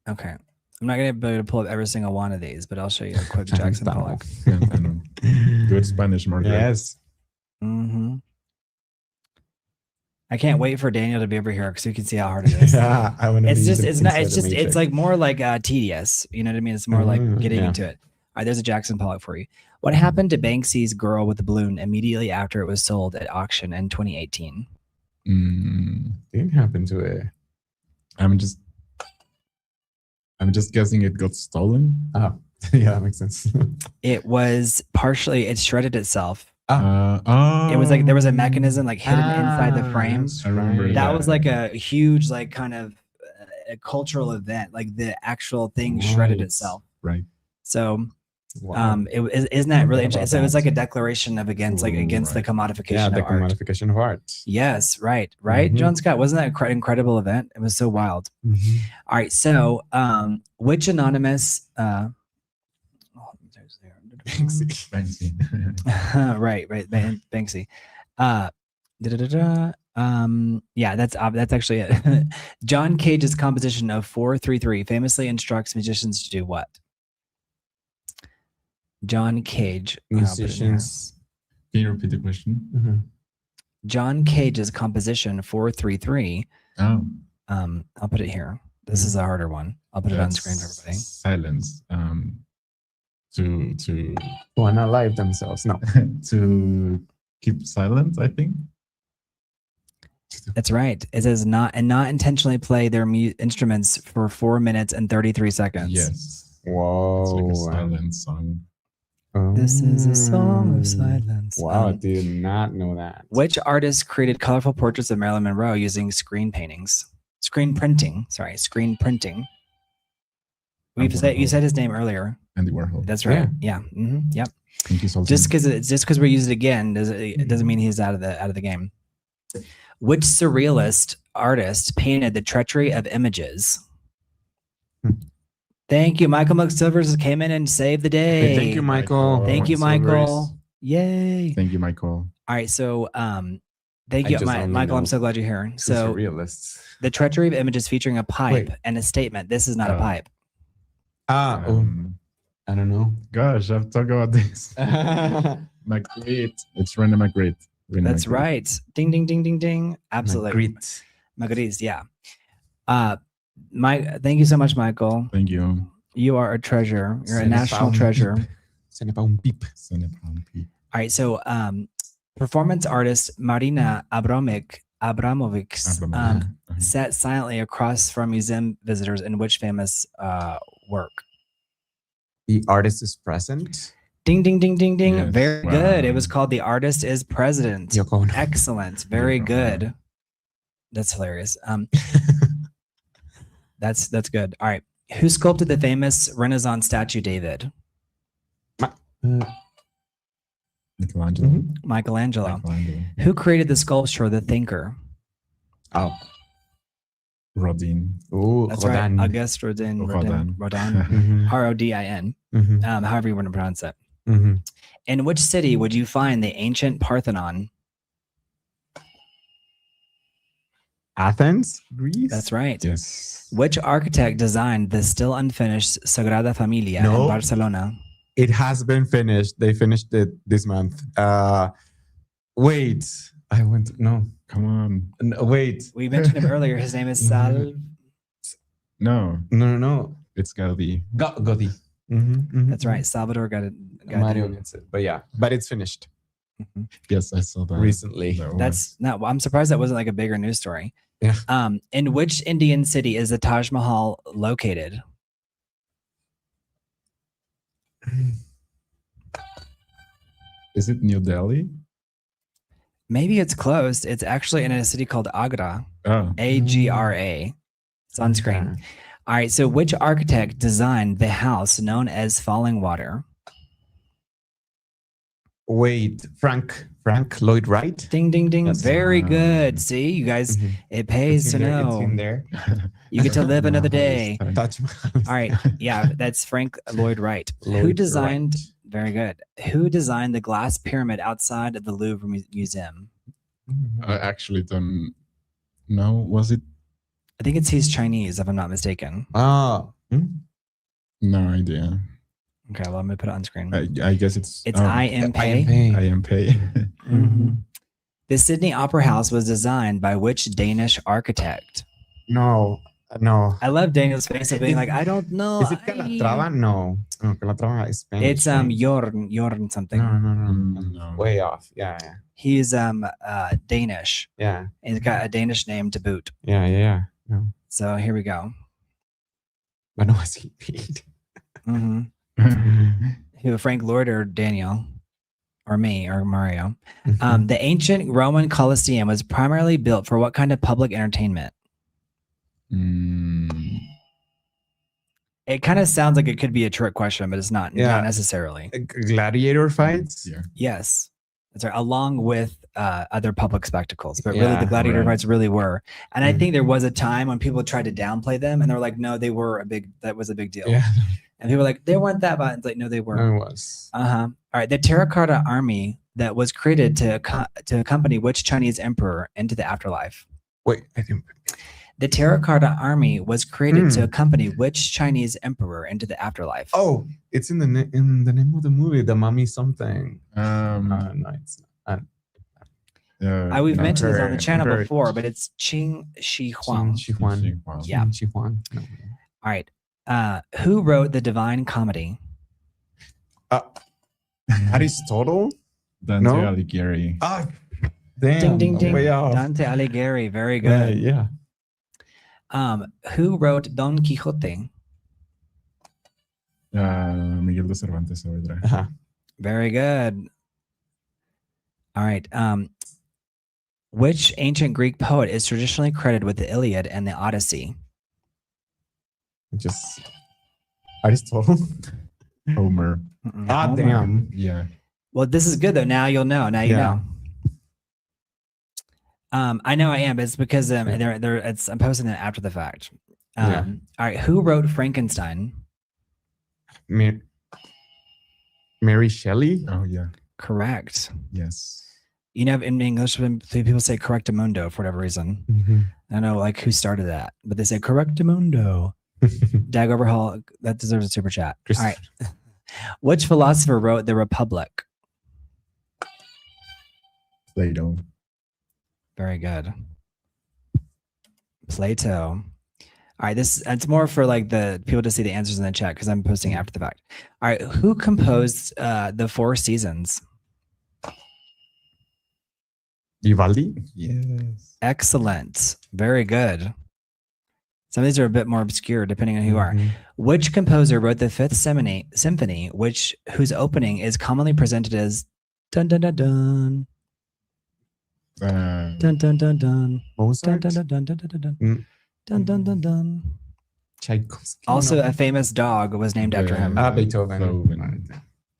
Okay. I'm not going to be able to pull up every single one of these, but I'll show you a quick Jackson Pollock. Good Spanish, Margaret. Yes. Mm-hmm. I can't wait for Daniel to be over here because you can see how hard it is. Yeah, I want to. It's like more like tedious. You know what I mean? It's more like getting yeah. into it. All right, there's a Jackson Pollock for you. What happened to Banksy's Girl with the Balloon immediately after it was sold at auction in 2018? Didn't happen to it. I'm just guessing it got stolen. Oh, yeah, that makes sense. It shredded itself. Oh, It was like there was a mechanism like hidden inside the frame. That's I remember right. That was like a huge like kind of a cultural event. Like the actual thing shredded Right. itself. right. So Wow. isn't that really Forgot about interesting? So it was that. like a declaration of against the Right. commodification Yeah, the of art. commodification of art. Yes, right, Mhm. John Scott. Wasn't that an incredible event? It was so wild. All right, so which anonymous Banksy. right, Banksy. Yeah, that's actually it. John Cage's composition of 433 famously instructs musicians to do what? John Cage. I'll put it in here. Musicians. Can you repeat the question? John Cage's composition 433. Oh, I'll put it here. This is a harder one. I'll put it on screen for everybody. Silence. To Who are not live themselves. No. to keep silent, I think. That's right. It says not intentionally play their instruments for 4 minutes and 33 seconds. Yes. Whoa. It's like a silent song. This is a song of Oh. silence. Wow, I did not know that. Which artist created colorful portraits of Marilyn Monroe using screen printing? You said his name earlier. Andy Warhol. That's right. Yeah. Yep. Thank you, Sultan. Just because we use it again doesn't mean he's out of the game. Which surrealist artist painted the treachery of images? Thank you, Michael McSilvers came in and saved the day. Hey, thank you, Michael. Thank you, Silvers. Michael. Yay! Thank you, Michael. All right, so thank I you, just only Michael. I'm know so glad you're here. Two So surrealists. the treachery of images featuring a pipe Wait. and a statement. This is not a pipe. I don't know. Gosh, I've talked about this. Magritte. It's Rena Magritte. That's right. Ding, ding, ding, ding, ding. Absolutely. Magritte, yeah. Thank you so much, Michael. Thank you. You are a treasure. You're a national treasure. Un peep. All right, so performance artist Marina Abramovic sat silently across from museum visitors in which famous work? The artist is present. Ding, ding, ding, ding, ding. Yes. Very Wow. good. It was called The Artist is President. Yoko Ono. Excellent. Very Yoko Ono. good. That's hilarious. That's good. All right. Who sculpted the famous Renaissance statue David? Michelangelo. Michelangelo. Who created the sculpture The Thinker? Oh. Rodin. Ooh, That's Rodin. right. Auguste Rodin. Rodin. Rodin. Mhm, R-O-D-I-N. mhm, However you want to pronounce it. mhm. In which city would you find the ancient Parthenon? Athens, Greece. That's right. Yes. Which architect designed the still unfinished Sagrada Familia No. in Barcelona? It has been finished. They finished it this month. Wait. I went. No. Come on. Wait. We mentioned him earlier. His name is Sal. No, No. it's Gaudi. Gaudi. That's right. Salvador got it. Mario gets it. But yeah. But it's finished. Yes, I saw that recently. I'm surprised that wasn't like a bigger news story. Yeah. In which Indian city is the Taj Mahal located? Is it New Delhi? Maybe it's close. It's actually in a city called Agra. Oh, Agra. It's on screen. Okay. All right. So, which architect designed the house known as Falling Water? Wait, Frank Lloyd Wright. Ding, ding, ding. Yes. Very good. See, you guys, Mhm. it pays It's to in there, know. It's in there. You get to live another Mahal is day. tiny. Touch All right. Yeah, that's Frank Lloyd Wright. Who Lloyd designed, Wright. very good. Who designed the glass pyramid outside of the Louvre Museum? I actually don't know. Was it? I think he's Chinese, if I'm not mistaken. Ah. No idea. Okay, well, I'm going to put it on screen. I guess it's. I am Pei. I am Pei. Mhm. The Sydney Opera House was designed by which Danish architect? No. I love Daniel's face of being like, I don't know. Is it Calatrava? No. No, Calatrava is Spanish. It's right? Jorn something. No. No. Way off. Yeah. He's Danish. Yeah. And he's got a Danish name to boot. Yeah. No. So here we go. But no, it's he paid. hmm Who, Frank Lloyd or Daniel? Or me or Mario? The ancient Roman Colosseum was primarily built for what kind of public entertainment? It kind of sounds like it could be a trick question, but it's not, not necessarily. Gladiator fights? Yeah. Yes. That's right. Along with other public spectacles. But really, the gladiator fights really were. And I think there was a time when people tried to downplay them and they were like, no, that was a big deal. Yeah. And people were like, they weren't that bad. It's like, no, they were. No, it was. All right. The terracotta army that was created to accompany which Chinese emperor into the afterlife? Wait, I think. The terracotta army was created to accompany which Chinese emperor into the afterlife? Oh, it's in the name of the movie, the Mummy something. No, it's not. We've mentioned this on the Bird. channel before, but it's Qin Shi Huang. Shi Huang. Yeah. Shi Huang. No. All right. Who wrote the Divine Comedy? Aristotle? Dante No? Alighieri. Ah, damn. Ding, ding, ding. Way off. Dante Alighieri. Very good. Yeah. Who wrote Don Quixote? Miguel de Cervantes Saavedra. Very good. All right. Which ancient Greek poet is traditionally credited with the Iliad and the Odyssey? Just Aristotle. Homer. Ah, damn. Yeah. Well, this is good though. Now you'll know. Now you know. I know I am, but it's because I'm posting it after the fact. All right. Who wrote Frankenstein? Mary Shelley? Oh, yeah. Correct. Yes. You know, in English, when people say correctamundo for whatever reason. I don't know like who started that, but they say correctamundo. Dag Overhaul, that deserves a super chat. All right. Which philosopher wrote The Republic? Plato. Very good. Plato. All right, it's more for like the people to see the answers in the chat because I'm posting after the fact. All right, who composed the Four Seasons? Vivaldi? Yes. Excellent. Very good. Some of these are a bit more obscure depending on who you are. Which composer wrote the Fifth Symphony, whose opening is commonly presented as dun dun dun dun. Dun dun dun dun. Mozart? Dun dun dun dun dun dun dun. Dun dun dun dun. Tchaikovsky. Also, a famous dog was named after him. Beethoven.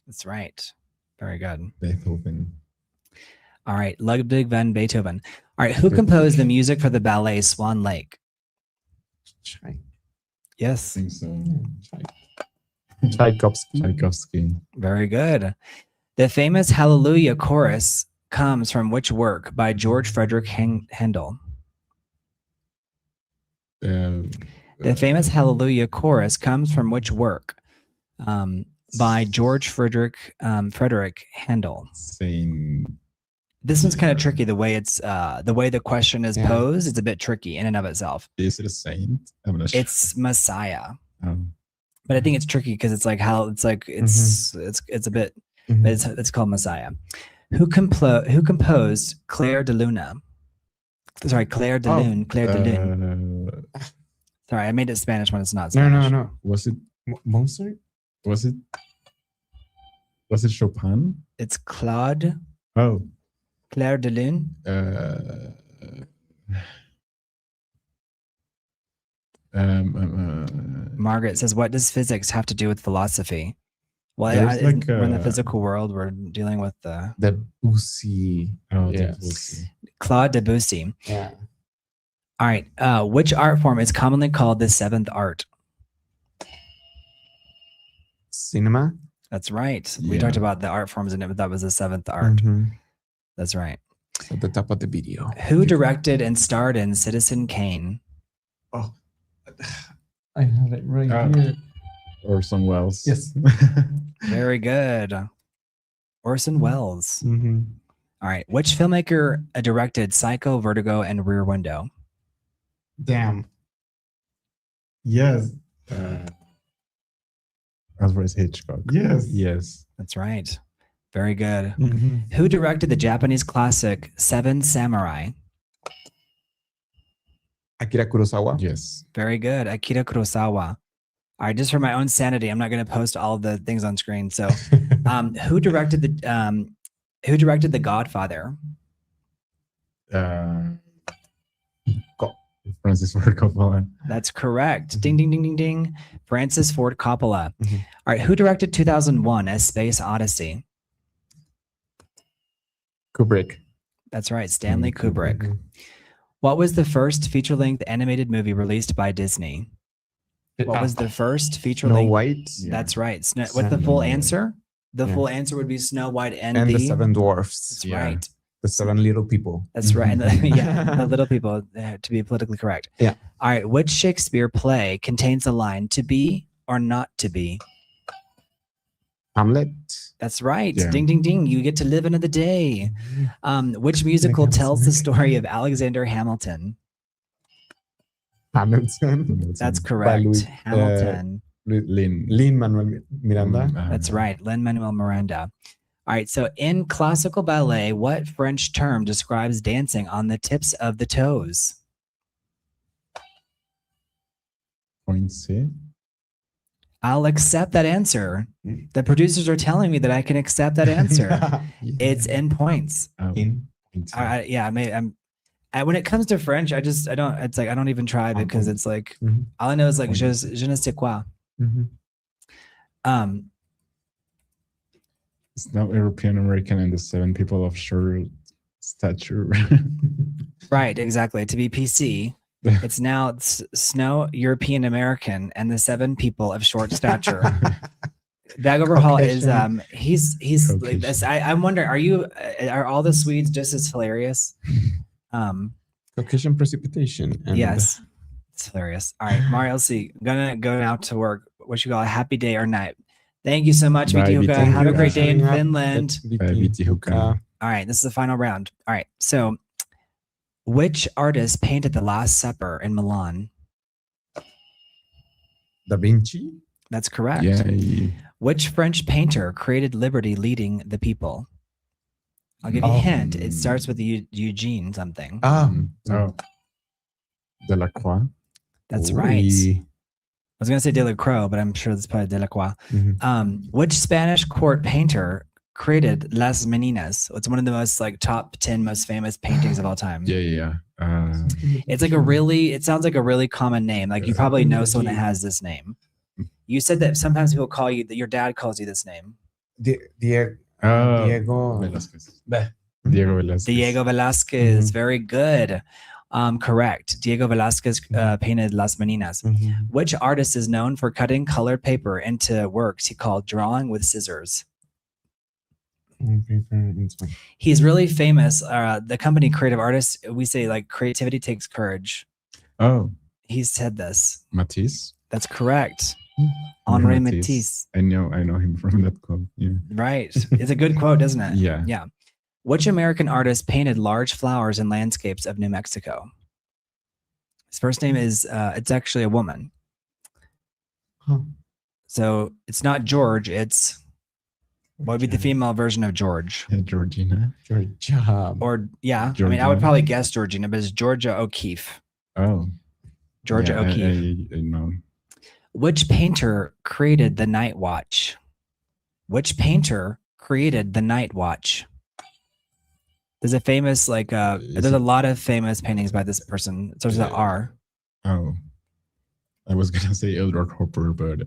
That's right. Very good. Beethoven. All right, Ludwig van Beethoven. All right, who composed the music for the ballet Swan Lake? Yes. I think so. Tchaikovsky. Very good. The famous Hallelujah chorus comes from which work by George Frederick Handel? The famous Hallelujah chorus comes from which work by George Frederick Handel? This one's kind of tricky. The way the question is posed, it's a bit tricky in and of itself. Is it a saint? It's Messiah. But I think it's tricky because it's like how it's a bit, but it's called Messiah. Who composed Claire de Luna? Sorry, Claire de Lune. Claire de Lune. Sorry, I made it Spanish when it's not Spanish. No. Was it Mozart? was it Chopin? It's Claude. Oh, Claire de Lune. Margaret says, "What does physics have to do with philosophy?" Well, There's like we're in the physical world. We're dealing with the Debussy. Oh, Yes. Debussy. Claude Debussy. Yeah. All right. Which art form is commonly called the seventh art? Cinema. That's right. We Yeah. talked about the art forms in it, but that was the seventh art. Mhm. That's right. At the top of the video. Who directed and starred in Citizen Kane? Oh, I have it right here. Orson Welles. Yes. Very good. Orson Welles. Mm-hmm. All right. Which filmmaker directed Psycho, Vertigo, and Rear Window? Damn. Yes. Alfred Hitchcock. Yes. Yes. That's right. Very good. Mm-hmm. Who directed the Japanese classic Seven Samurai? Akira Kurosawa. Yes. Very good. Akira Kurosawa. All right, just for my own sanity, I'm not going to post all of the things on screen. So, who directed the Godfather? Francis Ford Coppola. That's correct. Ding, ding, ding, ding, ding. Francis Ford Coppola. Mhm. All right, who directed 2001: A Space Odyssey? Kubrick. That's right, Stanley Stanley Kubrick. Mhm. What was the first feature-length animated movie released by Disney? What was the first Snow feature-length? White Yeah. That's right. What's the full Snow White. answer? The Yeah. full answer would be Snow White and and the the Seven Dwarfs. That's Yeah. right. The Seven Little People. That's right. And yeah, the little people, to be politically correct. Yeah. All right. Which Shakespeare play contains the line "to be or not to be"? Hamlet. That's right. Yeah. Ding, ding, ding. You get to live another day. Which musical tells the story of Alexander Hamilton? Hamilton. That's correct. Louis- Hamilton. Lin-Manuel Miranda. That's right. Lin-Manuel Miranda. All right. So in classical ballet, what French term describes dancing on the tips of the toes? Point C. I'll accept that answer. The producers are telling me that I can accept that answer. It's in points. In. Yeah, when it comes to French, I don't. It's like I don't even try because it's like Mhm. all I know is like je ne sais quoi. Mhm. It's now European American and the seven people of short stature. Right, exactly. To be PC, it's now Snow European American and the seven people of short stature. Dag Overhaul is he's like this. I'm wondering, are all the Swedes just as hilarious? Caucasian precipitation. And Yes, it's hilarious. All right, Mario C, gonna go now to work. What you call a happy day or night? Thank you so much, Bye, Vitiuka. Vitiuka. Have a great day in Showing up Finland. at Bye, Vitiuka. All right, this is the final round. All right, so which artist painted The Last Supper in Milan? Da Vinci. That's correct. Yay. Which French painter created Liberty leading the people? I'll give you a hint. It starts with Eugene something. Oh. Delacroix. That's right. I was going to say Delacroix, but I'm sure that's probably Delacroix. Mhm. Which Spanish court painter created Las Meninas? It's one of the most like top 10 most famous paintings of all time. Yeah. It's like it sounds like a really common name. Like you probably know someone that has this name. You said that sometimes people call you, that your dad calls you this name. Diego. Velázquez. Diego Velázquez. Diego Velázquez. Very good. Correct. Diego Velázquez painted Las Meninas. Mhm. Which artist is known for cutting colored paper into works he called drawing with scissors? He's really famous. The company Creative Artists, we say like creativity takes courage. Oh, He said this. Matisse. That's correct. Henri Matisse. I know him from that quote. Yeah. Right. It's a good quote, doesn't it? Yeah. Yeah. Which American artist painted large flowers and landscapes of New Mexico? His first name is, it's actually a woman. Huh. So it's not George, it's What would be the female version of George? Georgina. Georgia. Or yeah, Georgia. I mean, I would probably guess Georgina, but it's Georgia O'Keeffe. Oh. Georgia Yeah, O'Keeffe. I know. Which painter created the Night Watch? Which painter created the Night Watch? There's a famous, there's a lot of famous paintings by this person. It starts with an R. Oh. I was going to say Edward Hopper, but...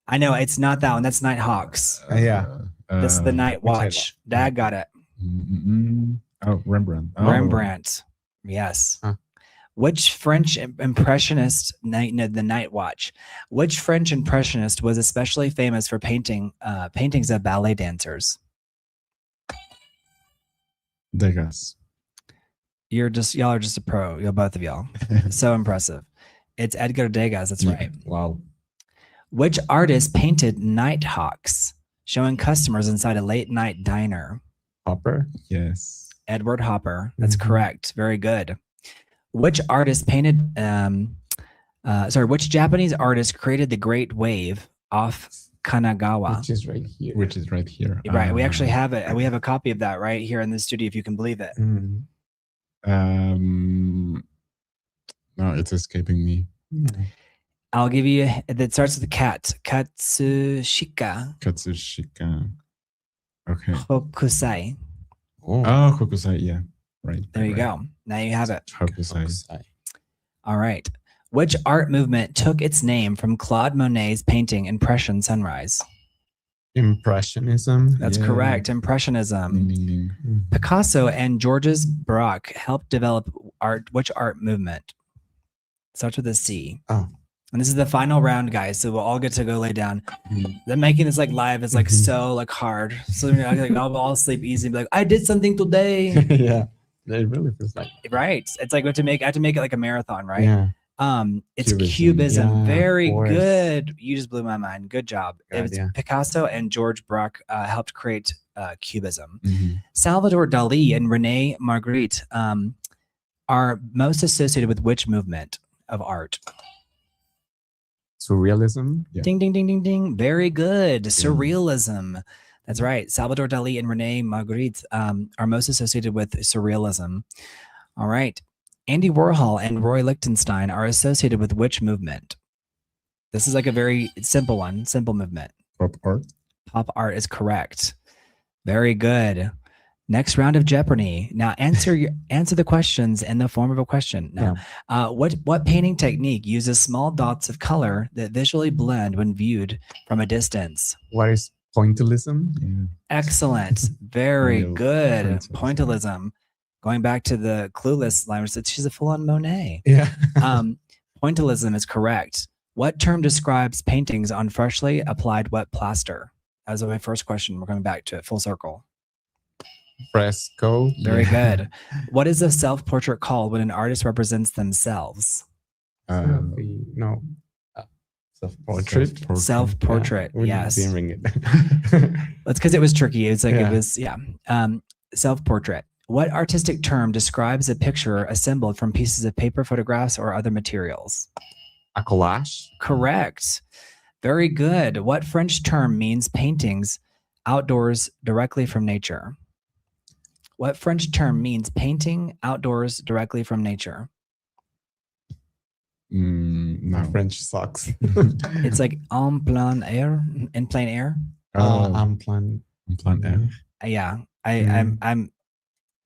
I know, it's not that one. That's Nighthawks. This is the Night Watch. Dad got it. Oh, Rembrandt. Oh. Rembrandt. Yes. Huh. Which French impressionist, the Night Watch, which French impressionist was especially famous for painting paintings of ballet dancers? Degas. Y'all are just a pro. Both of y'all. So impressive. It's Edgar Degas. That's right. Wow. Which artist painted Nighthawks, showing customers inside a late night diner? Hopper? Yes. Edward Hopper. That's correct. Very good. Which artist painted, which Japanese artist created the Great Wave off Kanagawa? Which is right here. Right. We actually have it. We have a copy of that right here in the studio, if you can believe it. No, it's escaping me. I'll give you, that starts with the cat. Katsushika. Okay. Hokusai. Oh, Hokusai. Yeah. Right. There you go. Now you have it. Hokusai. All right. Which art movement took its name from Claude Monet's painting Impression Sunrise? Impressionism. That's correct. Impressionism. Ding, ding, ding. Picasso and Georges Braque helped develop which art movement? Starts with a C. Oh. And this is the final round, guys. So we'll all get to go lay down. Then making this live is so hard. So I'll all sleep easy and be like, I did something today. Yeah. It really feels like. Right. It's like I have to make it like a marathon, right? Yeah. It's Cubism. Yeah, Very good. You just blew my mind. Good job. God, It's yeah. Picasso and George Braque helped create Cubism. Mhm. Salvador Dali and Rene Magritte are most associated with which movement of art? Surrealism. Yeah. Ding, ding, ding, ding, ding. Very good. Surrealism. That's right. Salvador Dali and Rene Magritte are most associated with surrealism. All right. Andy Warhol and Roy Lichtenstein are associated with which movement? This is a very simple one. Simple movement. Pop art. Pop art is correct. Very good. Next round of Jeopardy. Now answer the questions in the form of a question. Now, what painting technique uses small dots of color that visually blend when viewed from a distance? What is pointillism? Yeah. Excellent. Very good. Pointillism. Pointillism. Going back to the Clueless line, she's a full-on Monet. Yeah. Pointillism is correct. What term describes paintings on freshly applied wet plaster? That was my first question. We're going back to it full circle. Fresco. Very good. What is a self-portrait called when an artist represents themselves? No. Self-portrait. Self-portrait. Yeah, Yes. it. That's because it was tricky. It's Yeah. it was, yeah. Self-portrait. What artistic term describes a picture assembled from pieces of paper, photographs, or other materials? A collage. Correct. Very good. What French term means paintings outdoors directly from nature? What French term means painting outdoors directly from nature? No. French sucks. It's like en plein air, in plain air. I'm plan. Plan air. Yeah, I'm.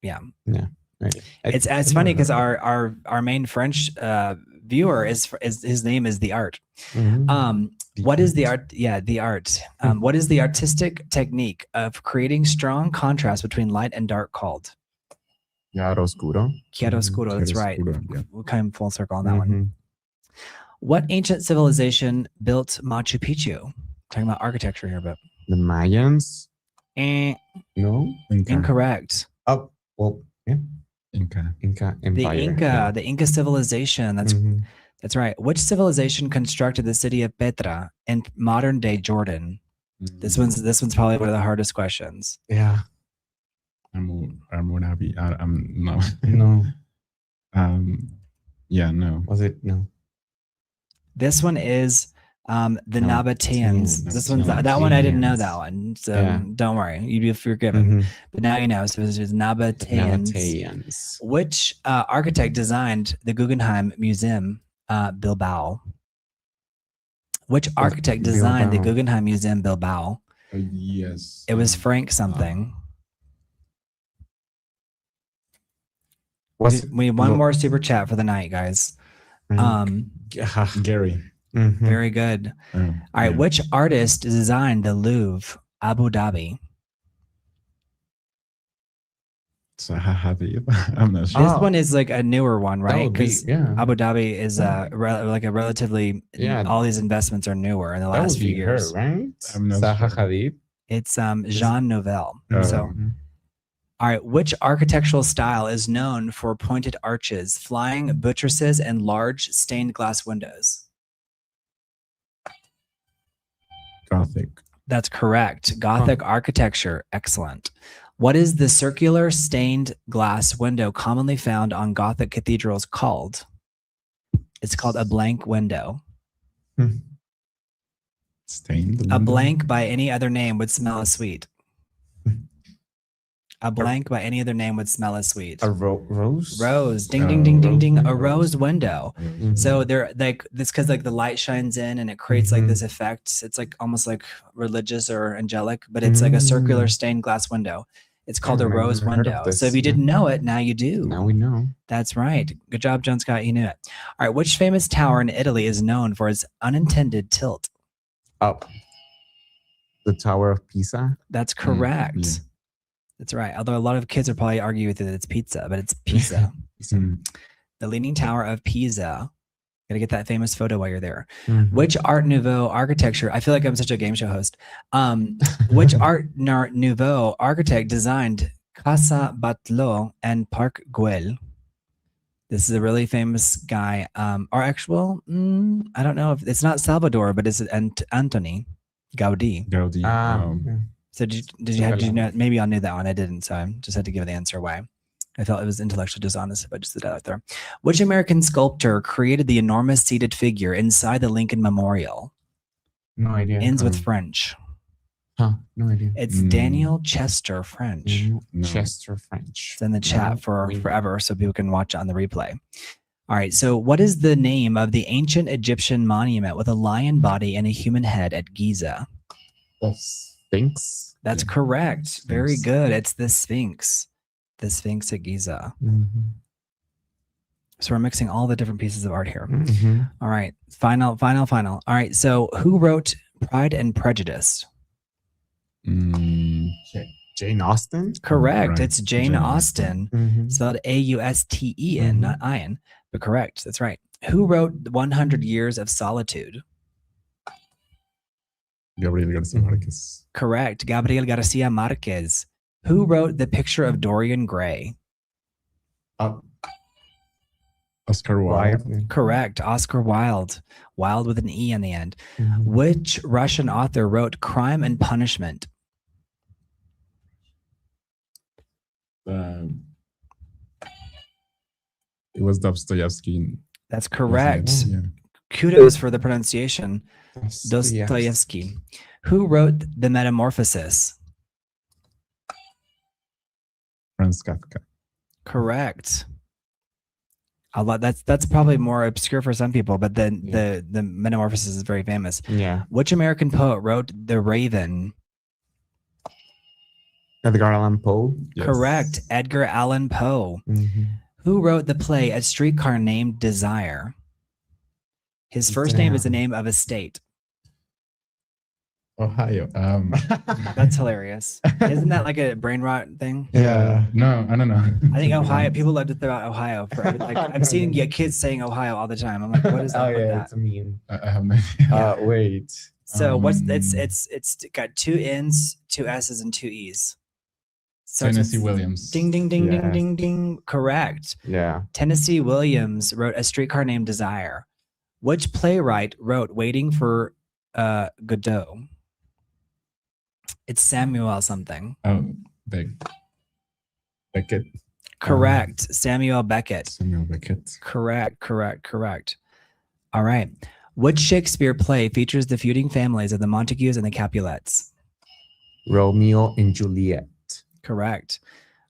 Yeah. Yeah. Right. It's funny because our main French viewer is his name is The Art. What is the art? Yeah, The Art. What is the artistic technique of creating strong contrast between light and dark called? Chiaroscuro. Chiaroscuro. That's right. Chiaroscuro, yeah. We'll come full circle on that one. What ancient civilization built Machu Picchu? Talking about architecture here, but The Mayans. No. Inca. Incorrect. Oh, well, yeah. Inca. Inca The Empire. Inca, the Inca civilization. That's right. Which civilization constructed the city of Petra in modern day Jordan? This one's probably one of the hardest questions. Yeah. Hammurabi. No. No. Yeah, no. Was it? No. This one is The No. Nabateans. This one's that one I didn't know that one, so don't worry, you'd be forgiven. But now you know. So this is Nabateans. Which architect designed the Guggenheim Museum, Bilbao? Which architect designed the Guggenheim Museum, Bilbao? Yes. It was Frank something. We need one more super chat for the night, guys. Gary. Very good. All right. Which artist designed the Louvre, Abu Dhabi? So I'm not sure. This one is like a newer one, right? Because yeah. Abu Dhabi is like a relatively, all these investments are newer in the last few years. Her, right? I'm not Zaha sure. Hadid. It's Jean Nouvel. So, all right. Which architectural style is known for pointed arches, flying buttresses, and large stained glass windows? Gothic. That's correct. Gothic architecture. Excellent. What is the circular stained glass window commonly found on Gothic cathedrals called? It's called a blank window. Stained. A blank by any other name would smell as sweet. A blank by any other name would smell as sweet. A rose? Rose. Ding, ding, ding, ding, ding. A rose window. So they're like this because like the light shines in and it creates like this effect. It's like almost like religious or angelic, but it's like a circular stained glass window. It's called a rose window. So if you didn't know it, now you do. Now we know. That's right. Good job, John Scott. You knew it. All right. Which famous tower in Italy is known for its unintended tilt? The Tower of Pisa? That's correct. That's right. Although a lot of kids would probably argue with it that it's pizza, but it's Pisa. The Leaning Tower of Pisa. Gotta get that famous photo while you're there. Which Art Nouveau architecture? I feel like I'm such a game show host. Which Art Nouveau architect designed Casa Batlló and Parc Güell? This is a really famous guy. Or actual, I don't know if it's not Salvador, but it's Antoni Gaudí. So did you know? Maybe I knew that one. I didn't, so I just had to give the answer away. I felt it was intellectually dishonest if I just did that out there. Which American sculptor created the enormous seated figure inside the Lincoln Memorial? No idea. Ends with French. No idea. It's Daniel Chester French. Chester French. It's in the chat for forever, so people can watch it on the replay. All right. So what is the name of the ancient Egyptian monument with a lion body and a human head at Giza? Sphinx. That's correct. Sphinx. Very good. It's the Sphinx. The Sphinx at Giza. So we're mixing all the different pieces of art here. All right. Final. All right. So who wrote Pride and Prejudice? Jane Austen? Correct. Right. It's Jane Austen. Spelled Austen, not Ian, but correct. That's right. Who wrote 100 Years of Solitude? Gabriel Garcia Marquez. Correct. Gabriel Garcia Marquez. Who wrote The Picture of Dorian Gray? Oscar Wilde. Correct. Oscar Wilde. Wilde with an E in the end. Which Russian author wrote Crime and Punishment? It was Dostoevsky. That's correct. Kudos for the pronunciation. Dostoevsky. Who wrote The Metamorphosis? Franz Kafka. Correct. That's probably more obscure for some people, but then the Metamorphosis is very famous. Which American poet wrote The Raven? Edgar Allan Poe. Correct. Edgar Allan Poe. Who wrote the play A Streetcar Named Desire? His first name is the name of a state. Ohio. That's hilarious. Isn't that like a brain rot thing? Yeah. No, I don't know. I think Ohio. People love to throw out Ohio for like. I'm seeing kids saying Ohio all the time. I'm like, what is that? It's a meme. I have no idea. Wait. So what's it's got 2 N's, 2 S's, and 2 E's. So Tennessee Williams. Ding ding ding ding ding ding. Correct. Tennessee Williams wrote A Streetcar Named Desire. Which playwright wrote Waiting for Godot? It's Samuel something. Beckett. Correct. Samuel Beckett. Samuel Beckett. Correct. All right. Which Shakespeare play features the feuding families of the Montagues and the Capulets? Romeo and Juliet. Correct.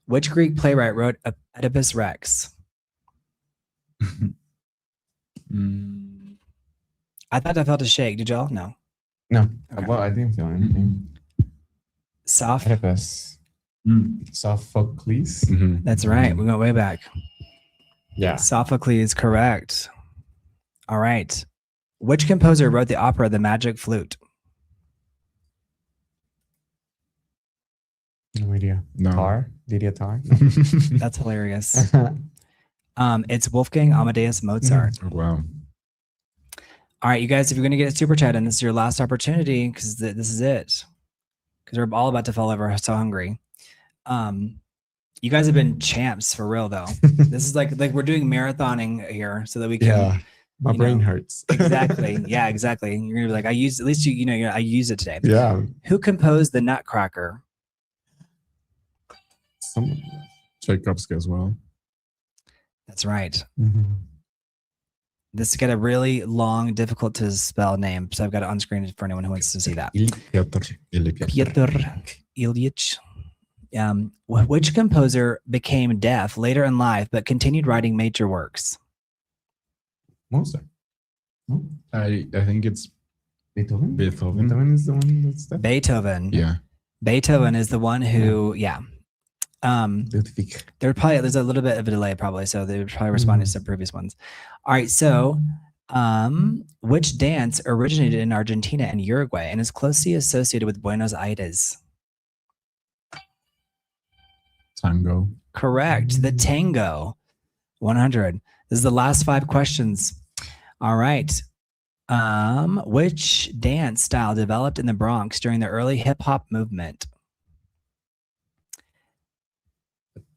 Which Greek playwright wrote Oedipus Rex? I thought I felt a shake. Did y'all? No. No. Okay. Well, I didn't feel anything. Sophocles. Sophocles. That's right. We went way back. Yeah. Sophocles, correct. All right. Which composer wrote the opera The Magic Flute? No idea. No. Tar? Lydia Tar? That's hilarious. It's Wolfgang Amadeus Mozart. Oh, wow. All right, you guys, if you're going to get a super chat, and this is your last opportunity, because this is it, because we're all about to fall over, so hungry. You guys have been champs for real, though. This is like we're doing marathoning here, so that we can. Yeah. My brain hurts. Exactly. Yeah, exactly. You're gonna be like, I use at least I use it today. Yeah. Who composed the Nutcracker? Tchaikovsky as well. That's right. This got a really long, difficult to spell name, so I've got it on screen for anyone who wants to see that. Piotr Ilyich. Which composer became deaf later in life but continued writing major works? Mozart. No? I think it's Beethoven. Beethoven. Beethoven is the one that's deaf. Beethoven. Yeah. Beethoven is the one who, Ludwig. there's a little bit of a delay probably, so they would probably respond to some previous ones. All right, so which dance originated in Argentina and Uruguay and is closely associated with Buenos Aires? Tango. Correct. The tango. 100. This is the last 5 questions. All right. Which dance style developed in the Bronx during the early hip hop movement?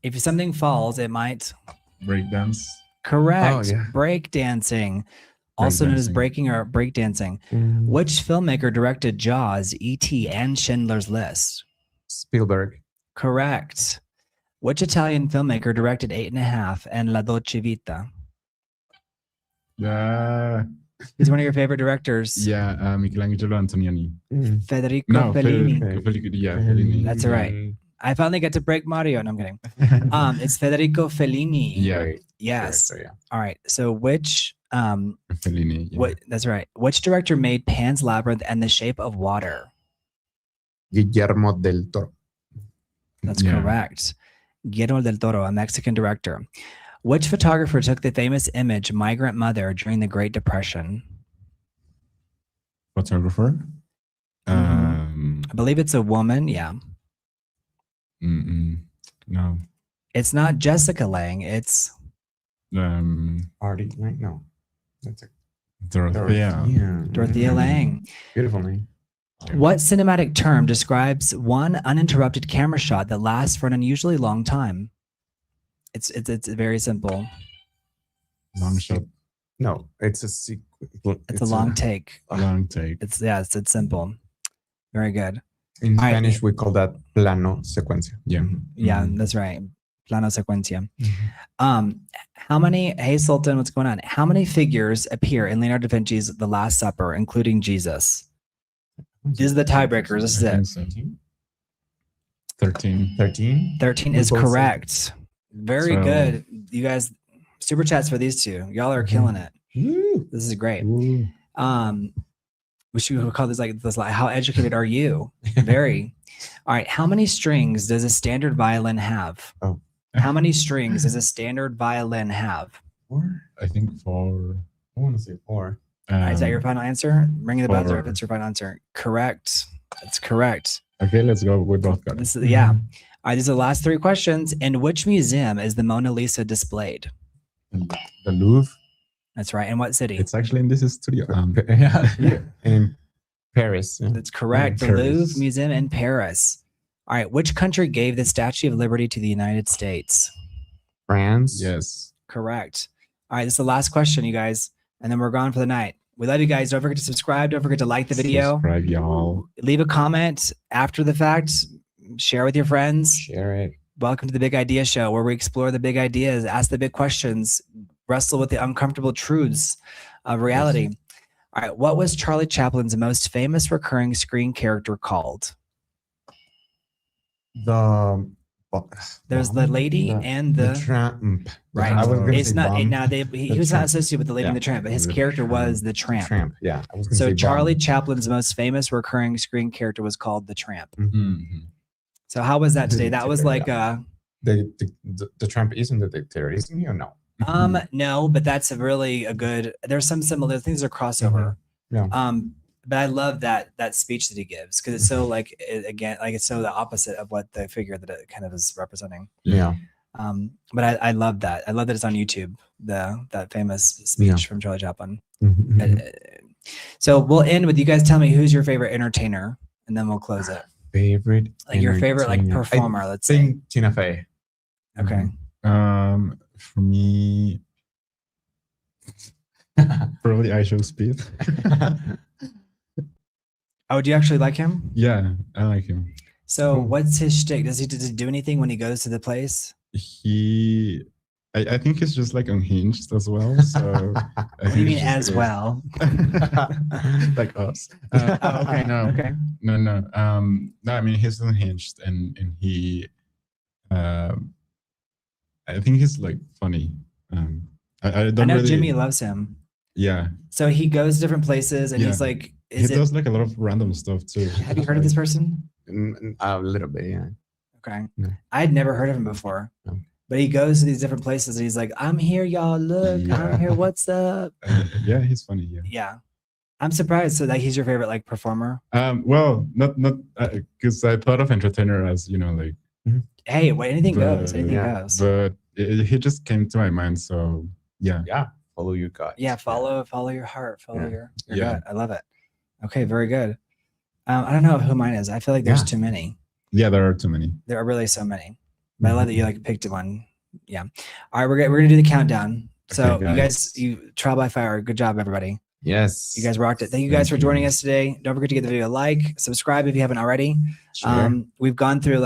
If something falls, it might Breakdance. correct. Oh, yeah. Break dancing, also known as Breakdancing. breaking or break dancing. Which filmmaker directed Jaws, E.T., and Schindler's List? Spielberg. Correct. Which Italian filmmaker directed 8.5 and La Dolce Vita? He's one of your favorite directors. Yeah, Michelangelo Antonioni. Federico No, Fellini. Fellini. That's right. I finally get to break Mario. No, I'm kidding. It's Federico Fellini. Yeah. Yes. Director, yeah. All right. So which Fellini. Yeah. what that's right. Which director made Pan's Labyrinth and The Shape of Water? Guillermo del Toro. That's Yeah. correct. Guillermo del Toro, a Mexican director. Which photographer took the famous image Migrant Mother during the Great Depression? Photographer. I believe it's a woman. Yeah. No. It's not Jessica Lange. It's Artie Lang? No. That's a Dorothea. Dorothea Lange. Beautiful name. What cinematic term describes one uninterrupted camera shot that lasts for an unusually long time? It's very simple. Long shot. No, it's a sequence. It's a long take. Long take. It's simple. Very good. In All right. Spanish, we call that plano secuencia. Yeah. Yeah, that's right. Plano secuencia. How many? Hey, Sultan, what's going on? How many figures appear in Leonardo da Vinci's The Last Supper, including Jesus? These are the tiebreakers. This is I think it. so. 13. 13? 13 We is both said- correct. Very So- good. You guys, super chats for these two. Y'all are killing it. Woo. This is great. Ooh. We should call this like how educated are you? Very. All right. How many strings does a standard violin have? Oh. How many strings does a standard violin have? 4? I think 4. I want to say 4. Is that your final answer? Ring the buzzer if 4. it's your final answer. Correct. That's correct. Okay, let's go. We both got it. This is yeah. All right. These are the last 3 questions. In which museum is the Mona Lisa displayed? The Louvre. That's right. In what city? It's actually in this studio. Yeah. In Paris. Yeah. That's correct. The Paris. Louvre Museum in Paris. All right. Which country gave the Statue of Liberty to the United States? France. Yes. Correct. All right. This is the last question, you guys. And then we're gone for the night. We love you guys. Don't forget to subscribe. Don't forget to like the video. Subscribe, y'all. Leave a comment after the fact. Share with your friends. Share it. Welcome to the Big Idea Show, where we explore the big ideas, ask the big questions, wrestle with the uncomfortable truths of reality. All All right. What was Charlie Chaplin's most famous recurring screen character called? There's the lady and the tramp. right. I was gonna it's say not bum. now. He was not associated with the lady and the tramp, but his The character tramp. was the tramp. Tramp. Yeah. I was gonna So say Charlie bum. Chaplin's most famous recurring screen character was called the tramp. Mhm. So how was that today? That was like The tramp isn't the dictator, isn't he, or no? no, but that's a good. There's some similar things are crossover. Yeah. But I love that speech that he gives because it's so like it's so the opposite of what the figure that it kind of is representing. Yeah. But I love that. I love that it's on YouTube. That famous speech from Charlie Chaplin. So we'll end with you guys tell me who's your favorite entertainer, and then we'll close it. Favorite, like your favorite like performer. Let's say think Tina Fey. Okay. For me, probably I Show Speed. Oh, do you actually like him? Yeah, I like him. So what's his shtick? Does he do anything when he goes to the place? I think he's just like unhinged as well. So What do you mean as well? Like us. Okay. No. Okay. No. No, I mean he's unhinged and he I think he's like funny. I don't I know really, Jimmy loves him. Yeah. So he goes to different places and he's like, he does like a lot of random stuff too. Have you heard of this person? A little bit, yeah. Okay. No. I'd never heard of him before. No. But he goes to these different places and he's like, I'm here, y'all. Look, I'm here. What's up? Yeah, he's funny. Yeah. Yeah. I'm surprised. So that he's your favorite like performer? Well, not because I thought of entertainer as, like, hey, anything but, goes. Anything goes. But he just came to my mind. So yeah. Yeah. Follow your gut. Yeah. Follow your heart. Follow your Yeah. gut. I love it. Okay. Very good. I don't know who mine is. I feel like there's too many. Yeah, there are too many. There are really so many. But I love that you like picked one. Yeah. All right, we're gonna do the countdown. So Okay, you trial by fire. Good job, everybody. Yes. You guys rocked it. Thank you guys for joining us today. Don't forget to give the video a like, subscribe if you haven't already. Sure. We've gone through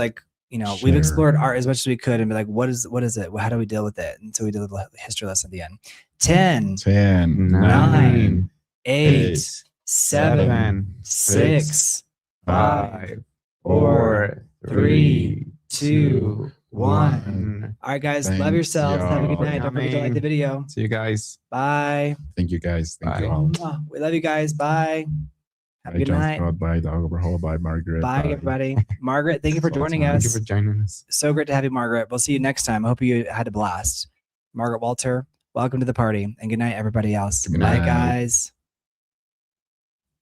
we've explored art as much as we could and be like, what is it? How do we deal with it? And so we did a history lesson at the end. 10, 9, 8, 7, 6, 5, 4, 3, 2, 1. All right, guys. Love Thanks, yourselves. Have a good y'all. night. Don't forget to like the video. See you guys. Bye. Thank you guys. Thank you Bye. all. Mwah. We love you guys. Bye. Have a Bye, good John night. Scott. Bye, Dog Overhaul. Bye, Margaret. Bye, everybody. Margaret, thank you for joining Thank you us. for joining us. So great to have you, Margaret. We'll see you next time. I hope you had a blast. Margaret Walter, welcome to the party. And good night, everybody else. Good Bye, night. guys.